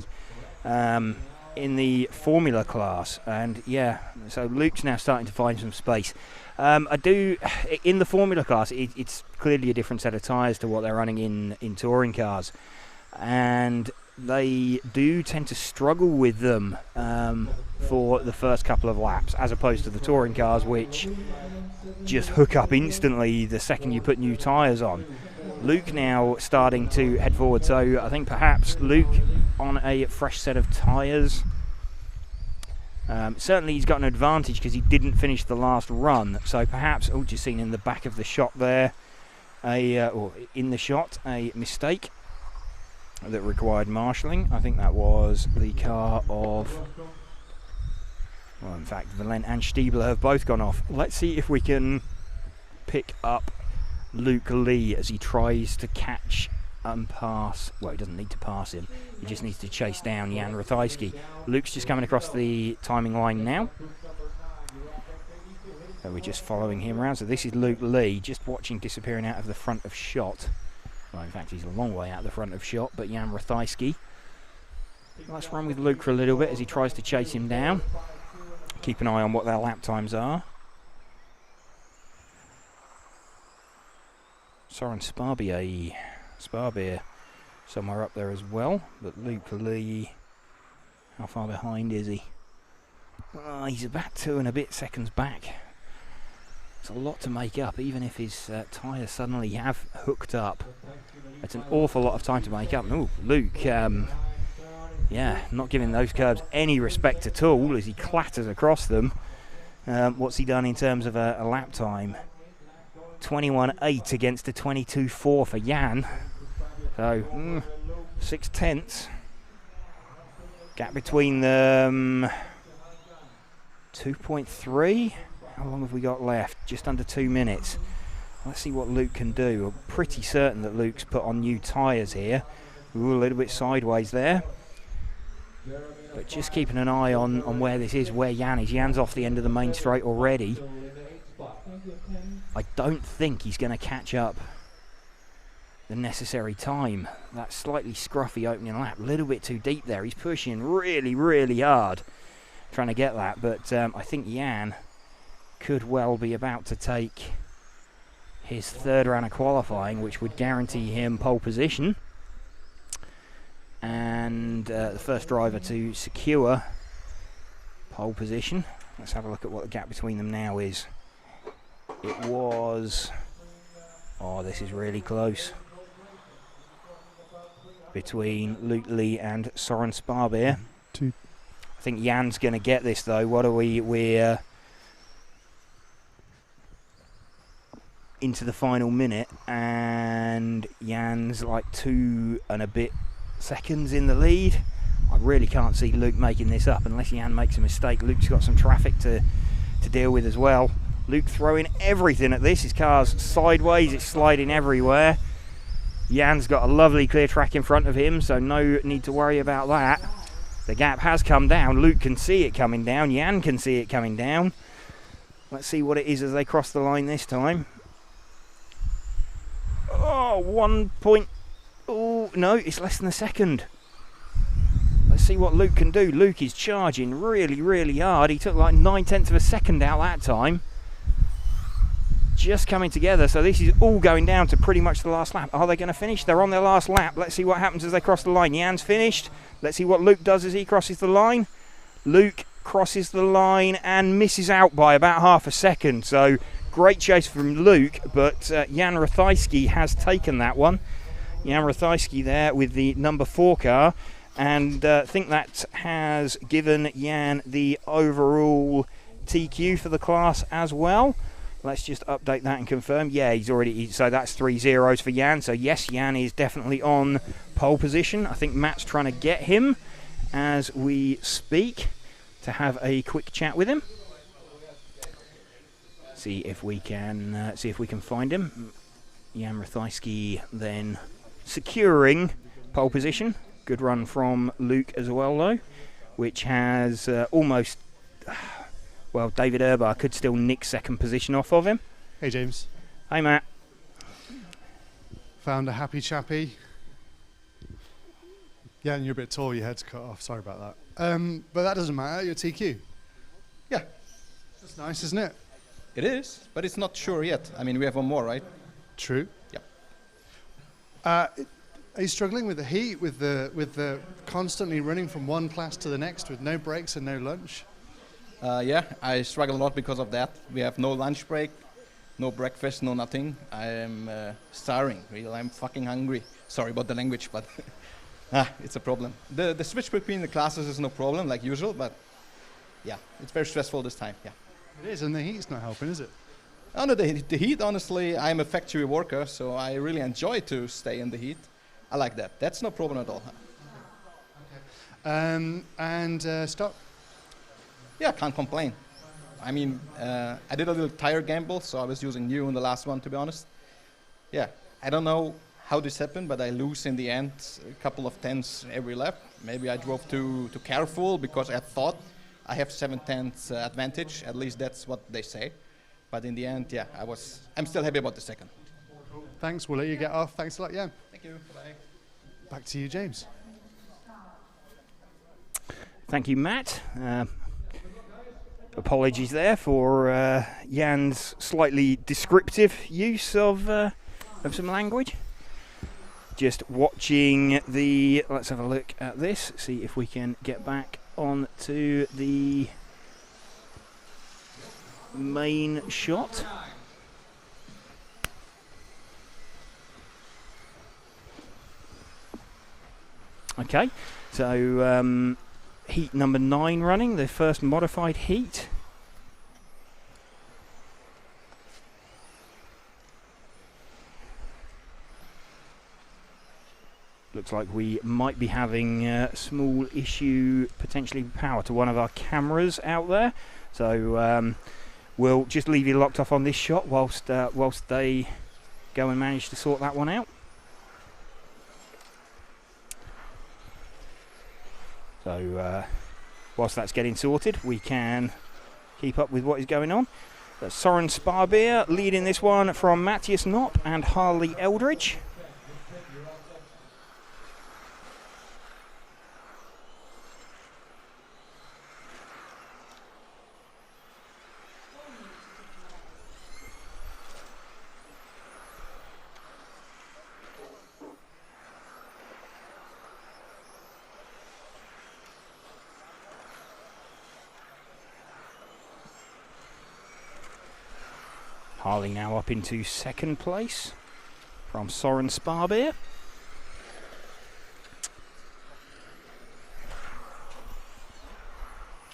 in the Formula class, and yeah, so Luke's now starting to find some space. In the Formula class, it's clearly a different set of tyres to what they're running in touring cars, and they do tend to struggle with them for the first couple of laps, as opposed to the touring cars, which just hook up instantly the second you put new tyres on. Luke now starting to head forward, so I think perhaps Luke on a fresh set of tyres. Certainly he's got an advantage because he didn't finish the last run, so perhaps, just seen in the back of the shot there, or in the shot, a mistake that required marshalling. I think that was the car of, well, in fact, Valent and Stiebler have both gone off. Let's see if we can pick up Luke Lee as he tries to catch and pass. Well, he doesn't need to pass him, he just needs to chase down Jan Rathajski. Luke's just coming across the timing line now, so we're just following him around. So this is Luke Lee just watching, disappearing out of the front of shot. Well, in fact, he's a long way out the front of shot, but Jan Rathajski. Let's run with Luke for a little bit as he tries to chase him down. Keep an eye on what their lap times are. Soren Sparbier somewhere up there as well, but Luke Lee, how far behind is he? He's about 2 and a bit seconds back. It's a lot to make up, even if his tyres suddenly have hooked up. It's an awful lot of time to make up. Ooh, Luke, yeah, not giving those curbs any respect at all as he clatters across them. What's he done in terms of a lap time? 21.8 against a 22.4 for Jan. So 6/10. Gap between them 2.3. How long have we got left? Just under 2 minutes. Let's see what Luke can do. I'm pretty certain that Luke's put on new tyres here. Ooh, a little bit sideways there. But just keeping an eye on where this is, where Jan is. Jan's off the end of the main straight already. I don't think he's going to catch up the necessary time. That slightly scruffy opening lap, a little bit too deep there. He's pushing really, really hard trying to get that, but I think Jan could well be about to take his third round of qualifying, which would guarantee him pole position. And the first driver to secure pole position. Let's have a look at what the gap between them now is. It was... Oh, this is really close. Between Luke Lee and Soren Sparbeer. Two. I think Jan's going to get this though. What are we're into the final minute, and Jan's like 2 and a bit seconds in the lead. I really can't see Luke making this up unless Jan makes a mistake. Luke's got some traffic to deal with as well. Luke throwing everything at this. His car's sideways, it's sliding everywhere. Jan's got a lovely clear track in front of him, so no need to worry about that. The gap has come down. Luke can see it coming down. Jan can see it coming down. Let's see what it is as they cross the line this time. Oh, 1 point. Oh, no, it's less than a second. Let's see what Luke can do. Luke is charging really, really hard. He took like 9/10 of a second out that time. Just coming together, so this is all going down to pretty much the last lap. Are they going to finish? They're on their last lap. Let's see what happens as they cross the line. Jan's finished. Let's see what Luke does as he crosses the line. Luke crosses the line and misses out by about half a second. So great chase from Luke, but Jan Rathajski has taken that one. Jan Rathajski there with the number 4 car, and I think that has given Jan the overall TQ for the class as well. Let's just update that and confirm. Yeah, he's already, so that's 3 zeros for Jan. So yes, Jan is definitely on pole position. I think Matt's trying to get him as we speak to have a quick chat with him. See if we can find him. Jan Rathajski then securing pole position. Good run from Luke as well though, which has almost... Well, David Urbar could still nick second position off of him. Hey, James. Hey, Matt. Found a happy chappy. Yeah, and you're a bit tall, your head's cut off. Sorry about that. But that doesn't matter, you're TQ. Yeah. That's nice, isn't it? It is, but it's not sure yet. I mean, we have one more, right? True. Yep. Are you struggling with the heat, with the constantly running from one class to the next with no breaks and no lunch? Yeah, I struggle a lot because of that. We have no lunch break, no breakfast, no nothing. I am starving, really. I'm fucking hungry. Sorry about the language, but it's a problem. The switch between the classes is no problem, like usual, but yeah, it's very stressful this time, yeah. It is, and the heat's not helping, is it? Oh, no, the heat, honestly, I'm a factory worker, so I really enjoy to stay in the heat. I like that. That's no problem at all. Stop. Yeah, can't complain. I mean, I did a little tire gamble, so I was using new in the last one, to be honest. Yeah, I don't know how this happened, but I lose in the end a couple of tenths every lap. Maybe I drove too careful because I thought I have 7/10 advantage. At least that's what they say. But in the end, yeah, I'm still happy about the second. Thanks, we'll let you get off. Thanks a lot, yeah. Thank you. Bye. Back to you, James. Thank you, Matt. Apologies there for Jan's slightly descriptive use of some language. Just watching the... Let's have a look at this, see if we can get back on to the main shot. Okay, so heat number 9 running, the first modified heat. Looks like we might be having a small issue, potentially power to one of our cameras out there. So we'll just leave you locked off on this shot whilst they go and manage to sort that one out. So whilst that's getting sorted, we can keep up with what is going on. Soren Sparbeer leading this one from Matthias Knopp and Harley Eldridge. Harley now up into second place from Soren Sparbeer.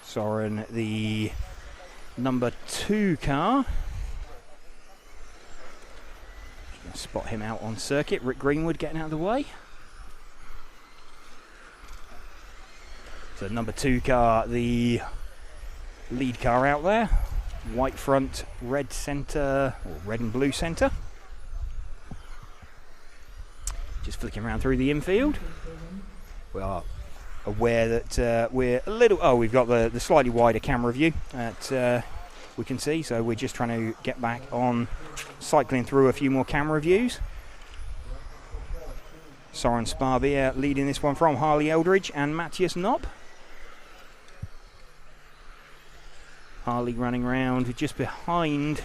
Soren, the number 2 car. Spot him out on circuit. Rick Greenwood getting out of the way. So number 2 car, the lead car out there. White front, red centre, or red and blue centre. Just flicking around through the infield. We are aware that we're a little... Oh, we've got the slightly wider camera view that we can see. So we're just trying to get back on cycling through a few more camera views. Soren Sparbeer leading this one from Harley Eldridge and Matthias Knopp. Harley running round just behind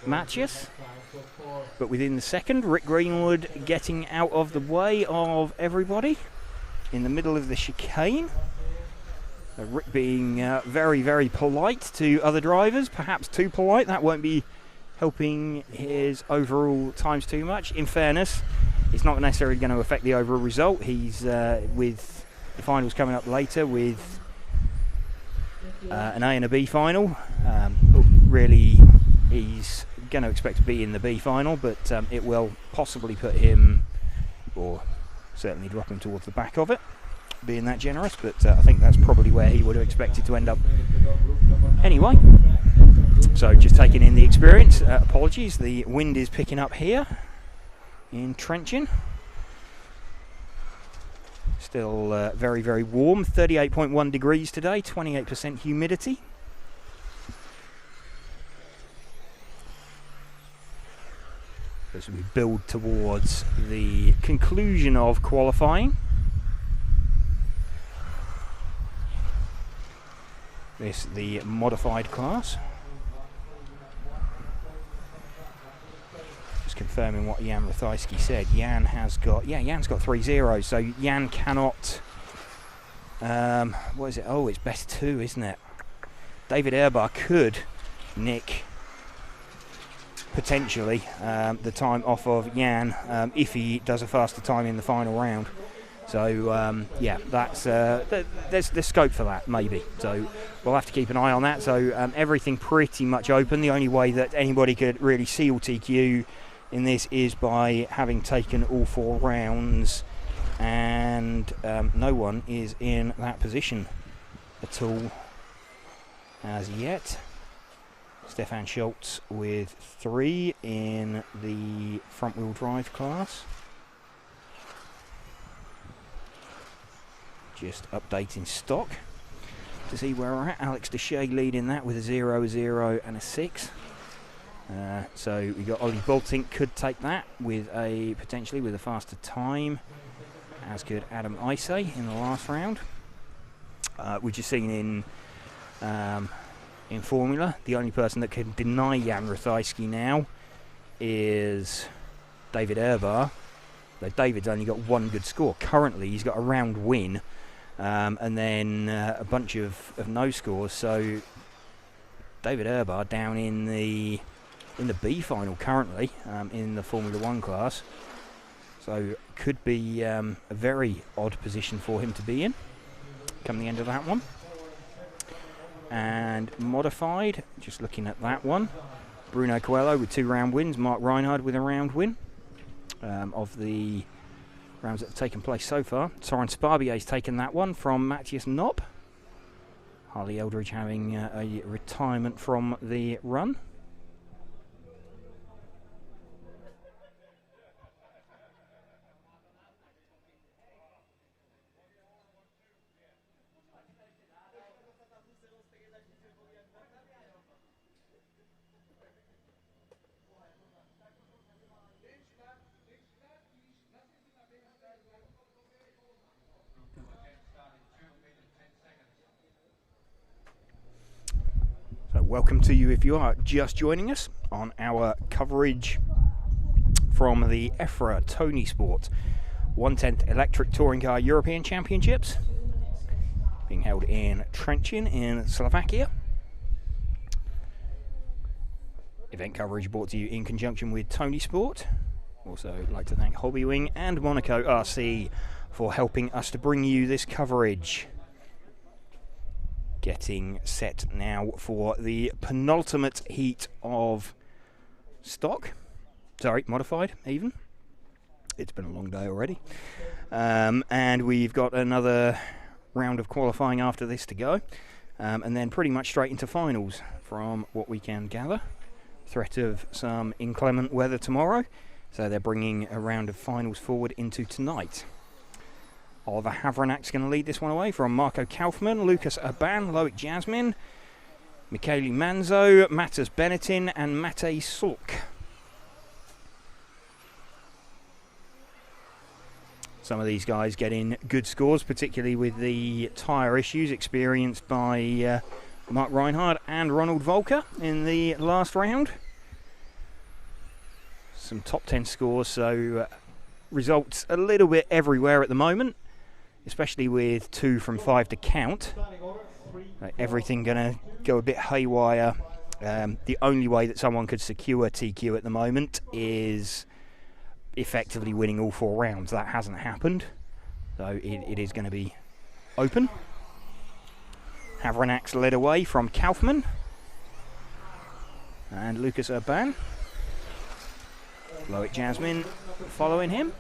Matthias, but within the second. Rick Greenwood getting out of the way of everybody in the middle of the chicane. Rick being very, very polite to other drivers, perhaps too polite. That won't be helping his overall times too much. In fairness, it's not necessarily going to affect the overall result. He's with the finals coming up later with an A and a B final. Really, he's going to expect to be in the B final, but it will possibly put him, or certainly drop him towards the back of it, being that generous, but I think that's probably where he would have expected to end up anyway. So just taking in the experience. Apologies, the wind is picking up here in Trenching. Still very, very warm, 38.1 degrees today, 28% humidity. As we build towards the conclusion of qualifying. This the modified class. Just confirming what Jan Rathajski said. Jan has got, Jan's got 3 zeros, so Jan cannot, what is it? Oh, it's best 2, isn't it? David Erbar could nick potentially the time off of Jan if he does a faster time in the final round. So yeah, that's there's scope for that maybe. So we'll have to keep an eye on that. So everything pretty much open. The only way that anybody could really seal TQ in this is by having taken all 4 rounds, and no one is in that position at all as yet. Stefan Schultz with 3 in the front-wheel drive class. Just updating stock to see where we're at. Alex Deshay leading that with a 0, a 0 and a 6. So we got Ollie Boltink could take that with a potentially with a faster time, as could Adam Isay in the last round. We've just seen in Formula, the only person that can deny Jan Rathajski now is David Erbar. Though David's only got 1 good score. Currently he's got a round win and then a bunch of no scores. So David Erbar down in the B final currently in the Formula 1 class. So could be a very odd position for him to be in come the end of that one. And modified, just looking at that one, Bruno Coelho with 2 round wins, Mark Reinhard with a round win of the rounds that have taken place so far. Soren Sparbier's taken that one from Matthias Knopp. Harley Eldridge having a retirement from the run. Welcome to you if you are just joining us on our coverage from the EFRA Tony Sport 1/10 Electric Touring Car European Championships being held in Trenčín in Slovakia. Event coverage brought to you in conjunction with Tony Sport. Also like to thank Hobbywing and Monaco RC for helping us to bring you this coverage. Getting set now for the penultimate heat of modified even. It's been a long day already. And we've got another round of qualifying after this to go. And then pretty much straight into finals from what we can gather. Threat of some inclement weather tomorrow. So they're bringing a round of finals forward into tonight. Oliver Havranak's going to lead this one away from Marco Kaufmann, Lucas Urban, Loic Jasmin, Michele Manzo, Matas Benettin and Mate Sulk. Some of these guys getting good scores, particularly with the tyre issues experienced by Mark Reinhard and Ronald Volker in the last round. Some top 10 scores, so results a little bit everywhere at the moment, especially with 2 from 5 to count. Everything going to go a bit haywire. The only way that someone could secure TQ at the moment is effectively winning all 4 rounds. That hasn't happened, so it is going to be open. Havranak's led away from Kaufmann and Lucas Urban. Loic Jasmin following him.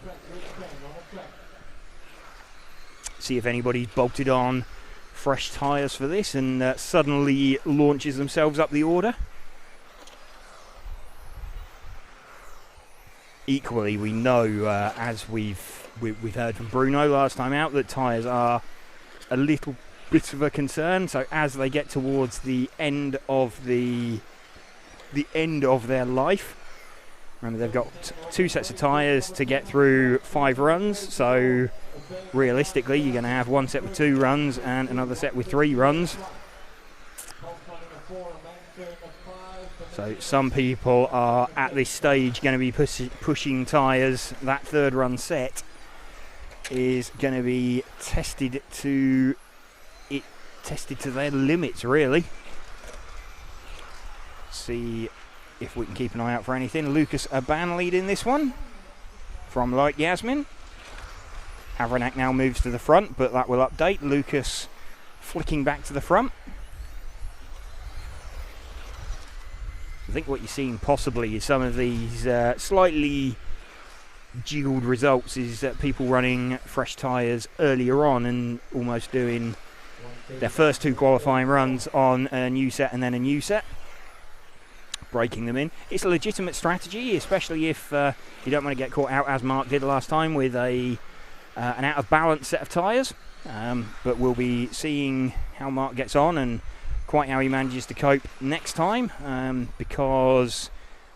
See if anybody's bolted on fresh tyres for this and suddenly launches themselves up the order. Equally, we know, as we've heard from Bruno last time out, that tyres are a little bit of a concern. So as they get towards the end of the end of their life, remember they've got 2 sets of tyres to get through 5 runs. So realistically, you're going to have 1 set with 2 runs and another set with 3 runs. So some people are at this stage going to be pushing tyres. That 3rd run set is going to be tested to their limits, really. See if we can keep an eye out for anything. Lucas Urban leading this one from Loic Jasmin. Havranak now moves to the front, but that will update. Lucas flicking back to the front. I think what you're seeing possibly is some of these slightly jiggled results is that people running fresh tyres earlier on and almost doing their first 2 qualifying runs on a new set and then a new set, breaking them in. It's a legitimate strategy, especially if you don't want to get caught out, as Mark did last time, with an out of balance set of tyres. But we'll be seeing how Mark gets on and quite how he manages to cope next time, because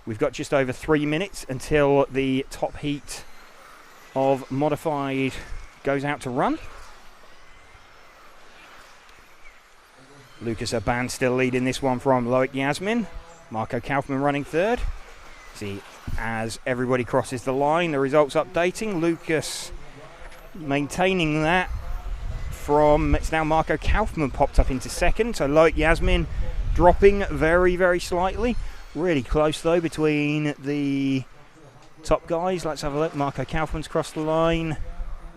we've got just over 3 minutes until the top heat of modified goes out to run. Lucas Urban still leading this one from Loic Jasmin. Marco Kaufmann running 3rd. See, as everybody crosses the line, the results updating. Lucas maintaining that from, it's now Marco Kaufmann popped up into 2nd. So Loic Jasmin dropping very, very slightly. Really close though between the top guys. Let's have a look. Marco Kaufmann's crossed the line.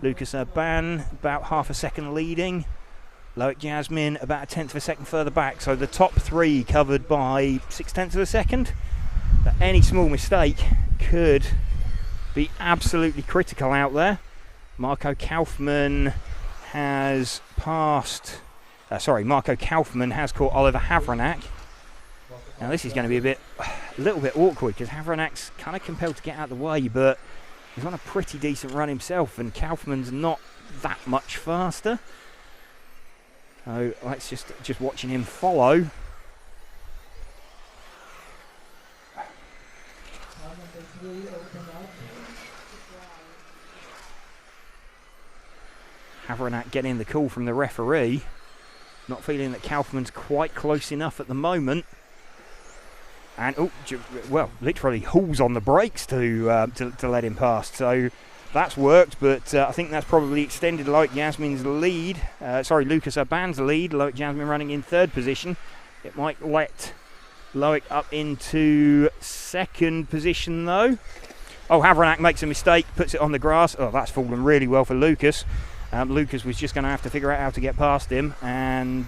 Lucas Urban about half a second leading. Loic Jasmin about 1/10 of a second further back. So the top 3 covered by 6/10 of a second. But any small mistake could be absolutely critical out there. Marco Kaufmann has passed. Marco Kaufmann has caught Oliver Havranak. Now this is going to be a little bit awkward because Havranak's kind of compelled to get out of the way, but he's on a pretty decent run himself, and Kaufmann's not that much faster. So let's just watching him follow. Havranak getting the call from the referee. Not feeling that Kaufmann's quite close enough at the moment. And, literally hauls on the brakes to let him pass. So that's worked, but I think that's probably extended Loic Jasmin's lead. Lucas Urban's lead. Loic Jasmin running in 3rd position. It might let Loic up into second position though. Oh, Havranek makes a mistake, puts it on the grass. Oh, that's fallen really well for Lucas. Lucas was just going to have to figure out how to get past him, and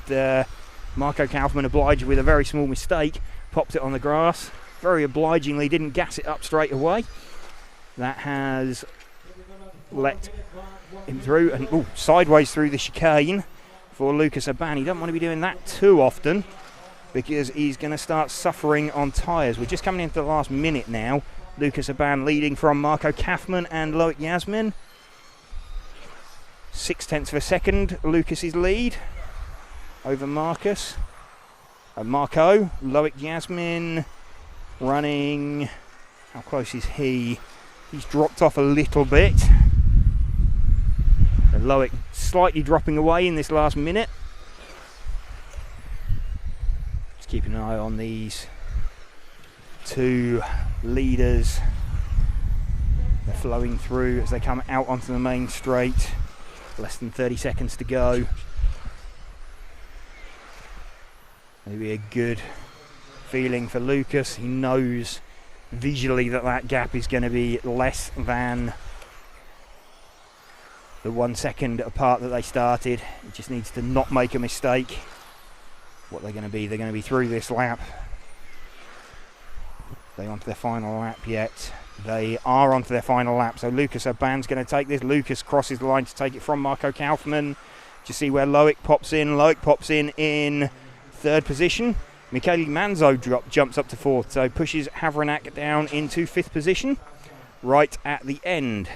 Marco Kaufmann obliged with a very small mistake, popped it on the grass. Very obligingly didn't gas it up straight away. That has let him through, and sideways through the chicane for Lucas Aban. He doesn't want to be doing that too often because he's going to start suffering on tyres. We're just coming into the last minute now. Lucas Aban leading from Marco Kaufmann and Loic Yasmin. 0.6 of a second, Lucas's lead over Marco. Loic Yasmin running, how close is he? He's dropped off a little bit. And Loic slightly dropping away in this last minute. Just keeping an eye on these two leaders. They're flowing through as they come out onto the main straight. Less than 30 seconds to go. Maybe a good feeling for Lucas. He knows visually that gap is going to be less than the 1 second apart that they started. He just needs to not make a mistake. What they're going to be, they're going to be through this lap. They onto their final lap yet? They are onto their final lap. So Lucas Aban's going to take this. Lucas crosses the line to take it from Marco Kaufmann. Just see where Loic pops in. Loic pops in third position. Michele Manzo jumps up to fourth, so pushes Havranek down into fifth position. Right at the end.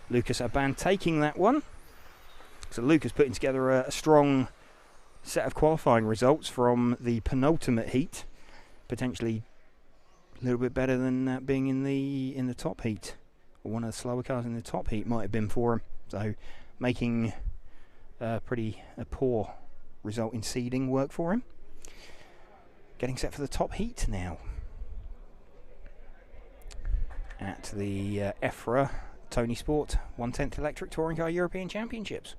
Lucas Aban taking that one. So Lucas putting together a strong set of qualifying results from the penultimate heat. Potentially a little bit better than being in the top heat, or one of the slower cars in the top heat might have been for him. So making a poor result in seeding work for him. Getting set for the top heat now at the EFRA Tony Sport 1/10 Electric Touring Car European Championships.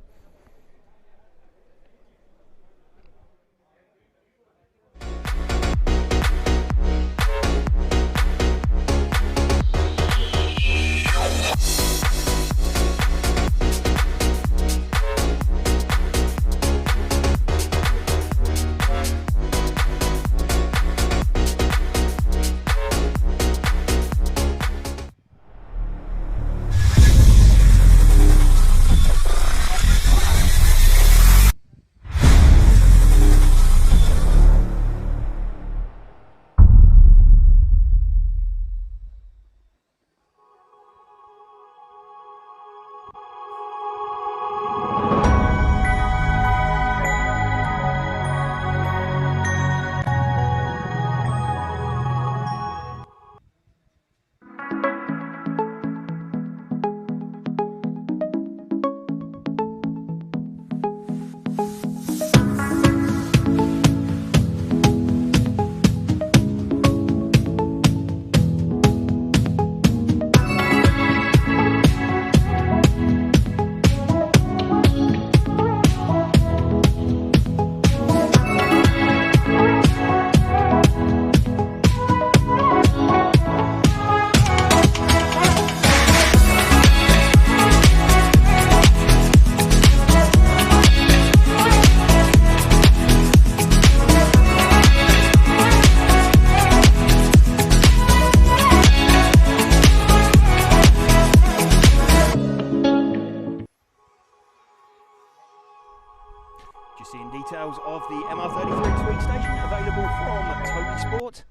Seeing details of the MR33 Tweak Station available from Tony Sport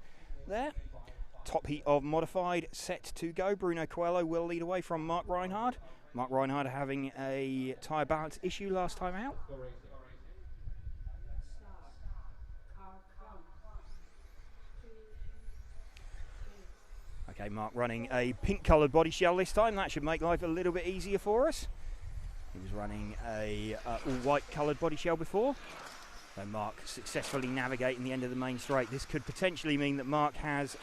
there. Top heat of modified set to go. Bruno Coelho will lead away from Mark Reinhard. Mark Reinhard having a tyre balance issue last time out. Okay, Mark running a pink coloured body shell this time. That should make life a little bit easier for us. He was running a all-white coloured body shell before. So Mark successfully navigating the end of the main straight. This could potentially mean that Mark has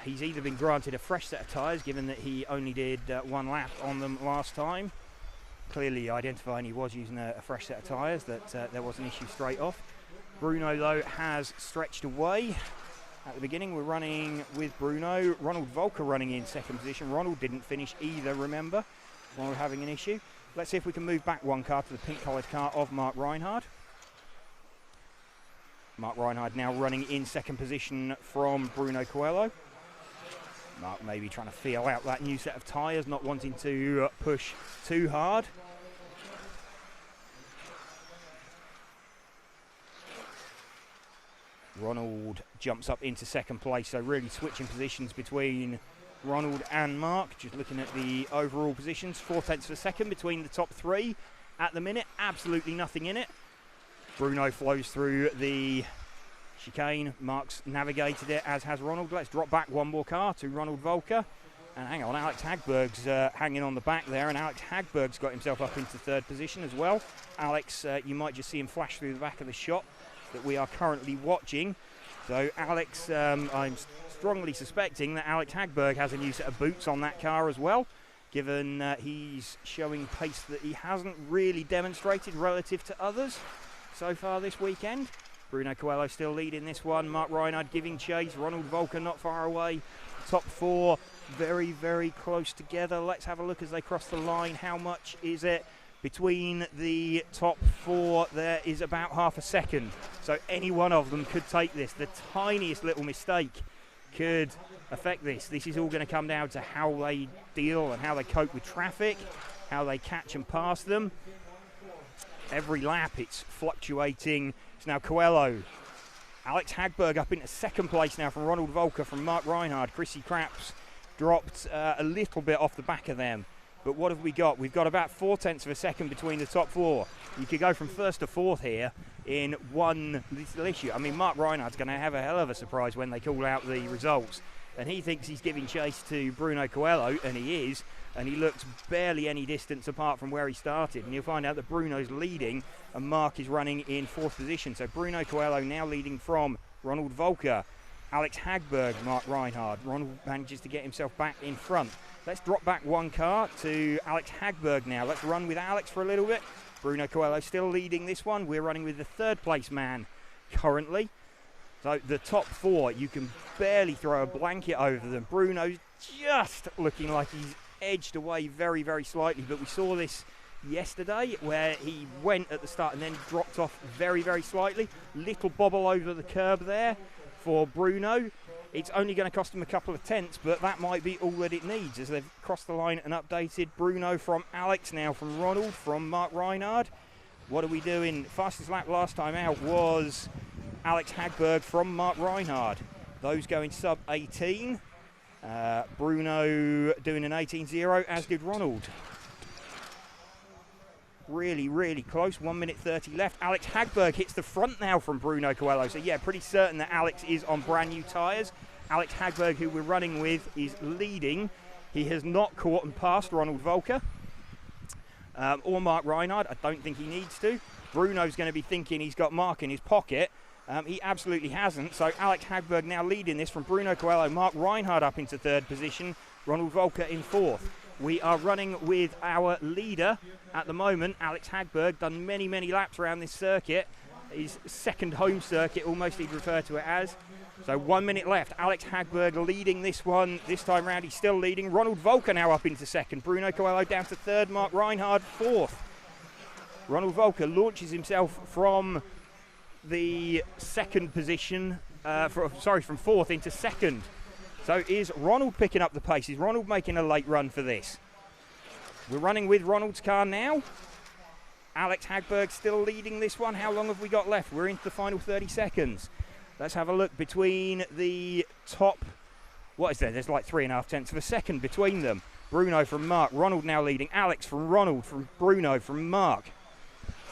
he's either been granted a fresh set of tyres, given that he only did one lap on them last time. Clearly identifying he was using a fresh set of tyres, that there was an issue straight off. Bruno, though, has stretched away. At the beginning, we're running with Bruno. Ronald Volker running in second position. Ronald didn't finish either, remember, while we're having an issue. Let's see if we can move back one car to the pink-coloured car of Mark Reinhard. Mark Reinhard now running in second position from Bruno Coelho. Mark maybe trying to feel out that new set of tyres, not wanting to push too hard. Ronald jumps up into second place, so really switching positions between Ronald and Mark. Just looking at the overall positions, 4/10 of a second between the top three at the minute. Absolutely nothing in it. Bruno flows through the chicane. Mark's navigated it, as has Ronald. Let's drop back one more car to Ronald Volker. And hang on, Alex Hagberg's hanging on the back there, and Alex Hagberg's got himself up into third position as well. Alex, you might just see him flash through the back of the shot that we are currently watching. So Alex, I'm strongly suspecting that Alex Hagberg has a new set of boots on that car as well, given he's showing pace that he hasn't really demonstrated relative to others so far this weekend. Bruno Coelho still leading this one. Mark Reinhard giving chase. Ronald Volker not far away. Top four very, very close together. Let's have a look as they cross the line. How much is it between the top four? There is about half a second. So any one of them could take this. The tiniest little mistake could affect this. This is all going to come down to how they deal and how they cope with traffic, how they catch and pass them. Every lap it's fluctuating. It's now Coelho. Alex Hagberg up into second place now from Ronald Volker, from Mark Reinhard. Chrissy Craps dropped a little bit off the back of them. But what have we got? We've got about 4/10 of a second between the top four. You could go from first to fourth here in one little issue. I mean, Mark Reinhardt's going to have a hell of a surprise when they call out the results. And he thinks he's giving chase to Bruno Coelho, and he is. And he looks barely any distance apart from where he started. And you'll find out that Bruno's leading and Mark is running in fourth position. So Bruno Coelho now leading from Ronald Volker. Alex Hagberg, Mark Reinhard. Ronald manages to get himself back in front. Let's drop back one car to Alex Hagberg now. Let's run with Alex for a little bit. Bruno Coelho still leading this one. We're running with the third place man currently. So the top four, you can barely throw a blanket over them. Bruno's just looking like he's edged away very, very slightly, but we saw this yesterday where he went at the start and then dropped off very, very slightly. Little bobble over the curb there for Bruno. It's only going to cost him a couple of tenths, but that might be all that it needs as they've crossed the line and updated. Bruno from Alex now from Ronald, from Mark Reinhard. What are we doing? Fastest lap last time out was Alex Hagberg from Mark Reinhard. Those going sub 18. Bruno doing an 18.0, as did Ronald. Really, really close. 1 minute 30 left. Alex Hagberg hits the front now from Bruno Coelho. So yeah, pretty certain that Alex is on brand new tyres. Alex Hagberg, who we're running with, is leading. He has not caught and passed Ronald Volker or Mark Reinhard. I don't think he needs to. Bruno's going to be thinking he's got Mark in his pocket. He absolutely hasn't. So Alex Hagberg now leading this from Bruno Coelho. Mark Reinhard up into third position. Ronald Volker in fourth. We are running with our leader at the moment, Alex Hagberg. Done many, many laps around this circuit. His second home circuit, almost he'd refer to it as. So 1 minute left. Alex Hagberg leading this one. This time round he's still leading. Ronald Volker now up into second. Bruno Coelho down to third. Mark Reinhard fourth. Ronald Volker launches himself from the second position, from fourth into second. So is Ronald picking up the pace? Is Ronald making a late run for this? We're running with Ronald's car now. Alex Hagberg still leading this one. How long have we got left? We're into the final 30 seconds. Let's have a look between the top. What is there? There's like 3.5 tenths of a second between them. Bruno from Mark. Ronald now leading. Alex from Ronald, from Bruno, from Mark.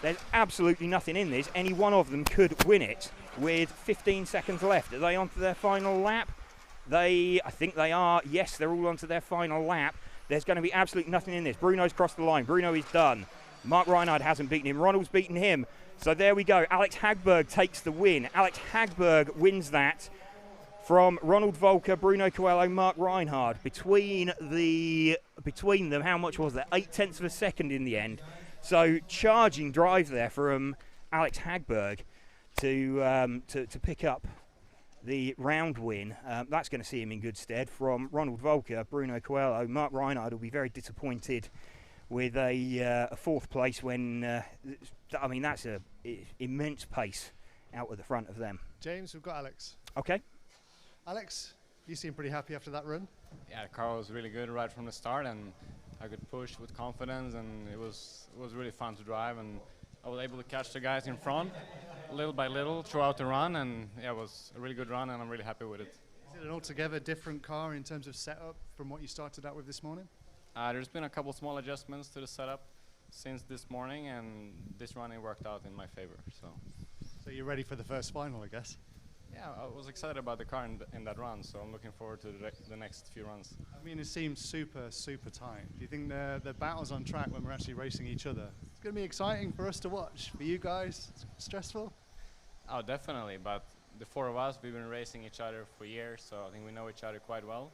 There's absolutely nothing in this. Any one of them could win it with 15 seconds left. Are they onto their final lap? I think they are. Yes, they're all onto their final lap. There's going to be absolutely nothing in this. Bruno's crossed the line. Bruno is done. Mark Reinhard hasn't beaten him. Ronald's beaten him. So there we go. Alex Hagberg takes the win. Alex Hagberg wins that from Ronald Volker, Bruno Coelho, Mark Reinhard. Between them, how much was there? 8 tenths of a second in the end. So charging drive there from Alex Hagberg to pick up the round win. That's going to see him in good stead. From Ronald Volker, Bruno Coelho, Mark Reinhardt will be very disappointed with a fourth place when, I mean, that's a immense pace out at the front of them. James, we've got Alex. Okay. Alex, you seem pretty happy after that run. Yeah, the car was really good right from the start, and I could push with confidence, and it was really fun to drive, and I was able to catch the guys in front little by little throughout the run, and yeah, it was a really good run, and I'm really happy with it. Is it an altogether different car in terms of setup from what you started out with this morning? There's been a couple small adjustments to the setup since this morning, and this running worked out in my favor. So you're ready for the first final, I guess? Yeah, I was excited about the car in that run, so I'm looking forward to the next few runs. I mean, it seems super, super tight. Do you think the battles on track when we're actually racing each other, it's going to be exciting for us to watch? For you guys, stressful? Oh, definitely, but the four of us, we've been racing each other for years, so I think we know each other quite well.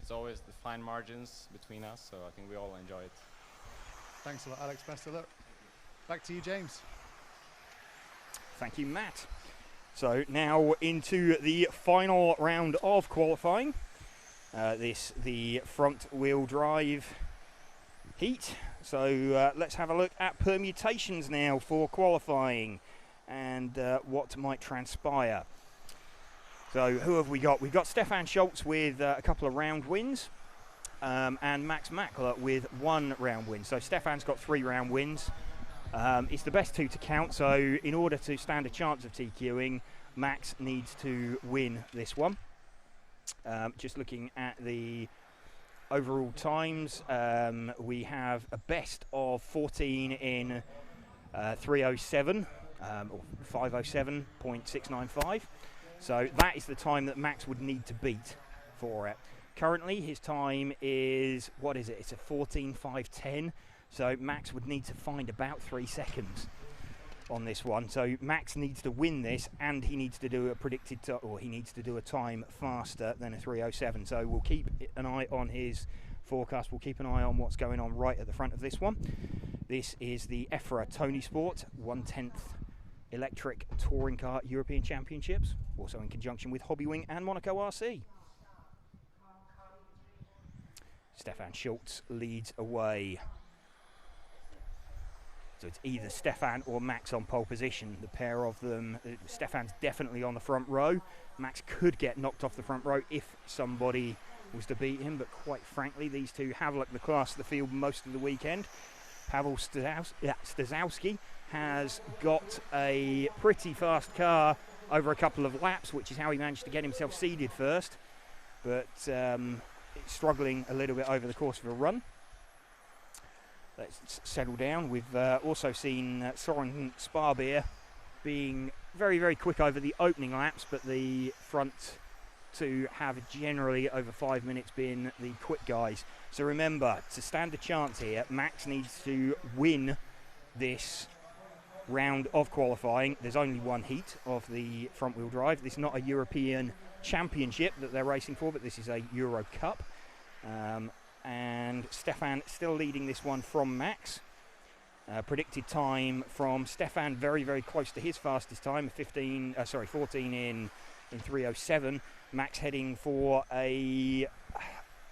It's always the fine margins between us, so I think we all enjoy it. Thanks a lot, Alex. Best of luck. Back to you, James. Thank you, Matt. So now into the final round of qualifying. The front wheel drive heat. So let's have a look at permutations now for qualifying and what might transpire. So who have we got? We've got Stefan Schultz with a couple of round wins and Max Mackler with 1 round win. So Stefan's got 3 round wins. It's the best 2 to count, so in order to stand a chance of TQing, Max needs to win this one. Just looking at the overall times, we have a best of 14 in 3:07 or 5:07.695. So that is the time that Max would need to beat for it. Currently, his time is, what is it? It's a 14:5:10. So Max would need to find about 3 seconds on this one. So Max needs to win this, and he needs to do a he needs to do a time faster than a 3:07. So we'll keep an eye on his forecast. We'll keep an eye on what's going on right at the front of this one. This is the EFRA Tony Sport 1/10 Electric Touring Car European Championships, also in conjunction with Hobbywing and Monaco RC. Stefan Schultz leads away. So it's either Stefan or Max on pole position. The pair of them, Stefan's definitely on the front row. Max could get knocked off the front row if somebody was to beat him, but quite frankly, these two have looked the class of the field most of the weekend. Pavel Stazowski has got a pretty fast car over a couple of laps, which is how he managed to get himself seeded first, but it's struggling a little bit over the course of a run. Let's settle down. We've also seen Soren Sparbeer being very, very quick over the opening laps, but the front two have generally over 5 minutes been the quick guys. So remember, to stand a chance here, Max needs to win this round of qualifying. There's only 1 heat of the front wheel drive. This is not a European Championship that they're racing for, but this is a Euro Cup. And Stefan still leading this one from Max. Predicted time from Stefan very, very close to his fastest time, 14 in 3:07. Max heading for a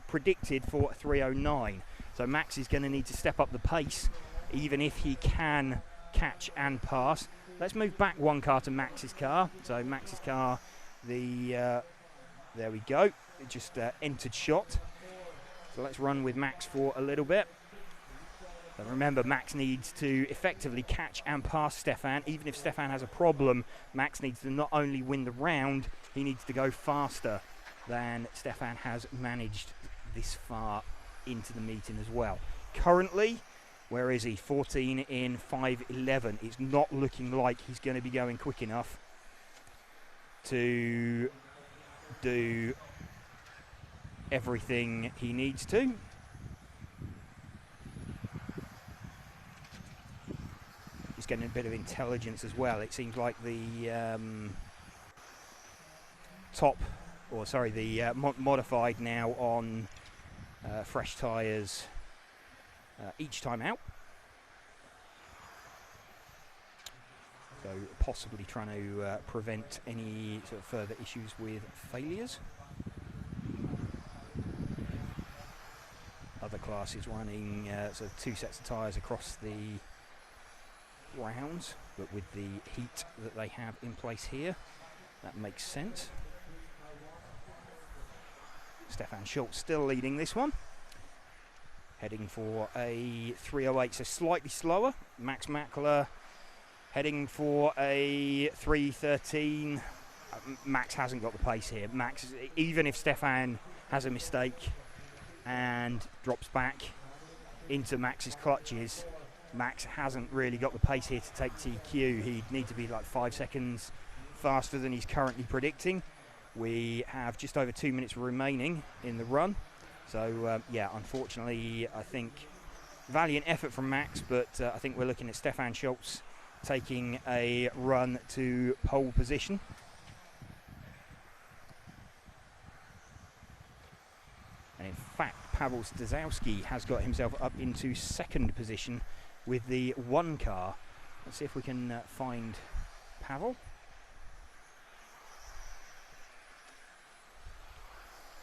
predicted for 3:09. So Max is going to need to step up the pace, even if he can catch and pass. Let's move back 1 car to Max's car. So Max's car, there we go. It just entered shot. So let's run with Max for a little bit. But remember, Max needs to effectively catch and pass Stefan. Even if Stefan has a problem, Max needs to not only win the round, he needs to go faster than Stefan has managed this far into the meeting as well. Currently, where is he? 14 in 5:11. It's not looking like he's going to be going quick enough to do everything he needs to. He's getting a bit of intelligence as well. It seems like the modified now on fresh tyres each time out. So possibly trying to prevent any sort of further issues with failures. Other classes running sort of 2 sets of tyres across the rounds, but with the heat that they have in place here, that makes sense. Stefan Schultz still leading this one, heading for a 3:08, so slightly slower. Max Mackler heading for a 3:13. Max hasn't got the pace here. Max, even if Stefan has a mistake and drops back into Max's clutches, Max hasn't really got the pace here to take TQ. He'd need to be like 5 seconds faster than he's currently predicting. We have just over 2 minutes remaining in the run. So, yeah, unfortunately, I think valiant effort from Max, but I think we're looking at Stefan Schultz taking a run to pole position. And in fact, Pavel Stazowski has got himself up into second position with the 1 car. Let's see if we can find Pavel.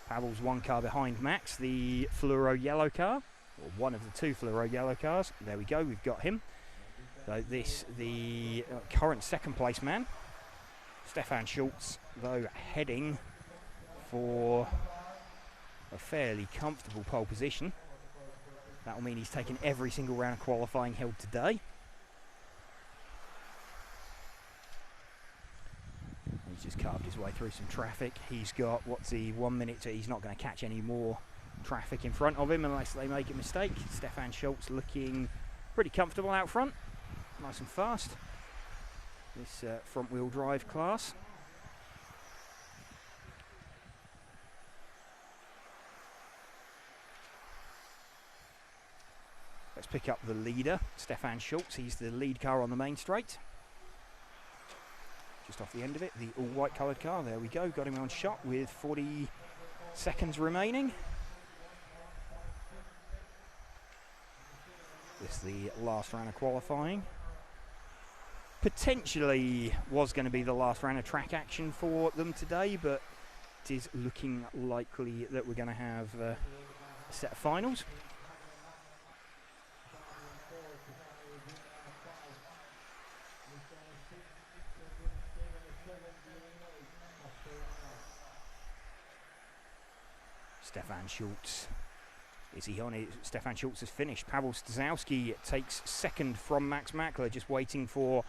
Pavel's 1 car behind Max, the fluoro yellow car, or one of the 2 fluoro yellow cars. There we go, we've got him. So this, the current second place man, Stefan Schultz, though heading for a fairly comfortable pole position. That will mean he's taken every single round of qualifying held today. He's just carved his way through some traffic. He's got, what's he, 1 minute to, he's not going to catch any more traffic in front of him unless they make a mistake. Stefan Schultz looking pretty comfortable out front, nice and fast. This front wheel drive class. Let's pick up the leader, Stefan Schultz. He's the lead car on the main straight. Just off the end of it, the all-white coloured car. There we go, got him on shot with 40 seconds remaining. This is the last round of qualifying. Potentially was going to be the last round of track action for them today, but it is looking likely that we're going to have a set of finals. Stefan Schultz, is he on it? Stefan Schultz has finished. Pavel Stazowski takes second from Max Mackler, just waiting for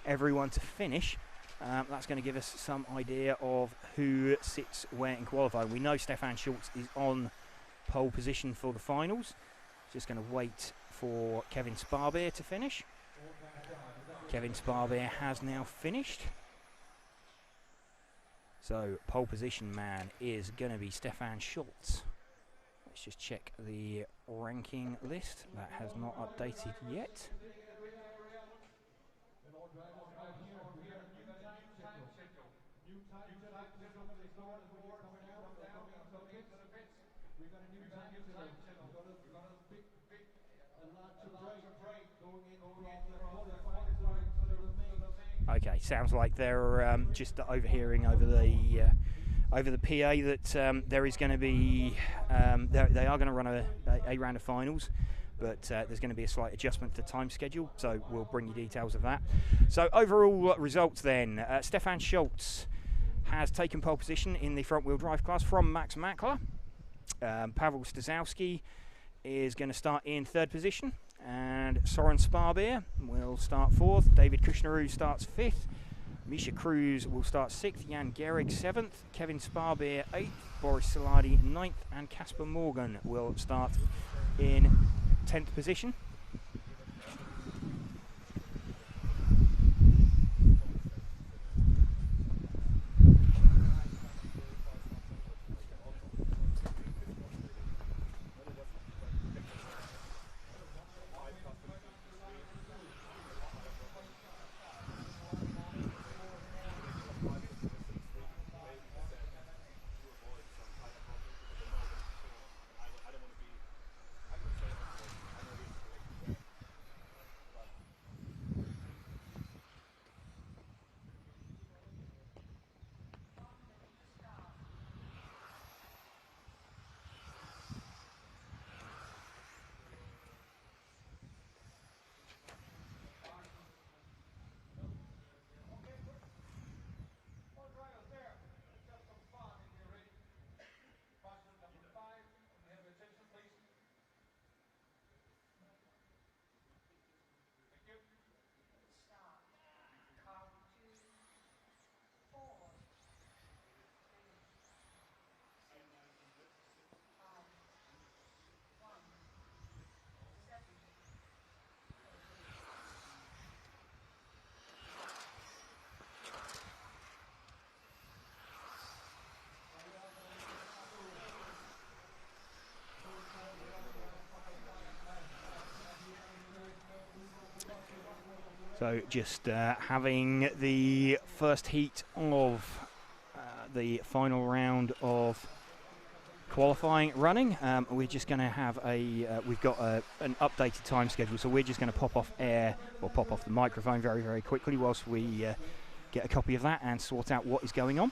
everyone to finish. That's going to give us some idea of who sits where in qualifying. We know Stefan Schultz is on pole position for the finals. Just going to wait for Kevin Sparbeer to finish. Kevin Sparbeer has now finished. So, pole position man is going to be Stefan Schultz. Let's just check the ranking list. That has not updated yet. Okay, sounds like they're just overhearing over the PA that there is going to be they are going to run a round of finals, but there's going to be a slight adjustment to time schedule, so we'll bring you details of that. So overall results then, Stefan Schultz has taken pole position in the front wheel drive class from Max Mackler. Pavel Stazowski is going to start in 3rd position, and Soren Sparbeer will start 4th. David Kushnerud starts 5th. Misha Cruz will start 6th. Jan Gehrig 7th. Kevin Sparbeer 8th. Boris Saladi 9th. And Casper Morgan will start in 10th position. So just having the first heat of the final round of qualifying running. We're just going to have we've got an updated time schedule, so we're just going to pop off air or pop off the microphone very, very quickly whilst we get a copy of that and sort out what is going on.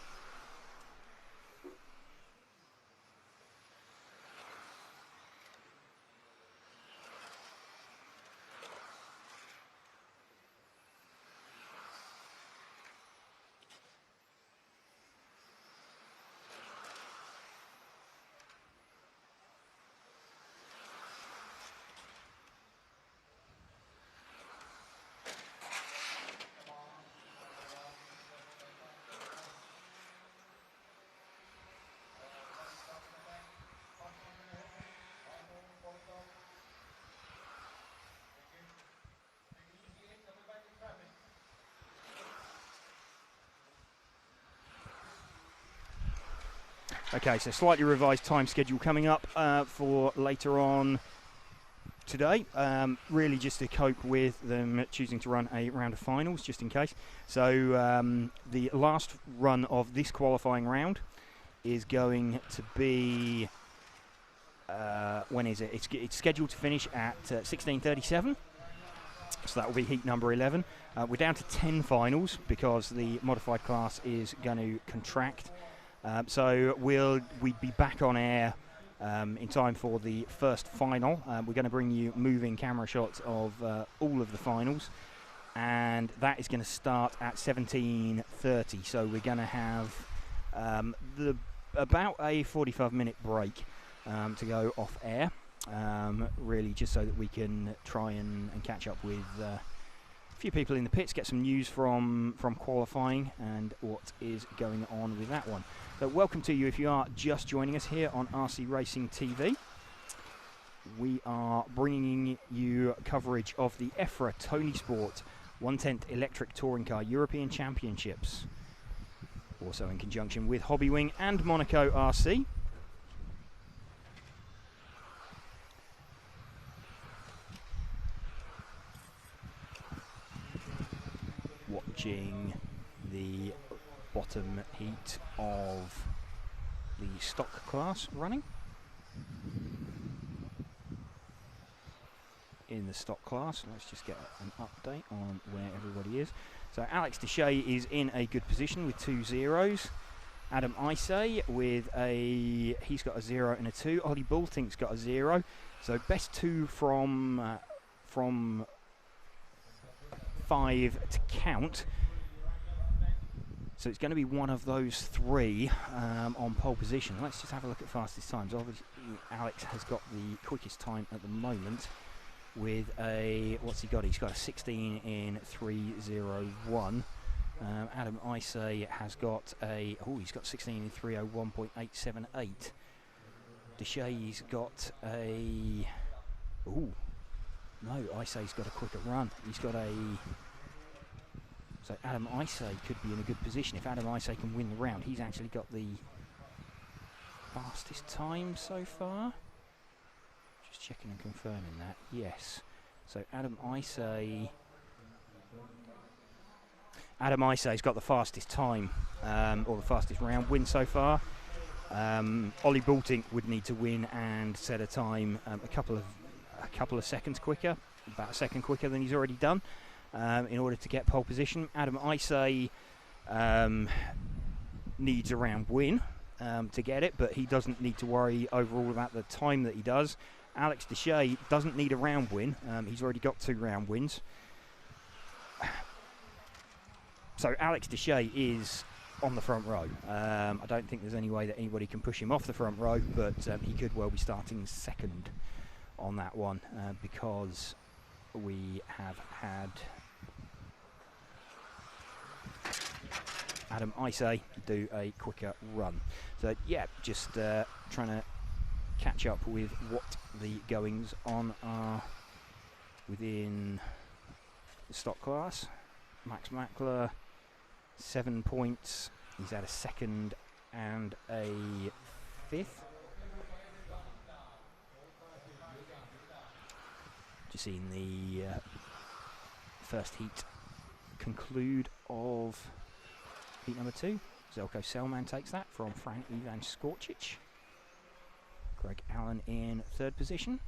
Okay, so slightly revised time schedule coming up for later on today, really just to cope with them choosing to run a round of finals, just in case. So the last run of this qualifying round is going to be, when is it? It's scheduled to finish at 16:37. So that will be heat number 11. We're down to 10 finals because the modified class is going to contract. So we'd be back on air in time for the first final. We're going to bring you moving camera shots of all of the finals, and that is going to start at 17:30. So we're going to have about a 45-minute break to go off air, really just so that we can try and catch up with a few people in the pits, get some news from qualifying and what is going on with that one. So welcome to you if you are just joining us here on RC Racing TV. We are bringing you coverage of the EFRA Tony Sport 1/10 Electric Touring Car European Championships, also in conjunction with Hobbywing and Monaco RC. Watching the bottom heat of the stock class running. In the stock class, let's just get an update on where everybody is. So Alex Deshay is in a good position with 2 zeros. Adam Isay with he's got a 0 and a 2. Ollie Boulting's got a 0. So best 2 from 5 to count. So it's going to be one of those 3 on pole position. Let's just have a look at fastest times. Obviously, Alex has got the quickest time at the moment with what's he got? He's got a 16 in 3:01. Adam Isay has got he's got 16 in 3:01.878. Deshay's got no, Isay's got a quicker run. He's got so Adam Isay could be in a good position. If Adam Isay can win the round, he's actually got the fastest time so far. Just checking and confirming that. Yes. So Adam Isay's got the fastest time, or the fastest round win so far. Ollie Boulting would need to win and set a time a couple of seconds quicker, about a second quicker than he's already done, in order to get pole position. Adam Isay needs a round win to get it, but he doesn't need to worry overall about the time that he does. Alex Deshay doesn't need a round win. He's already got 2 round wins. So Alex Deshay is on the front row. I don't think there's any way that anybody can push him off the front row, but he could well be starting second on that one, because we have had Adam Isay do a quicker run. So yeah, just trying to catch up with what the goings on are within the stock class. Max Mackler, 7 points. He's had a 2nd and a 5th. Just seen the first heat conclude of heat number 2. Zelko Selman takes that from Frank Ivan Skorcic. Greg Allen in 3rd position.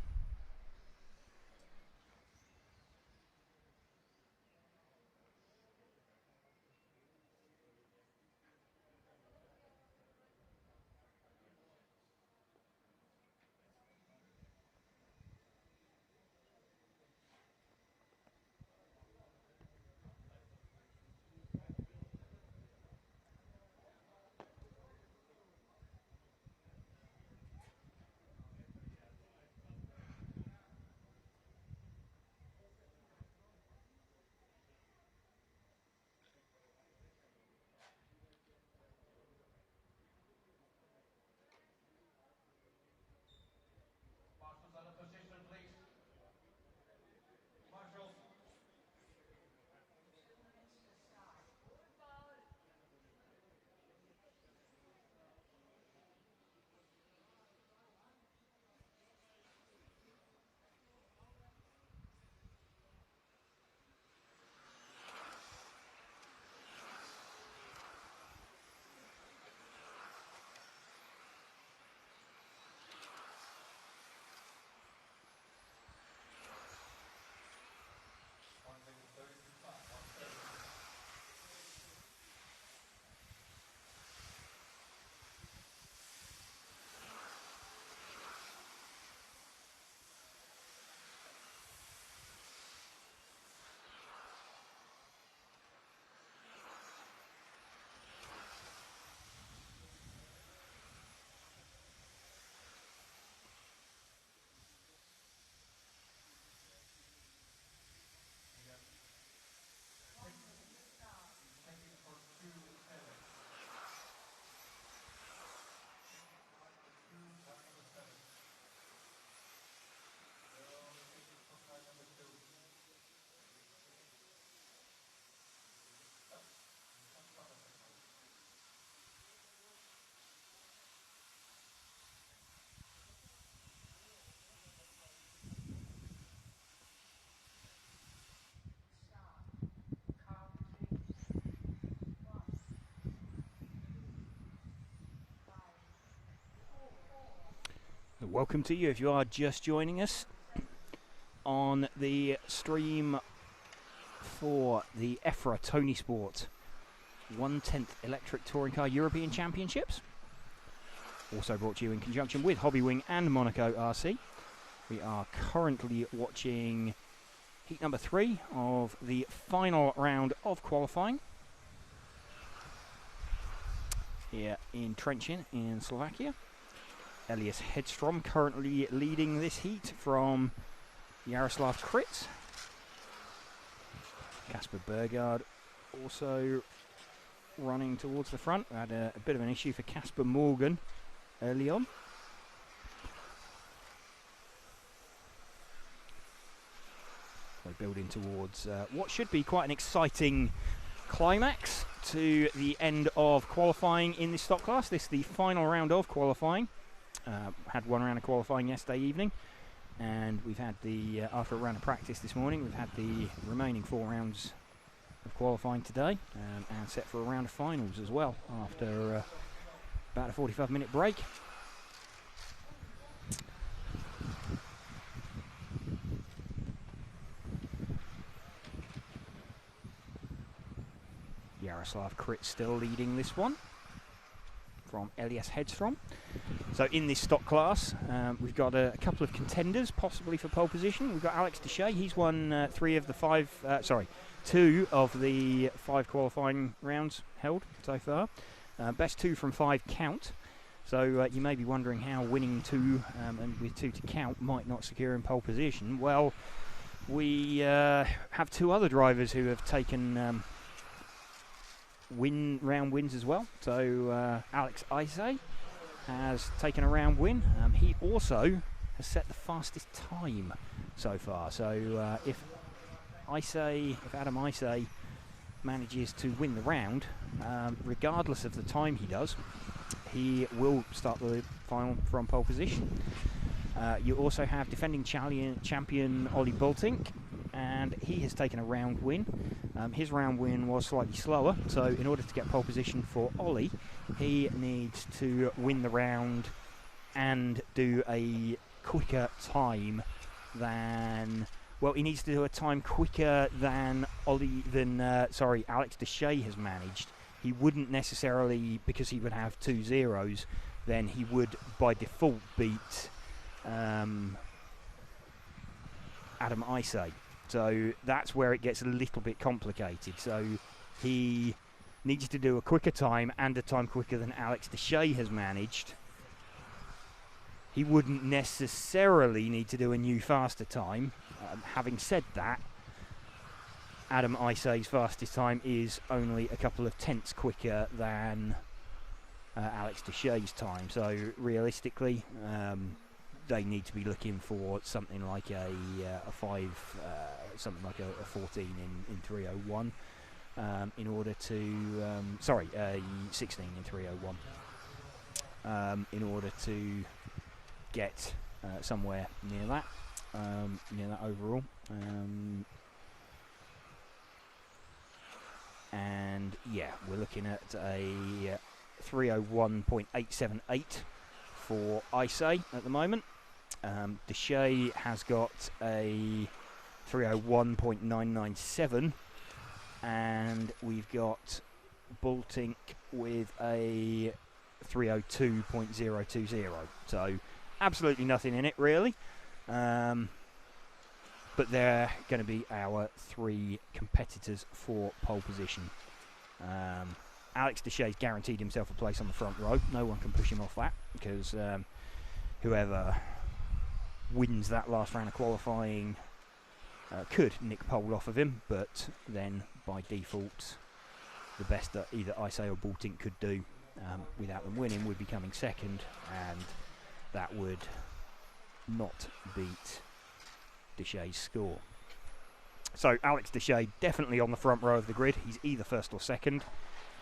Marshals on the position, please. Marshals. Welcome to you if you are just joining us on the stream for the EFRA Tony Sport 1/10 Electric Touring Car European Championships. Also brought to you in conjunction with Hobbywing and Monaco RC. We are currently watching heat number 3 of the final round of qualifying here in Trenčín in Slovakia. Elias Hedstrom currently leading this heat from Jaroslav Kritz. Kasper Bergard also running towards the front. We had a bit of an issue for Kasper Morgan early on. We're building towards what should be quite an exciting climax to the end of qualifying in this stock class. This is the final round of qualifying. Had one round of qualifying yesterday evening, and we've had the after a round of practice this morning, we've had the remaining 4 rounds of qualifying today, and set for a round of finals as well after about a 45-minute break. Jaroslav Kritz still leading this one from Elias Hedstrom. So in this stock class, we've got a couple of contenders, possibly for pole position. We've got Alex Deshay. He's won 2 of the 5 qualifying rounds held so far. Best 2 from 5 count. So you may be wondering how winning 2 and with 2 to count might not secure him pole position. Well, we have 2 other drivers who have taken round wins as well. So Alex Isay has taken a round win. He also has set the fastest time so far. So if Adam Isay manages to win the round, regardless of the time he does, he will start the final from pole position. You also have defending champion Ollie Bultink, and he has taken a round win. His round win was slightly slower, so in order to get pole position for Ollie, he needs to win the round and do a quicker time than... Well, he needs to do a time quicker than Alex Deshay has managed. He wouldn't necessarily, because he would have 2 zeros, then he would by default beat Adam Isay. So that's where it gets a little bit complicated. So he needs to do a quicker time and a time quicker than Alex Deshay has managed. He wouldn't necessarily need to do a new faster time. Having said that, Adam Isay's fastest time is only a couple of tenths quicker than Alex Deshay's time. So realistically, they need to be looking for something like a 14 in 301 in order to a 16 in 301 in order to get somewhere near that overall. And yeah, we're looking at a 301.878 for Isay at the moment. Deshay has got a 301.997, and we've got Baltink with a 302.020. So absolutely nothing in it really. But they're going to be our 3 competitors for pole position. Alex Deshay's guaranteed himself a place on the front row. No one can push him off that, because whoever wins that last round of qualifying could nick pole off of him, but then by default the best that either Isay or Baltink could do without them winning would be coming second, and that would not beat Deshay's score. So Alex Deshay definitely on the front row of the grid. He's either first or second.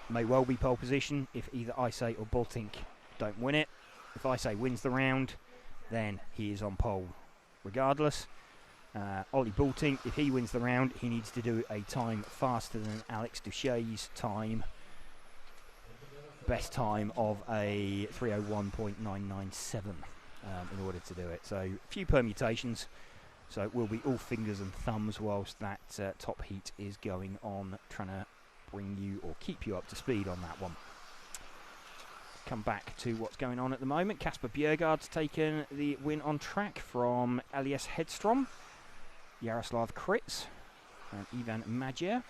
May well be pole position if either Isay or Baltink don't win it. If Isay wins the round, then he is on pole regardless. Ollie Baltink, if he wins the round, he needs to do a time faster than Alex Deshay's time. Best time of a 301.997 in order to do it. So a few permutations. So it will be all fingers and thumbs whilst that top heat is going on, trying to bring you or keep you up to speed on that one. Come back to what's going on at the moment. Kasper Bjergaard's taken the win on track from Elias Hedstrom, Yaroslav Kritz and Ivan Magyar.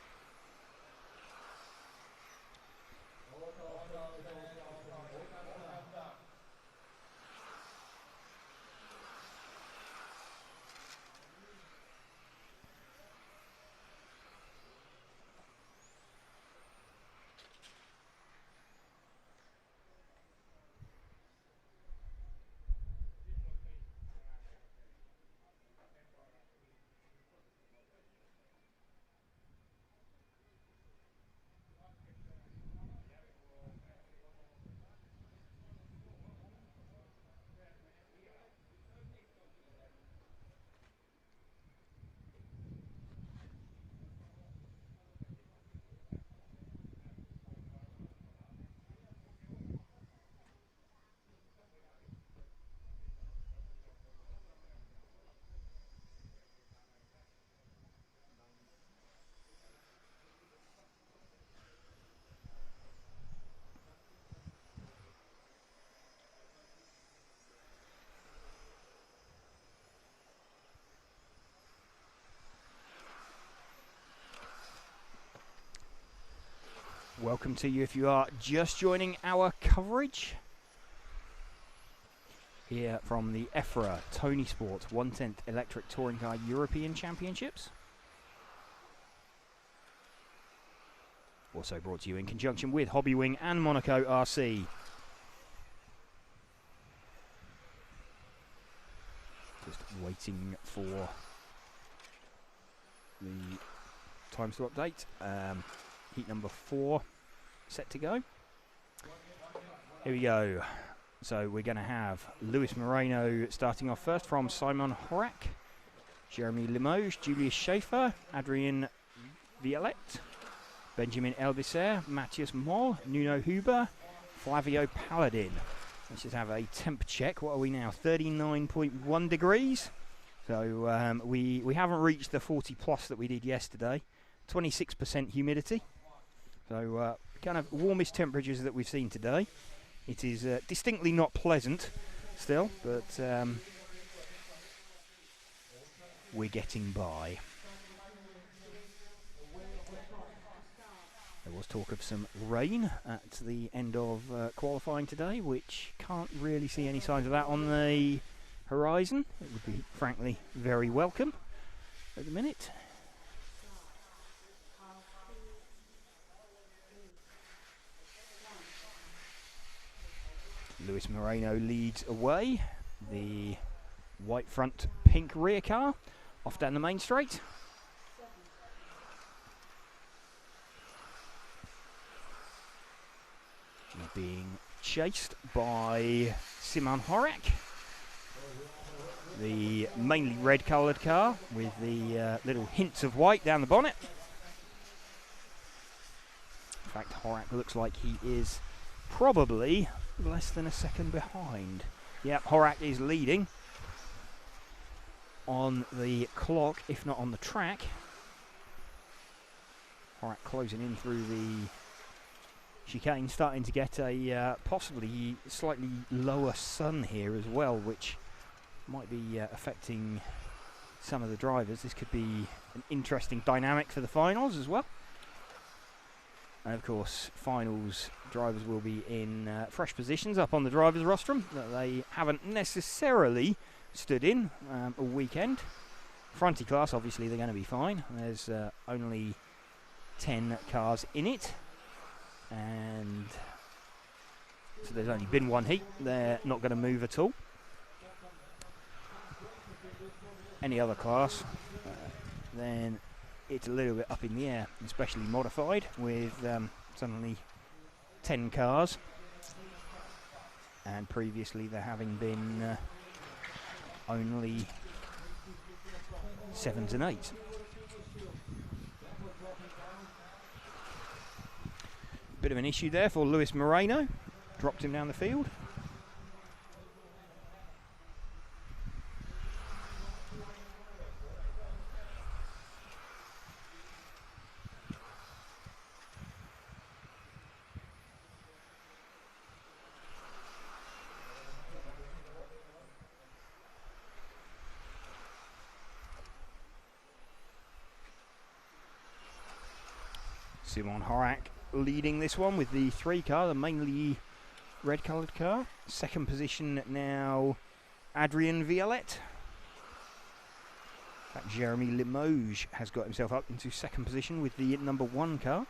Welcome to you if you are just joining our coverage here from the EFRA Tony Sports 1/10 Electric Touring Car European Championships. Also brought to you in conjunction with Hobbywing and Monaco RC. Just waiting for the times to update. Heat number 4 set to go. Here we go. So we're going to have Luis Moreno starting off first from Simon Horak, Jeremy Limoges, Julius Schaefer, Adrian Violette, Benjamin Elbiser, Matthias Moll, Nuno Huber, Flavio Paladin. Let's just have a temp check. What are we now? 39.1 degrees. So we haven't reached the 40 plus that we did yesterday. 26% humidity. So kind of warmest temperatures that we've seen today. It is distinctly not pleasant still, but we're getting by. There was talk of some rain at the end of qualifying today, which can't really see any signs of that on the horizon. It would be, frankly, very welcome at the minute. Luis Moreno leads away. The white front, pink rear car off down the main straight. He's being chased by Simon Horak. The mainly red coloured car with the little hints of white down the bonnet. In fact, Horak looks like he is probably less than a second behind. Yep, Horak is leading on the clock, if not on the track. Horak closing in through the chicane, starting to get a possibly slightly lower sun here as well, which might be affecting some of the drivers. This could be an interesting dynamic for the finals as well. And of course, finals drivers will be in fresh positions up on the drivers' rostrum that they haven't necessarily stood in all weekend. Fronty class, obviously, they're going to be fine. There's only 10 cars in it, and so there's only been one heat. They're not going to move at all. Any other class, then it's a little bit up in the air, especially modified with suddenly 10 cars, and previously there having been only 7s and 8s. Bit of an issue there for Luis Moreno, dropped him down the field. Simon Horak leading this one with the 3 car, the mainly red coloured car. Second position now Adrien Violette. In fact, Jeremy Limoges has got himself up into second position with the number 1 car.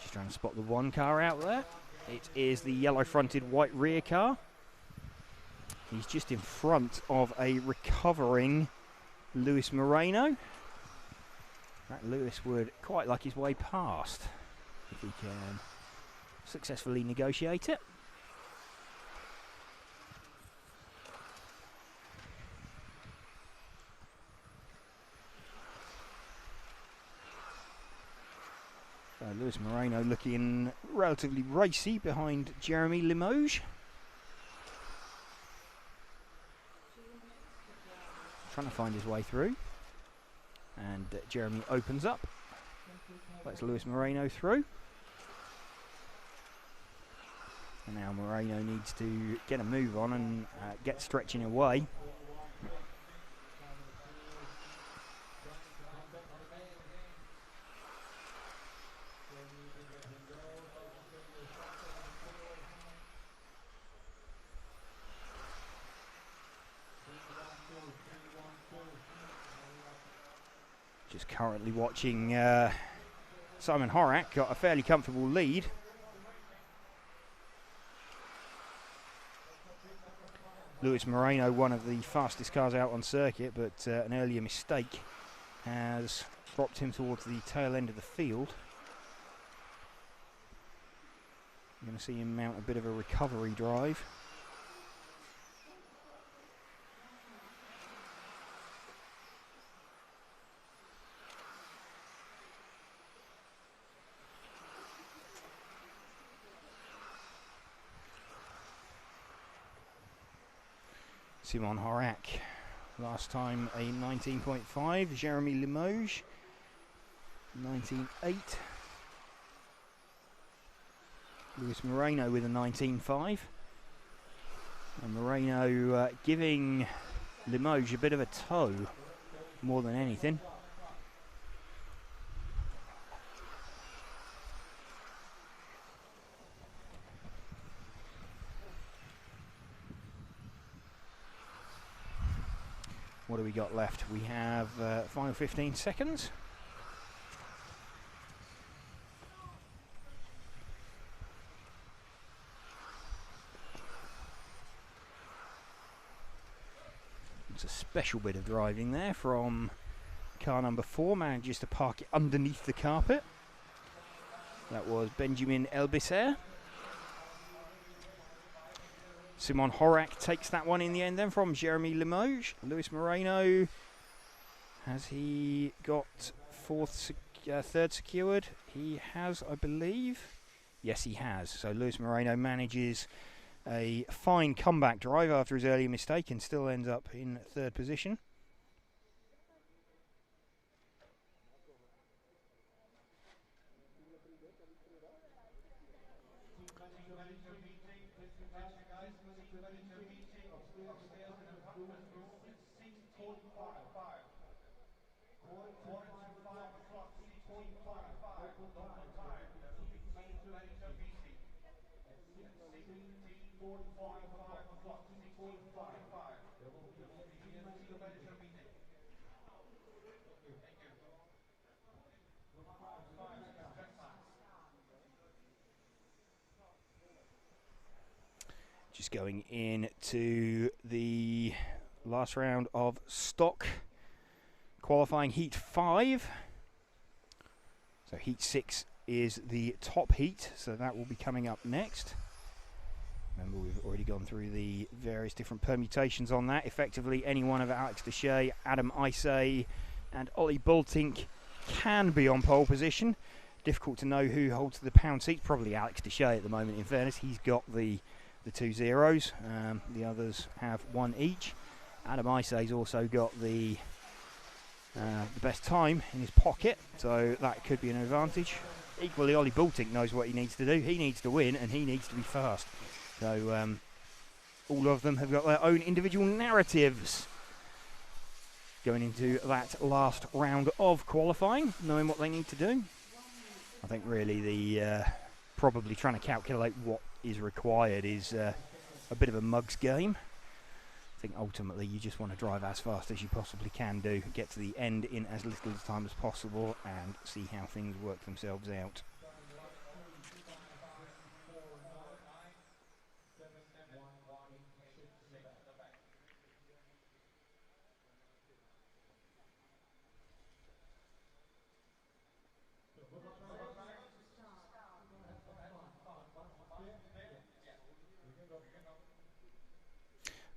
Just trying to spot the 1 car out there. It is the yellow fronted white rear car. He's just in front of a recovering Luis Moreno. That Lewis would quite like his way past if he can successfully negotiate it. So Luis Moreno looking relatively racy behind Jeremy Limoges. Trying to find his way through, and Jeremy opens up, lets Luis Moreno through, and now Moreno needs to get a move on and get stretching away. Just currently watching Simon Horak got a fairly comfortable lead. Luis Moreno, one of the fastest cars out on circuit, but an earlier mistake has dropped him towards the tail end of the field. I'm going to see him mount a bit of a recovery drive. Simon Horak, last time a 19.5. Jeremy Limoges, 19.8. Luis Moreno with a 19.5. And Moreno giving Limoges a bit of a toe more than anything. What do we got left? We have final 15 seconds. It's a special bit of driving there from car number 4, manages to park it underneath the carpet. That was Benjamin Elbisser. Simon Horak takes that one in the end then from Jeremy Limoges. Luis Moreno, has he got third secured? He has, I believe. Yes, he has. So Luis Moreno manages a fine comeback drive after his earlier mistake and still ends up in third position. Just going into the last round of stock qualifying heat 5. So heat 6 is the top heat, so that will be coming up next. Remember, we've already gone through the various different permutations on that. Effectively, any one of Alex Deshay, Adam Isay and Ollie Bultink can be on pole position. Difficult to know who holds the pound seats. Probably Alex Deshay at the moment, in fairness. He's got the 2 zeros. The others have 1 each. Adam Isay's also got the best time in his pocket, so that could be an advantage. Equally, Ollie Bultink knows what he needs to do. He needs to win and he needs to be fast. So all of them have got their own individual narratives going into that last round of qualifying, knowing what they need to do. I think really the probably trying to calculate what is required is a bit of a mug's game. I think ultimately you just want to drive as fast as you possibly can do, get to the end in as little time as possible and see how things work themselves out.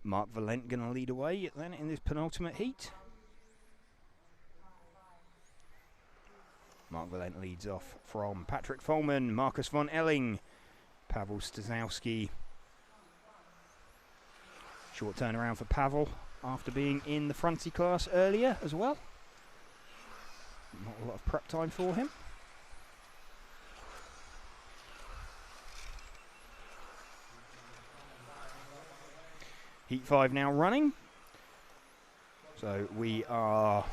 Mark Valent going to lead away then in this penultimate heat. Mark Valent leads off from Patrick Follman, Marcus von Elling, Pavel Stasowski. Short turnaround for Pavel after being in the fronty class earlier as well. Not a lot of prep time for him. Heat 5 now running. So we are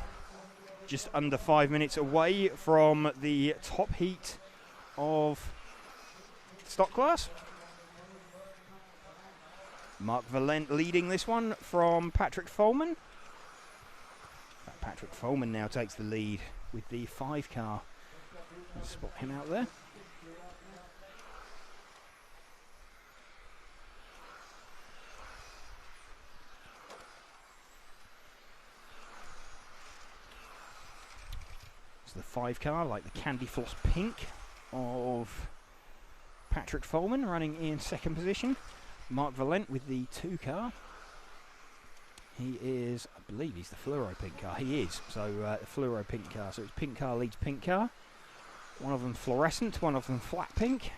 just under 5 minutes away from the top heat of stock class. Mark Valent leading this one from Patrick Follman. Patrick Follman now takes the lead with the 5 car. Let's spot him out there. The 5 car, like the Candy Floss Pink of Patrick Follman, running in second position. Mark Valent with the 2 car. He is, I believe he's the fluoro pink car. He is, so the fluoro pink car. So it's pink car leads pink car. One of them fluorescent, one of them flat pink.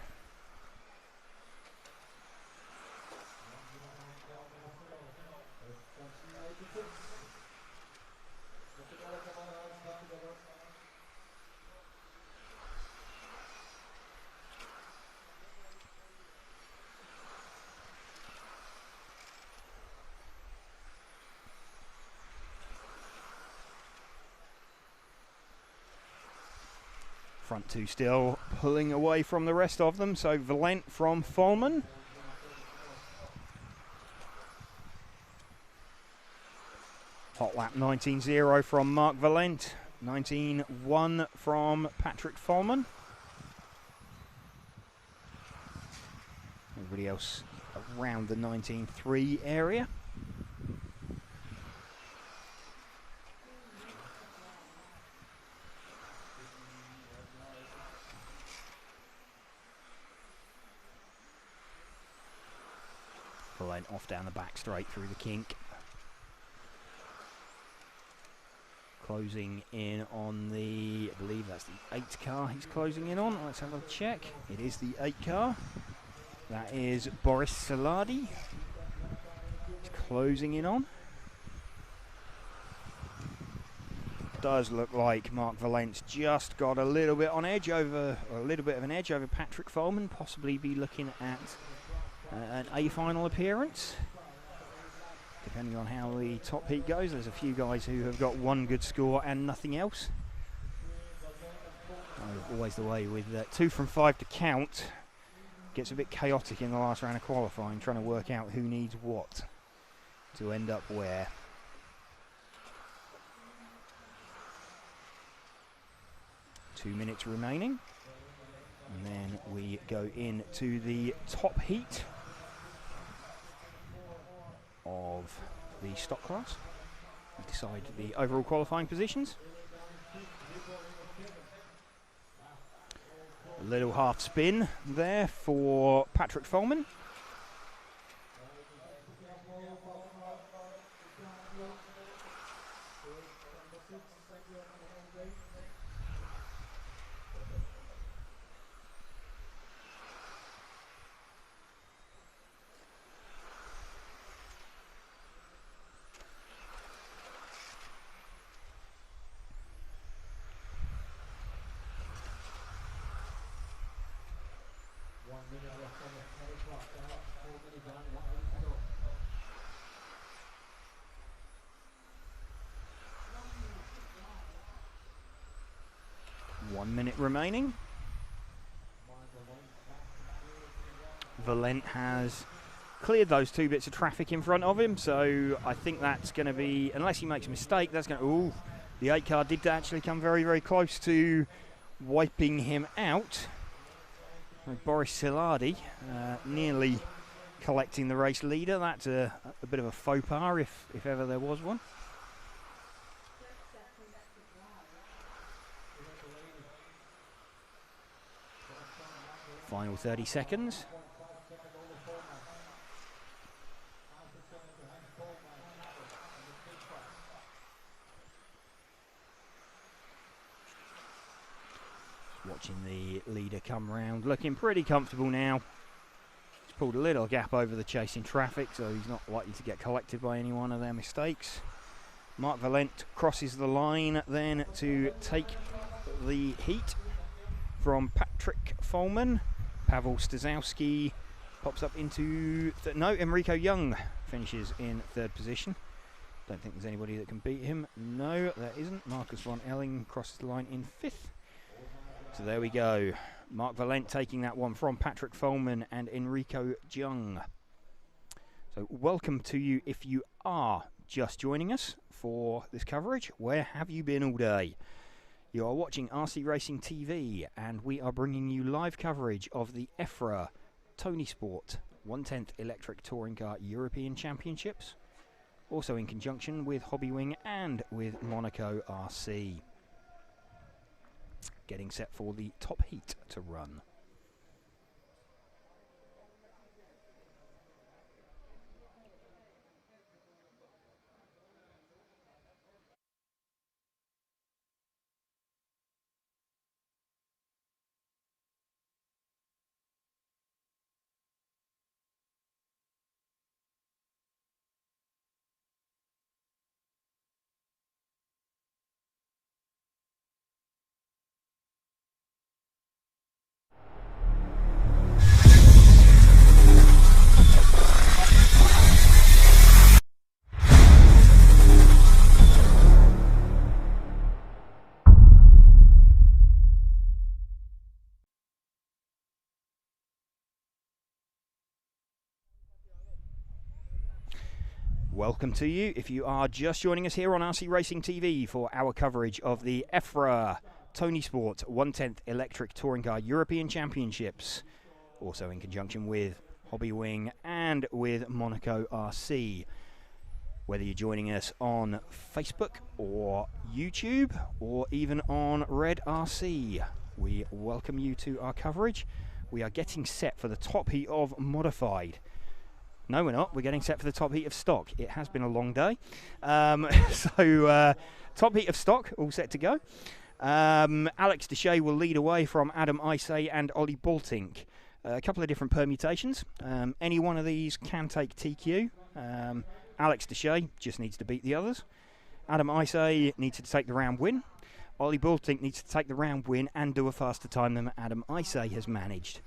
Front two still pulling away from the rest of them. So Valent from Folman. Hot lap 19.0 from Mark Valent. 19.1 from Patrick Folman. Everybody else around the 19.3 area. Valent off down the back straight through the kink. Closing in on the, I believe that's the 8 car he's closing in on. Let's have a check. It is the 8 car. That is Boris Saladi. He's closing in on. Does look like Mark Valent's just got a little bit on edge over, or a little bit of an edge over Patrick Folman. Possibly be looking at an A final appearance. Depending on how the top heat goes, there's a few guys who have got one good score and nothing else. Always the way with 2 from 5 to count. Gets a bit chaotic in the last round of qualifying, trying to work out who needs what to end up where. Two minutes remaining. And then we go into the top heat of the stock class. We decide the overall qualifying positions. A little half spin there for Patrick Folman. One minute remaining. Valent has cleared those 2 bits of traffic in front of him, so I think that's going to be, unless he makes a mistake, that's going to, ooh, the 8 car did actually come very, very close to wiping him out. Boris Siladi nearly collecting the race leader. That's a bit of a faux pas if ever there was one. Final 30 seconds. Watching the leader come round, looking pretty comfortable now. He's pulled a little gap over the chasing traffic, so he's not likely to get collected by any one of their mistakes. Mark Valent crosses the line then to take the heat from Patrick Folman. Pavel Stazowski pops up into... Enrico Young finishes in 3rd position. Don't think there's anybody that can beat him. No, there isn't. Marcus von Elling crosses the line in 5th. So there we go. Mark Valent taking that one from Patrick Folman and Enrico Young. So welcome to you if you are just joining us for this coverage. Where have you been all day? You are watching RC Racing TV, and we are bringing you live coverage of the EFRA Tony Sport 1/10 Electric Touring Car European Championships, also in conjunction with Hobbywing and with Monaco RC. Getting set for the top heat to run. Welcome to you if you are just joining us here on RC Racing TV for our coverage of the EFRA Tony Sport 1/10 Electric Touring Car European Championships, also in conjunction with Hobby Wing and with Monaco RC. Whether you're joining us on Facebook or YouTube or even on Red RC, we welcome you to our coverage. We are getting set for the top heat of Modified. No, we're not. We're getting set for the top heat of Stock. It has been a long day. Top heat of Stock, all set to go. Alex Deshay will lead away from Adam Isay and Ollie Baltink. A couple of different permutations. Any one of these can take TQ. Alex Deshay just needs to beat the others. Adam Isay needs to take the round win. Ollie Baltink needs to take the round win and do a faster time than Adam Isay has managed.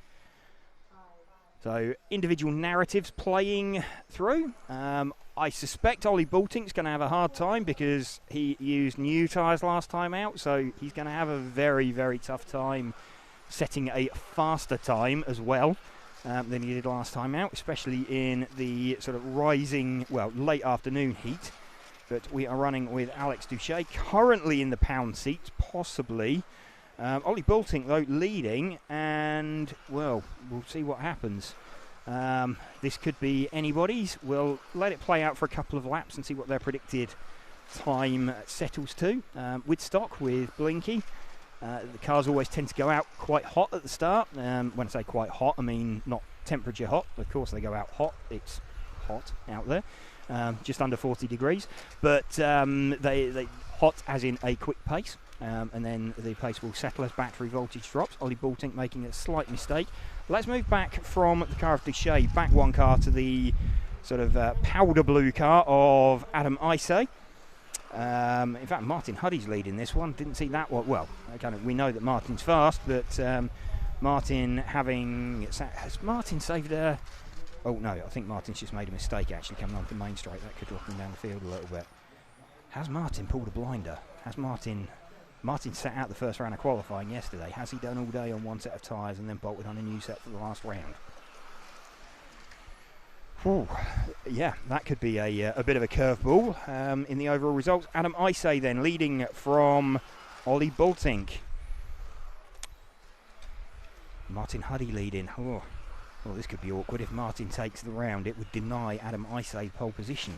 So individual narratives playing through. I suspect Ollie Baltink's going to have a hard time because he used new tyres last time out, so he's going to have a very, very tough time setting a faster time as well than he did last time out, especially in the sort of rising, well, late afternoon heat. But we are running with Alex Deshay currently in the pound seat, possibly. Ollie Baltink, though, leading, and, well, we'll see what happens. This could be anybody's. We'll let it play out for a couple of laps and see what their predicted time settles to. With Stock, with Blinky, the cars always tend to go out quite hot at the start. When I say quite hot, I mean not temperature hot. Of course, they go out hot. It's hot out there, just under 40 degrees. But they hot as in a quick pace. And then the pace will settle as battery voltage drops. Ollie Baltink making a slight mistake. Let's move back from the car of Deshay, back one car to the sort of powder blue car of Adam Isay. In fact, Martin Huddy's leading this one. Didn't see that one. Well, we know that Martin's fast, but Martin has Martin saved a... Oh no, I think Martin's just made a mistake actually coming onto Main Straight. That could drop him down the field a little bit. Has Martin pulled a blinder? Has Martin sat out the first round of qualifying yesterday? Has he done all day on one set of tyres and then bolted on a new set for the last round? Whew. Yeah, that could be a bit of a curveball in the overall results. Adam Isay then leading from Ollie Baltink. Martin Huddy leading. Oh, well, this could be awkward. If Martin takes the round, it would deny Adam Isay pole position.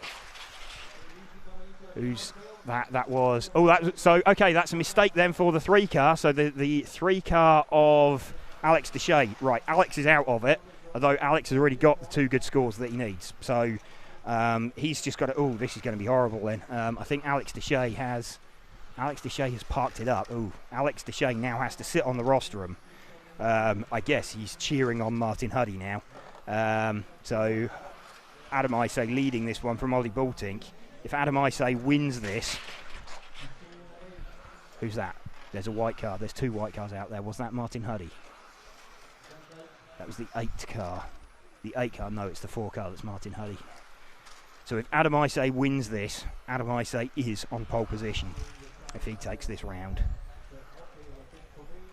Who's that was? Oh, okay. That's a mistake then for the 3 car. So the 3 car of Alex Deshay. Right, Alex is out of it. Although Alex has already got the 2 good scores that he needs. So he's just got to... Oh, this is going to be horrible then. I think Alex Deshay has parked it up. Oh, Alex Deshay now has to sit on the rostrum. I guess he's cheering on Martin Huddy now. So Adam Isay leading this one from Ollie Baltink. If Adam Isay wins this... Who's that? There's a white car. There's 2 white cars out there. Was that Martin Huddy? That was the 8 car. The 8 car, no, it's the 4 car that's Martin Huddy. So if Adam Isay wins this, Adam Isay is on pole position if he takes this round.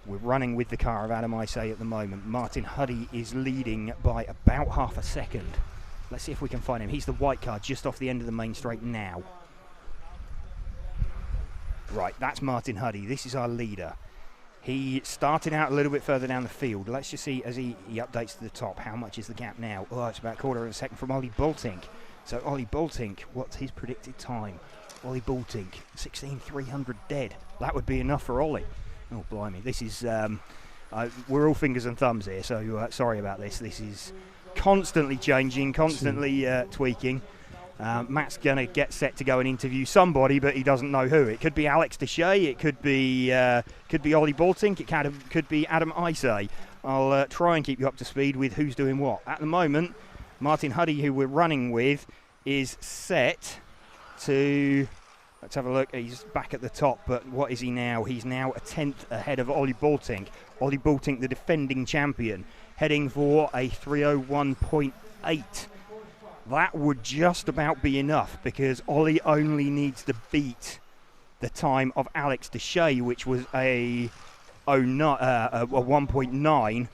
We're running with the car of Adam Isay at the moment. Martin Huddy is leading by about half a second. Let's see if we can find him. He's the white car just off the end of the Main Straight now. Right, that's Martin Huddy. This is our leader. He started out a little bit further down the field. Let's just see as he updates to the top. How much is the gap now? Oh, it's about a quarter of a second from Ollie Baltink. So Ollie Baltink, what's his predicted time? Ollie Baltink, 16,300 dead. That would be enough for Ollie. Oh, blimey. This is... we're all fingers and thumbs here, so sorry about this. This is constantly changing, constantly tweaking. Matt's going to get set to go and interview somebody, but he doesn't know who. It could be Alex Deshay, it could be Ollie Baltink, it could be Adam Isay. I'll try and keep you up to speed with who's doing what. At the moment, Martin Huddy, who we're running with, is set to... Let's have a look. He's back at the top, but what is he now? He's now a 10th ahead of Ollie Baltink. Ollie Baltink, the defending champion, heading for a 301.8. That would just about be enough because Ollie only needs to beat the time of Alex Deshay, which was a 1.9.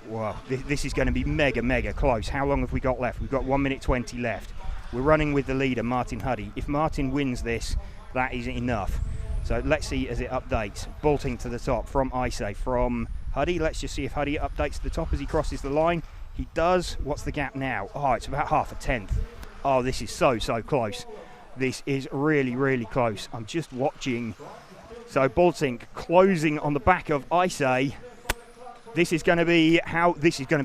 Wow, this is going to be mega close. How long have we got left? We've got 1 minute 20 left. We're running with the leader, Martin Huddy. If Martin wins this, that is enough. So let's see as it updates. Bolting to the top from Isay, from Huddy. Let's just see if Huddy updates to the top as he crosses the line. He does. What's the gap now? Oh, it's about half a tenth. Oh, this is so close. This is really, really close. I'm just watching. So Bolting closing on the back of Isay. This is going to be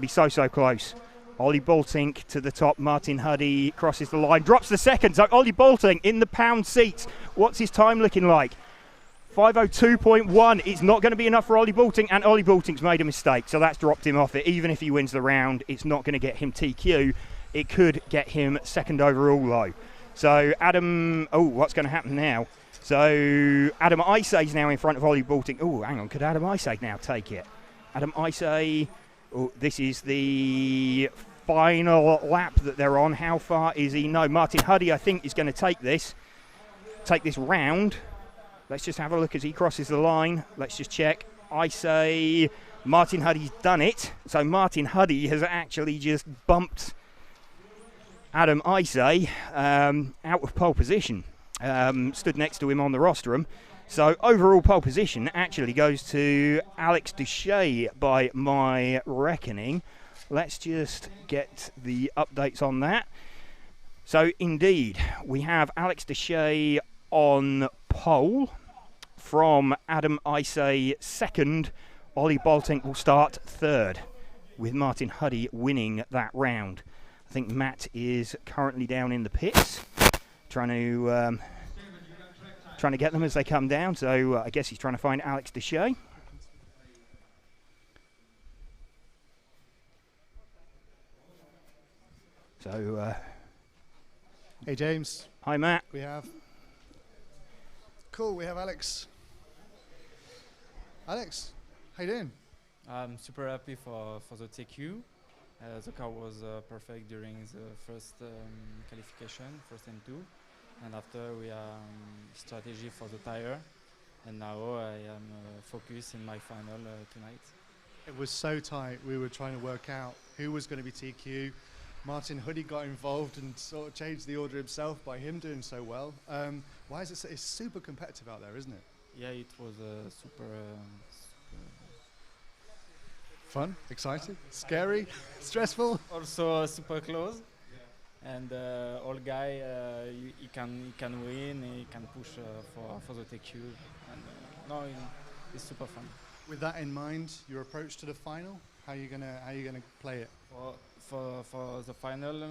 so close. Ollie Bolting to the top. Martin Huddy crosses the line, drops the second. So Ollie Bolting in the pound seats. What's his time looking like? 5:02.1. It's not going to be enough for Ollie Bolting, and Ollie Bolting's made a mistake, so that's dropped him off it. Even if he wins the round, it's not going to get him TQ. It could get him second overall though. So Adam, what's going to happen now? So Adam Isay's now in front of Ollie Bolting. Oh, hang on, could Adam Isay now take it? Adam Isay, this is the final lap that they're on. How far is he? No, Martin Huddy, I think, is going to take this round. Let's just have a look as he crosses the line. Let's just check. Isay, Martin Huddy's done it. So Martin Huddy has actually just bumped Adam Isay out of pole position. Stood next to him on the rostrum. So overall pole position actually goes to Alex Duché by my reckoning. Let's just get the updates on that. So indeed, we have Alex Duché on pole from Adam Isay second. Ollie Bolting will start third with Martin Huddy winning that round. I think Matt is currently down in the pits trying to get them as they come down. So I guess he's trying to find Alex Duché. So hey James. Hi Matt. We have Alex. Alex, how you doing? I'm super happy for the TQ. The car was perfect during the first qualification, first and two. And after we strategy for the tire. And now I am focused in my final tonight. It was so tight. We were trying to work out who was going to be TQ. Martin Huddy got involved and sort of changed the order himself by him doing so well. Why is it? It's super competitive out there, isn't it? Yeah, it was super fun, exciting, scary, stressful. Also super close. And all guy, he can win. He can push for the TQ. And it's super fun. With that in mind, your approach to the final, how you gonna play it? For the final,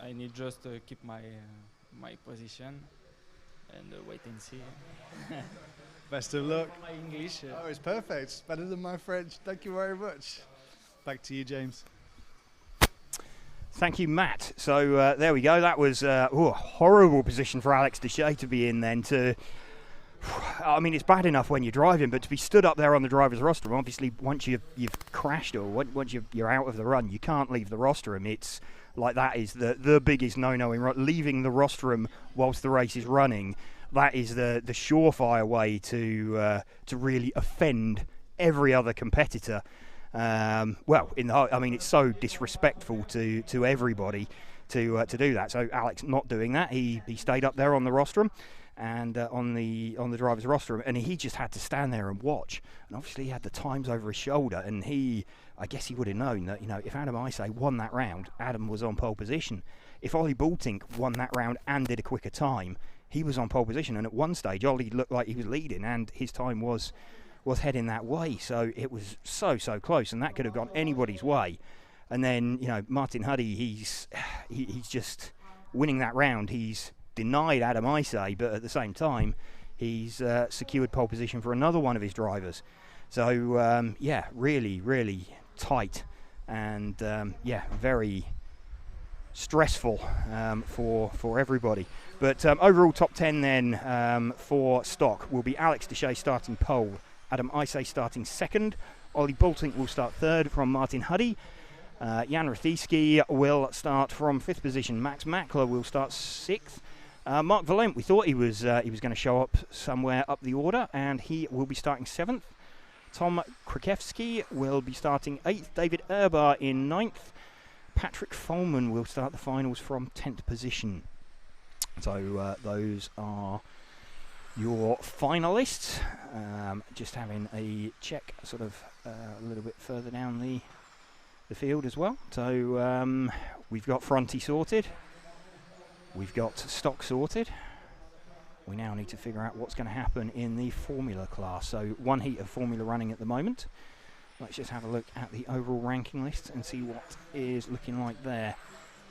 I need just to keep my position and wait and see. Best of luck. My English. Oh, it's perfect. It's better than my French. Thank you very much. Back to you, James. Thank you, Matt. So there we go. That was a horrible position for Alex Duché to be in then. I mean, it's bad enough when you're driving, but to be stood up there on the driver's rostrum, obviously once you've crashed or once you're out of the run, you can't leave the rostrum. It's like that is the biggest no-no in leaving the rostrum whilst the race is running. That is the surefire way to really offend every other competitor. It's so disrespectful to everybody to do that. So Alex not doing that. He stayed up there on the rostrum and on the driver's rostrum, and he just had to stand there and watch. And obviously he had the times over his shoulder, and I guess he would have known that, if Adam Isay won that round, Adam was on pole position. If Ollie Bolting won that round and did a quicker time, he was on pole position. And at one stage, Ollie looked like he was leading, and his time was heading that way. So it was so close, and that could have gone anybody's way. And then Martin Huddy, he's just winning that round. He's denied Adam Isay, but at the same time he's secured pole position for another one of his drivers. So really tight, and very stressful for everybody. But overall top 10 then for stock will be Alex Duché starting pole, Adam Isay starting second, Ollie Bolting will start third from Martin Huddy, Jan Rafijski will start from 5th position, Max Mackler will start 6th, Mark Valent, we thought he was going to show up somewhere up the order, and he will be starting 7th. Tom Krikewski will be starting 8th, David Urbar in 9th, Patrick Follman will start the finals from 10th position. So those are your finalists. Just having a check sort of a little bit further down the field as well. So we've got fronty sorted. We've got stock sorted. We now need to figure out what's going to happen in the Formula class. So one heat of Formula running at the moment. Let's just have a look at the overall ranking list and see what is looking like there.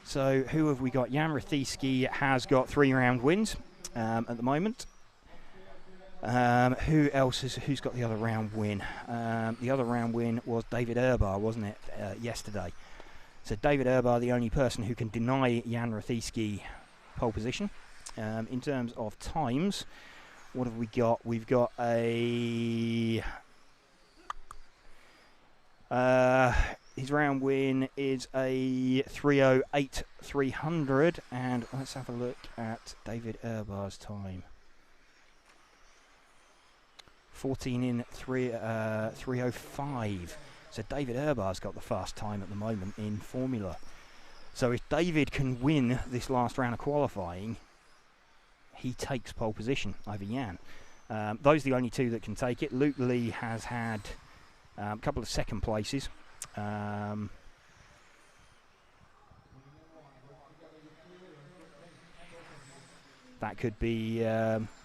So who have we got? Jan Rethieski has got 3 round wins at the moment. Who else who's got the other round win? The other round win was David Urbar, wasn't it, yesterday? So David Urbar, the only person who can deny Jan Rethieski pole position. In terms of times, what have we got? We've got a... his round win is a 3:08.300, and let's have a look at David Urbar's time. 14 in 3:05. So David Urbar's got the fast time at the moment in Formula. So if David can win this last round of qualifying, he takes pole position over Jan. Those are the only two that can take it. Luke Lee has had a couple of second places. That could be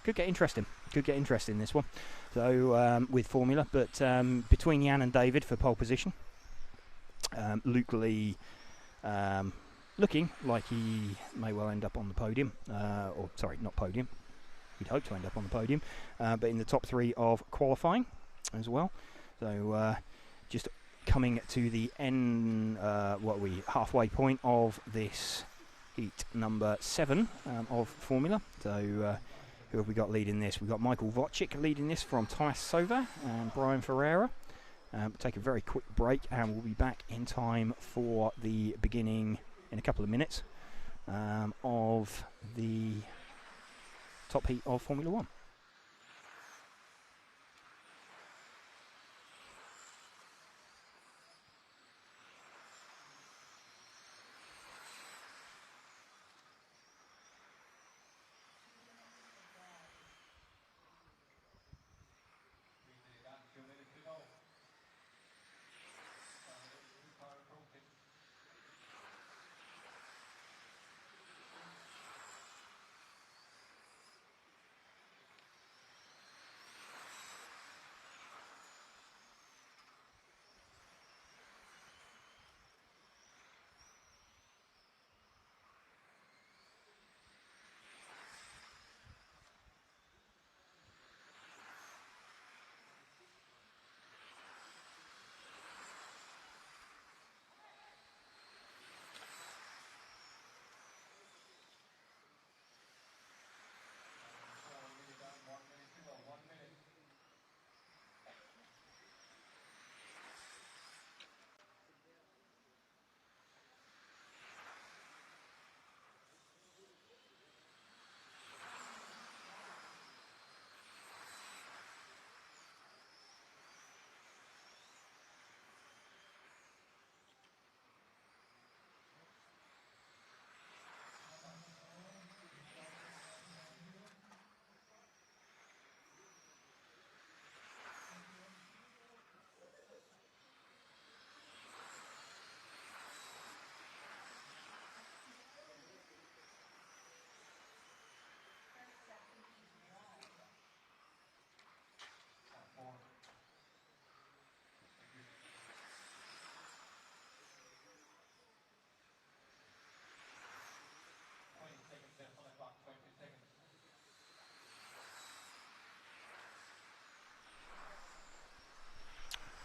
could get interesting. Could get interesting this one. So with Formula, but between Jan and David for pole position, Luke Lee looking like he may well end up on the podium, or sorry, not podium. He'd hope to end up on the podium, but in the top 3 of qualifying as well. So just coming to the end, halfway point of this heat number 7 of Formula. So who have we got leading this? We've got Michael Wojcik leading this from Thomas Sova and Brian Ferreira. We'll take a very quick break and we'll be back in time for the beginning in a couple of minutes of the top heat of Formula 1.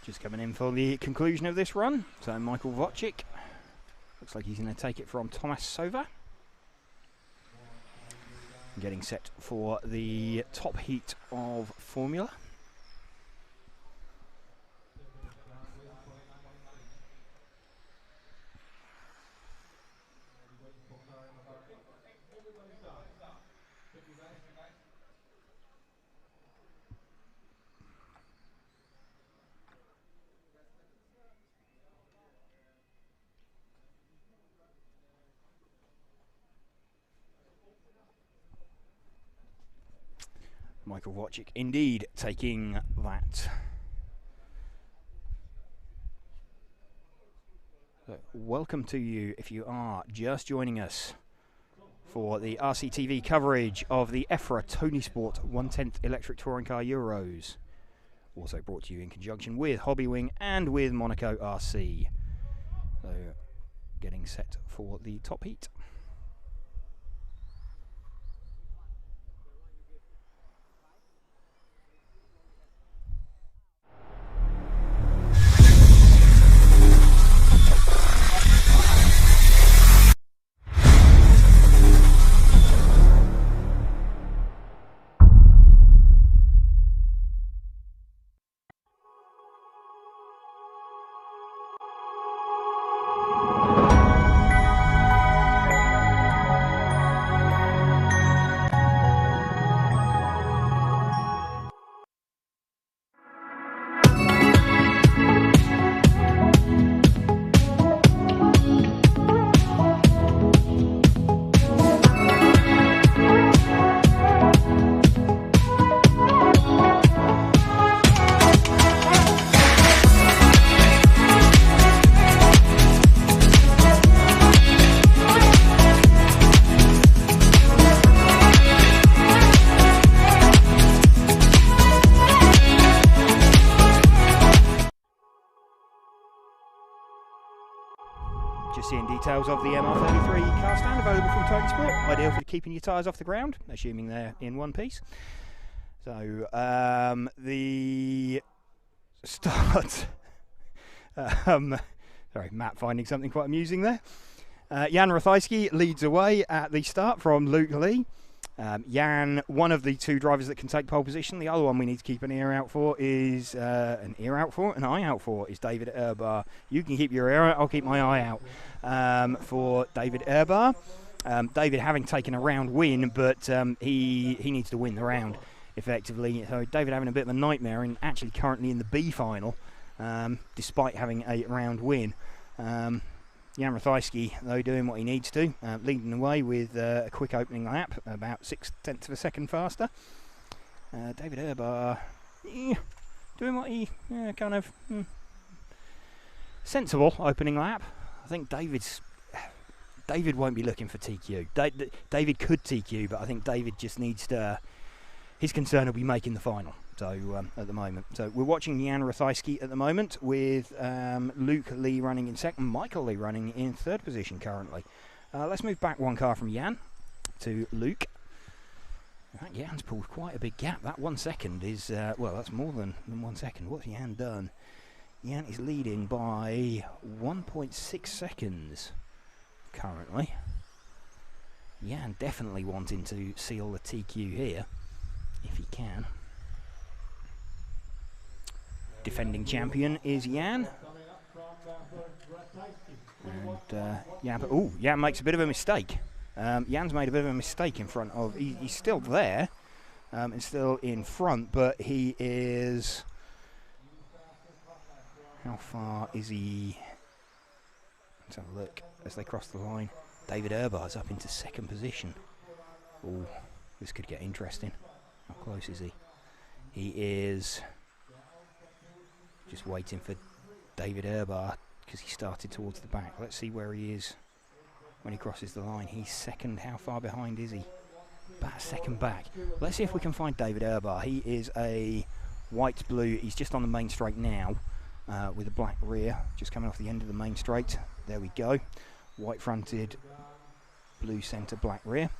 Just coming in for the conclusion of this run. So Michael Wojcik looks like he's going to take it from Thomas Sova. Getting set for the top heat of Formula. Michael Wojcik indeed taking that. So, welcome to you if you are just joining us for the RCTV coverage of the EFRA Tony Sport 1/10 Electric Touring Car Euros. Also brought to you in conjunction with Hobbywing and with Monaco RC. So, getting set for the top heat. Just seeing details of the MR33 car stand available from Tony Sport, ideal for keeping your tyres off the ground, assuming they're in one piece. So the start, sorry, Matt finding something quite amusing there. Jan Rothyski leads away at the start from Luke Lee. Jan, one of the two drivers that can take pole position. The other one we need to keep an eye out for is David Erbar. You can keep your ear out, I'll keep my eye out for David Erbar. David having taken a round win, but he needs to win the round effectively. So David having a bit of a nightmare and actually currently in the B final, despite having a round win. Jan Rothyski, though, doing what he needs to, leading the way with a quick opening lap, about 0.6 of a second faster. David Erbar doing what he sensible opening lap. I think David won't be looking for TQ. David could TQ, but I think David just needs to. His concern will be making the final. So at the moment, so we're watching Jan Rothyski at the moment with Luke Lee running in second, Michael Lee running in third position currently. Let's move back one car from Jan to Luke. In fact, Jan's pulled quite a big gap. That 1 second is well, that's more than 1 second. What's Jan done? Jan is leading by 1.6 seconds currently. Jan definitely wanting to seal the TQ here if he can. Defending champion is Jan. And Jan makes a bit of a mistake. Jan's made a bit of a mistake in front of. He's still there and still in front, but he is. How far is he? Let's have a look as they cross the line. David Erbar's up into second position. Oh, this could get interesting. How close is he? He is. Just waiting for David Erbar because he started towards the back. Let's see where he is when he crosses the line. He's second. How far behind is he? About a second back. Let's see if we can find David Erbar. He is a white-blue. He's just on the main straight now with a black rear. Just coming off the end of the main straight. There we go. White-fronted, blue centre, black rear.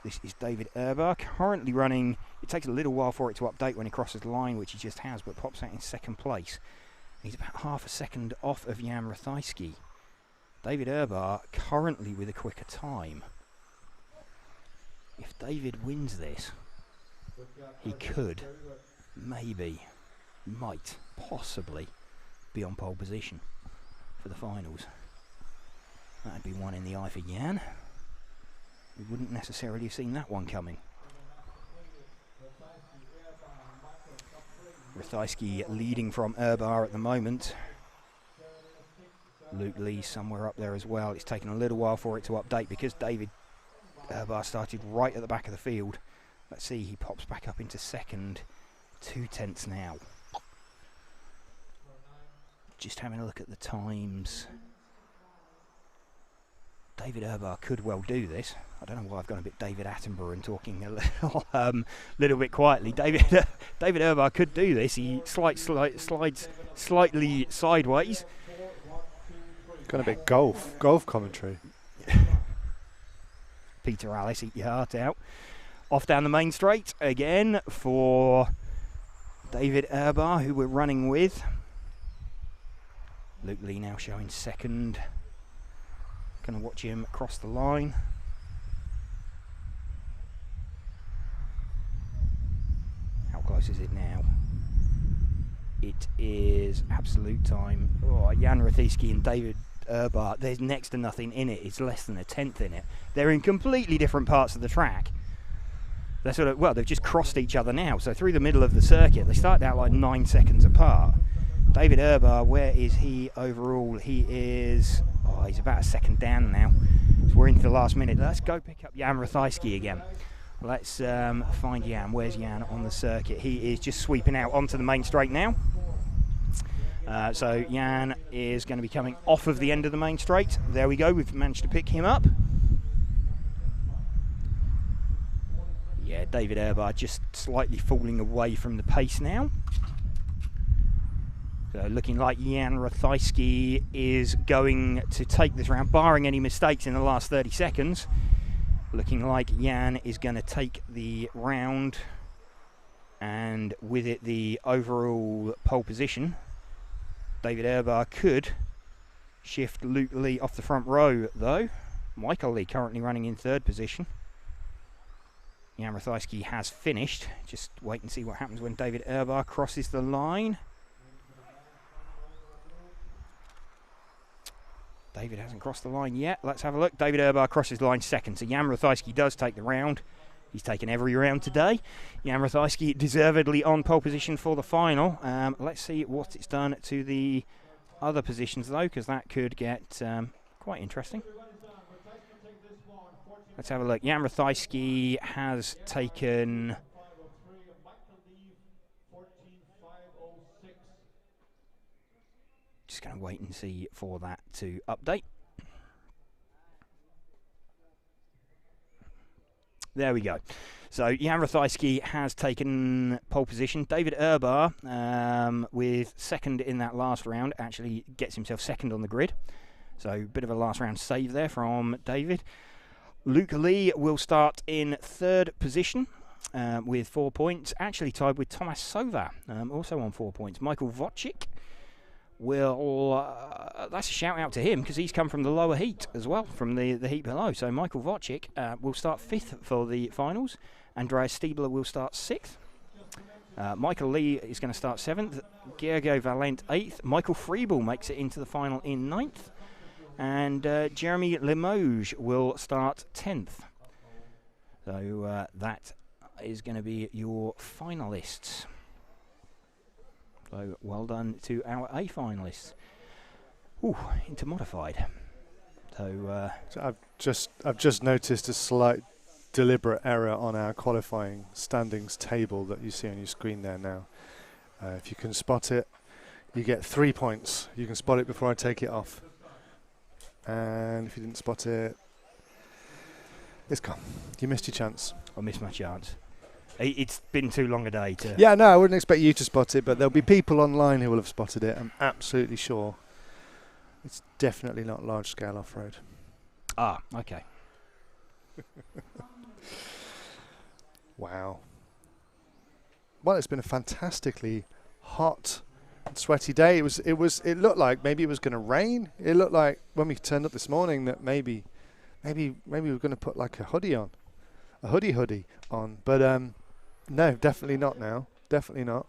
This is David Erbar, currently running. It takes a little while for it to update when he crosses the line, which he just has, but pops out in second place. He's about half a second off of Jan Rothyski. David Erbar currently with a quicker time. If David wins this, he could, maybe, might, possibly be on pole position for the finals. That'd be one in the eye for Jan. We wouldn't necessarily have seen that one coming. Rothyski leading from Erbar at the moment. Luke Lee somewhere up there as well. It's taken a little while for it to update because David Erbar started right at the back of the field Let's see, he pops back up into second. 2/10 now. Just having a look at the times. David Urbar could well do this. I don't know why I've gone a bit David Attenborough and talking a little bit quietly. David Urbar could do this. He slides slightly sideways. Got a bit golf commentary. Peter Alice, eat your heart out. Off down the main straight again for David Urbar, who we're running with. Luke Lee now showing second. Going to watch him cross the line. How close is it now? It is absolute time. Oh, Jan Rothiski and David Urbar, there's next to nothing in it. It's less than a tenth in it. They're in completely different parts of the track. They're sort of, well, they've just crossed each other now. So through the middle of the circuit, they started out like 9 seconds apart. David Urbar, where is he overall? He is, he's about a second down now. So we're into the last minute. Let's go pick up Jan Rothiski again. Let's find Jan. Where's Jan on the circuit? He is just sweeping out onto the main straight now. So Jan is going to be coming off of the end of the main straight. There we go. We've managed to pick him up. Yeah, David Urbar just slightly falling away from the pace now. So looking like Jan Rothiski is going to take this round, barring any mistakes in the last 30 seconds. Looking like Jan is going to take the round, and with it the overall pole position. David Urbar could shift Luke Lee off the front row though. Michael Lee currently running in third position. Jan Rothiski has finished. Just wait and see what happens when David Urbar crosses the line. David hasn't crossed the line yet. Let's have a look. David Urbar crosses the line second. So Jan Rothiski does take the round. He's taken every round today. Jan Rothiski deservedly on pole position for the final. Let's see what it's done to the other positions though, because that could get quite interesting. Let's have a look. Jan Rothiski has taken... Just going to wait and see for that to update. There we go. So Jan Rothiski has taken pole position. David Urbar, with second in that last round, actually gets himself second on the grid. So a bit of a last round save there from David. Luke Lee will start in third position with 4 points, actually tied with Thomas Sova, also on 4 points. Michael Wojcik will, that's a shout out to him because he's come from the lower heat as well, from the heat below. So Michael Wojcik will start 5th for the finals. Andreas Stiebler will start 6th. Michael Lee is going to start 7th. Gergo Valent 8th. Michael Freeble makes it into the final in 9th. And Jeremy Limoges will start 10th. So that is going to be your finalists. So well done to our A finalists. Ooh, into modified. So I've just noticed a slight deliberate error on our qualifying standings table that you see on your screen there now. If you can spot it, you get 3 points. You can spot it before I take it off. And if you didn't spot it, it's gone. You missed your chance. I missed my chance. It's been too long a day to... Yeah, no, I wouldn't expect you to spot it, but there'll be people online who will have spotted it, I'm absolutely sure. It's definitely not large-scale off-road. Ah, okay. Wow. Well, it's been a fantastically hot and sweaty day. It looked like maybe it was going to rain. It looked like when we turned up this morning that maybe we were going to put like a hoodie on. A hoodie on, but no, definitely not now. Definitely not.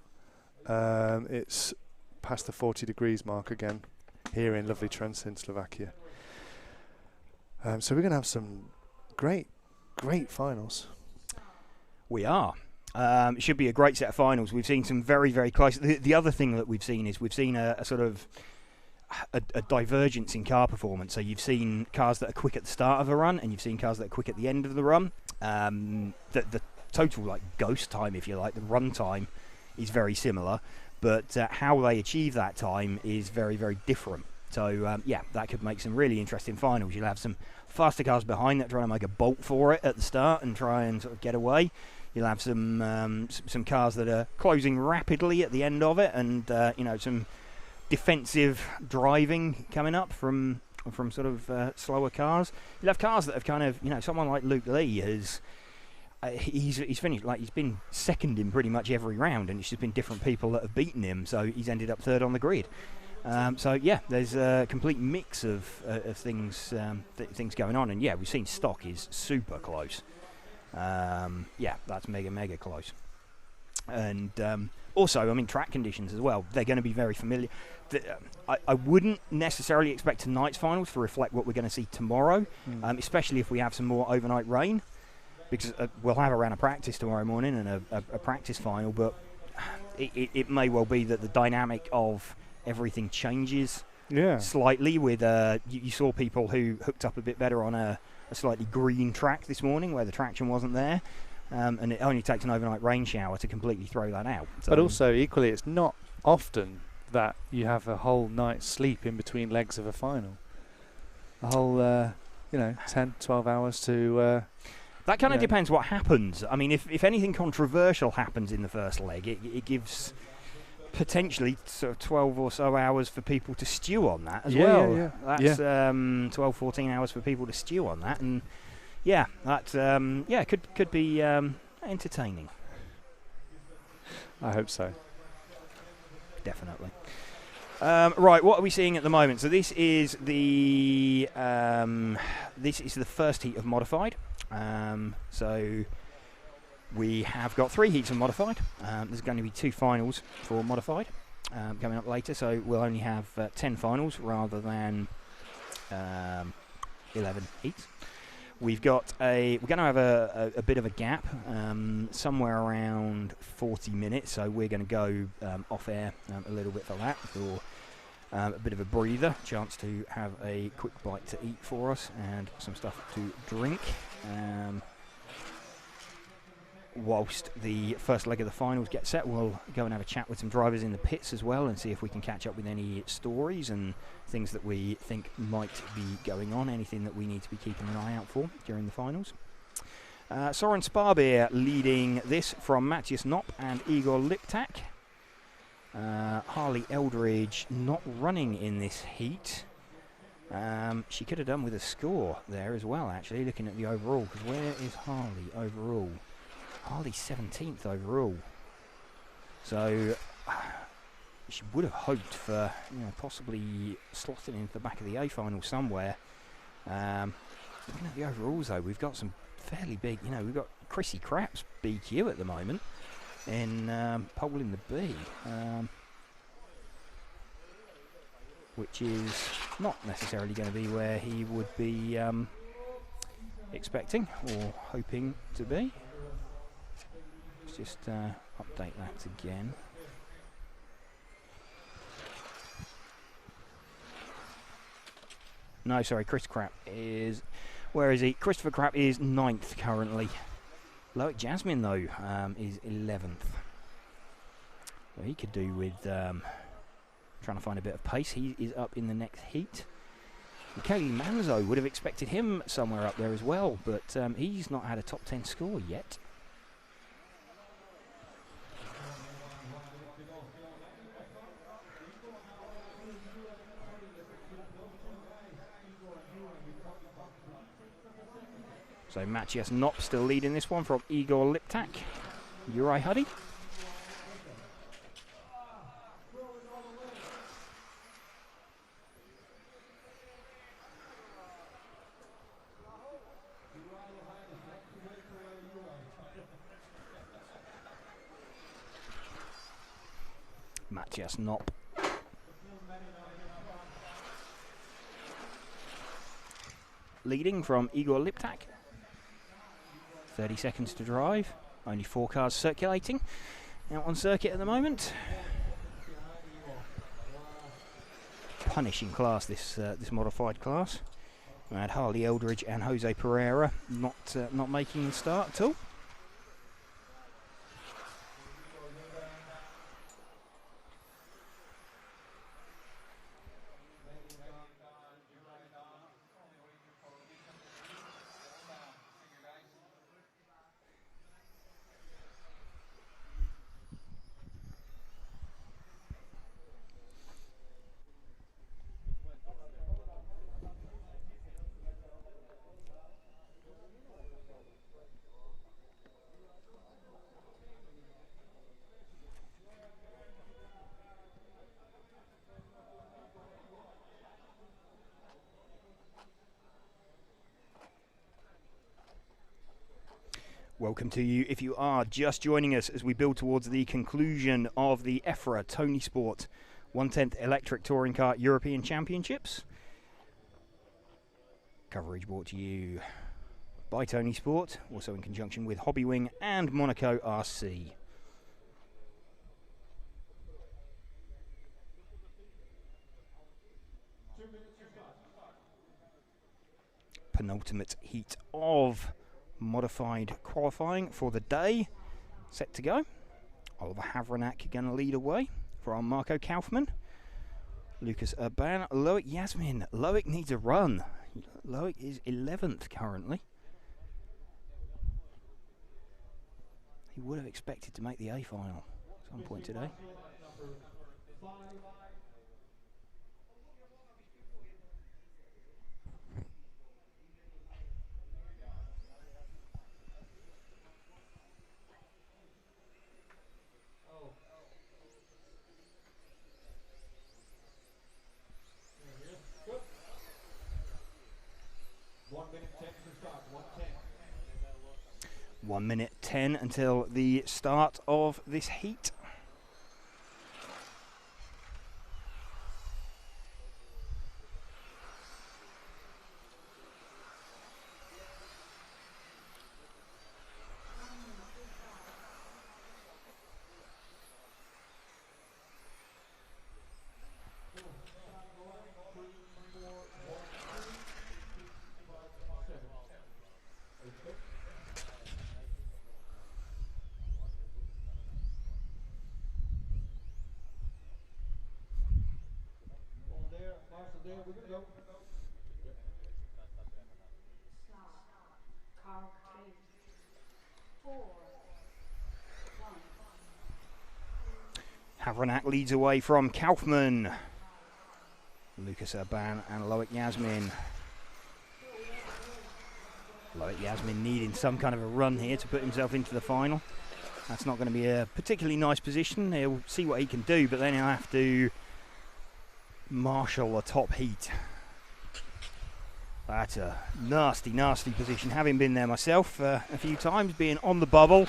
It's past the 40 degrees mark again here in lovely Trenčín, Slovakia. So we're going to have some great finals. We are. It should be a great set of finals. We've seen some very, very close. The other thing that we've seen is we've seen a sort of a divergence in car performance. So you've seen cars that are quick at the start of a run, and you've seen cars that are quick at the end of the run. The total like ghost time, if you like. The run time is very similar, but how they achieve that time is very, very different. So yeah, that could make some really interesting finals. You'll have some faster cars behind that trying to make a bolt for it at the start and try and sort of get away. You'll have some cars that are closing rapidly at the end of it, and you know, some defensive driving coming up from sort of slower cars. You'll have cars that have kind of, you know, someone like Luke Lee has. He's finished, like, he's been second in pretty much every round, and it's just been different people that have beaten him, so he's ended up third on the grid. So yeah, there's a complete mix of things things going on, and yeah, we've seen stock is super close. Yeah, that's mega close. And also, I mean, track conditions as well, they're going to be very familiar. I wouldn't necessarily expect tonight's finals to reflect what we're going to see tomorrow, especially if we have some more overnight rain, because we'll have a round of practice tomorrow morning and a practice final, but it may well be that the dynamic of everything changes slightly. With you saw people who hooked up a bit better on a slightly green track this morning where the traction wasn't there, and it only takes an overnight rain shower to completely throw that out. So but also, equally, it's not often that you have a whole night's sleep in between legs of a final. A whole, 10, 12 hours to... that kind of depends what happens. I mean, if anything controversial happens in the first leg, it gives potentially sort of 12 or so hours for people to stew on that as well. Yeah. That's 12, 14 hours for people to stew on that, and yeah, that could be entertaining. I hope so. Definitely. Right, what are we seeing at the moment? So this is the first heat of modified. So we have got 3 heats of modified. There's going to be 2 finals for modified coming up later, so we'll only have 10 finals rather than 11 heats. We're going to have a bit of a gap, somewhere around 40 minutes, so we're going to go off air a little bit for that, for a bit of a breather, chance to have a quick bite to eat for us and some stuff to drink. Whilst the first leg of the finals gets set, we'll go and have a chat with some drivers in the pits as well and see if we can catch up with any stories and things that we think might be going on, anything that we need to be keeping an eye out for during the finals. Soren Sparbeer leading this from Matthias Knopp and Igor Liptak. Harley Eldridge not running in this heat. She could have done with a score there as well, actually, looking at the overall, because where is Harley overall? Harley's 17th overall. So she would have hoped for, possibly slotting into the back of the A final somewhere. Looking at the overalls though, we've got some fairly big, we've got Chrissy Craps BQ at the moment in pole in the B, which is not necessarily going to be where he would be expecting or hoping to be. Let's just update that again. No, sorry, Chris Crapp is... Where is he? Christopher Crapp is 9th currently. Loic Jasmine, though, is 11th. So he could do with trying to find a bit of pace. He is up in the next heat. Michele Manzo, would have expected him somewhere up there as well, but he's not had a top 10 score yet. So Matthias Knopp still leading this one from Igor Liptak. Uri Huddy. Matthias Knopp. Leading from Igor Liptak. 30 seconds to drive. Only 4 cars circulating out on circuit at the moment. Punishing class, this modified class. We had Harley Eldridge and Jose Pereira not making the start at all. Welcome to you if you are just joining us as we build towards the conclusion of the EFRA Tony Sport 1/10 Electric Touring Car European Championships. Coverage brought to you by Tony Sport, also in conjunction with Hobbywing and Monaco RC. Penultimate heat of modified qualifying for the day set to go. Oliver Havranek going to lead away from Marco Kaufmann. Lucas Urban, Loic Yasmin. Loic needs a run. Loic is 11th currently. He would have expected to make the A final at some point today. One minute 10 until the start of this heat. Havranek leads away from Kaufmann. Lucas Urban and Loic Yasmin. Loic Yasmin needing some kind of a run here to put himself into the final. That's not going to be a particularly nice position. He'll see what he can do, but then he'll have to marshal a top heat. That's a nasty, nasty position. Having been there myself a few times, being on the bubble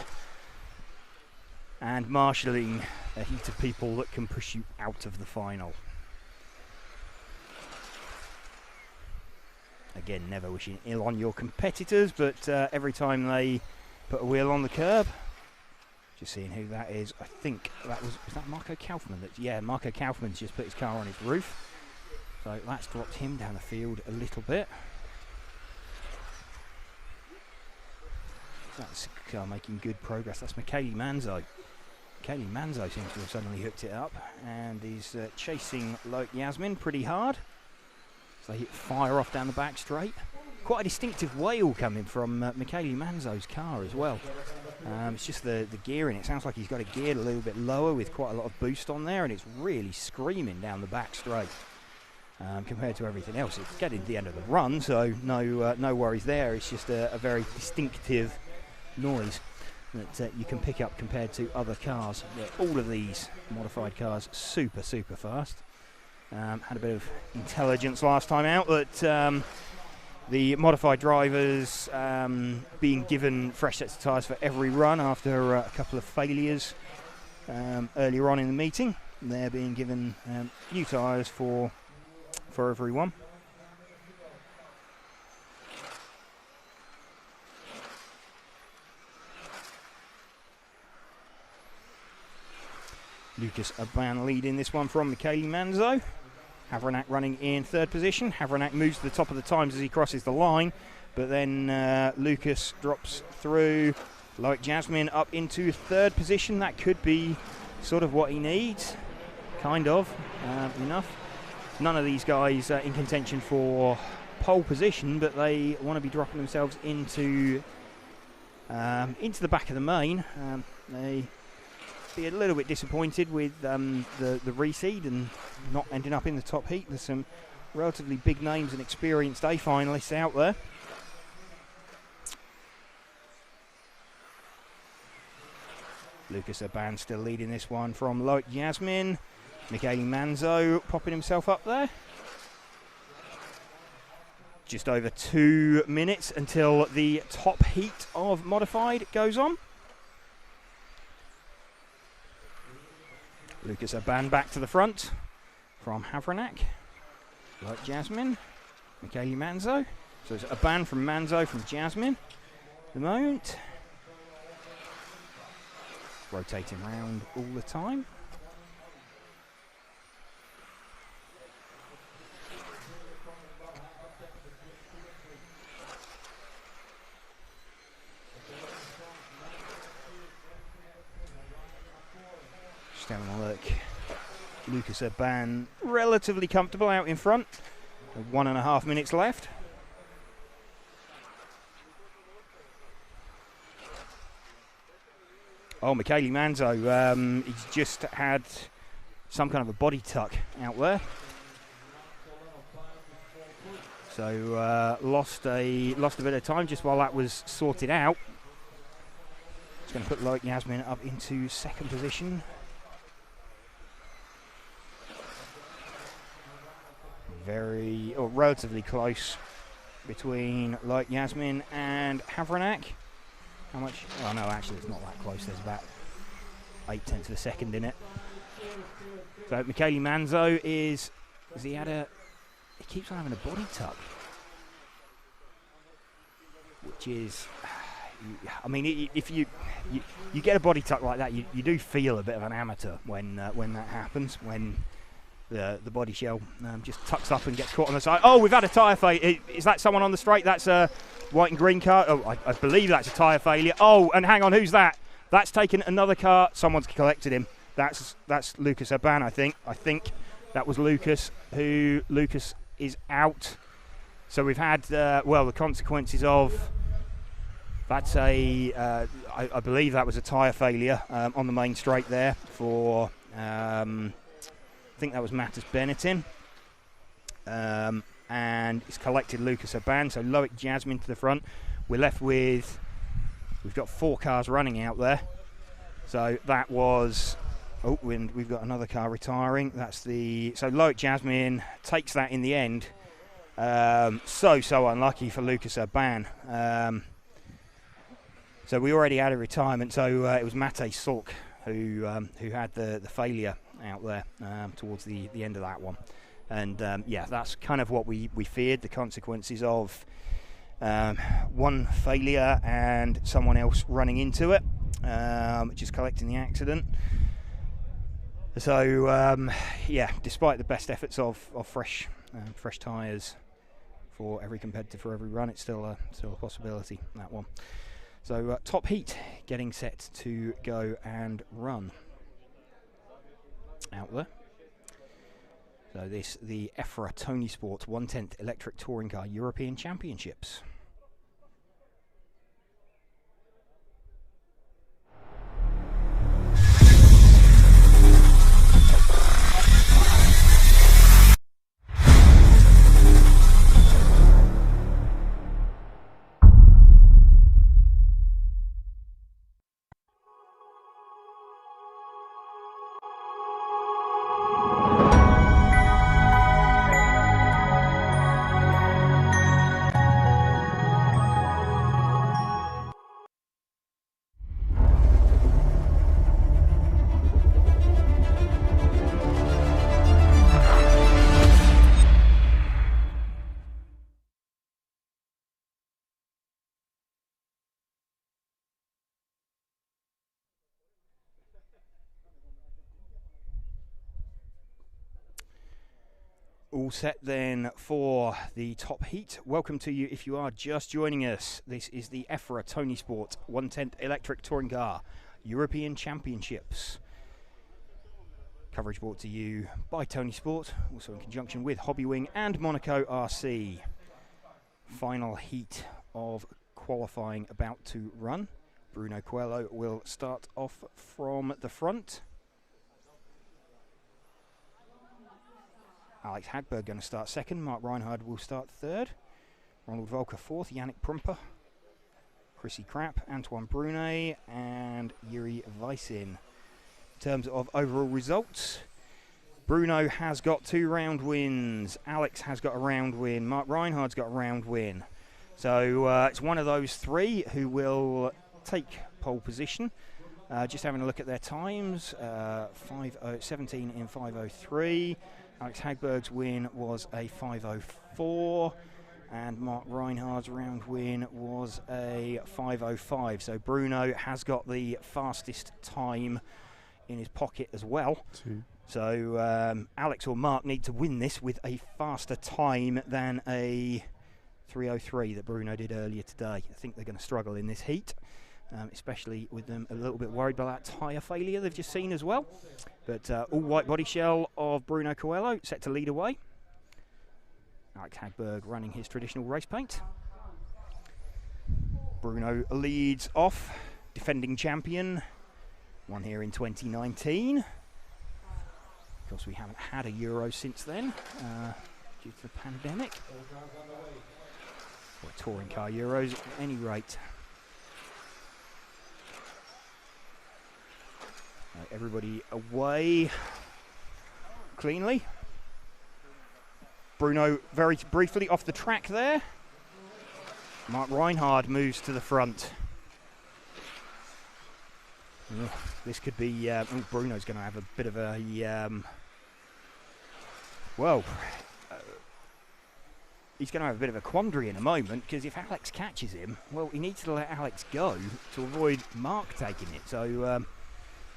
and marshalling a heat of people that can push you out of the final. Again, never wishing ill on your competitors, but every time they put a wheel on the curb, just seeing who that is. I think that was that Marco Kaufmann? Yeah, Marco Kaufmann's just put his car on his roof, so that's dropped him down the field a little bit. That's making good progress. That's Michele Manzo. Michele Manzo seems to have suddenly hooked it up and he's chasing Loic Yasmin pretty hard. So he fire off down the back straight. Quite a distinctive wail coming from Michele Manzo's car as well. It's just the gearing. It sounds like he's got it geared a little bit lower with quite a lot of boost on there, and it's really screaming down the back straight compared to everything else. It's getting to the end of the run, so no worries there. It's just a very distinctive noise that you can pick up compared to other cars. All of these modified cars super, super fast. Had a bit of intelligence last time out that the modified drivers being given fresh sets of tyres for every run after a couple of failures earlier on in the meeting. They're being given new tyres for everyone. Lucas Urban leading this one from Michele Manzo. Havranek running in third position. Havranek moves to the top of the times as he crosses the line, but then Lucas drops through. Loic Yasmin up into third position. That could be sort of what he needs, kind of, enough. None of these guys in contention for pole position, but they want to be dropping themselves into the back of the main. They be a little bit disappointed with the reseed and not ending up in the top heat. There's some relatively big names and experienced A finalists out there. Lucas Urban still leading this one from Loic Yasmin. Michele Manzo popping himself up there. just over 2 minutes until the top heat of modified goes on. Lucas Urban back to the front from Havranek. Like Jasmine, Michele Manzo. So it's Urban from Manzo from Jasmine. At the moment. Rotating round all the time. Just having a look. Lucas Urban relatively comfortable out in front. 1.5 minutes left. Oh, Michele Manzo, he's just had some kind of a body tuck out there. So lost a bit of time just while that was sorted out. It's going to put Loic Yasmin up into second position. Relatively close between Loic Yasmin and Havranek. How much? Oh no, actually it's not that close. There's about 0.8 of a second in it. So Michele Manzo he keeps on having a body tuck, which is, I mean, if you get a body tuck like that, you do feel a bit of an amateur when that happens, when the body shell just tucks up and gets caught on the side. Oh, we've had a tyre failure. Is that someone on the straight? That's a white and green car. Oh, I believe that's a tyre failure. Oh, and hang on, who's that? That's taken another car. Someone's collected him. That's Lucas Urban, I think. I think that was Lucas. Lucas is out. So we've had the consequences of that's I believe that was a tyre failure on the main straight there for. I think that was Mattis Benetton, and it's collected Lucas Urban. So Loic Yasmin to the front. We're left with, we've got 4 cars running out there. So that was, and we've got another car retiring. So Loic Yasmin takes that in the end. So unlucky for Lucas Urban. So we already had a retirement. So it was Mate Sulk who had the failure out there towards the end of that one. And that's kind of what we feared, the consequences of one failure and someone else running into it, just collecting the accident. So despite the best efforts of fresh tyres for every competitor for every run, it's still a possibility, that one. So top heat getting set to go and run out there. So the EFRA Tony Sport 1/10 Electric Touring Car European Championships. All set then for the top heat. Welcome to you if you are just joining us. This is the EFRA Tony Sport 1/10 Electric Touring Car European Championships. Coverage brought to you by Tony Sport, also in conjunction with Hobbywing and Monaco RC. Final heat of qualifying about to run. Bruno Coelho will start off from the front. Alex Hagberg going to start second. Mark Reinhard will start third. Ronald Volker fourth. Yannick Prumper, Chrissy Krapp, Antoine Brunet, and Yuri Weisin. In terms of overall results, Bruno has got 2 round wins. Alex has got a round win. Mark Reinhardt's got a round win. So it's one of those 3 who will take pole position. Just having a look at their times. 17 in 5:03. Alex Hagberg's win was a 5:04. And Mark Reinhardt's round win was a 5:05. So Bruno has got the fastest time in his pocket as well. 2. So Alex or Mark need to win this with a faster time than a 3:03 that Bruno did earlier today. I think they're going to struggle in this heat, especially with them a little bit worried about that tyre failure they've just seen as well. But all white body shell of Bruno Coelho set to lead away. Alex Hagberg running his traditional race paint. Bruno leads off, defending champion. Won here in 2019. Of course, we haven't had a Euro since then, due to the pandemic. Or touring car Euros at any rate. Everybody away cleanly. Bruno very briefly off the track there. Mark Reinhardt moves to the front. This could be... Bruno's going to have a bit of a... he's going to have a bit of a quandary in a moment, because if Alex catches him, well, he needs to let Alex go to avoid Mark taking it. So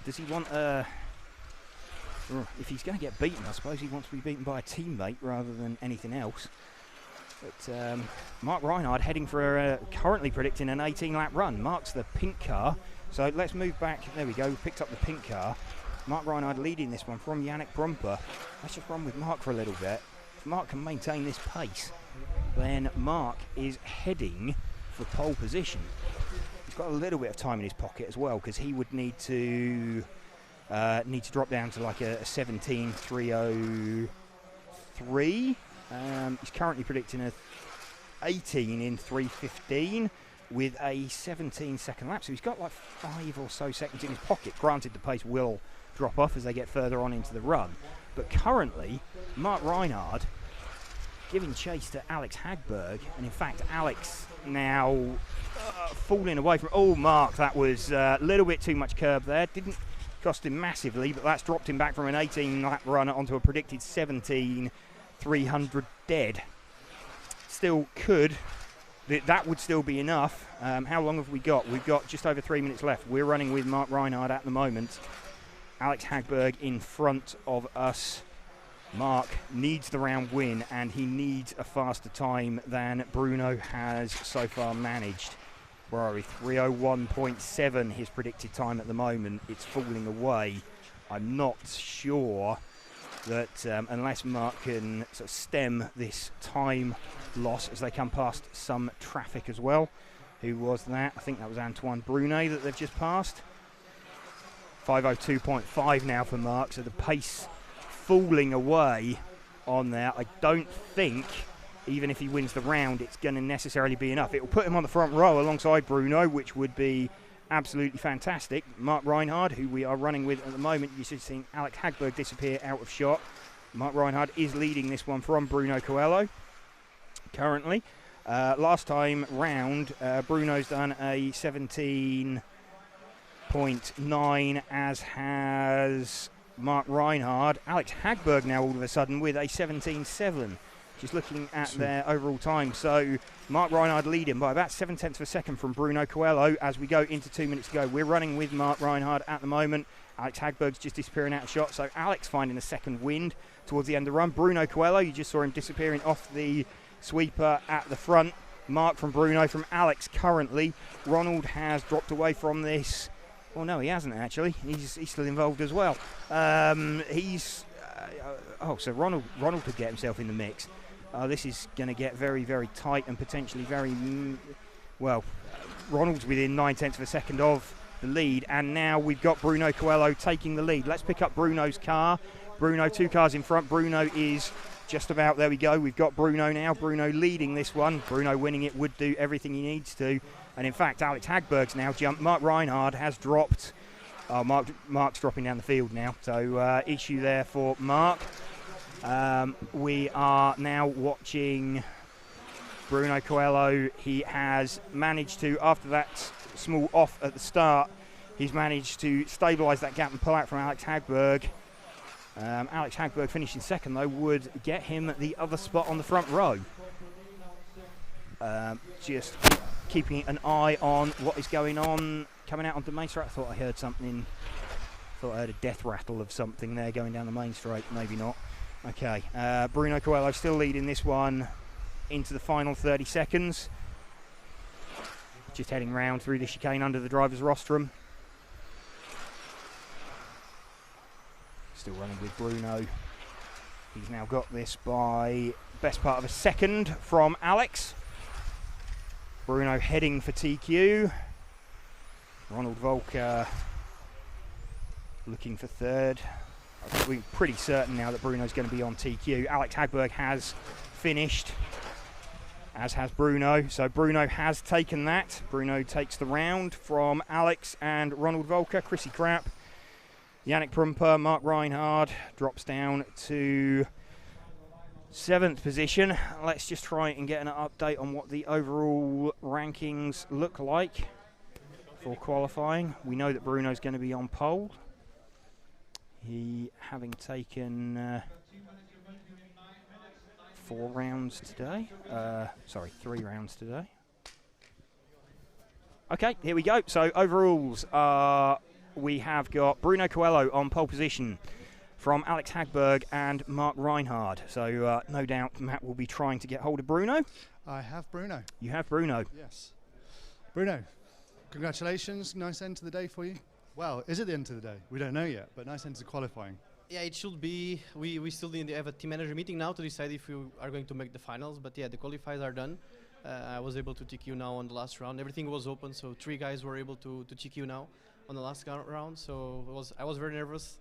does he want if he's going to get beaten, I suppose he wants to be beaten by a teammate rather than anything else. But Mark Reinhardt heading for currently predicting an 18-lap run. Mark's the pink car. So let's move back. There we go. We picked up the pink car. Mark Reinhardt leading this one from Yannick Brumper. Let's just run with Mark for a little bit. If Mark can maintain this pace, then Mark is heading for pole position. He's got a little bit of time in his pocket as well, because he would need to drop down to like a 17:303. He's currently predicting a 18 in 3:15 with a 17-second lap. So he's got like 5 or so seconds in his pocket. Granted, the pace will drop off as they get further on into the run. But currently, Mark Reinhardt giving chase to Alex Hagberg. And in fact, Alex now falling away from... Oh, Mark, that was a little bit too much curb there. Didn't cost him massively, but that's dropped him back from an 18-lap run onto a predicted 17,300 dead. Still could... That would still be enough. How long have we got? We've got just over 3 minutes left. We're running with Mark Reinhardt at the moment. Alex Hagberg in front of us. Mark needs the round win, and he needs a faster time than Bruno has so far managed. Where are we? 3:01.7 his predicted time at the moment. It's falling away. I'm not sure that unless Mark can sort of stem this time loss as they come past some traffic as well. Who was that? I think that was Antoine Brunet that they've just passed. 5:02.5 now for Mark, so the pace falling away on there. I don't think, even if he wins the round, it's going to necessarily be enough. It will put him on the front row alongside Bruno, which would be absolutely fantastic. Mark Reinhardt, who we are running with at the moment, you should have seen Alex Hagberg disappear out of shot. Mark Reinhardt is leading this one from Bruno Coelho currently. Last time round, Bruno's done a 17.9, as has Mark Reinhardt. Alex Hagberg now all of a sudden with a 17.7. Just looking at their overall time. So Mark Reinhardt leading by about 7/10 of a second from Bruno Coelho as we go into 2 minutes to go. We're running with Mark Reinhardt at the moment. Alex Hagberg's just disappearing out of shot. So Alex finding a second wind towards the end of the run. Bruno Coelho, you just saw him disappearing off the sweeper at the front. Mark from Bruno from Alex currently. Ronald has dropped away from this. Well, no, he hasn't actually. He's still involved as well. So Ronald could get himself in the mix. This is going to get very, very tight and potentially very... Ronald's within 9/10 of a second of the lead, and now we've got Bruno Coelho taking the lead. Let's pick up Bruno's car. Bruno, 2 cars in front. Bruno is just about... There we go. We've got Bruno now. Bruno leading this one. Bruno winning it would do everything he needs to. And in fact, Alex Hagberg's now jumped. Mark Reinhardt has dropped Oh, Mark's dropping down the field now, so issue there for Mark. We are now watching Bruno Coelho. He has managed to, after that small off at the start, he's managed to stabilise that gap and pull out from Alex Hagberg. Alex Hagberg finishing second, though, would get him the other spot on the front row. Just keeping an eye on what is going on coming out onto the main straight. I thought I heard something. Thought I heard a death rattle of something there going down the main straight. Maybe not. Okay, Bruno Coelho still leading this one into the final 30 seconds. Just heading round through the chicane under the driver's rostrum. Still running with Bruno. He's now got this by best part of a second from Alex. Bruno heading for TQ. Ronald Volker looking for third. We're pretty certain now that Bruno's going to be on TQ. Alex Hagberg has finished, as has Bruno. So Bruno has taken that. Bruno takes the round from Alex and Ronald Volker. Chrissy Krapp, Yannick Prumper, Mark Reinhard drops down to 7th position. Let's just try and get an update on what the overall rankings look like for qualifying. We know that Bruno's going to be on pole. He having taken 4 rounds today. Sorry, 3 rounds today. Okay, here we go. So overalls, we have got Bruno Coelho on pole position from Alex Hagberg and Mark Reinhard. So no doubt Matt will be trying to get hold of Bruno. I have Bruno. You have Bruno. Yes. Bruno, congratulations. Nice end to the day for you. Well, is it the end of the day? We don't know yet, but nice end to qualifying. Yeah, it should be. We still need to have a team manager meeting now to decide if we are going to make the finals. But yeah, the qualifiers are done. I was able to TQ now on the last round. Everything was open, so 3 guys were able to TQ now on the last round. So I was very nervous.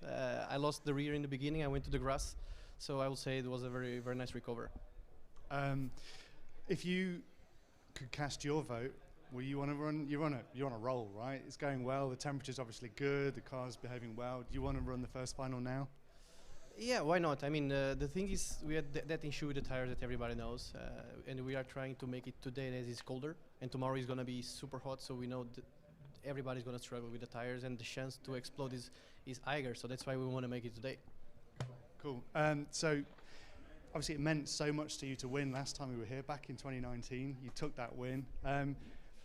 I lost the rear in the beginning. I went to the grass. So I will say it was a very, very nice recover. If you could cast your vote, well, you want to run? You're on a roll, right? It's going well. The temperature's obviously good. The car's behaving well. Do you want to run the first final now? Yeah, why not? I mean, the thing is, we had that issue with the tires that everybody knows, and we are trying to make it today as it's colder, and tomorrow is going to be super hot. So we know that everybody's going to struggle with the tires, and the chance to explode is higher. So that's why we want to make it today. Cool. So obviously, it meant so much to you to win last time we were here back in 2019. You took that win.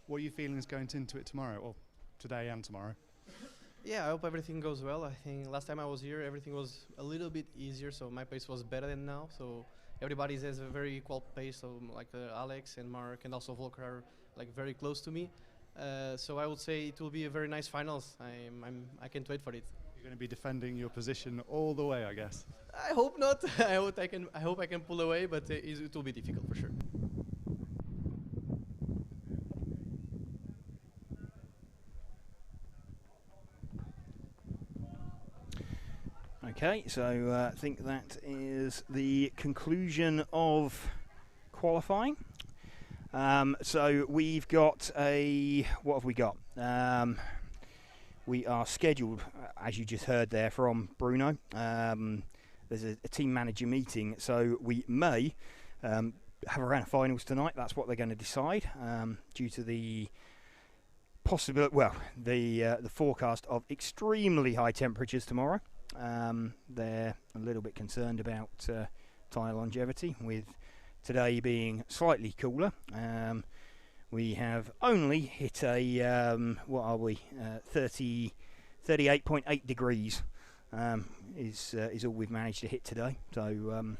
What are you feeling is going into it tomorrow, or today and tomorrow? Yeah, I hope everything goes well. I think last time I was here, everything was a little bit easier, so my pace was better than now. So everybody has a very equal pace. So like Alex and Mark and also Volker are like very close to me. So I would say it will be a very nice finals. I can't wait for it. You're going to be defending your position all the way, I guess. I hope not. I hope I can pull away, but it will be difficult for sure. Okay, so I think that is the conclusion of qualifying. So we've got what have we got? We are scheduled, as you just heard there from Bruno, there's a team manager meeting, so we may have a round of finals tonight. That's what they're going to decide, due to the possibility, well, the forecast of extremely high temperatures tomorrow. They're a little bit concerned about tyre longevity, with today being slightly cooler. We have only hit a, what are we, 38.8 degrees is all we've managed to hit today. So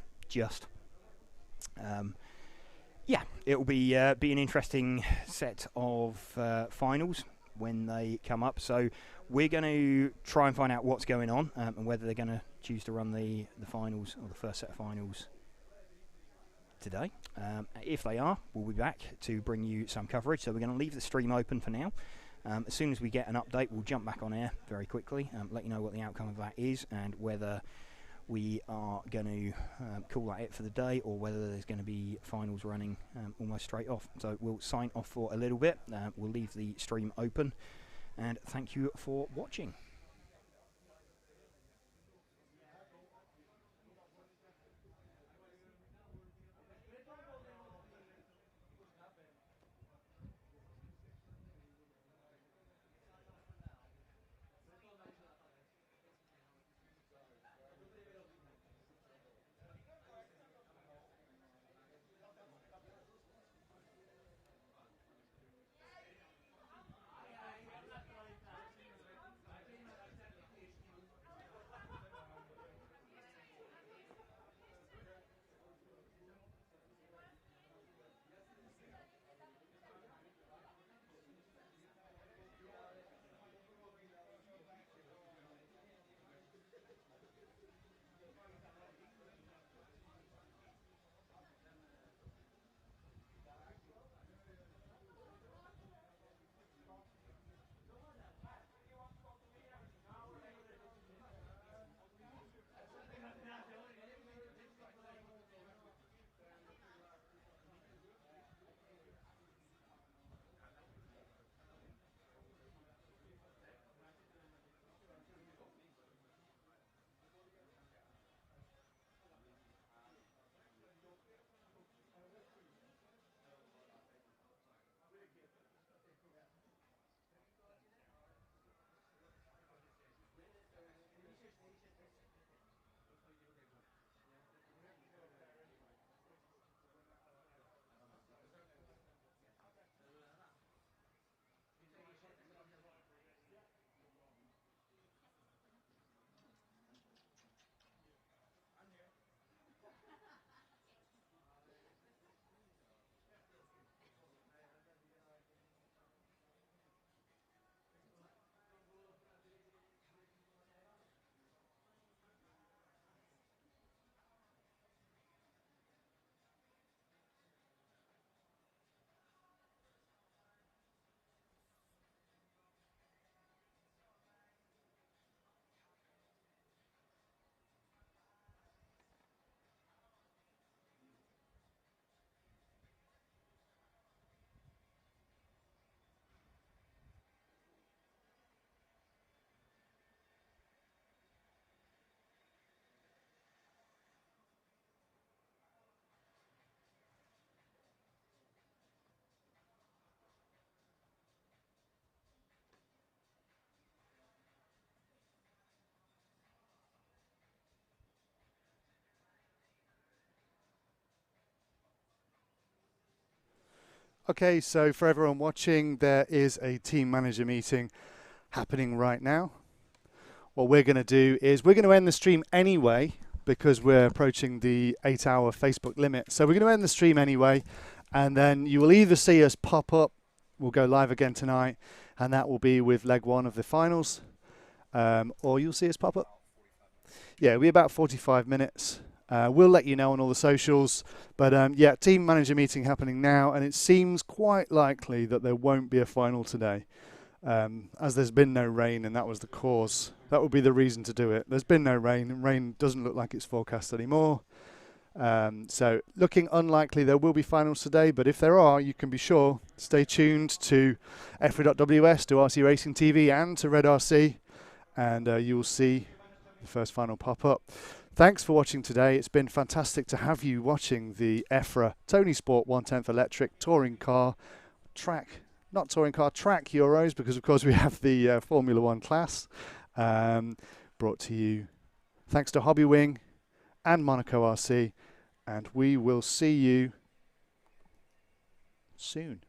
yeah, it will be an interesting set of finals when they come up. So we're going to try and find out what's going on, and whether they're going to choose to run the finals, or the first set of finals, today. If they are, we'll be back to bring you some coverage. So we're going to leave the stream open for now. As soon as we get an update, we'll jump back on air very quickly, let you know what the outcome of that is, and whether we are going to call that it for the day, or whether there's going to be finals running almost straight off. So we'll sign off for a little bit. We'll leave the stream open, and thank you for watching. Okay, so for everyone watching, there is a team manager meeting happening right now. What we're going to do is we're going to end the stream anyway because we're approaching the 8-hour Facebook limit. So we're going to end the stream anyway, and then you will either see us pop up, we'll go live again tonight, and that will be with leg 1 of the finals, or you'll see us pop up. Yeah, it'll be about 45 minutes. We'll let you know on all the socials, but yeah, team manager meeting happening now, and it seems quite likely that there won't be a final today, as there's been no rain, and that was the cause. That would be the reason to do it. There's been no rain, and rain doesn't look like it's forecast anymore. So looking unlikely there will be finals today, but if there are, you can be sure, stay tuned to EFRA.ws, to RC Racing TV, and to Red RC, and you will see the first final pop up. Thanks for watching today. It's been fantastic to have you watching the EFRA Tony Sport 1/10 electric touring car track, not touring car, track Euros, because of course we have the Formula 1 class, brought to you thanks to Hobby Wing and Monaco RC, and we will see you soon.